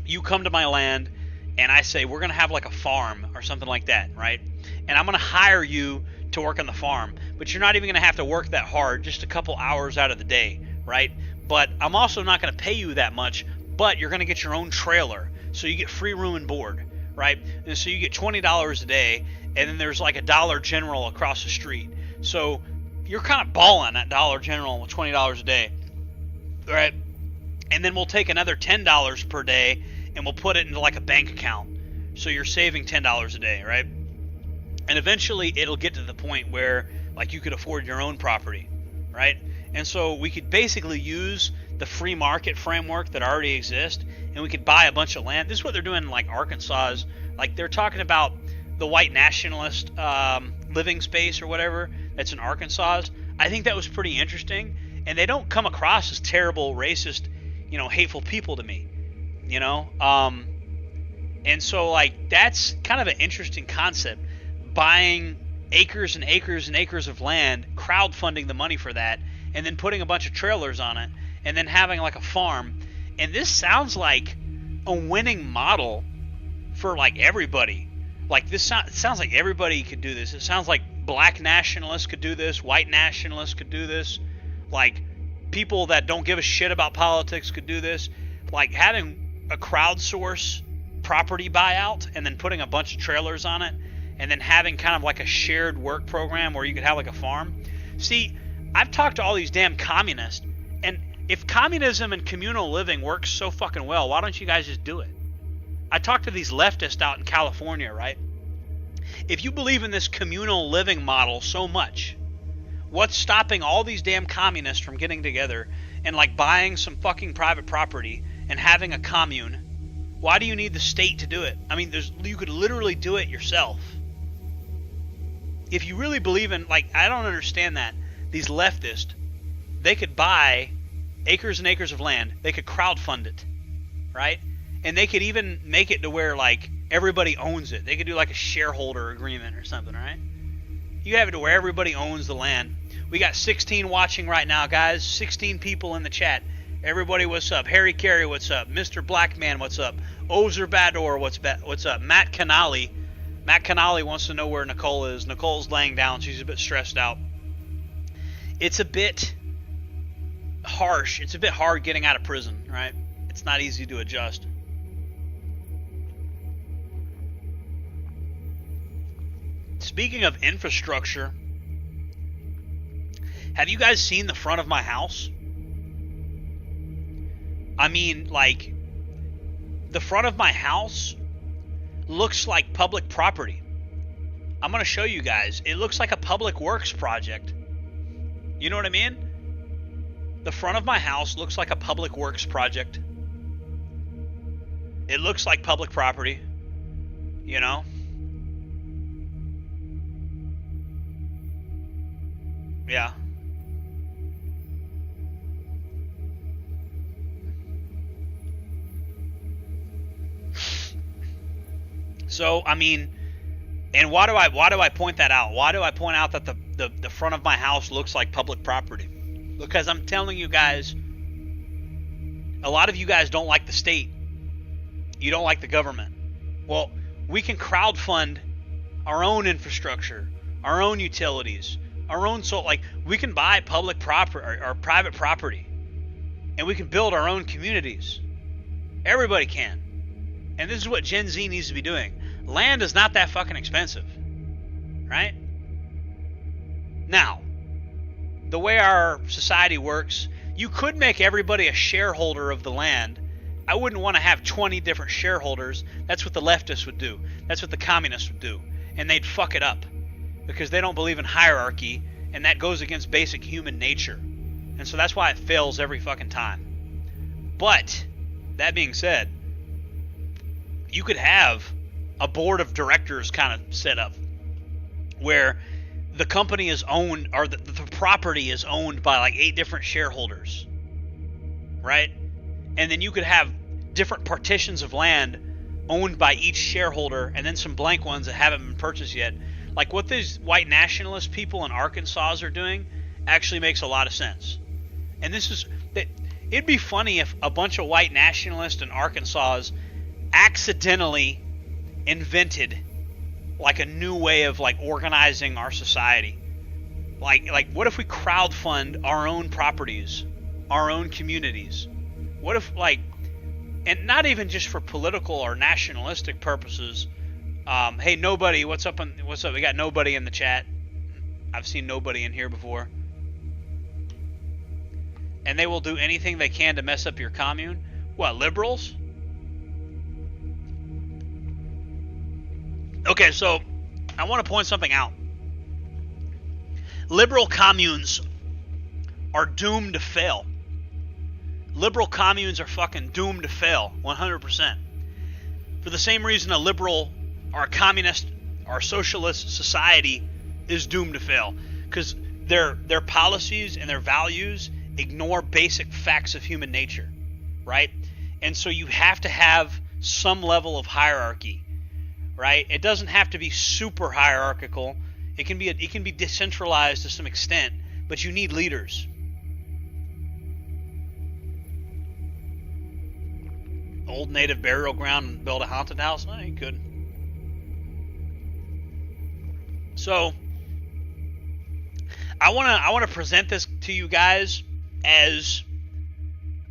you come to my land and I say, we're going to have like a farm or something like that, right? And I'm going to hire you to work on the farm, but you're not even going to have to work that hard, just a couple hours out of the day, right? But I'm also not going to pay you that much, but you're going to get your own trailer, so you get free room and board, right? And so you get $20 a day, and then there's like a Dollar General across the street. So you're kind of balling at Dollar General with $20 a day, right? And then we'll take another $10 per day and we'll put it into like a bank account. So you're saving $10 a day, right? And eventually it'll get to the point where like you could afford your own property, right? And so we could basically use the free market framework that already exists, and we could buy a bunch of land. This is what they're doing in like Arkansas. Like they're talking about the white nationalist living space or whatever that's in Arkansas. I think that was pretty interesting, and they don't come across as terrible, racist, hateful people to me, and so like that's kind of an interesting concept, buying acres and acres and acres of land, crowdfunding the money for that, and then putting a bunch of trailers on it, and then having like a farm. And this sounds like a winning model for like everybody. Like this sounds like everybody could do this. It sounds like black nationalists could do this, white nationalists could do this, like people that don't give a shit about politics could do this. Like having a crowdsource property buyout and then putting a bunch of trailers on it, and then having kind of like a shared work program where you could have like a farm. See, I've talked to all these damn communists, and if communism and communal living works so fucking well, why don't you guys just do it? I talked to these leftists out in California, right? If you believe in this communal living model so much, what's stopping all these damn communists from getting together and like buying some fucking private property and having a commune? Why do you need the state to do it? I mean, you could literally do it yourself. If you really believe in, like, I don't understand that. These leftists, they could buy acres and acres of land. They could crowdfund it, right? And they could even make it to where, like, everybody owns it. They could do, like, a shareholder agreement or something, right? You have it to where everybody owns the land. We got 16 watching right now, guys. 16 people in the chat. Everybody, what's up? Harry Carey, what's up? Mr. Blackman, what's up? Ozer Bador, what's up? Matt Canali. Matt Canali wants to know where Nicole is. Nicole's laying down. She's a bit stressed out. It's a bit harsh. It's a bit hard getting out of prison, right? It's not easy to adjust. Speaking of infrastructure, have you guys seen the front of my house? I mean, like, the front of my house looks like public property. I'm going to show you guys. It looks like a public works project. You know what I mean? The front of my house looks like a public works project. It looks like public property, you know? Yeah. So, I mean, and why do I point that out? Why do I point out that the front of my house looks like public property? Because I'm telling you guys, a lot of you guys don't like the state. You don't like the government. Well, we can crowdfund our own infrastructure, our own utilities, our own like we can buy public property or private property, and we can build our own communities. Everybody can. And this is what Gen Z needs to be doing. Land is not that fucking expensive, right? Now, the way our society works, you could make everybody a shareholder of the land. I wouldn't want to have 20 different shareholders. That's what the leftists would do. That's what the communists would do. And they'd fuck it up because they don't believe in hierarchy, and that goes against basic human nature. And so that's why it fails every fucking time. But, that being said, you could have a board of directors kind of set up where the company is owned, or the property is owned by like 8 different shareholders, right? And then you could have different partitions of land owned by each shareholder, and then some blank ones that haven't been purchased yet. Like what these white nationalist people in Arkansas are doing actually makes a lot of sense. And this is that it'd be funny if a bunch of white nationalists in Arkansas accidentally invented like a new way of like organizing our society. Like what if we crowdfund our own properties, our own communities? What if like, and not even just for political or nationalistic purposes. Hey, nobody, what's up? What's up? We got nobody in the chat. I've seen nobody in here before. And they will do anything they can to mess up your commune. What, liberals? Okay, so I want to point something out. Liberal communes are doomed to fail. Liberal communes are fucking doomed to fail, 100%. For the same reason a liberal or a communist or socialist society is doomed to fail. Because their policies and their values ignore basic facts of human nature, right? And so you have to have some level of hierarchy, right? It doesn't have to be super hierarchical. It can be decentralized to some extent, but you need leaders. Old native burial ground and build a haunted house? No, you could. So I wanna present this to you guys as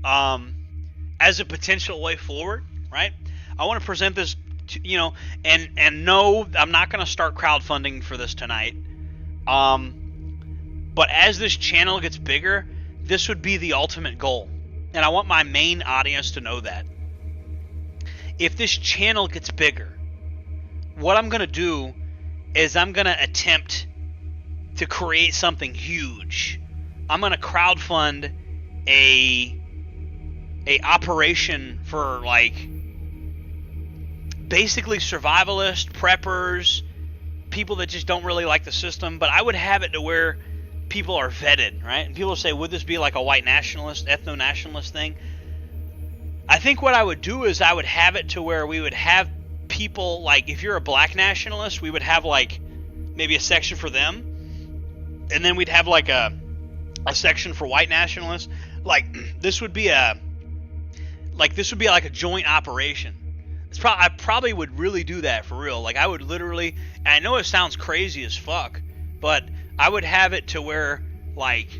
a potential way forward, right? I want to present this to, and no, I'm not going to start crowdfunding for this tonight. But as this channel gets bigger, this would be the ultimate goal. And I want my main audience to know that. If this channel gets bigger, what I'm going to do is I'm going to attempt to create something huge. I'm going to crowdfund a operation for like basically survivalist, preppers, people that just don't really like the system, but I would have it to where people are vetted, right? And people say, would this be like a white nationalist, ethno-nationalist thing? I think what I would do is I would have it to where we would have people, like if you're a black nationalist, we would have like maybe a section for them, and then we'd have like a section for white nationalists. Like this would be like a joint operation. I probably would really do that for real. Like I would literally, and I know it sounds crazy as fuck, but I would have it to where like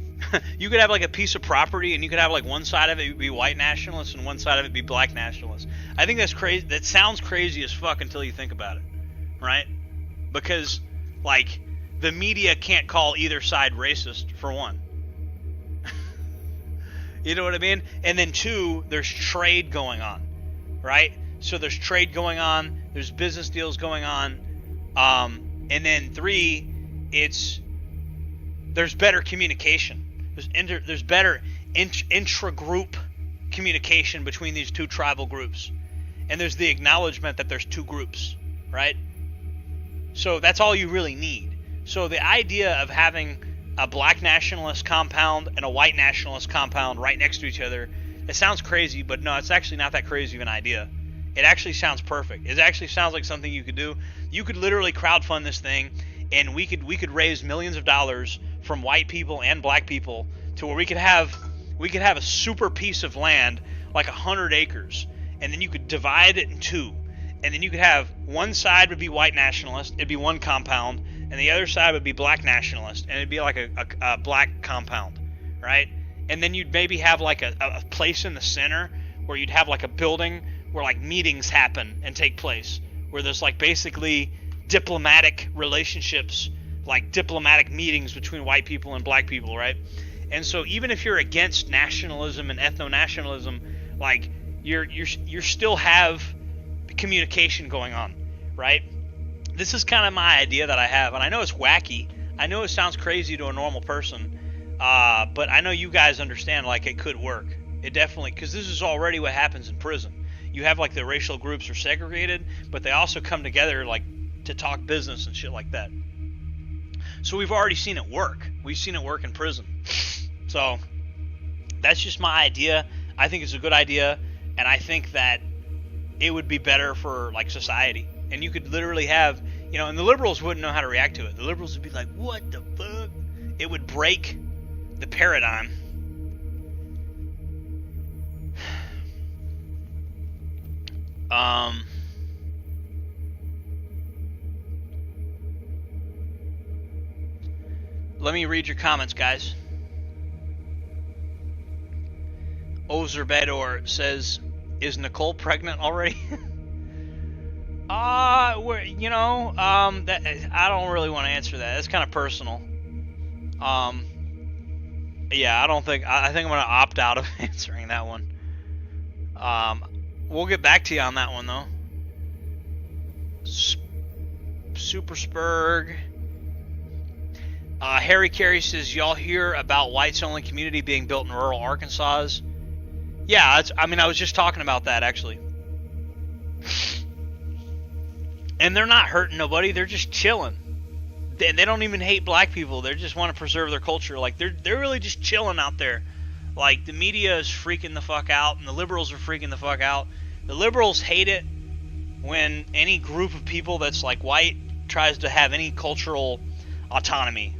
you could have like a piece of property and you could have like one side of it be white nationalists and one side of it be black nationalists. I think that's crazy. That sounds crazy as fuck until you think about it, right? Because like the media can't call either side racist, for one. You know what I mean? And then two, there's trade going on, right? So there's trade going on, there's business deals going on, and then three, there's better communication. There's better intra-group communication between these two tribal groups, and there's the acknowledgement that there's two groups, right? So that's all you really need. So the idea of having a black nationalist compound and a white nationalist compound right next to each other, it sounds crazy, but no, it's actually not that crazy of an idea. It actually sounds perfect. It actually sounds like something you could do. You could literally crowdfund this thing, and we could raise millions of dollars from white people and black people to where we could have a super piece of land, like 100 acres, and then you could divide it in two, and then you could have one side would be white nationalist, it'd be one compound, and the other side would be black nationalist, and it'd be like a black compound, right? And then you'd maybe have like a place in the center where you'd have like a building where like meetings happen and take place, where there's like basically diplomatic relationships, like diplomatic meetings between white people and black people, right? And so even if you're against nationalism and ethno-nationalism, like you still have communication going on, right? This is kind of my idea that I have, and I know it's wacky. I know it sounds crazy to a normal person, but I know you guys understand like it could work. It definitely, because this is already what happens in prison. You have like the racial groups are segregated, but they also come together like to talk business and shit like that. So we've already seen it work. We've seen it work in prison. So that's just my idea. I think it's a good idea, and I think that it would be better for like society. And you could literally have, and the liberals wouldn't know how to react to it. The liberals would be like, "What the fuck?" It would break the paradigm. Let me read your comments, guys. Ozerbedor says, "Is Nicole pregnant already?" I don't really want to answer that. That's kind of personal. Yeah, I think I'm going to opt out of answering that one. We'll get back to you on that one, though. Super Spurg. Harry Carey says, y'all hear about whites-only community being built in rural Arkansas? Yeah, I was just talking about that, actually. And they're not hurting nobody. They're just chilling. They don't even hate black people. They just want to preserve their culture. Like, they're really just chilling out there. Like, the media is freaking the fuck out, and the liberals are freaking the fuck out. The liberals hate it when any group of people that's, like, white tries to have any cultural autonomy,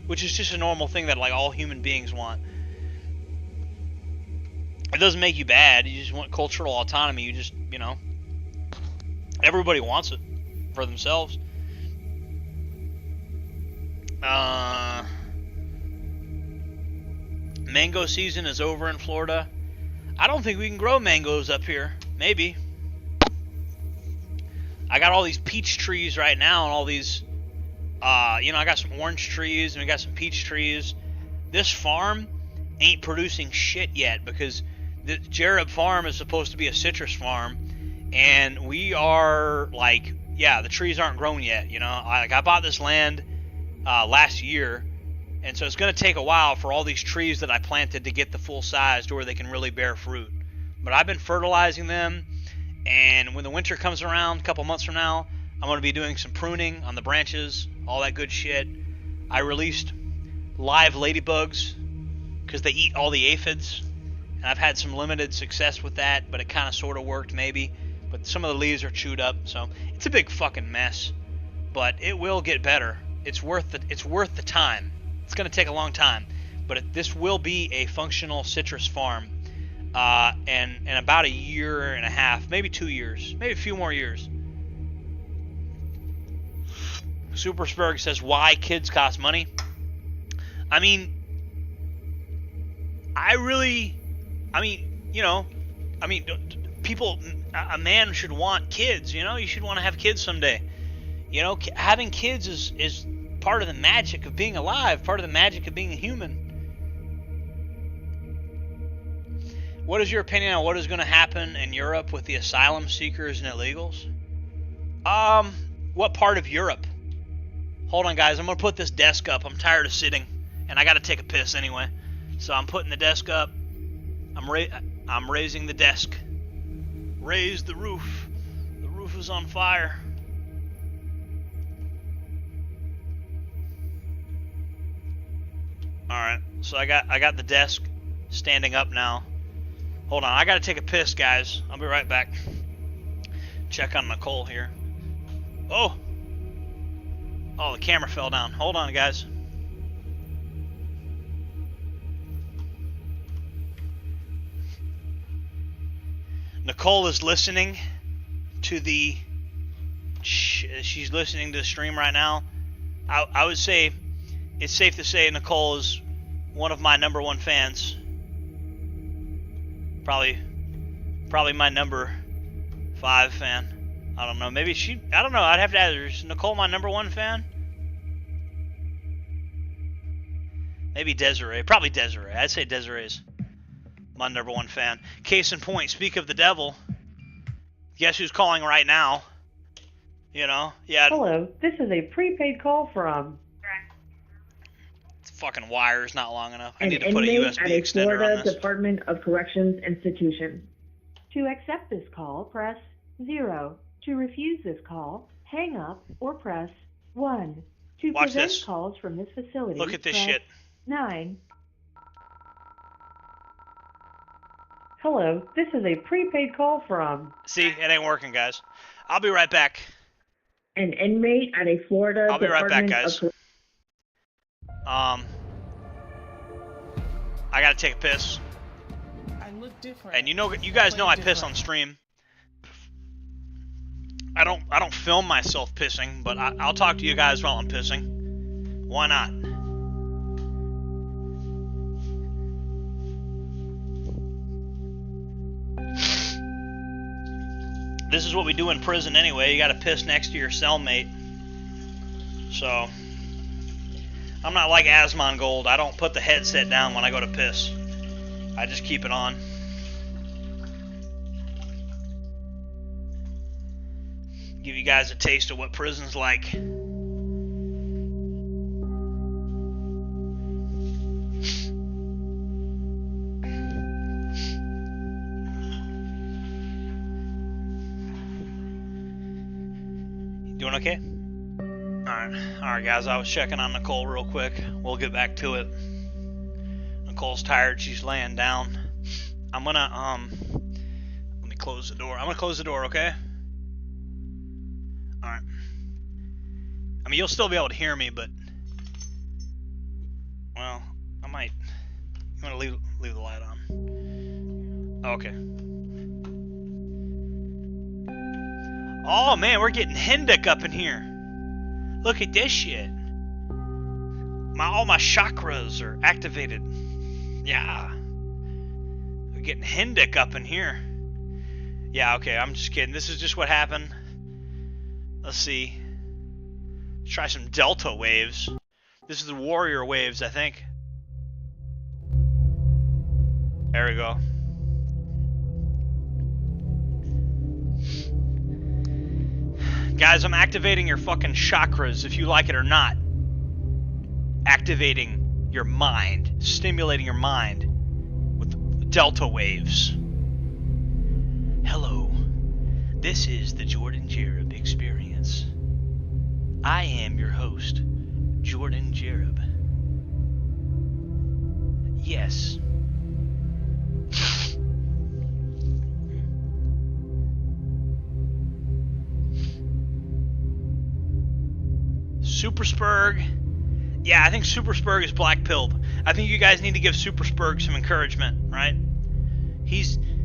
which is just a normal thing that, like, all human beings want. It doesn't make you bad. You just want cultural autonomy. You just, everybody wants it for themselves. Mango season is over in Florida. I don't think we can grow mangoes up here. Maybe. I got all these peach trees right now and all these, I got some orange trees and we got some peach trees. This farm ain't producing shit yet because the Jerub farm is supposed to be a citrus farm, and we are like, the trees aren't grown yet. I bought this land last year, and so it's going to take a while for all these trees that I planted to get the full size to where they can really bear fruit. But I've been fertilizing them, and when the winter comes around, a couple months from now, I'm going to be doing some pruning on the branches, all that good shit. I released live ladybugs because they eat all the aphids, and I've had some limited success with that, but it kind of sort of worked maybe. But some of the leaves are chewed up, so it's a big fucking mess. But it will get better. It's worth the time. It's going to take a long time, but this will be a functional citrus farm, and in about a year and a half, maybe 2 years, maybe a few more years. Supersburg says, why kids cost money? People, a man should want kids, you should want to have kids someday. Having kids is part of the magic of being alive, part of the magic of being a human. What is your opinion on what is going to happen in Europe with the asylum seekers and illegals? What part of Europe? Hold on, guys. I'm going to put this desk up. I'm tired of sitting, and I got to take a piss anyway. So I'm putting the desk up. I'm raising the desk. Raise the roof. The roof is on fire. Alright, so I got the desk standing up now. Hold on, I gotta take a piss, guys. I'll be right back. Check on Nicole here. Oh, the camera fell down. Hold on, guys. Nicole is listening to she's listening to the stream right now. I would say it's safe to say Nicole is one of my #1 fans. Probably my number 5 fan. I don't know. Maybe I don't know. I'd have to ask her. Is Nicole my #1 fan? Maybe Desiree. Probably Desiree. I'd say Desiree's my #1 fan. Case in point, speak of the devil. Guess who's calling right now? Yeah. Hello, this is a prepaid call from fucking wire's not long enough. I need to an put a inmate USB at a extender Florida on this. Department of Corrections institution. To accept this call, press 0. To refuse this call, hang up or press 1. To Watch prevent this. calls from this facility, Look at this press shit. 9. Hello, this is a prepaid call from See, it ain't working, guys. I'll be right back. an inmate at a Florida I'll be right back, Department guys. of I gotta take a piss. I look different. And you guys know I piss on stream. I don't film myself pissing, but I'll talk to you guys while I'm pissing. Why not? This is what we do in prison anyway. You gotta piss next to your cellmate. So, I'm not like Asmongold. I don't put the headset down when I go to piss. I just keep it on. Give you guys a taste of what prison's like. Doing okay? Alright guys, I was checking on Nicole real quick. We'll get back to it. Nicole's tired, she's laying down. I'm gonna, let me close the door. I'm gonna close the door, okay? Alright. I mean, you'll still be able to hear me, but, well, I might, I'm gonna leave the light on. Okay. Oh man, we're getting Hendek up in here. Look at this shit. All my chakras are activated. Yeah. We're getting Hendek up in here. Yeah, okay, I'm just kidding. This is just what happened. Let's see. Let's try some delta waves. This is the warrior waves, I think. There we go. Guys, I'm activating your fucking chakras, if you like it or not. Activating your mind, stimulating your mind with delta waves. Hello, this is the Jordan Jereb Experience. I am your host, Jordan Jereb. Yes. Superspurg. Yeah, I think Superspurg is black-pilled. I think you guys need to give Superspurg some encouragement, right?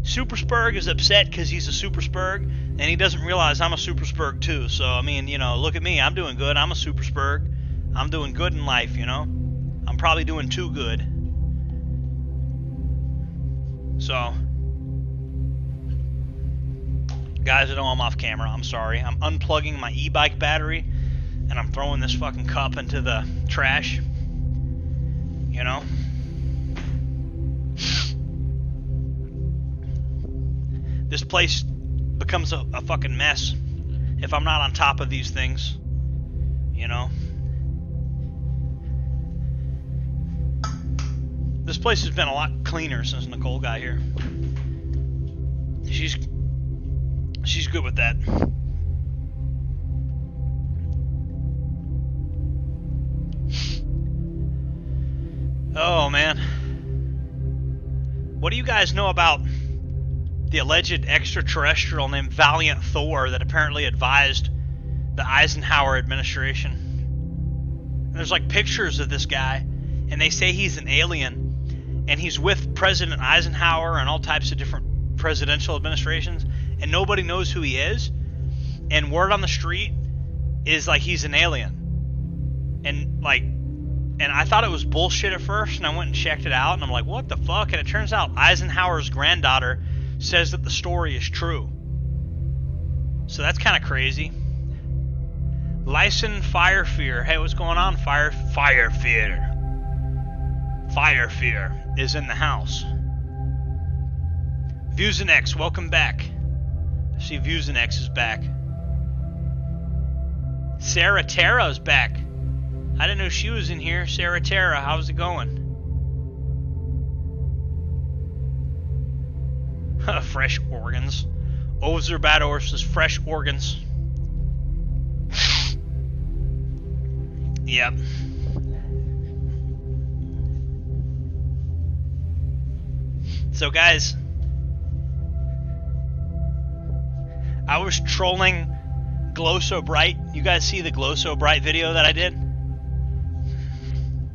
Superspurg is upset because he's a Superspurg, and he doesn't realize I'm a Superspurg too. So, I mean, you know, look at me. I'm doing good. I'm a Superspurg. I'm doing good in life, you know? I'm probably doing too good. So, guys, I know I'm off camera. I'm sorry. I'm unplugging my e-bike battery. And I'm throwing this fucking cup into the trash. You know? This place becomes a fucking mess if I'm not on top of these things. You know? This place has been a lot cleaner since Nicole got here. She's good with that. Oh, man. What do you guys know about the alleged extraterrestrial named Valiant Thor that apparently advised the Eisenhower administration? And there's like pictures of this guy, and they say he's an alien, and he's with President Eisenhower and all types of different presidential administrations, and nobody knows who he is, and word on the street is like he's an alien. And like, and I thought it was bullshit at first, and I went and checked it out, and I'm like, what the fuck? And it turns out Eisenhower's granddaughter says that the story is true. So that's kind of crazy. Lyson Firefear. Hey, what's going on? Firefear. Firefear is in the house. Vusenex, welcome back. I see Vusenex is back. Sarah Terra's back. I didn't know she was in here. Sarah Terra, how's it going? Fresh organs. Ozer Bad Horses, fresh organs. Yep. So guys, I was trolling Glow So Bright. You guys see the Glow So Bright video that I did?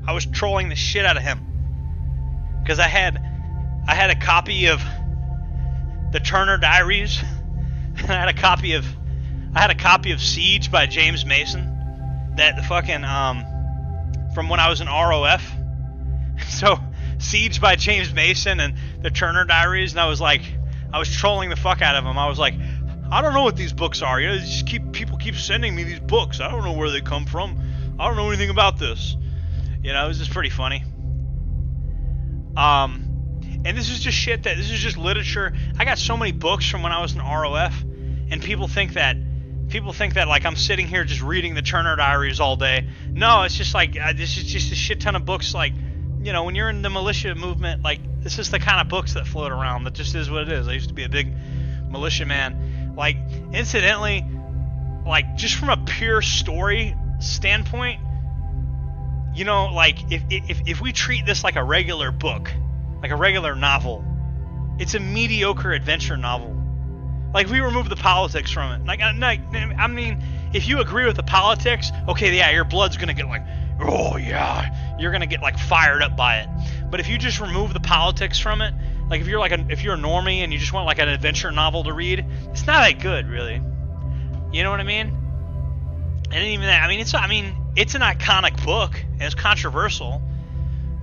I was trolling the shit out of him because I had a copy of the Turner Diaries and I had a copy of Siege by James Mason, that the fucking from when I was in ROF. So Siege by James Mason and the Turner Diaries, and I was trolling the fuck out of him. I was like, I don't know what these books are. You know, people keep sending me these books. I don't know where they come from. I don't know anything about this. You know, it was just pretty funny. And this is just shit this is just literature. I got so many books from when I was in ROF, and people think that like I'm sitting here just reading the Turner Diaries all day. No, it's just like this is just a shit ton of books. Like, you know, when you're in the militia movement, like this is the kind of books that float around. That just is what it is. I used to be a big militia man. Like, incidentally, like just from a pure story standpoint, you know, like if we treat this like a regular book, like a regular novel, it's a mediocre adventure novel. Like, we remove the politics from it. Like, I mean, if you agree with the politics, okay, yeah, your blood's gonna get like, oh yeah, you're gonna get like fired up by it. But if you just remove the politics from it, like if you're a normie and you just want like an adventure novel to read, it's not that good, really. You know what I mean? And even that, I mean, it's an iconic book and it's controversial.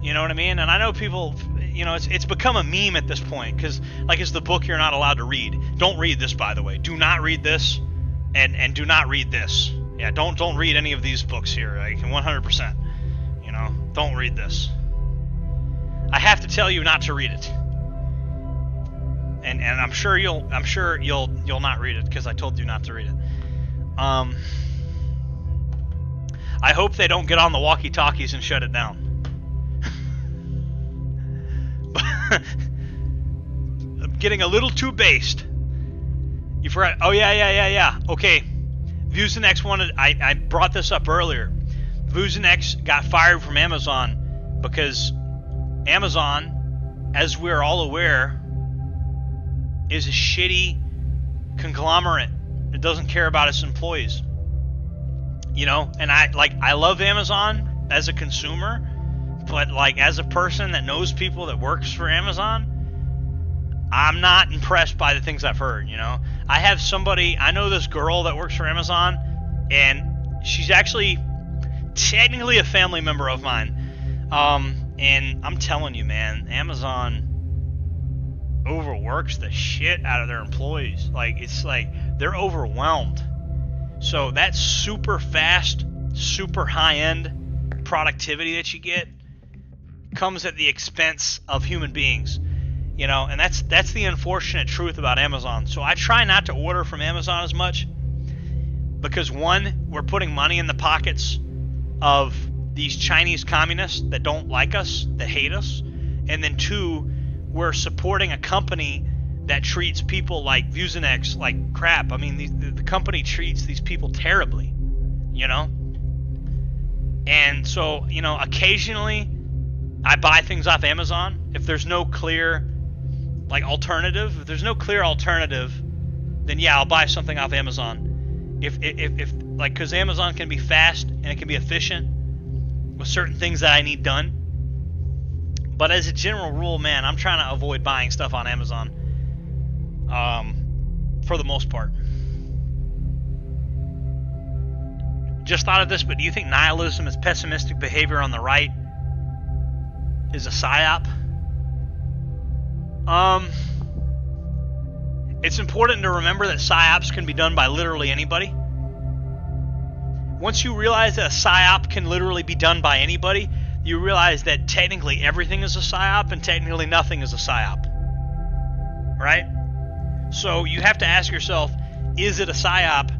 You know what I mean? And I know people, you know, it's become a meme at this point because, like, it's the book you're not allowed to read. Don't read this, by the way. Do not read this, and do not read this. Yeah, don't read any of these books here. Like, 100%. You know, don't read this. I have to tell you not to read it. And I'm sure you'll not read it because I told you not to read it. I hope they don't get on the walkie-talkies and shut it down. I'm getting a little too based. You forgot. Oh yeah. Okay. VuseNex wanted. I brought this up earlier. VuseNex got fired from Amazon because Amazon, as we're all aware, is a shitty conglomerate that doesn't care about its employees. You know, and I love Amazon as a consumer, but like as a person that knows people that works for Amazon, I'm not impressed by the things I've heard. You know, I know this girl that works for Amazon, and she's actually technically a family member of mine. And I'm telling you, man, Amazon overworks the shit out of their employees. Like, it's like they're overwhelmed. So that super fast, super high-end productivity that you get comes at the expense of human beings, you know, and that's the unfortunate truth about Amazon. So I try not to order from Amazon as much because, one, we're putting money in the pockets of these Chinese communists that don't like us, that hate us, and then two, we're supporting a company that treats people like VuseNex like crap. I mean, the company treats these people terribly, you know? And so, you know, occasionally I buy things off Amazon if there's no clear like alternative. If there's no clear alternative, then yeah, I'll buy something off Amazon. If like, because Amazon can be fast and it can be efficient with certain things that I need done. But as a general rule, man, I'm trying to avoid buying stuff on Amazon for the most part. Just thought of this, but do you think nihilism is pessimistic behavior on the right is a psyop? It's important to remember that psyops can be done by literally anybody. Once you realize that a psyop can literally be done by anybody, you realize that technically everything is a psyop and technically nothing is a psyop. Right? So you have to ask yourself, is it a psyop?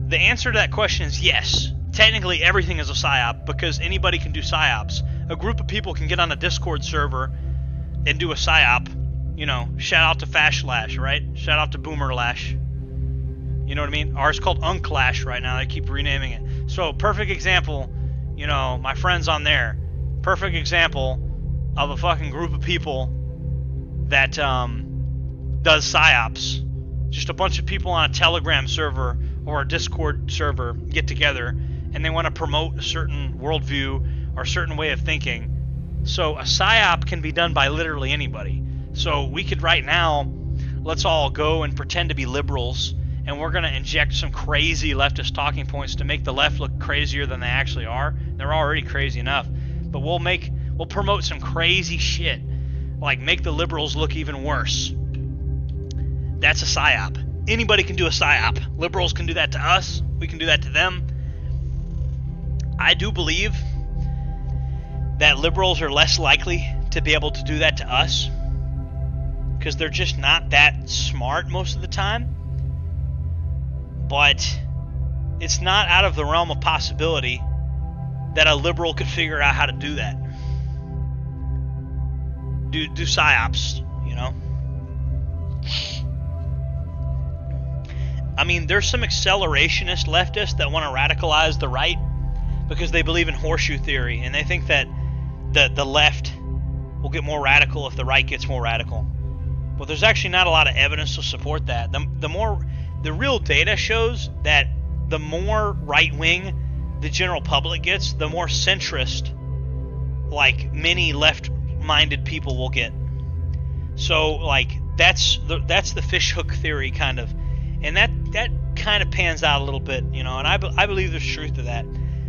The answer to that question is yes. Technically everything is a psyop because anybody can do psyops. A group of people can get on a Discord server and do a psyop. You know, shout out to Fashlash, right? Shout out to Boomerlash. You know what I mean? Ours is called Unclash right now. They keep renaming it. So perfect example, you know, my friends on there, perfect example of a fucking group of people that does psyops. Just a bunch of people on a Telegram server or a Discord server get together and they want to promote a certain worldview or a certain way of thinking. So a psyop can be done by literally anybody. So we could right now, let's all go and pretend to be liberals, and we're going to inject some crazy leftist talking points to make the left look crazier than they actually are. They're already crazy enough. But we'll promote some crazy shit, like make the liberals look even worse. That's a psyop. Anybody can do a psyop. Liberals can do that to us. We can do that to them. I do believe that liberals are less likely to be able to do that to us because they're just not that smart most of the time. But it's not out of the realm of possibility that a liberal could figure out how to do that. Do psyops, you know? I mean, there's some accelerationist leftists that want to radicalize the right because they believe in horseshoe theory, and they think that the left will get more radical if the right gets more radical. But there's actually not a lot of evidence to support that. The real data shows that the more right-wing the general public gets, the more centrist, like, many left-minded people will get. So, like, that's the fishhook theory, kind of. And that kind of pans out a little bit, you know, and I believe there's truth to that.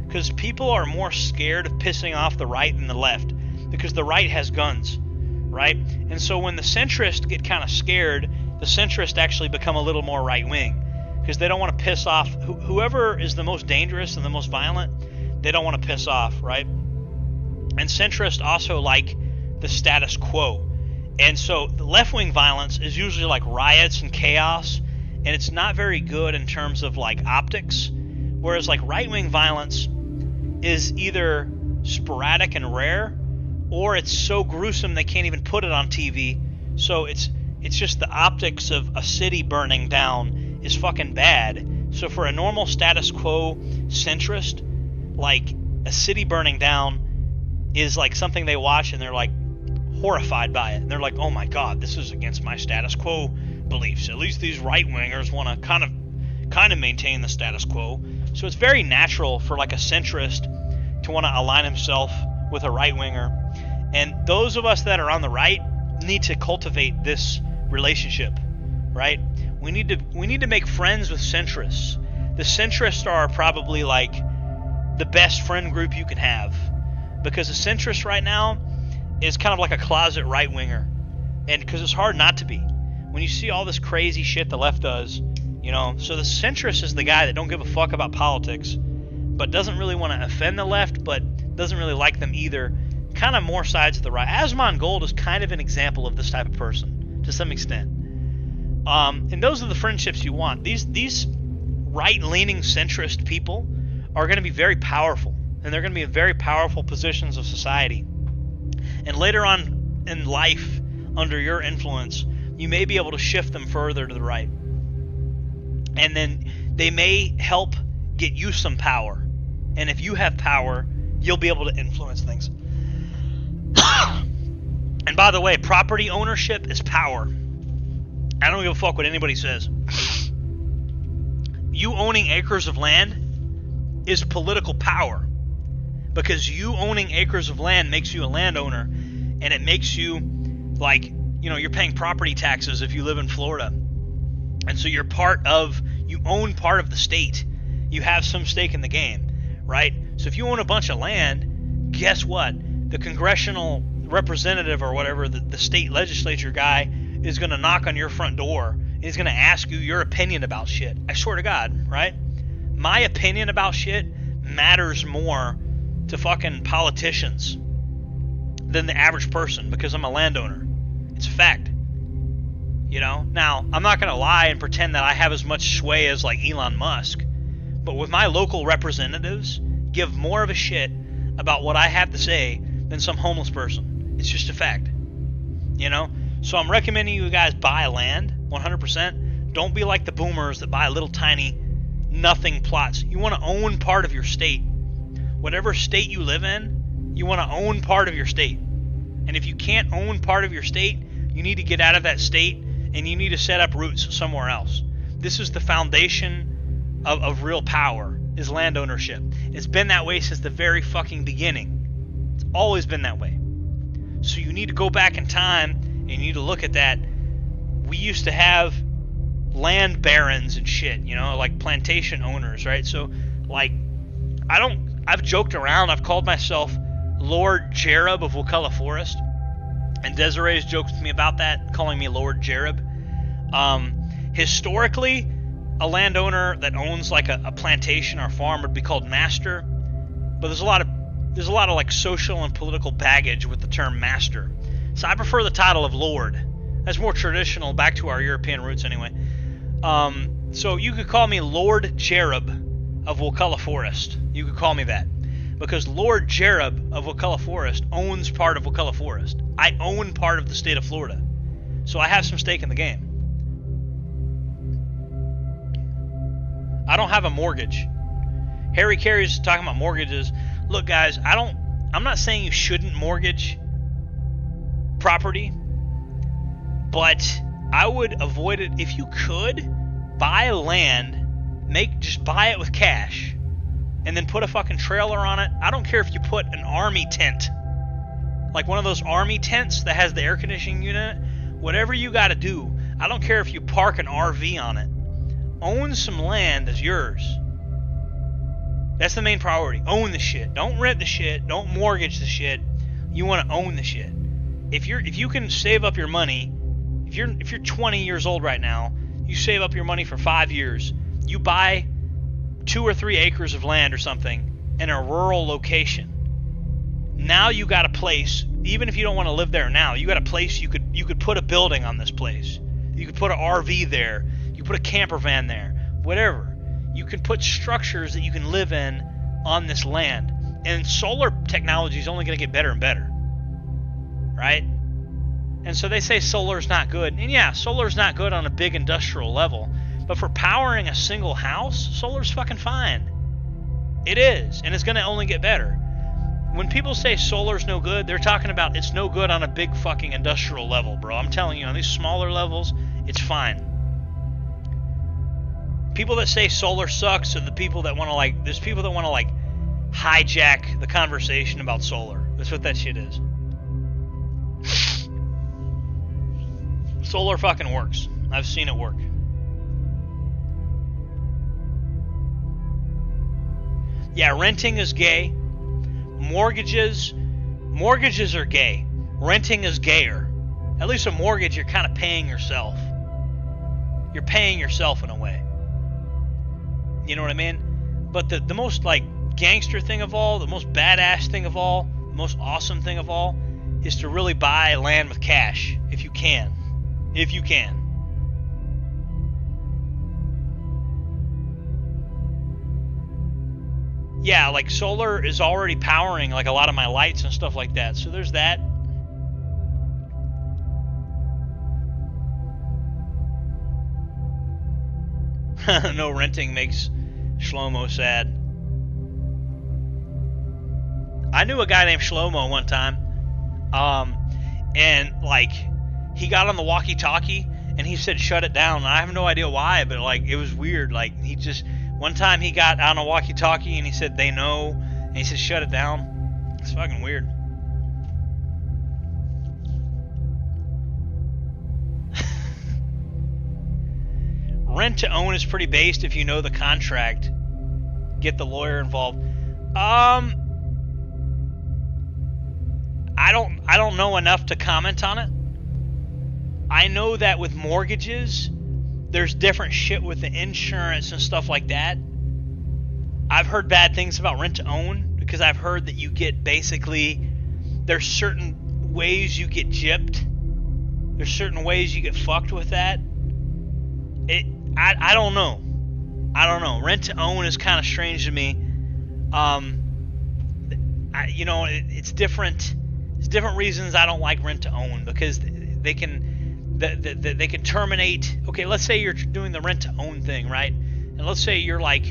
Because people are more scared of pissing off the right than the left. Because the right has guns, right? And so when the centrists get kind of scared, the centrists actually become a little more right-wing. Because they don't want to piss off whoever is the most dangerous and the most violent, they don't want to piss off, right? And centrists also like the status quo. And so the left-wing violence is usually like riots and chaos, and it's not very good in terms of like optics. Whereas like right-wing violence is either sporadic and rare, or it's so gruesome they can't even put it on TV. So it's just the optics of a city burning down is fucking bad. So for a normal status quo centrist, like a city burning down is like something they watch and they're like horrified by it. And they're like, oh my god, this is against my status quo beliefs. At least these right-wingers want to kind of maintain the status quo. So it's very natural for like a centrist to want to align himself with a right-winger. And those of us that are on the right need to cultivate this relationship, right? We need to make friends with centrists. The centrists are probably like the best friend group you can have, because a centrist right now is kind of like a closet right-winger, and because it's hard not to be when you see all this crazy shit the left does, you know. So the centrist is the guy that don't give a fuck about politics, but doesn't really want to offend the left, but doesn't really like them either. Kind of more sides of the right. Asmongold is kind of an example of this type of person to some extent. And those are the friendships you want. These right-leaning centrist people are going to be very powerful, and they're going to be in very powerful positions of society. And later on in life, under your influence, you may be able to shift them further to the right. And then they may help get you some power. And if you have power, you'll be able to influence things. And by the way, property ownership is power. I don't give a fuck what anybody says. You owning acres of land is political power. Because you owning acres of land makes you a landowner, and it makes you, like, you know, you're paying property taxes if you live in Florida. And so you own part of the state. You have some stake in the game, right? So if you own a bunch of land, guess what? The congressional representative or whatever, the state legislature guy, is going to knock on your front door, and he's going to ask you your opinion about shit. I swear to God, right? My opinion about shit matters more to fucking politicians than the average person, because I'm a landowner. It's a fact. You know? Now, I'm not going to lie and pretend that I have as much sway as like Elon Musk, but with my local representatives, give more of a shit about what I have to say than some homeless person. It's just a fact. You know? So I'm recommending you guys buy land 100%. Don't be like the boomers that buy little tiny nothing plots. You want to own part of your state. Whatever state you live in, you want to own part of your state. And if you can't own part of your state, you need to get out of that state and you need to set up roots somewhere else. This is the foundation of real power, is land ownership. It's been that way since the very fucking beginning. It's always been that way. So you need to go back in time and you need to look at that. We used to have land barons and shit, you know, like plantation owners, right? So, like, I've joked around. I've called myself Lord Jerub of Wakulla Forest. And Desiree's joked with me about that, calling me Lord Jerub. Historically, a landowner that owns like a plantation or farm would be called master. But there's a lot of like social and political baggage with the term master. So I prefer the title of Lord. That's more traditional, back to our European roots anyway. So you could call me Lord Jerub of Wakulla Forest. You could call me that. Because Lord Jerub of Wakulla Forest owns part of Wakulla Forest. I own part of the state of Florida. So I have some stake in the game. I don't have a mortgage. Harry Carey's talking about mortgages. Look, guys, I'm not saying you shouldn't mortgage property, but I would avoid it if you could. Buy land, just buy it with cash, and then put a fucking trailer on it. I don't care if you put an army tent, like one of those army tents that has the air conditioning unit. Whatever you got to do. I don't care if you park an RV on it. Own some land that's yours. That's the main priority. Own the shit. Don't rent the shit. Don't mortgage the shit. You want to own the shit. If you can save up your money, if you're 20 years old right now, you save up your money for 5 years. You buy 2 or 3 acres of land or something in a rural location. Now you got a place. Even if you don't want to live there now, you got a place you could put a building on this place. You could put an RV there. You put a camper van there. Whatever. You can put structures that you can live in on this land. And solar technology is only going to get better and better. Right? And so they say solar's not good. And yeah, solar's not good on a big industrial level. But for powering a single house, solar's fucking fine. It is. And it's going to only get better. When people say solar's no good, they're talking about it's no good on a big fucking industrial level, bro. I'm telling you, on these smaller levels, it's fine. People that say solar sucks are the people that want to there's people that want to hijack the conversation about solar. That's what that shit is. Solar fucking works. I've seen it work. Yeah, renting is gay. Mortgages are gay. Renting is gayer. At least a mortgage, you're kind of paying yourself. You're paying yourself in a way. You know what I mean? But the most gangster thing of all, the most badass thing of all, the most awesome thing of all is to really buy land with cash if you can. If you can. Yeah, solar is already powering a lot of my lights and stuff like that. So there's that. No renting makes Shlomo sad. I knew a guy named Shlomo one time. And he got on the walkie-talkie and he said shut it down. I have no idea why, but it was weird. One time he got on a walkie-talkie and he said they know, and he said shut it down. It's fucking weird. Rent to own is pretty based if you know the contract. Get the lawyer involved. I don't know enough to comment on it. I know that with mortgages, there's different shit with the insurance and stuff like that. I've heard bad things about rent to own because I've heard that you get there's certain ways you get gypped. There's certain ways you get fucked with that. I don't know. I don't know. Rent to own is kind of strange to me. It's different. It's different reasons I don't like rent to own because they can terminate. Okay, let's say you're doing the rent to own thing, right? and let's say you're like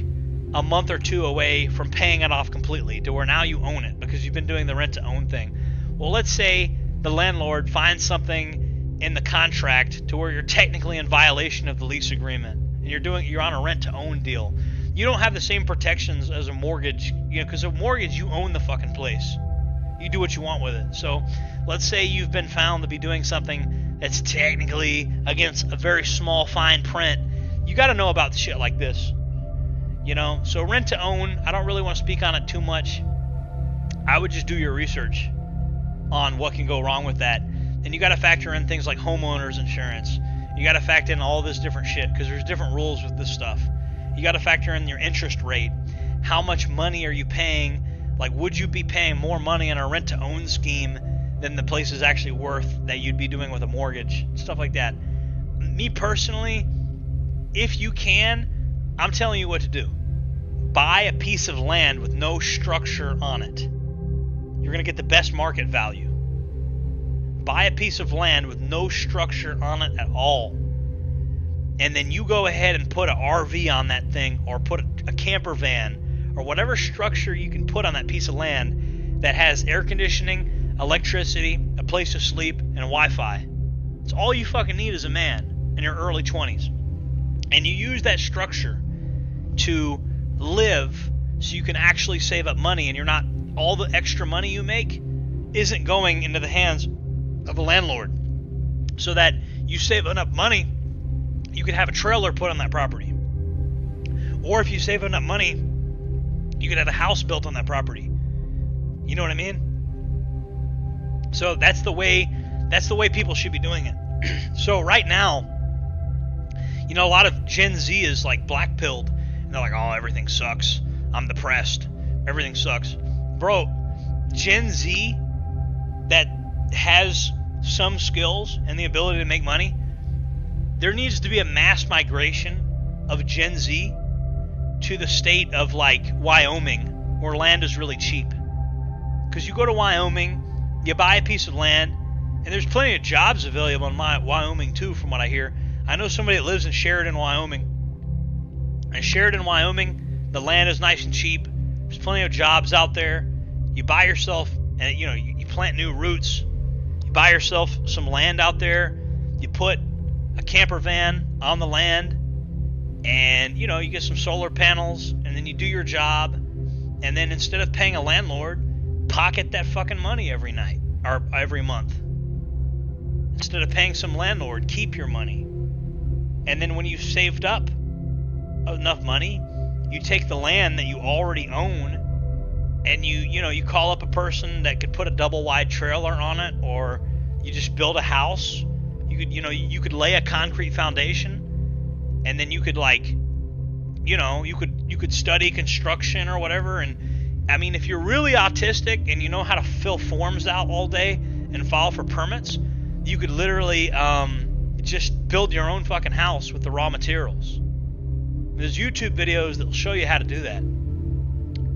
a month or two away from paying it off completely to where now you own it because you've been doing the rent to own thing. Well, let's say the landlord finds something in the contract to where you're technically in violation of the lease agreement and you're on a rent to own deal. You don't have the same protections as a mortgage, because a mortgage, you own the fucking place. You do what you want with it. So let's say you've been found to be doing something that's technically against a very small fine print. You got to know about shit like this. So rent to own, I don't really want to speak on it too much. I would just do your research on what can go wrong with that. And you got to factor in things like homeowners insurance. You got to factor in all this different shit because there's different rules with this stuff. You got to factor in your interest rate. How much money are you paying? Like, would you be paying more money in a rent to own scheme than the place is actually worth that you'd be doing with a mortgage? Stuff like that. Me personally, if you can, I'm telling you what to do. Buy a piece of land with no structure on it. You're going to get the best market value. Buy a piece of land with no structure on it at all. And then you go ahead and put an RV on that thing, or put a camper van, or whatever structure you can put on that piece of land that has air conditioning, electricity, a place to sleep, and Wi-Fi. It's all you fucking need as a man in your early 20s. And you use that structure to live so you can actually save up money, and you're not, all the extra money you make isn't going into the hands of a landlord. So that you save enough money, you could have a trailer put on that property. Or if you save enough money, you could have a house built on that property. You know what I mean? So that's the way people should be doing it. So right now, a lot of Gen Z is like black-pilled, and they're like, oh, everything sucks. I'm depressed. Everything sucks. Bro, Gen Z that has some skills and the ability to make money, there needs to be a mass migration of Gen Z to the state of like Wyoming, where land is really cheap. Because you go to Wyoming, you buy a piece of land, and there's plenty of jobs available in Wyoming too, from what I hear. I know somebody that lives in Sheridan, Wyoming. And Sheridan, Wyoming, the land is nice and cheap. There's plenty of jobs out there. You buy yourself, and you plant new roots. You buy yourself some land out there. You put a camper van on the land, and you get some solar panels, and then you do your job, and then instead of paying a landlord, pocket that fucking money every night or every month. Instead of paying some landlord, keep your money. And then when you've saved up enough money, you take the land that you already own, and you call up a person that could put a double wide trailer on it, or you just build a house. You could lay a concrete foundation, and then you could you could study construction or whatever. And I mean, if you're really autistic and you know how to fill forms out all day and file for permits, you could literally just build your own fucking house with the raw materials. There's YouTube videos that'll show you how to do that.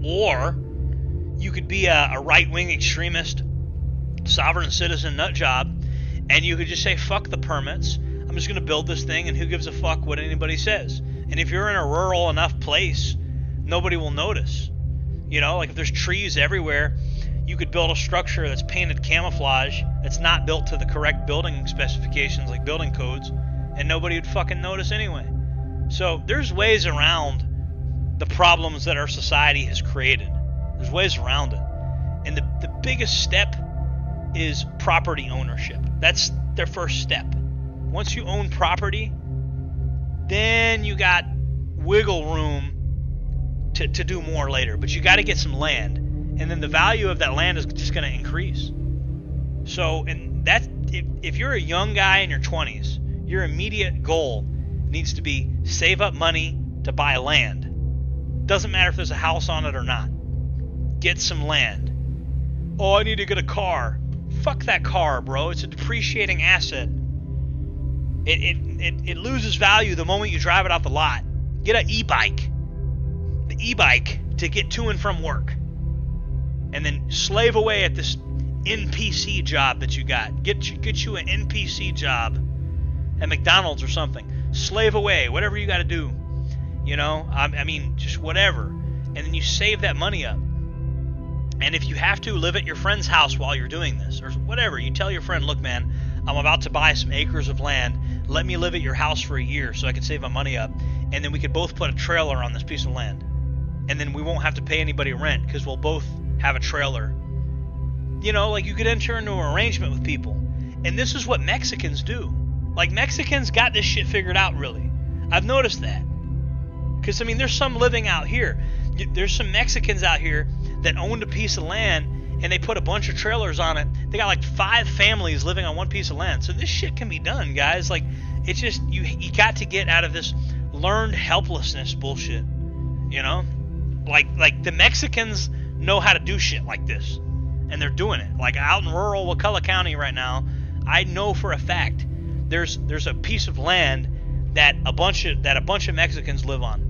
Or you could be a right-wing extremist, sovereign citizen nut job, and you could just say, fuck the permits, I'm just going to build this thing, and who gives a fuck what anybody says. And if you're in a rural enough place, nobody will notice. Like if there's trees everywhere, you could build a structure that's painted camouflage, that's not built to the correct building specifications like building codes, and nobody would fucking notice anyway. So there's ways around the problems that our society has created. There's ways around it. And the biggest step is property ownership. That's their first step. Once you own property, then you got wiggle room to do more later. But you got to get some land. And then the value of that land is just going to increase. So, and that, if you're a young guy in your 20s, your immediate goal needs to be save up money to buy land. Doesn't matter if there's a house on it or not. Get some land. Oh, I need to get a car. Fuck that car, bro. It's a depreciating asset. It loses value the moment you drive it off the lot. Get an e-bike. The e-bike to get to and from work. And then slave away at this NPC job that you got. Get you an NPC job at McDonald's or something. Slave away, whatever you got to do. You know, I mean, just whatever. And then you save that money up. And if you have to, live at your friend's house while you're doing this, or whatever. You tell your friend, look, man, I'm about to buy some acres of land. Let me live at your house for a year so I can save my money up. And then we could both put a trailer on this piece of land. And then we won't have to pay anybody rent because we'll both have a trailer. You know, like you could enter into an arrangement with people. And this is what Mexicans do. Like, Mexicans got this shit figured out, really. I've noticed that. Because, I mean, there's some living out here. There's some Mexicans out here that owned a piece of land, and they put a bunch of trailers on it. They got like 5 families living on one piece of land. So this shit can be done, guys. Like, it's just, you got to get out of this learned helplessness bullshit. You know? Like the Mexicans know how to do shit like this. And they're doing it. Like, out in rural Wakulla County right now, I know for a fact there's a piece of land that a bunch of Mexicans live on.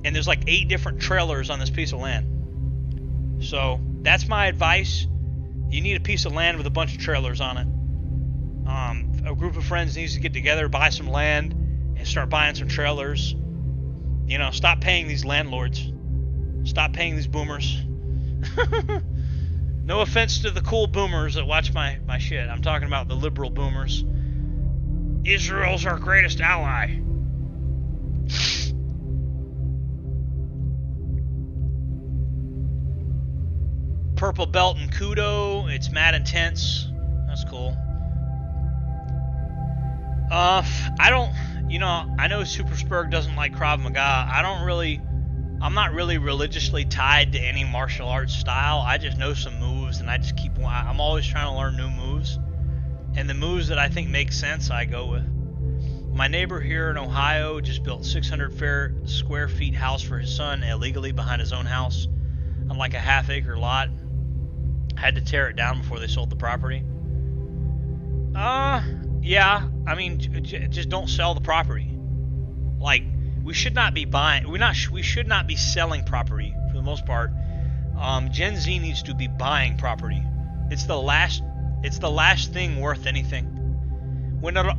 And there's like 8 different trailers on this piece of land. So that's my advice. You need a piece of land with a bunch of trailers on it. A group of friends needs to get together, buy some land, and start buying some trailers. You know, stop paying these landlords. Stop paying these boomers. No offense to the cool boomers that watch my shit. I'm talking about the liberal boomers. Israel's our greatest ally. Purple belt and kudo. It's mad intense. That's cool. I don't, you know, I know Super Spurg doesn't like Krav Maga. I'm not really religiously tied to any martial arts style. I just know some moves, and I'm always trying to learn new moves. And the moves that I think make sense, I go with. My neighbor here in Ohio just built 600 square feet house for his son illegally behind his own house on like a half-acre lot. Had to tear it down before they sold the property. Yeah, I mean, just don't sell the property. Like, we should not be buying. We should not be selling property for the most part. Gen Z needs to be buying property. It's the last thing worth anything.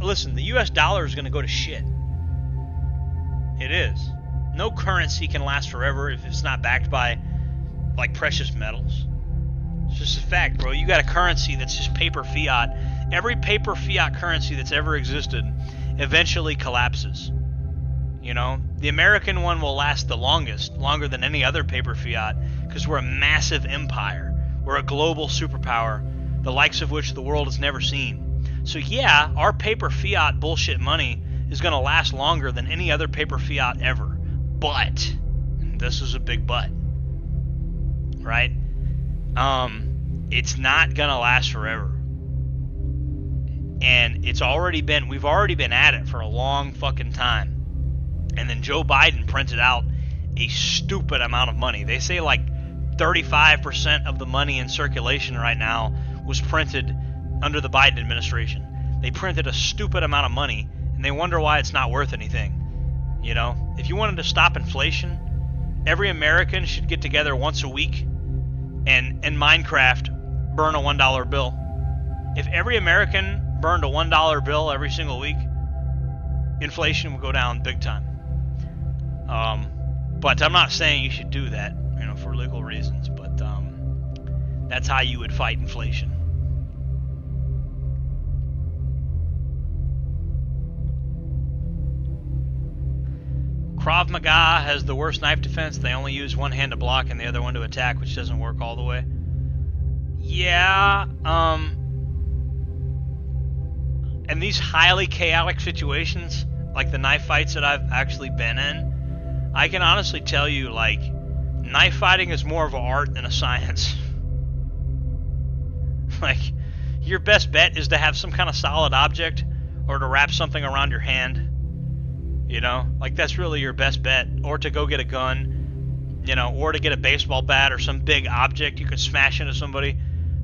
Listen, the U.S. dollar is going to go to shit. It is. No currency can last forever if it's not backed by, like, precious metals. It's just a fact, bro. You got a currency that's just paper fiat. Every paper fiat currency that's ever existed eventually collapses. You know, the American one will last the longest, longer than any other paper fiat, because we're a massive empire. We're a global superpower, the likes of which the world has never seen. So yeah, our paper fiat bullshit money is going to last longer than any other paper fiat ever. But, and this is a big but, right? It's not going to last forever. And we've already been at it for a long fucking time. And then Joe Biden printed out a stupid amount of money. They say like 35% of the money in circulation right now was printed under the Biden administration. They printed a stupid amount of money, and they wonder why it's not worth anything. You know, if you wanted to stop inflation, every American should get together once a week and in Minecraft burn a $1 bill. If every American burned a $1 bill every single week, inflation would go down big time. But I'm not saying you should do that, you know, for legal reasons, but that's how you would fight inflation. Krav Maga has the worst knife defense. They only use one hand to block and the other one to attack, which doesn't work all the way. Yeah, in these highly chaotic situations, like the knife fights that I've actually been in, I can honestly tell you, like, knife fighting is more of an art than a science. Like, your best bet is to have some kind of solid object or to wrap something around your hand. You know, like, that's really your best bet. Or to go get a gun, you know, or to get a baseball bat or some big object you can smash into somebody.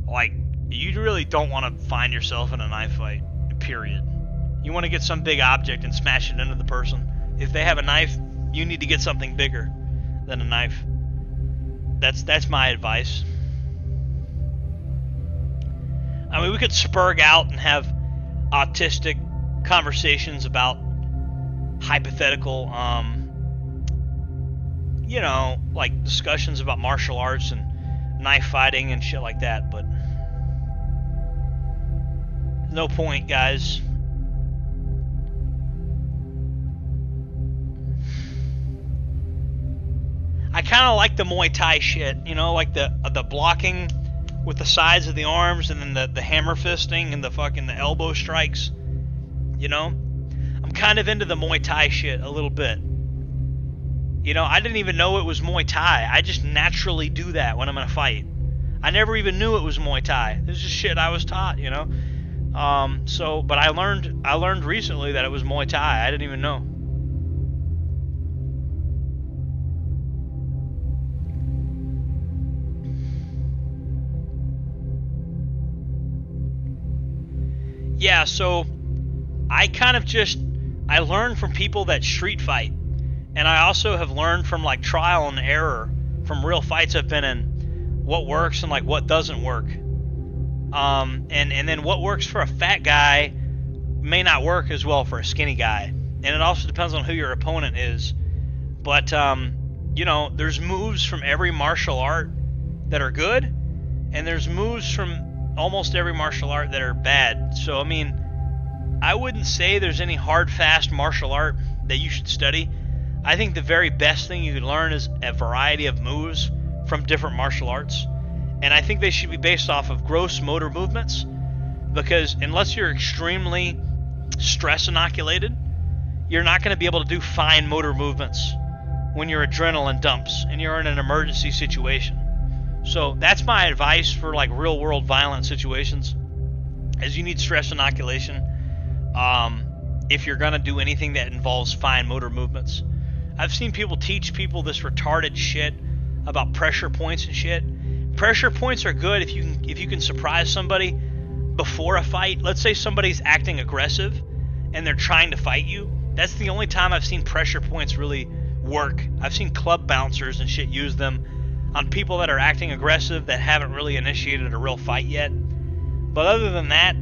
Like, you really don't want to find yourself in a knife fight, period. You want to get some big object and smash it into the person. If they have a knife, you need to get something bigger than a knife. That's my advice. I mean, we could spurg out and have autistic conversations about hypothetical you know, like discussions about martial arts and knife fighting and shit like that, but no point, guys. I kind of like the Muay Thai shit, you know, like the blocking with the sides of the arms and then the hammer fisting and the elbow strikes, you know. I'm kind of into the Muay Thai shit a little bit. You know, I didn't even know it was Muay Thai. I just naturally do that when I'm in a fight. I never even knew it was Muay Thai. This is just shit I was taught, you know. But I learned recently that it was Muay Thai. I didn't even know. Yeah, so I learned from people that street fight, and I also have learned from like trial and error from real fights I've been in, what works and like what doesn't work. And then what works for a fat guy may not work as well for a skinny guy, and it also depends on who your opponent is. But you know, there's moves from every martial art that are good, and there's moves from almost every martial art that are bad. So I mean, I wouldn't say there's any hard fast martial art that you should study. I think the very best thing you can learn is a variety of moves from different martial arts, and I think they should be based off of gross motor movements, because unless you're extremely stress inoculated, you're not going to be able to do fine motor movements when your adrenaline dumps and you're in an emergency situation. So that's my advice for like real world violent situations, is you need stress inoculation if you're gonna do anything that involves fine motor movements. I've seen people teach people this retarded shit about pressure points and shit. Pressure points are good if you can surprise somebody before a fight. Let's say somebody's acting aggressive and they're trying to fight you. That's the only time I've seen pressure points really work. I've seen club bouncers and shit use them on people that are acting aggressive that haven't really initiated a real fight yet. But other than that,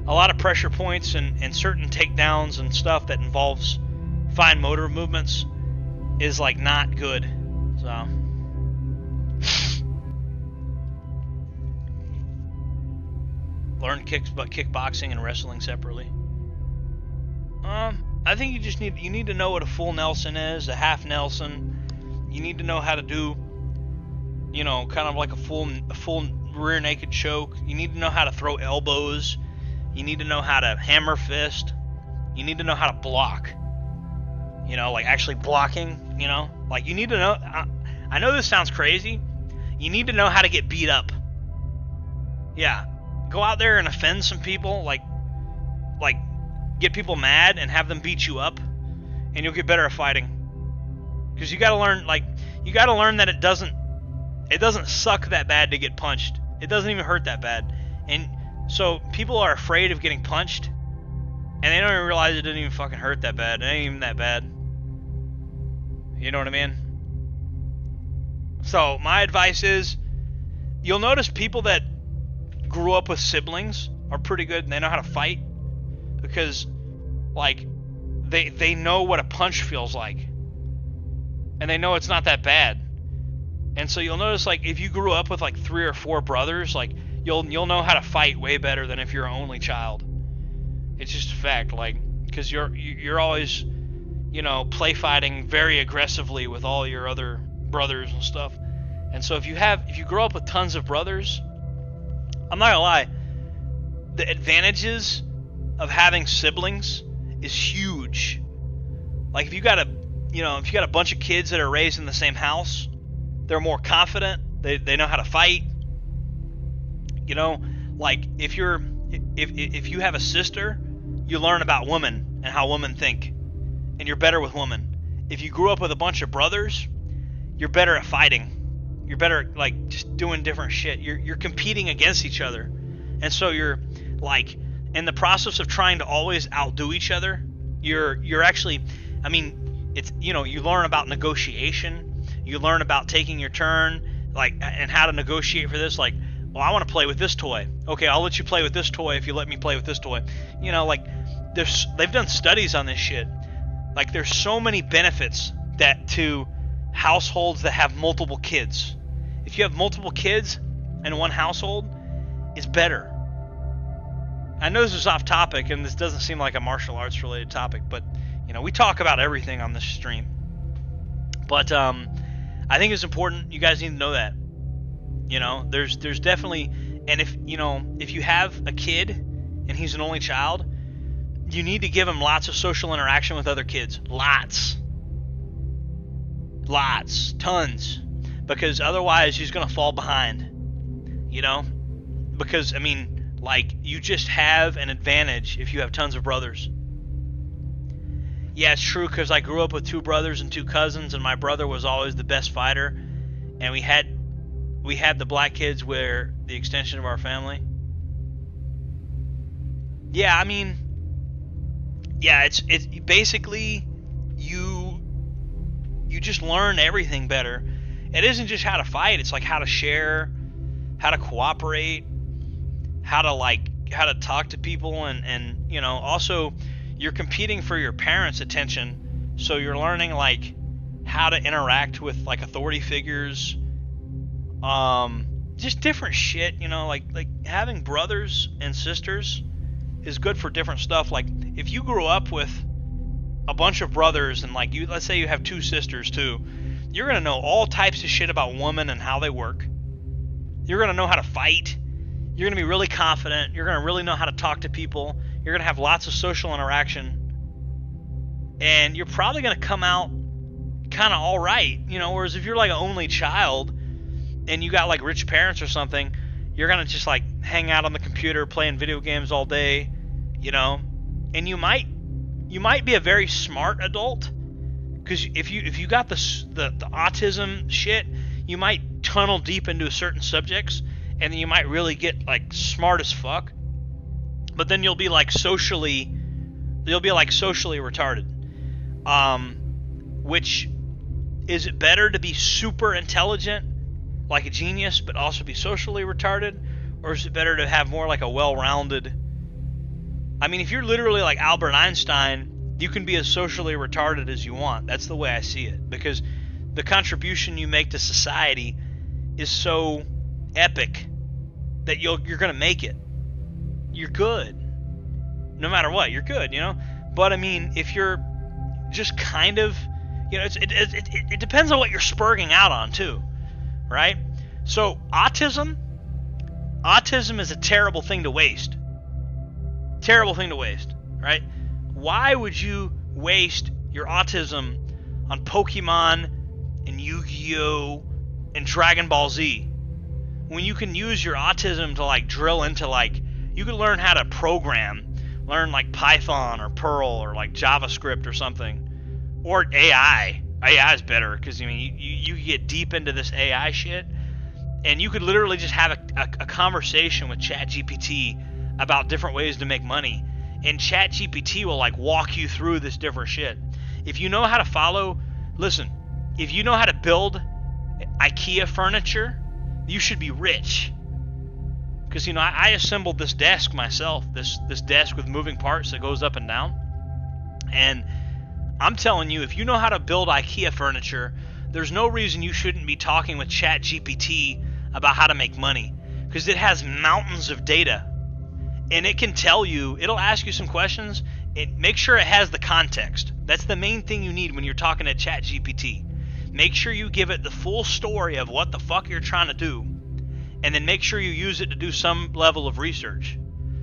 a lot of pressure points and certain takedowns and stuff that involves fine motor movements is like not good. So learn kickboxing and wrestling separately. I think you need to know what a full Nelson is, a half Nelson. You need to know how to do, you know, kind of like a full rear naked choke. You need to know how to throw elbows. You need to know how to hammer fist. You need to know how to block. You know, like actually blocking, you know? Like you need to know, I know this sounds crazy. You need to know how to get beat up. Yeah. Go out there and offend some people, like get people mad and have them beat you up, and you'll get better at fighting. Because you gotta learn that it doesn't suck that bad to get punched. It doesn't even hurt that bad. And so people are afraid of getting punched, and they don't even realize it didn't even fucking hurt that bad. It ain't even that bad. You know what I mean? So my advice is, you'll notice people that grew up with siblings are pretty good and they know how to fight, because like they know what a punch feels like, and they know it's not that bad. And so you'll notice, like, if you grew up with like 3 or 4 brothers, like you'll know how to fight way better than if you're an only child. It's just a fact, like, because you're always, you know, play fighting very aggressively with all your other brothers and stuff. And so if you grow up with tons of brothers, I'm not gonna lie, the advantages of having siblings is huge. Like if you got a bunch of kids that are raised in the same house, they're more confident, they know how to fight. You know, like if you have a sister, you learn about women and how women think, and you're better with women. If you grew up with a bunch of brothers, you're better at fighting. You're better at like just doing different shit. You're competing against each other. And so you're like in the process of trying to always outdo each other, you're actually, I mean, it's, you know, you learn about negotiation, you learn about taking your turn, like, and how to negotiate for this. Like, well, I want to play with this toy. Okay, I'll let you play with this toy if you let me play with this toy. You know, like they've done studies on this shit. Like there's so many benefits that to households that have multiple kids. If you have multiple kids in one household, it's better. I know this is off topic and this doesn't seem like a martial arts related topic, but you know, we talk about everything on this stream. But I think it's important. You guys need to know that. You know, there's definitely, and if you have a kid and he's an only child, you need to give him lots of social interaction with other kids. Lots, tons, because otherwise he's gonna fall behind. You know, because I mean, like, you just have an advantage if you have tons of brothers. Yeah, it's true, because I grew up with 2 brothers and 2 cousins, and my brother was always the best fighter, and we had the black kids were the extension of our family. Yeah, I mean, yeah, it's basically you just learn everything better. It isn't just how to fight, it's like how to share, how to cooperate, how to talk to people, and you know, also you're competing for your parents' attention, so you're learning like how to interact with like authority figures, just different shit, you know, like having brothers and sisters is good for different stuff. Like if you grew up with a bunch of brothers and like let's say you have 2 sisters too, you're gonna know all types of shit about women and how they work. You're gonna know how to fight. You're gonna be really confident. You're gonna really know how to talk to people. You're gonna have lots of social interaction, and you're probably gonna come out kind of all right, you know. Whereas if you're like an only child and you got like rich parents or something, you're gonna just like hang out on the computer playing video games all day, you know. And you might be a very smart adult, because if you got the autism shit, you might tunnel deep into certain subjects, and then you might really get like smart as fuck. But then you'll be like socially retarded. Which, is it better to be super intelligent, like a genius, but also be socially retarded? Or is it better to have more like a well-rounded... I mean, if you're literally like Albert Einstein, you can be as socially retarded as you want. That's the way I see it. Because the contribution you make to society is so epic that you're going to make it. You're good. No matter what, you're good, you know? But I mean, if you're just kind of, you know, it depends on what you're spurging out on too, right? So autism is a terrible thing to waste. Terrible thing to waste, right? Why would you waste your autism on Pokemon and Yu-Gi-Oh and Dragon Ball Z when you can use your autism to like drill into like, you could learn how to program, learn like Python or Perl or like JavaScript or something, or AI. AI is better because I mean you get deep into this AI shit, and you could literally just have a conversation with ChatGPT about different ways to make money, and ChatGPT will like walk you through this different shit. If you know how to follow, listen, if you know how to build IKEA furniture, you should be rich. Because, you know, I assembled this desk myself, this desk with moving parts that goes up and down. And I'm telling you, if you know how to build IKEA furniture, there's no reason you shouldn't be talking with ChatGPT about how to make money. Because it has mountains of data. And it can tell you, it'll ask you some questions, and make sure it has the context. That's the main thing you need when you're talking to ChatGPT. Make sure you give it the full story of what the fuck you're trying to do. And then make sure you use it to do some level of research.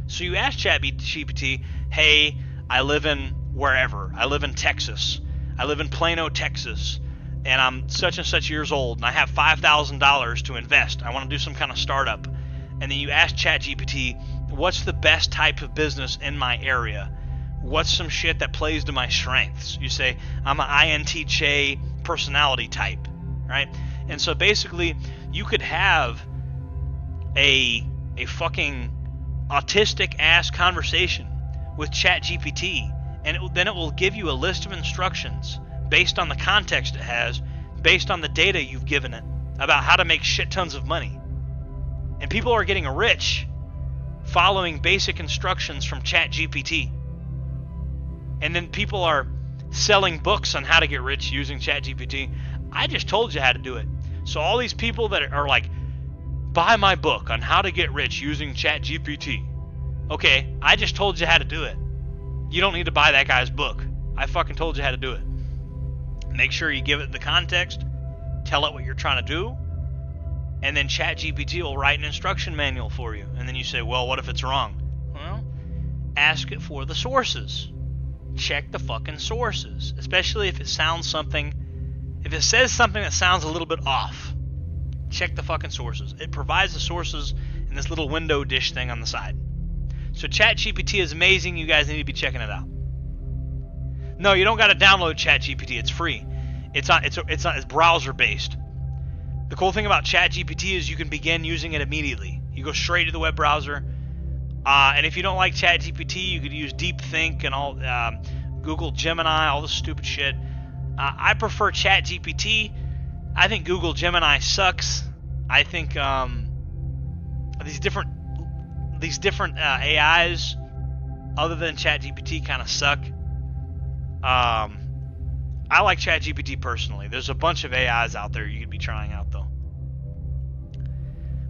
So you ask ChatGPT, hey, I live in wherever. I live in Texas. I live in Plano, Texas. And I'm such and such years old. And I have $5,000 to invest. I want to do some kind of startup. And then you ask ChatGPT, what's the best type of business in my area? What's some shit that plays to my strengths? You say, I'm an INTJ personality type, right? And so basically, you could have a fucking autistic ass conversation with ChatGPT, and then it will give you a list of instructions based on the context it has, based on the data you've given it about how to make shit tons of money. And people are getting rich following basic instructions from ChatGPT. And then people are selling books on how to get rich using ChatGPT. I just told you how to do it. So all these people that are like, buy my book on how to get rich using ChatGPT. Okay, I just told you how to do it. You don't need to buy that guy's book. I fucking told you how to do it. Make sure you give it the context, tell it what you're trying to do, and then ChatGPT will write an instruction manual for you. And then you say, well, what if it's wrong? Well, ask it for the sources. Check the fucking sources, especially if it sounds something, if it says something that sounds a little bit off. Check the fucking sources. It provides the sources in this little window dish thing on the side. So ChatGPT is amazing. You guys need to be checking it out. No, you don't got to download ChatGPT. It's free. It's browser based. The cool thing about ChatGPT is you can begin using it immediately. You go straight to the web browser. And if you don't like ChatGPT, you could use DeepThink and all, Google Gemini, all this stupid shit. I prefer ChatGPT. I think Google Gemini sucks. I think these different AIs, other than ChatGPT, kind of suck. I like ChatGPT personally. There's a bunch of AIs out there you could be trying out though.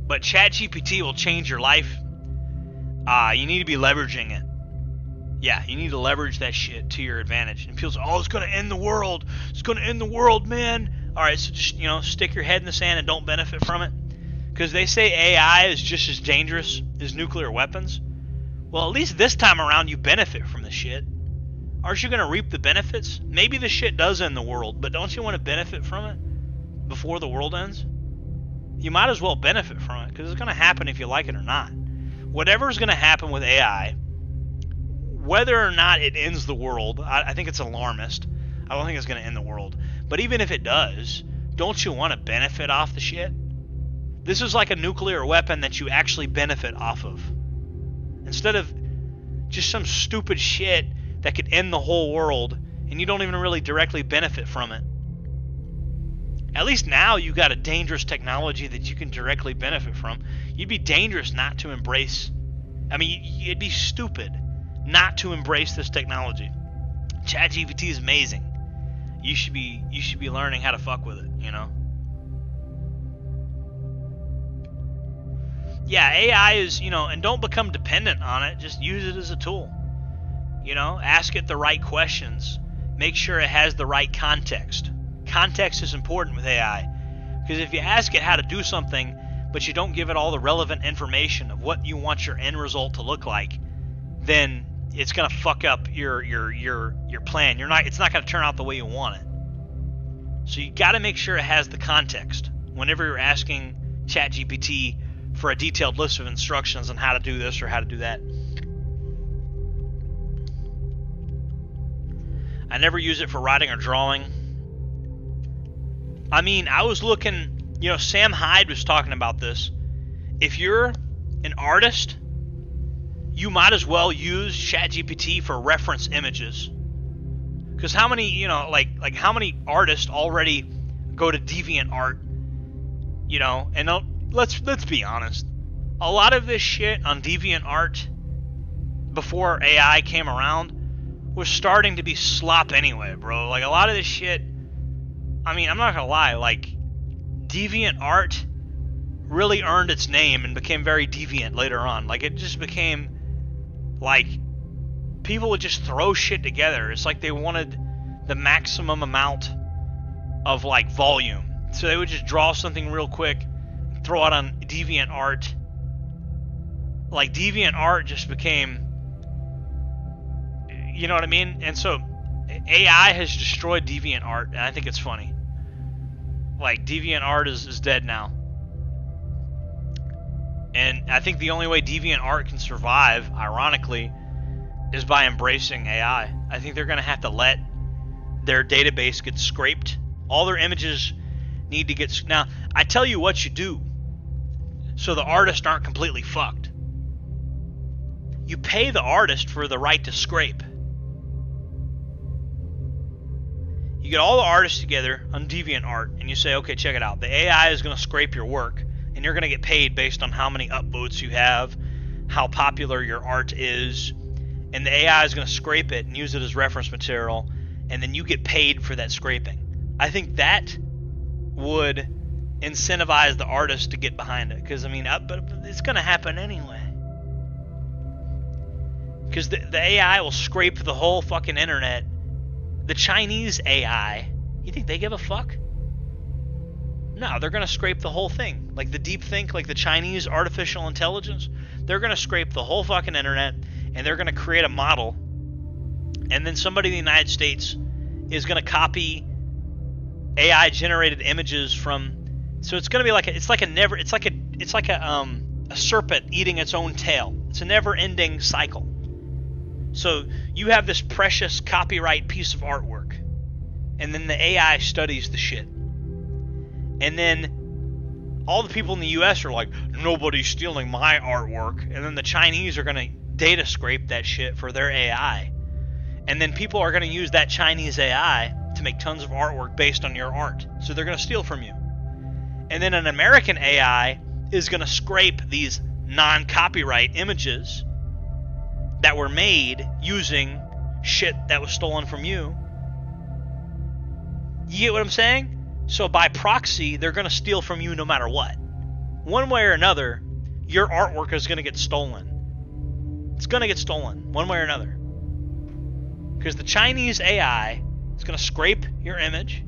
But ChatGPT will change your life. You need to be leveraging it. Yeah, you need to leverage that shit to your advantage. And people say, oh, it's going to end the world. It's going to end the world, man. All right, so just, stick your head in the sand and don't benefit from it. Because they say AI is just as dangerous as nuclear weapons. Well, at least this time around you benefit from the shit. Aren't you going to reap the benefits? Maybe the shit does end the world, but don't you want to benefit from it before the world ends? You might as well benefit from it, because it's going to happen if you like it or not. Whatever's going to happen with AI, whether or not it ends the world, I think it's alarmist. I don't think it's going to end the world. But even if it does, don't you want to benefit off the shit? This is like a nuclear weapon that you actually benefit off of. Instead of just some stupid shit that could end the whole world and you don't even really directly benefit from it. At least now you got a dangerous technology that you can directly benefit from. You'd be dangerous not to embrace. I mean, it'd be stupid not to embrace this technology. ChatGPT is amazing. You should be learning how to fuck with it, Yeah, AI is, and don't become dependent on it. Just use it as a tool. Ask it the right questions. Make sure it has the right context. Context is important with AI. Because if you ask it how to do something, but you don't give it all the relevant information of what you want your end result to look like, then it's gonna fuck up your plan. It's not gonna turn out the way you want it. So you gotta make sure it has the context whenever you're asking ChatGPT for a detailed list of instructions on how to do this or how to do that. I never use it for writing or drawing. I mean, I was looking, Sam Hyde was talking about this. If you're an artist, you might as well use ChatGPT for reference images. Because how many, like how many artists already go to DeviantArt, and let's be honest. A lot of this shit on DeviantArt before AI came around was starting to be slop anyway, bro. Like, a lot of this shit, I mean, I'm not gonna lie, like, DeviantArt really earned its name and became very deviant later on. Like, it just became, like, people would just throw shit together. It's like they wanted the maximum amount of, like, volume. So they would just draw something real quick, throw it on DeviantArt. Like, DeviantArt just became, you know what I mean? And so AI has destroyed DeviantArt, and I think it's funny. Like, DeviantArt is dead now. And I think the only way DeviantArt can survive, ironically, is by embracing AI. I think they're going to have to let their database get scraped. All their images need to get... Now, I tell you what you do so the artists aren't completely fucked. You pay the artist for the right to scrape. You get all the artists together on DeviantArt and you say, okay, check it out. The AI is going to scrape your work and you're going to get paid based on how many upvotes you have, how popular your art is, and the AI is going to scrape it and use it as reference material, and then you get paid for that scraping. I think that would incentivize the artist to get behind it. Because, I mean, but it's going to happen anyway. Because the AI will scrape the whole fucking internet. The Chinese AI, you think they give a fuck? No, they're going to scrape the whole thing. Like the DeepThink, like the Chinese artificial intelligence, they're going to scrape the whole fucking internet, and they're going to create a model. And then somebody in the United States is going to copy AI generated images from, so it's going to be like a serpent eating its own tail. It's a never ending cycle. So you have this precious copyright piece of artwork, and then the AI studies the shit. And then all the people in the US are like, nobody's stealing my artwork. And then the Chinese are going to data scrape that shit for their AI. And then people are going to use that Chinese AI to make tons of artwork based on your art. So they're going to steal from you. And then an American AI is going to scrape these non-copyright images that were made using shit that was stolen from you. You get what I'm saying? So by proxy, they're going to steal from you no matter what. One way or another, your artwork is going to get stolen. It's going to get stolen, one way or another. Because the Chinese AI is going to scrape your image,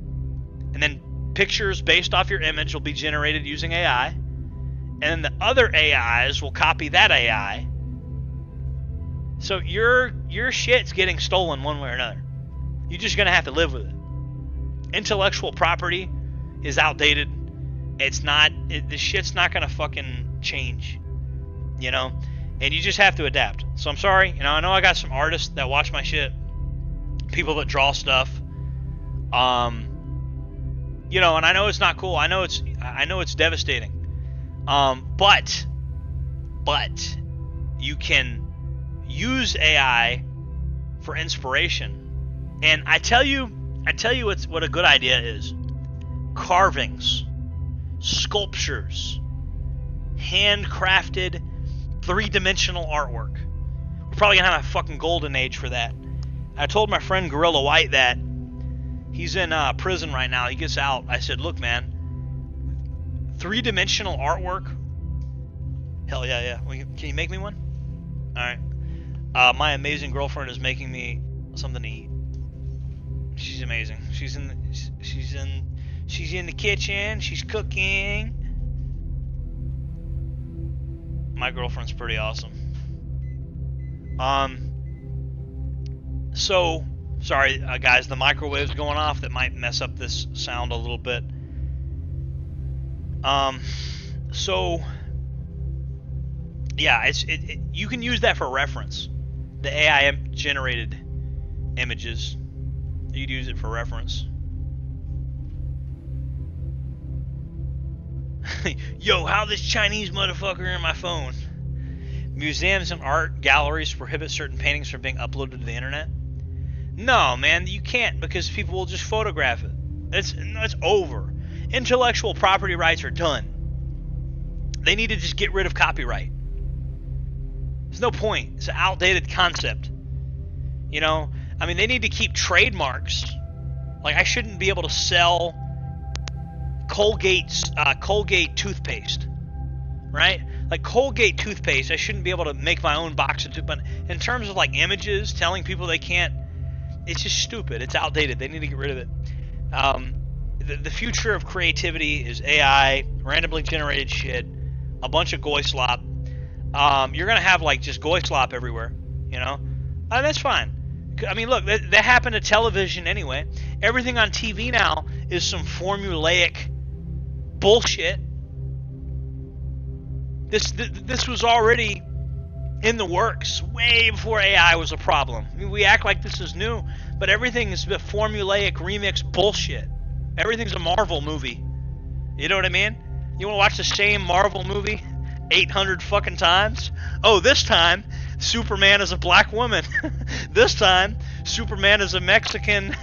and then pictures based off your image will be generated using AI, and then the other AIs will copy that AI. So your shit's getting stolen one way or another. You're just going to have to live with it. Intellectual property is outdated. It's not, the shit's not going to fucking change, you know? And you just have to adapt. So I'm sorry, you know, I know I got some artists that watch my shit, people that draw stuff, you know, and I know it's not cool. I know it's devastating. But you can use AI for inspiration. And I tell you what a good idea is. Carvings, sculptures, handcrafted, three-dimensional artwork. We're probably gonna have a fucking golden age for that. I told my friend Gorilla White that. He's in prison right now. He gets out. I said, look, man, three-dimensional artwork. Hell yeah. Can you make me one? All right. My amazing girlfriend is making me something to eat. She's amazing. She's in the kitchen. She's cooking. My girlfriend's pretty awesome. So sorry, guys. The microwave's going off. That might mess up this sound a little bit. So yeah, you can use that for reference. The AI generated images. You'd use it for reference. Yo, how this Chinese motherfucker in my phone? Museums and art galleries prohibit certain paintings from being uploaded to the internet? No, man, you can't, because people will just photograph it. It's over. Intellectual property rights are done. They need to just get rid of copyright. There's no point. It's an outdated concept. You know? I mean, they need to keep trademarks. Like, I shouldn't be able to sell Colgate toothpaste, right? Like Colgate toothpaste, I shouldn't be able to make my own box of toothpaste. But in terms of like images, telling people they can't, it's just stupid. It's outdated. They need to get rid of it. The future of creativity is AI, randomly generated shit, a bunch of goy slop. You're gonna have like just goy slop everywhere, you know? That's fine. I mean, look, that happened to television anyway. Everything on TV now is some formulaic bullshit. This was already in the works way before AI was a problem. I mean, we act like this is new, but everything is the formulaic remix bullshit. Everything's a Marvel movie. You know what I mean? You want to watch the same Marvel movie 800 fucking times? Oh, this time Superman is a black woman. This time Superman is a Mexican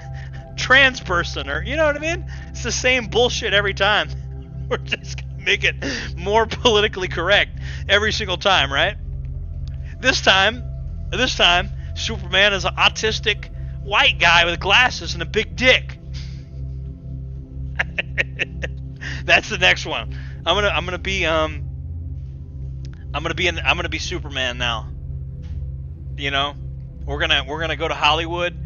trans person, or you know what I mean? It's the same bullshit every time. We're just gonna make it more politically correct every single time, right? This time Superman is an autistic white guy with glasses and a big dick. That's the next one. I'm gonna be Superman now. You know, we're gonna go to Hollywood.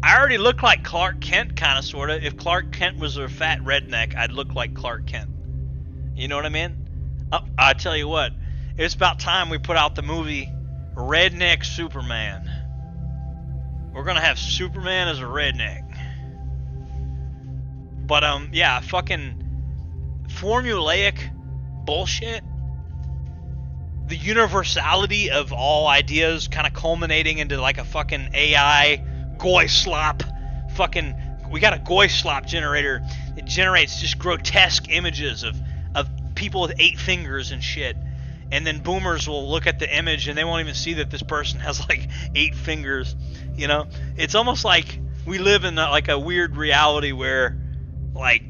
I already look like Clark Kent, kind of, sort of. If Clark Kent was a fat redneck, I'd look like Clark Kent. You know what I mean? I tell you what, it's about time we put out the movie Redneck Superman. We're gonna have Superman as a redneck. But yeah, fucking formulaic bullshit. The universality of all ideas kind of culminating into like a fucking AI goy slop. Fucking, we got a goy slop generator. It generates just grotesque images of people with 8 fingers and shit. And then boomers will look at the image and they won't even see that this person has like 8 fingers. You know, it's almost like we live in like a weird reality where, like,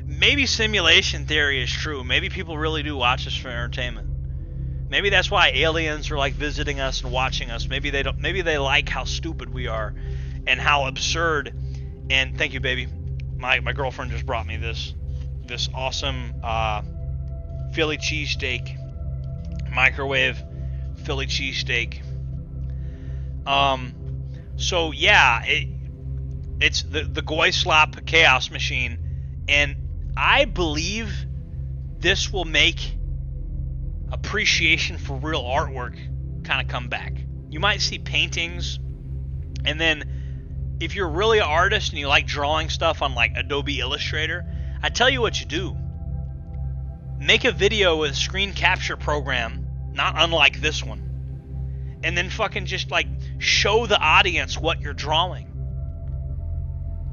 maybe simulation theory is true. Maybe people really do watch us for entertainment. Maybe that's why aliens are like visiting us and watching us. Maybe they don't. Maybe they like how stupid we are, and how absurd. And thank you, baby. My girlfriend just brought me this awesome Philly cheesesteak, microwave Philly cheesesteak. So yeah, it's the Goy Slop Chaos Machine, and I believe this will make appreciation for real artwork kind of come back. You might see paintings, and then if you're really an artist and you like drawing stuff on like Adobe Illustrator, I tell you what you do. Make a video with a screen capture program, not unlike this one, and then fucking just like show the audience what you're drawing.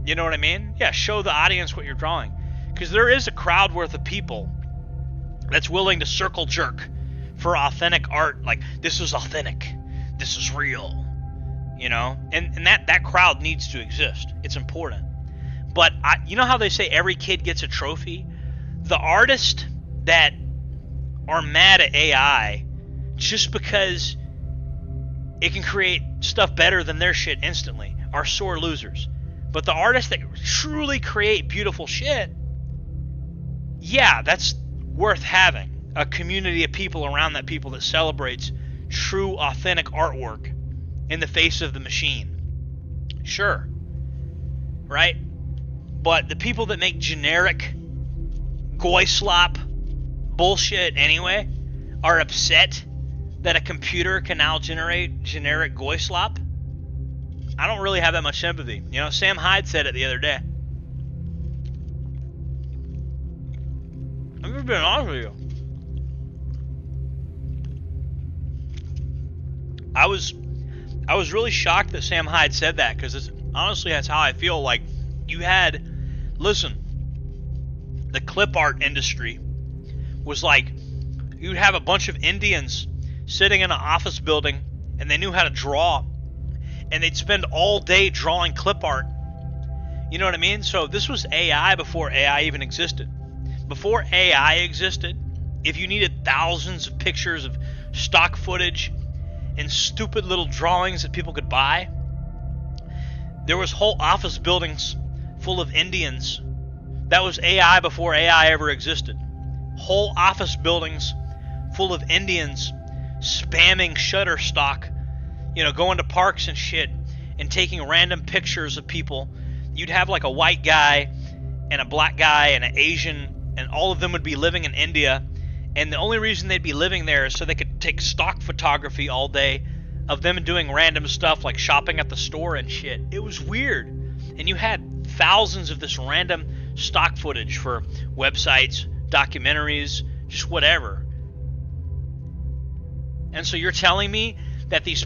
You know what I mean? Yeah, show the audience what you're drawing. Because there is a crowd worth of people that's willing to circle jerk for authentic art. Like, this is authentic. This is real. You know? And that crowd needs to exist. It's important. But you know how they say every kid gets a trophy? The artists that are mad at AI just because it can create stuff better than their shit instantly are sore losers. But the artists that truly create beautiful shit, yeah, that's worth having. A community of people around that people that celebrates true, authentic artwork in the face of the machine. Sure. Right? But the people that make generic goy slop bullshit anyway are upset that a computer can now generate generic goy slop. I don't really have that much sympathy. You know, Sam Hyde said it the other day. I'm just being honest with you. I was really shocked that Sam Hyde said that, because honestly that's how I feel. Like, you had, listen, the clip art industry was like, you'd have a bunch of Indians sitting in an office building and they knew how to draw, and they'd spend all day drawing clip art. You know what I mean? So this was AI before AI even existed. Before AI existed, if you needed thousands of pictures of stock footage and stupid little drawings that people could buy, there was whole office buildings full of Indians. That was AI before AI ever existed. Whole office buildings full of Indians spamming Shutterstock, you know, going to parks and shit and taking random pictures of people. You'd have like a white guy and a black guy and an Asian, and all of them would be living in India, and the only reason they'd be living there is so they could take stock photography all day of them doing random stuff like shopping at the store and shit. It was weird. And you had thousands of this random stock footage for websites, documentaries, just whatever. And so you're telling me that these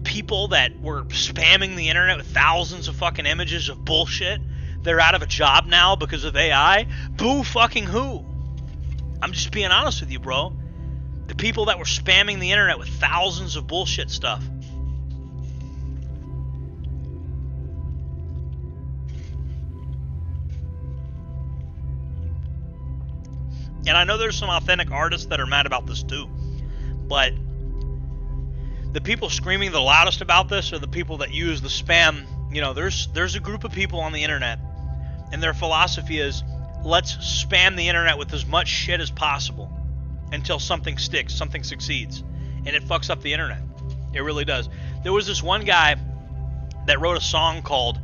people that were spamming the internet with thousands of fucking images of bullshit, they're out of a job now because of AI? Boo fucking who? I'm just being honest with you, bro. The people that were spamming the internet with thousands of bullshit stuff. And I know there's some authentic artists that are mad about this too, but the people screaming the loudest about this are the people that use the spam. You know, there's a group of people on the internet And their philosophy is, let's spam the internet with as much shit as possible until something sticks, something succeeds. And it fucks up the internet. It really does. There was this one guy that wrote a song called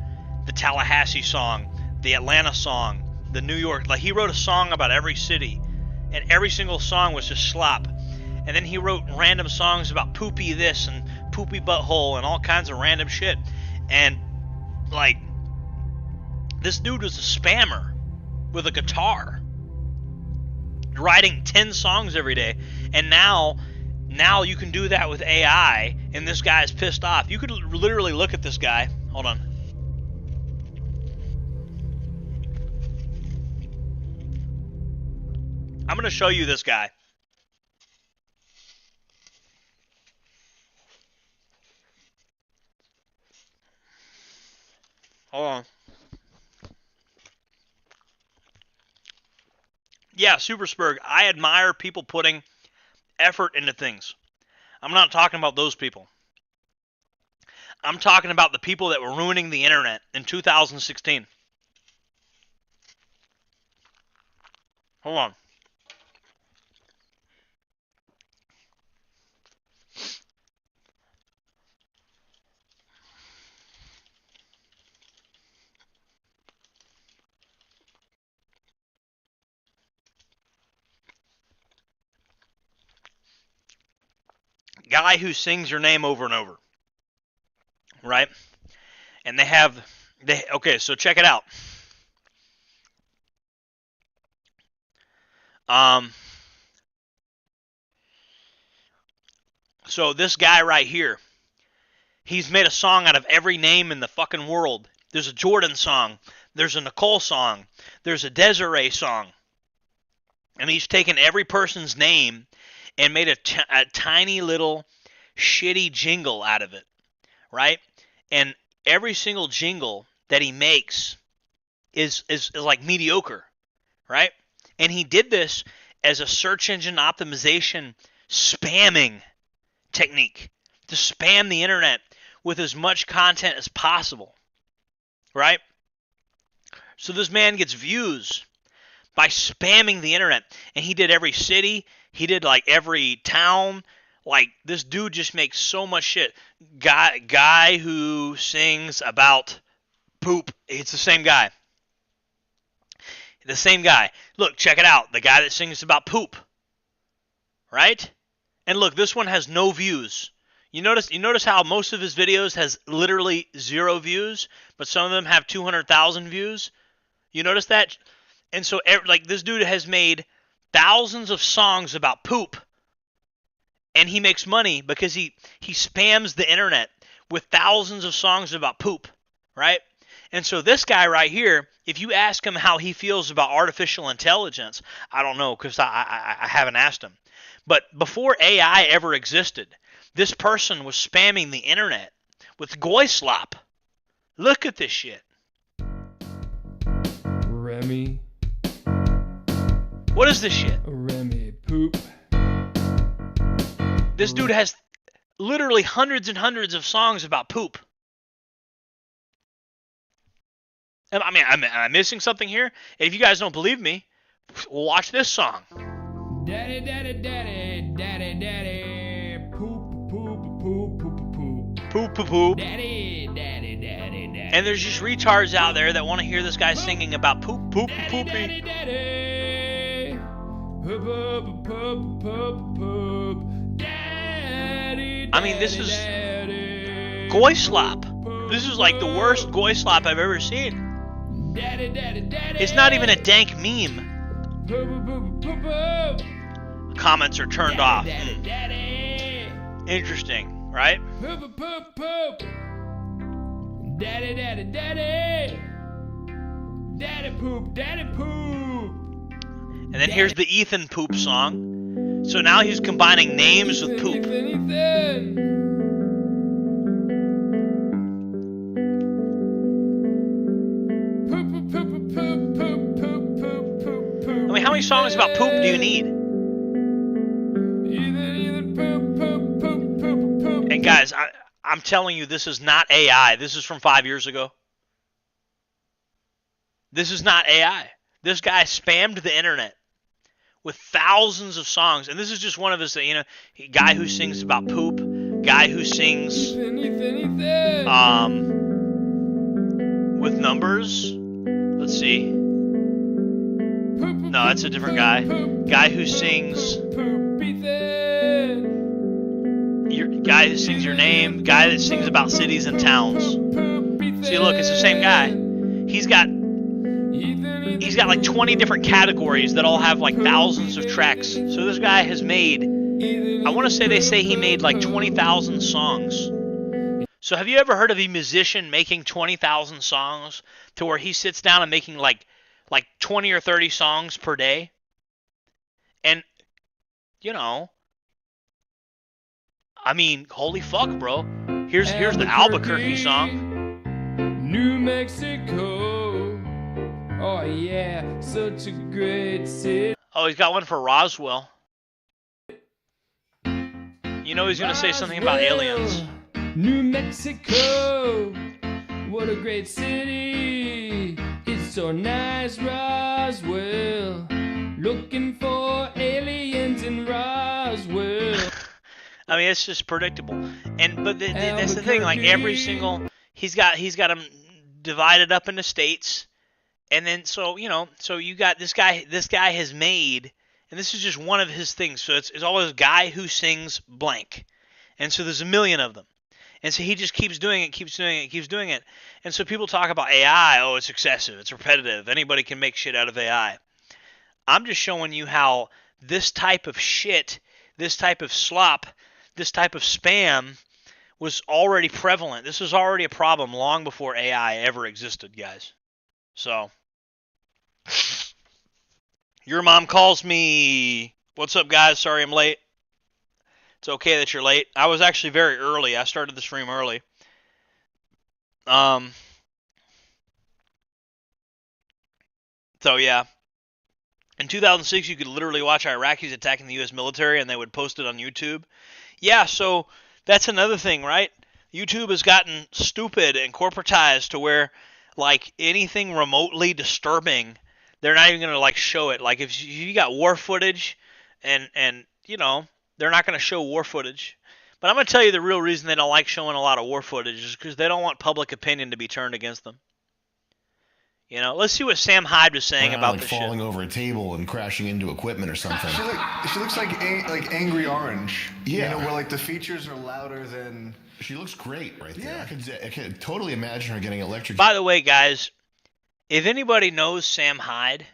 the Tallahassee song, the Atlanta song, the New York. Like, he wrote a song about every city, and every single song was just slop. And then he wrote random songs about poopy this and poopy butthole and all kinds of random shit. And, like, this dude was a spammer with a guitar, writing 10 songs every day. And now you can do that with AI, and this guy's pissed off. You could literally look at this guy. Hold on. I'm going to show you this guy. Hold on. Yeah, Superspurg, I admire people putting effort into things. I'm not talking about those people. I'm talking about the people that were ruining the internet in 2016. Hold on. Guy who sings your name over and over, right? And okay, so check it out. So this guy right here, he's made a song out of every name in the fucking world. There's a Jordan song, there's a Nicole song, there's a Desiree song, and he's taken every person's name and made a tiny little shitty jingle out of it, right? And every single jingle that he makes is like mediocre, right? And he did this as a search engine optimization spamming technique, to spam the internet with as much content as possible, right? So this man gets views by spamming the internet, and he did every city. He did like every town. Like, this dude just makes so much shit. Guy who sings about poop. It's the same guy. The same guy. Look, check it out. The guy that sings about poop. Right? And look, this one has no views. You notice how most of his videos has literally 0 views, but some of them have 200,000 views? You notice that? And so, like, this dude has made thousands of songs about poop, and he makes money because he spams the internet with thousands of songs about poop, right? And so this guy right here, if you ask him how he feels about artificial intelligence, I don't know, because I haven't asked him. But before AI ever existed, this person was spamming the internet with goy slop. Look at this shit. Remy. What is this shit? Remy poop. This dude has literally hundreds and hundreds of songs about poop. I mean, am I missing something here? If you guys don't believe me, watch this song. Daddy, daddy, daddy, daddy, daddy, poop, poop, poop, poop, poop, poop, poop, poop. Daddy, daddy, daddy, daddy. And there's just retards out there that want to hear this guy singing about poop, poop, daddy, poopy. Daddy, daddy, poop, poop, poop, poop, poop. Daddy, I mean, this is goy slop. This is like the worst goy slop I've ever seen. Daddy, daddy, daddy. It's not even a dank meme. Poop, poop, poop, poop. Comments are turned off. Daddy, daddy. Interesting, right? Poop, poop, poop. Daddy, daddy, daddy. Daddy poop, daddy poop. And then here's the Ethan poop song. So now he's combining names with poop. Ethan. I mean, how many songs about poop do you need? And guys, I'm telling you, this is not AI. This is from 5 years ago. This is not AI. This guy spammed the internet with thousands of songs, and this is just one of his, guy who sings about poop, guy who sings with numbers. Let's see. No, that's a different guy. Guy who sings guy who sings your name, guy that sings about cities and towns. See, look, it's the same guy. He's got like 20 different categories that all have like thousands of tracks. So this guy has made, I want to say they say he made like 20,000 songs. So have you ever heard of a musician making 20,000 songs to where he sits down and making like 20 or 30 songs per day? And, I mean, holy fuck, bro. Here's the Albuquerque song. New Mexico. Oh yeah, such a great city. Oh, he's got one for Roswell. You know he's gonna say something about aliens. New Mexico. What a great city. It's so nice, Roswell. Looking for aliens in Roswell. I mean, it's just predictable. But that's the thing. Like every single, he's got them divided up into states, and then so you got this guy. This guy has made, and this is just one of his things. So it's always a guy who sings blank, and so there's a million of them, and so he just keeps doing it, keeps doing it, keeps doing it, and so people talk about AI. Oh, it's excessive, it's repetitive. Anybody can make shit out of AI. I'm just showing you how this type of shit, this type of slop, this type of spam was already prevalent. This was already a problem long before AI ever existed, guys. So, your mom calls me. What's up, guys? Sorry I'm late. It's okay that you're late. I was actually very early. I started the stream early. So, yeah. In 2006, you could literally watch Iraqis attacking the U.S. military, and they would post it on YouTube. Yeah, so that's another thing, right? YouTube has gotten stupid and corporatized to where, like, anything remotely disturbing, they're not even going to, like, show it. Like, if you got war footage and they're not going to show war footage. But I'm going to tell you the real reason they don't like showing a lot of war footage is because they don't want public opinion to be turned against them. Let's see what Sam Hyde was saying about this falling shit. over a table and crashing into equipment or something. She looks like Angry Orange. Yeah. Where like the features are louder than. She looks great right there. Yeah. I could totally imagine her getting electrocuted. By the way, guys, if anybody knows Sam Hyde,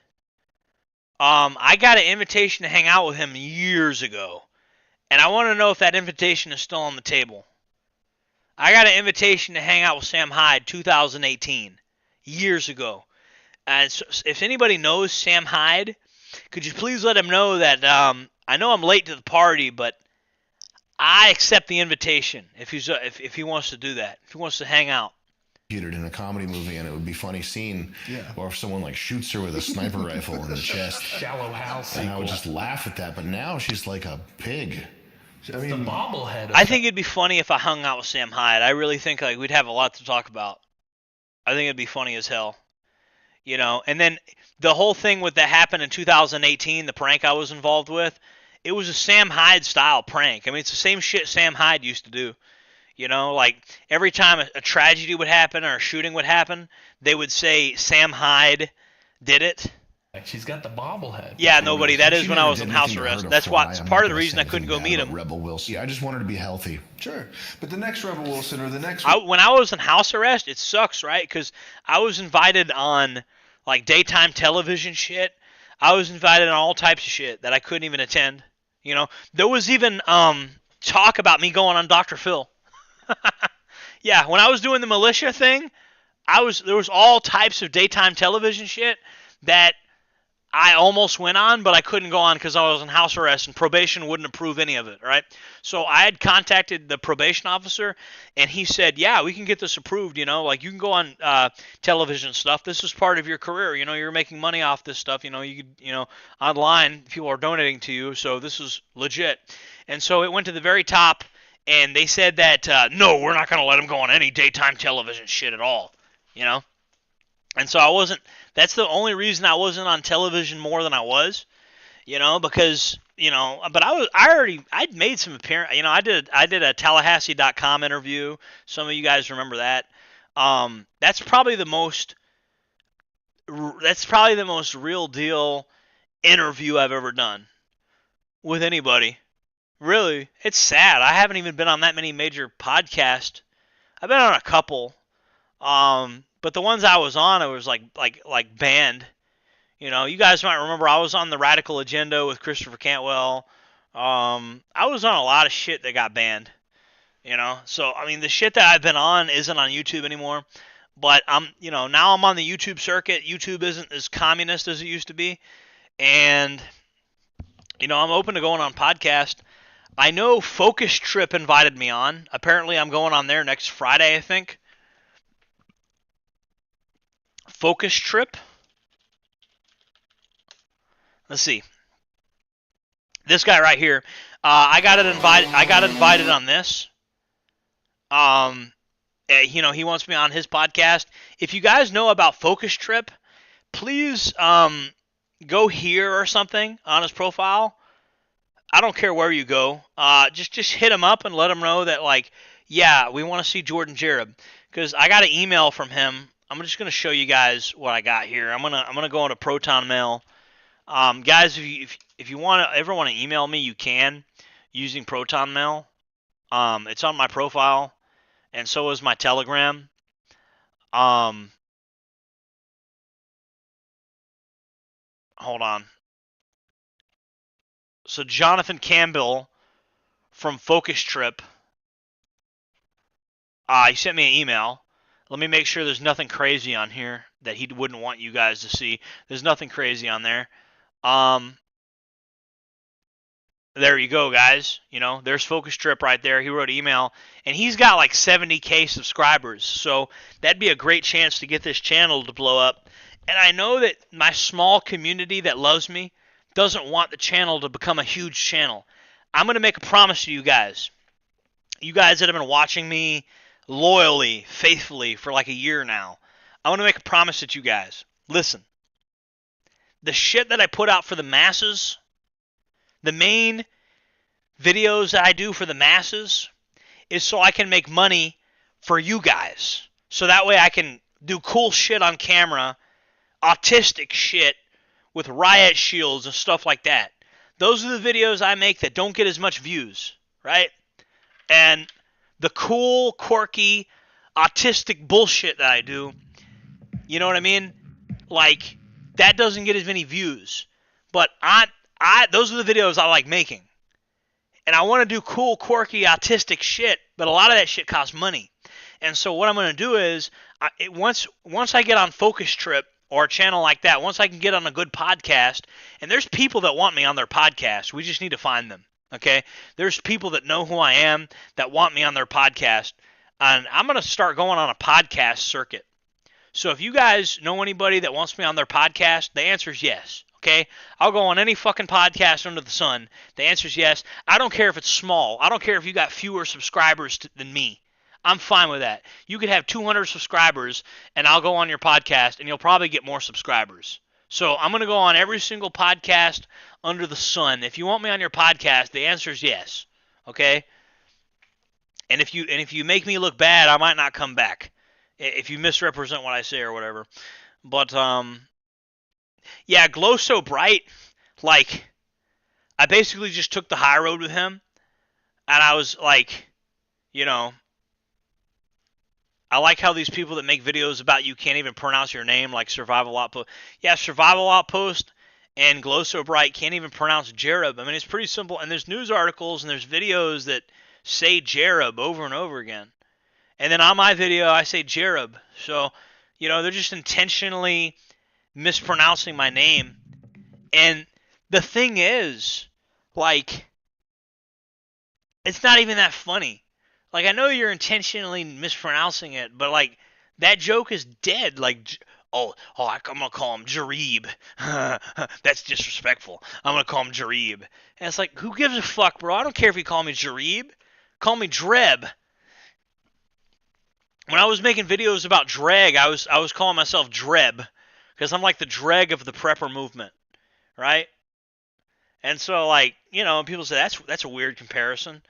I got an invitation to hang out with him years ago, and I want to know if that invitation is still on the table. I got an invitation to hang out with Sam Hyde 2018, years ago. And so if anybody knows Sam Hyde, could you please let him know that I know I'm late to the party, but I accept the invitation if he wants to do that, if he wants to hang out. In a comedy movie, and it would be a funny scene, or if someone like shoots her with a sniper rifle in the chest. Shallow House. And I would just laugh at that, but now she's like a pig. I mean, the bobblehead. I think it'd be funny if I hung out with Sam Hyde. I really think like we'd have a lot to talk about. I think it'd be funny as hell. And then the whole thing with that happened in 2018, the prank I was involved with, it was a Sam Hyde style prank. I mean, it's the same shit Sam Hyde used to do. Like every time a tragedy would happen or a shooting would happen, they would say Sam Hyde did it. She's got the bobblehead. Yeah, nobody. That is when I was in house arrest. That's part of the reason I couldn't go meet him. Rebel Wilson. Yeah, I just wanted to be healthy. Sure, but the next Rebel Wilson or the next. When I was in house arrest, it sucks, right? Because I was invited on like daytime television shit. I was invited on all types of shit that I couldn't even attend. There was even talk about me going on Dr. Phil. Yeah, when I was doing the militia thing, there was all types of daytime television shit that I almost went on, but I couldn't go on because I was in house arrest and probation wouldn't approve any of it, right? So I had contacted the probation officer, and he said, yeah, we can get this approved, like you can go on television stuff. This is part of your career, you're making money off this stuff, you could, online, people are donating to you, so this is legit. And so it went to the very top, and they said that, no, we're not going to let him go on any daytime television shit at all, And so that's the only reason I wasn't on television more than I was, because, but I'd made some appearance, I did a Tallahassee.com interview. Some of you guys remember that. That's probably the most real deal interview I've ever done with anybody. Really, it's sad. I haven't even been on that many major podcasts. I've been on a couple. But the ones I was on, it was like banned. You guys might remember I was on the Radical Agenda with Christopher Cantwell. I was on a lot of shit that got banned. So I mean the shit that I've been on isn't on YouTube anymore. But now I'm on the YouTube circuit. YouTube isn't as communist as it used to be, and I'm open to going on podcast. I know Focus Trip invited me on. Apparently, I'm going on there next Friday, I think. Focus Trip. Let's see. This guy right here. I got invited on this. He wants me on his podcast. If you guys know about Focus Trip, please go here or something on his profile. I don't care where you go. Just hit him up and let him know that we want to see Jordan Jareb, because I got an email from him. I'm just gonna show you guys what I got here. I'm gonna go into Proton Mail. Guys, if you ever want to email me, you can using Proton Mail. It's on my profile, and so is my Telegram. Hold on. So Jonathan Campbell from Focus Trip, he sent me an email. Let me make sure there's nothing crazy on here that he wouldn't want you guys to see. There's nothing crazy on there. There you go, guys. There's Focus Trip right there. He wrote an email, and he's got like 70K subscribers. So that'd be a great chance to get this channel to blow up. And I know that my small community that loves me doesn't want the channel to become a huge channel. I'm going to make a promise to you guys. You guys that have been watching me loyally, faithfully for like a year now. I want to make a promise to you guys. Listen. The shit that I put out for the masses, the main videos that I do for the masses, is so I can make money for you guys. So that way I can do cool shit on camera, autistic shit, with riot shields and stuff like that. Those are the videos I make that don't get as much views, right? And the cool, quirky, autistic bullshit that I do, you know what I mean? That doesn't get as many views. But those are the videos I like making. And I want to do cool, quirky, autistic shit, but a lot of that shit costs money. And so what I'm going to do is, once I get on Focus Trip, or a channel like that, once I can get on a good podcast, and there's people that want me on their podcast, we just need to find them, okay? There's people that know who I am that want me on their podcast, and I'm going to start going on a podcast circuit. So if you guys know anybody that wants me on their podcast, the answer is yes, okay? I'll go on any fucking podcast under the sun. The answer is yes. I don't care if it's small. I don't care if you got fewer subscribers than me. I'm fine with that. You could have 200 subscribers, and I'll go on your podcast, and you'll probably get more subscribers. So I'm going to go on every single podcast under the sun. If you want me on your podcast, the answer is yes. Okay? And if you make me look bad, I might not come back. If you misrepresent what I say or whatever. But yeah, Glow So Bright, I basically just took the high road with him, and I was I like how these people that make videos about you can't even pronounce your name, like Survival Outpost. Yeah, Survival Outpost and Glow So Bright can't even pronounce Jareb. I mean, it's pretty simple. And there's news articles and there's videos that say Jareb over and over again. And then on my video, I say Jareb. So, they're just intentionally mispronouncing my name. And the thing is, it's not even that funny. I know you're intentionally mispronouncing it, but, that joke is dead. I'm going to call him Jareb. That's disrespectful. I'm going to call him Jareb. And it's who gives a fuck, bro? I don't care if you call me Jareb. Call me Dreb. when I was making videos about dreg, I was calling myself Dreb, because I'm like the dreg of the prepper movement, right? And so, like, you know, people say that's a weird comparison,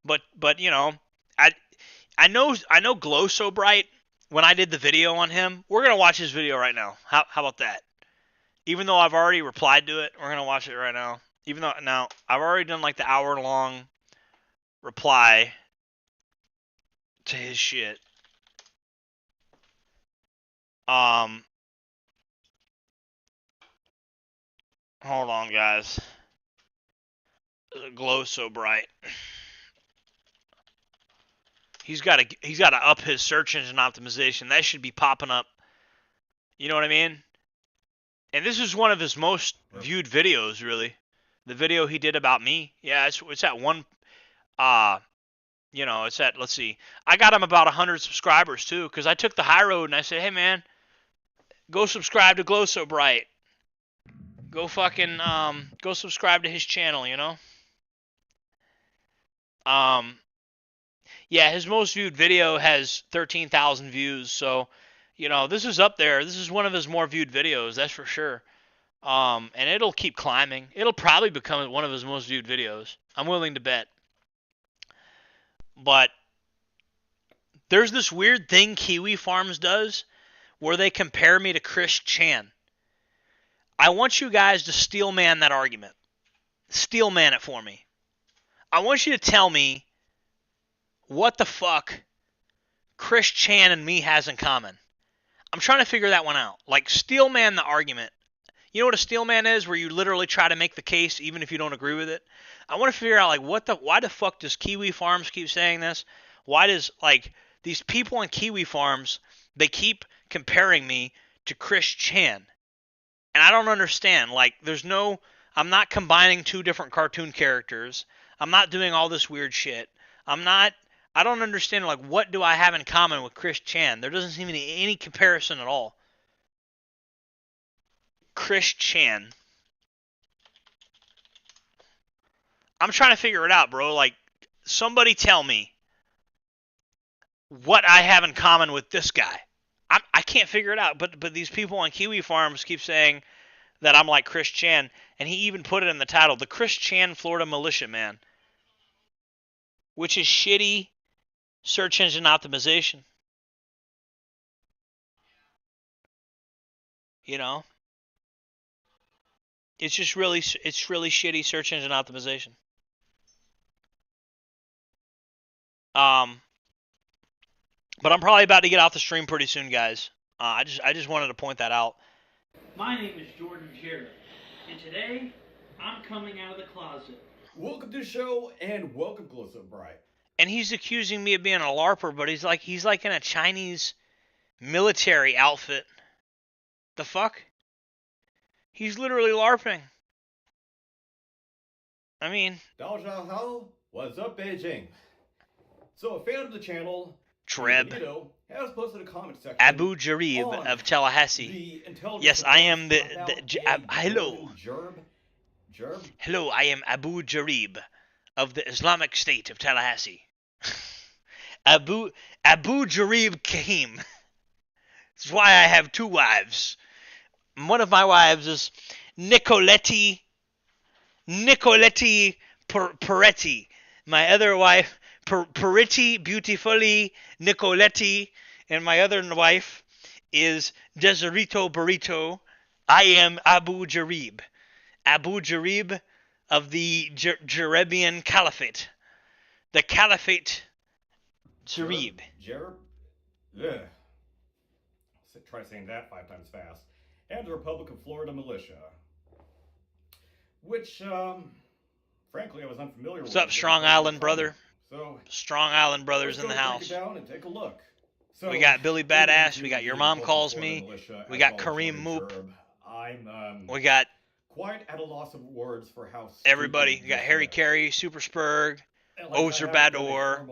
but you know, I know Glow So Bright. When I did the video on him, we're gonna watch his video right now. How about that? Even though I've already replied to it, we're gonna watch it right now. Even though now I've already done like the hour-long reply to his shit. Hold on, guys. Glow So Bright. He's got to up his search engine optimization. That should be popping up. You know what I mean? And this is one of his most viewed videos, really. The video he did about me. Yeah, it's at one. You know, it's at, let's see. I got him about 100 subscribers too, because I took the high road and I said, hey man, go subscribe to Glow So Bright. Go fucking go subscribe to his channel, you know? Yeah, his most viewed video has 13,000 views, so you know, this is up there. This is one of his more viewed videos, that's for sure. And it'll keep climbing. It'll probably become one of his most viewed videos. I'm willing to bet. But there's this weird thing Kiwi Farms does where they compare me to Chris Chan. I want you guys to steel man that argument. Steel man it for me. I want you to tell me what the fuck Chris Chan and me has in common. I'm trying to figure that one out. Like, steel man the argument. You know what a steel man is? Where you literally try to make the case even if you don't agree with it. I want to figure out, like, why the fuck does Kiwi Farms keep saying this? Why does, like, these people on Kiwi Farms, they keep comparing me to Chris Chan. And I don't understand. Like, I'm not combining two different cartoon characters. I'm not doing all this weird shit. I don't understand, like, what do I have in common with Chris Chan? There doesn't seem to be any comparison at all. Chris Chan. I'm trying to figure it out, bro. Like, somebody tell me what I have in common with this guy. I can't figure it out. But these people on Kiwi Farms keep saying that I'm like Chris Chan, and he even put it in the title, the Chris Chan Florida Militia Man, which is shitty search engine optimization. You know? It's just really shitty search engine optimization. But I'm probably about to get off the stream pretty soon, guys. I just wanted to point that out. My name is Jordan Jarrett, and today I'm coming out of the closet. Welcome to the show, and welcome, Glow So Bright. And he's accusing me of being a LARPer, but he's like in a Chinese military outfit. The fuck? He's literally LARPing. I mean... Daojiao, what's up, Beijing? So, a fan of the channel, Treb, has posted a comment section. Abu Jarib of Tallahassee. Yes, I am hello. Hello, I am Abu Jarib of the Islamic State of Tallahassee. Abu Jarib Kahim. That's why I have two wives. One of my wives is Nicoletti Peretti. My other wife, Peretti Beautifully Nicoletti, and my other wife is Deserito Burrito. I am Abu Jarib. Abu Jarib of the Jarabian Caliphate. The Caliphate Jarib. Yeah. Try saying that 5 times fast. And the Republic of Florida Militia. Which, frankly, I was unfamiliar with. What's up, Strong Island brother? So, Strong Island brothers in the house. Break it down and take a look. So, we got Billy Badass. We got Your Mom Calls Me. We got Kareem Moop. We got quite at a loss of words for how everybody. We got Harry Carey, Super Spurg, Ozer Bador,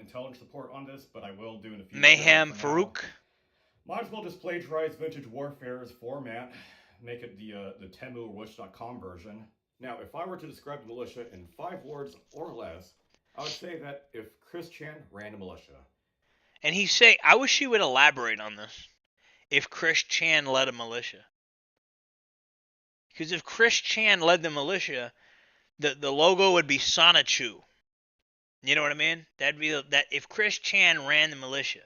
intelligence support on this, but I will do in a few. Mayhem Farouk. Might as well just plagiarize Vintage Warfare's format, make it the Temu or Wish.com version. Now, if I were to describe the militia in 5 words or less, I would say that if Chris Chan ran a militia. And he's saying, I wish he would elaborate on this. If Chris Chan led a militia. Because if Chris Chan led the militia, the logo would be Sonichu. You know what I mean? That'd be that if Chris Chan ran the militia,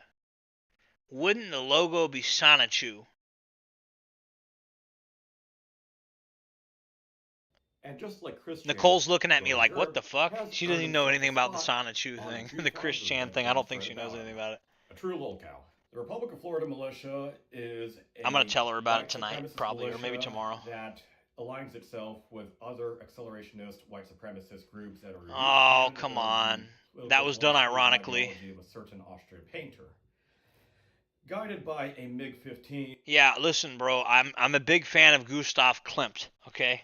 wouldn't the logo be Sonichu? And just like Chris Nicole's looking at me like, what the fuck? She doesn't even know anything about the Sonichu thing. The Chris Chan thing, I don't think she knows anything about it. A true lolcow. The Republic of Florida militia is I'm going to tell her about it tonight, probably, or maybe tomorrow. That aligns itself with other accelerationist white supremacist groups that are... Oh, come on. That was done ironically. ...of a certain Austrian painter. Guided by a MiG-15... Yeah, listen, bro, I'm a big fan of Gustav Klimt, okay?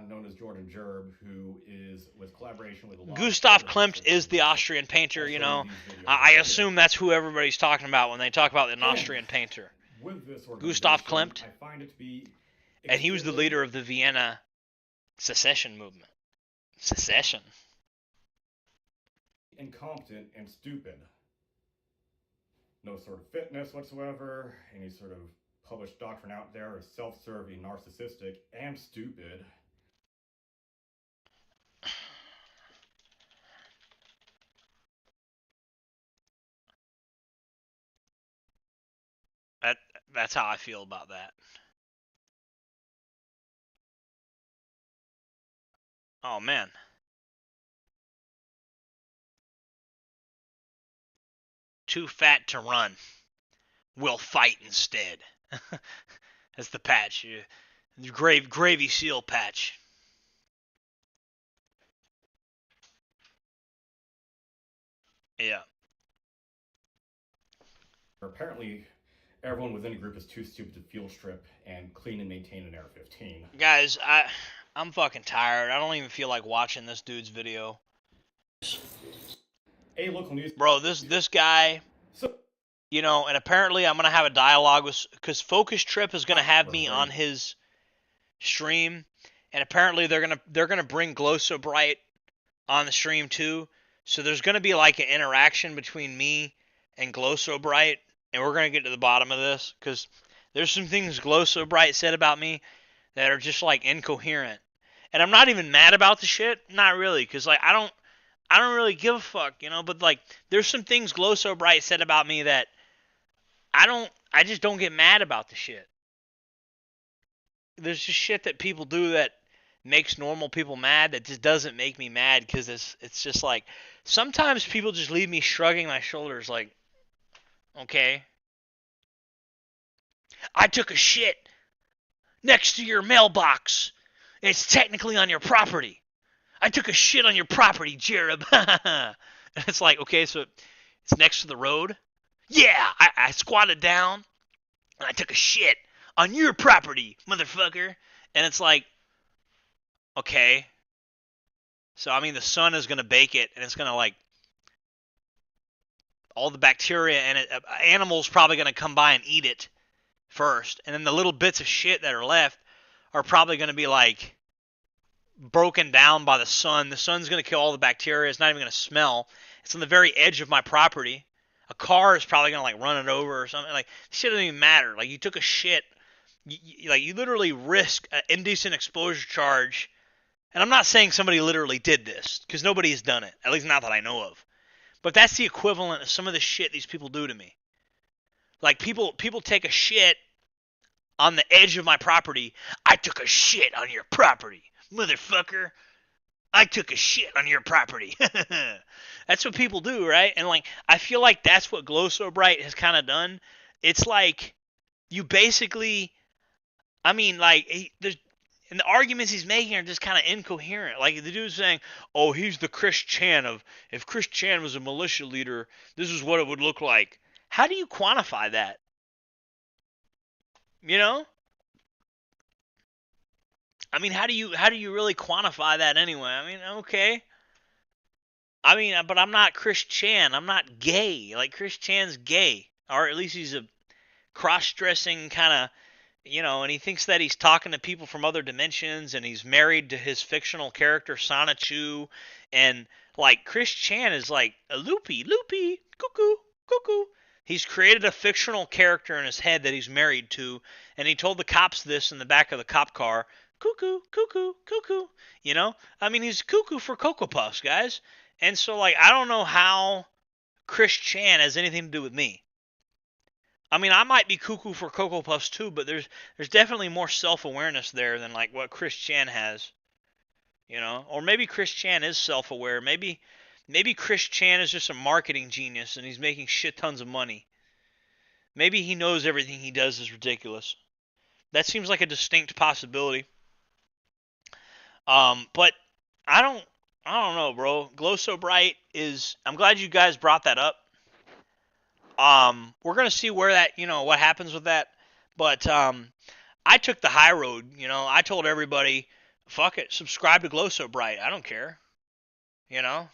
Known as Jordan Jerb, who is with collaboration with... Gustav Klimt is the Austrian painter, you know. I assume that's who everybody's talking about when they talk about an Austrian painter. Gustav Klimt. I find it to be... And he was the leader of the Vienna secession movement. Secession. Incompetent and stupid. No sort of fitness whatsoever. Any sort of published doctrine out there is self-serving, narcissistic, and stupid. That's how I feel about that. Oh, man. Too fat to run. We'll fight instead. That's the patch. The Gravy Seal patch. Yeah. Apparently, everyone within the group is too stupid to field strip and clean and maintain an AR-15. Guys, I'm fucking tired. I don't even feel like watching this dude's video. A local news... Bro, this guy... You know, and apparently I'm going to have a dialogue with... Because Focus Trip is going to have me on his stream. And apparently they're going to bring Glow So Bright on the stream too. So there's going to be like an interaction between me and Glow So Bright. And we're going to get to the bottom of this. Because there's some things Glow So Bright said about me that are just like incoherent. And I'm not even mad about the shit. Not really. Because like I don't really give a fuck, you know. But like there's some things Glow So Bright said about me that I just don't get mad about the shit. There's just shit that people do that makes normal people mad that just doesn't make me mad because it's just like sometimes people just leave me shrugging my shoulders like, okay. I took a shit next to your mailbox. It's technically on your property. I took a shit on your property, Jereb. And it's like, okay, so it's next to the road? Yeah, I squatted down and I took a shit on your property, motherfucker. And it's like, okay. So, I mean, the sun is going to bake it and it's going to like, all the bacteria and animals probably going to come by and eat it first. And then the little bits of shit that are left are probably going to be like broken down by the sun. The sun's going to kill all the bacteria. It's not even going to smell. It's on the very edge of my property. A car is probably going to like run it over or something. Like, shit doesn't even matter. Like, you took a shit. You literally risk an indecent exposure charge. And I'm not saying somebody literally did this, because nobody has done it. At least not that I know of. But that's the equivalent of some of the shit these people do to me. Like, people take a shit on the edge of my property. I took a shit on your property, motherfucker. I took a shit on your property. That's what people do, right? And like, I feel like that's what Glow So Bright has kind of done. It's like, you basically, I mean, like, and the arguments he's making are just kind of incoherent. Like, the dude's saying, oh, he's the Chris Chan of, if Chris Chan was a militia leader, this is what it would look like. How do you quantify that? You know? I mean, how do you really quantify that anyway? I mean, okay. I mean, but I'm not Chris Chan. I'm not gay. Like, Chris Chan's gay. Or at least he's a cross-dressing kind of You know, and he thinks that he's talking to people from other dimensions, and he's married to his fictional character Sonichu, and like Chris Chan is like a loopy, cuckoo, cuckoo. He's created a fictional character in his head that he's married to, and he told the cops this in the back of the cop car. Cuckoo, cuckoo, cuckoo. You know, I mean, he's cuckoo for Cocoa Puffs, guys. And so, like, I don't know how Chris Chan has anything to do with me. I mean, I might be cuckoo for Cocoa Puffs too, but there's definitely more self-awareness there than like what Chris Chan has, you know. Or maybe Chris Chan is self-aware. Maybe Chris Chan is just a marketing genius and he's making shit tons of money. Maybe he knows everything he does is ridiculous. That seems like a distinct possibility. But I don't know, bro. Glow So Bright is. I'm glad you guys brought that up. We're gonna see where that, you know, what happens with that. But I took the high road. You know, I told everybody, fuck it, subscribe to Glow So Bright. I don't care. You know,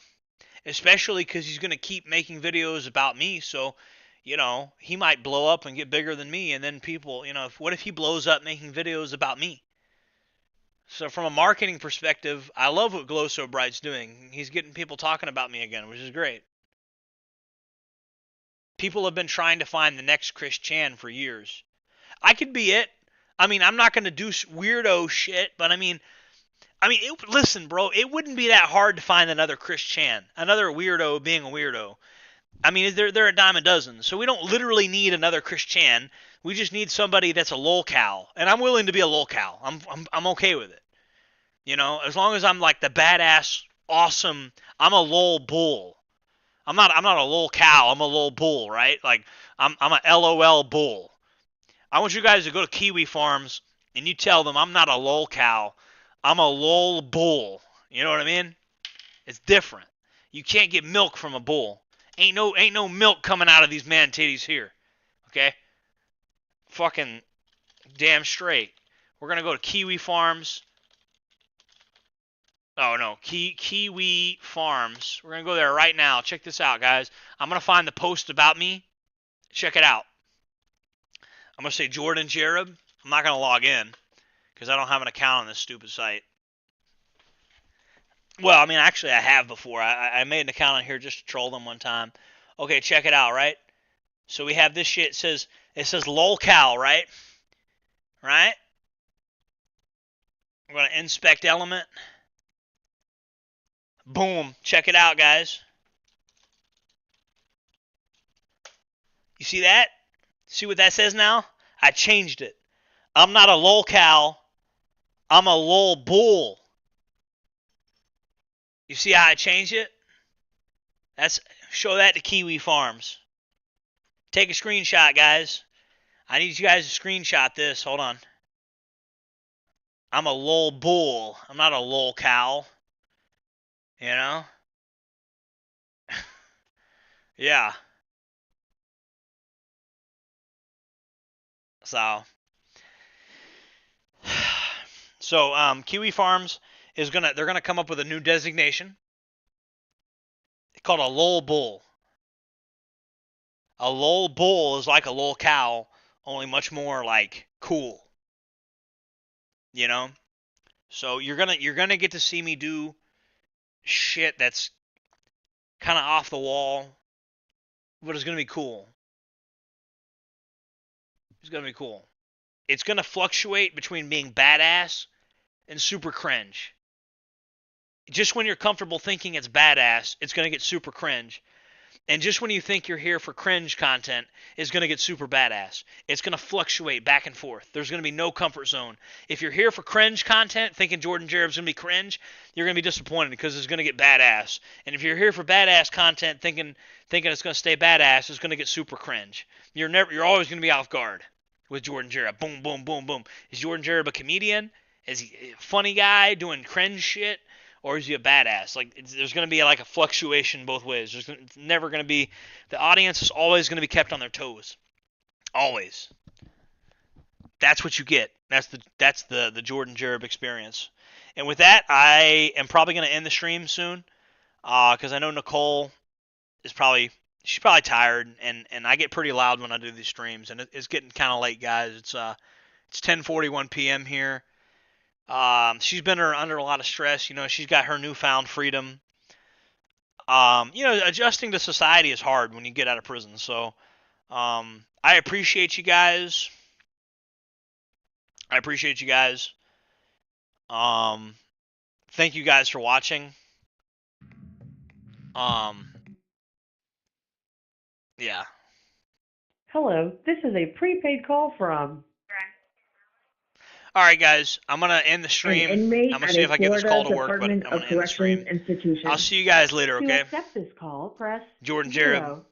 especially because he's gonna keep making videos about me. So, you know, he might blow up and get bigger than me, and then people, you know, what if he blows up making videos about me? So from a marketing perspective, I love what Glow So Bright's doing. He's getting people talking about me again, which is great. People have been trying to find the next Chris Chan for years. I could be it. I mean, I'm not going to do weirdo shit, but I mean, listen, bro, it wouldn't be that hard to find another Chris Chan, another weirdo being a weirdo. I mean, they're a dime a dozen, so we don't literally need another Chris Chan. We just need somebody that's a lolcow, and I'm willing to be a lolcow. I'm okay with it. You know, as long as I'm like the badass, awesome. I'm a lol bull. I'm not a lol cow. I'm a lol bull, right? Like I'm a LOL bull. I want you guys to go to Kiwi Farms and you tell them I'm not a lol cow. I'm a lol bull. You know what I mean? It's different. You can't get milk from a bull. Ain't no milk coming out of these man titties here. Okay? Fucking damn straight. We're gonna go to Kiwi Farms. Oh, no. Kiwi Farms. We're going to go there right now. Check this out, guys. I'm going to find the post about me. Check it out. I'm going to say Jordan Jareb. I'm not going to log in because I don't have an account on this stupid site. Well, I mean, actually, I have before. I made an account on here just to troll them one time. Okay, check it out, right? So we have this shit. It says lolcow, right? Right? I'm going to inspect element. Boom. Check it out, guys. You see that? See what that says now? I changed it. I'm not a lol cow. I'm a lol bull. You see how I changed it? Show that to Kiwi Farms. Take a screenshot, guys. I need you guys to screenshot this. Hold on. I'm a lol bull. I'm not a lol cow. You know? Yeah. So Kiwi Farms they're gonna come up with a new designation. It's called a lol bull. A lol bull is like a lol cow, only much more like cool. You know? So you're gonna get to see me do shit that's kind of off the wall, but it's gonna be cool. It's gonna be cool. It's gonna fluctuate between being badass and super cringe. Just when you're comfortable thinking it's badass, it's gonna get super cringe. And just when you think you're here for cringe content, it's going to get super badass. It's going to fluctuate back and forth. There's going to be no comfort zone. If you're here for cringe content, thinking Jordan Jareb's going to be cringe, you're going to be disappointed because it's going to get badass. And if you're here for badass content, thinking it's going to stay badass, it's going to get super cringe. You're always going to be off guard with Jordan Jareb. Boom, boom, boom, boom. Is Jordan Jareb a comedian? Is he a funny guy doing cringe shit? Or is he a badass? Like, there's going to be like a fluctuation both ways. It's never going to be. The audience is always going to be kept on their toes. Always. That's what you get. That's the Jordan Jareb experience. And with that, I am probably going to end the stream soon, because I know Nicole is she's probably tired, and I get pretty loud when I do these streams, and it's getting kind of late, guys. It's 10:41 p.m. here. She's been under a lot of stress. She's got her newfound freedom. Adjusting to society is hard when you get out of prison. So, I appreciate you guys. Thank you guys for watching. Yeah. Hello, this is a prepaid call from All right, guys. I'm going to end the stream. I'm going to see if I get this call to work, but I'm going to end the stream. I'll see you guys later, okay? To accept this call, press Jordan Jarrett. 0.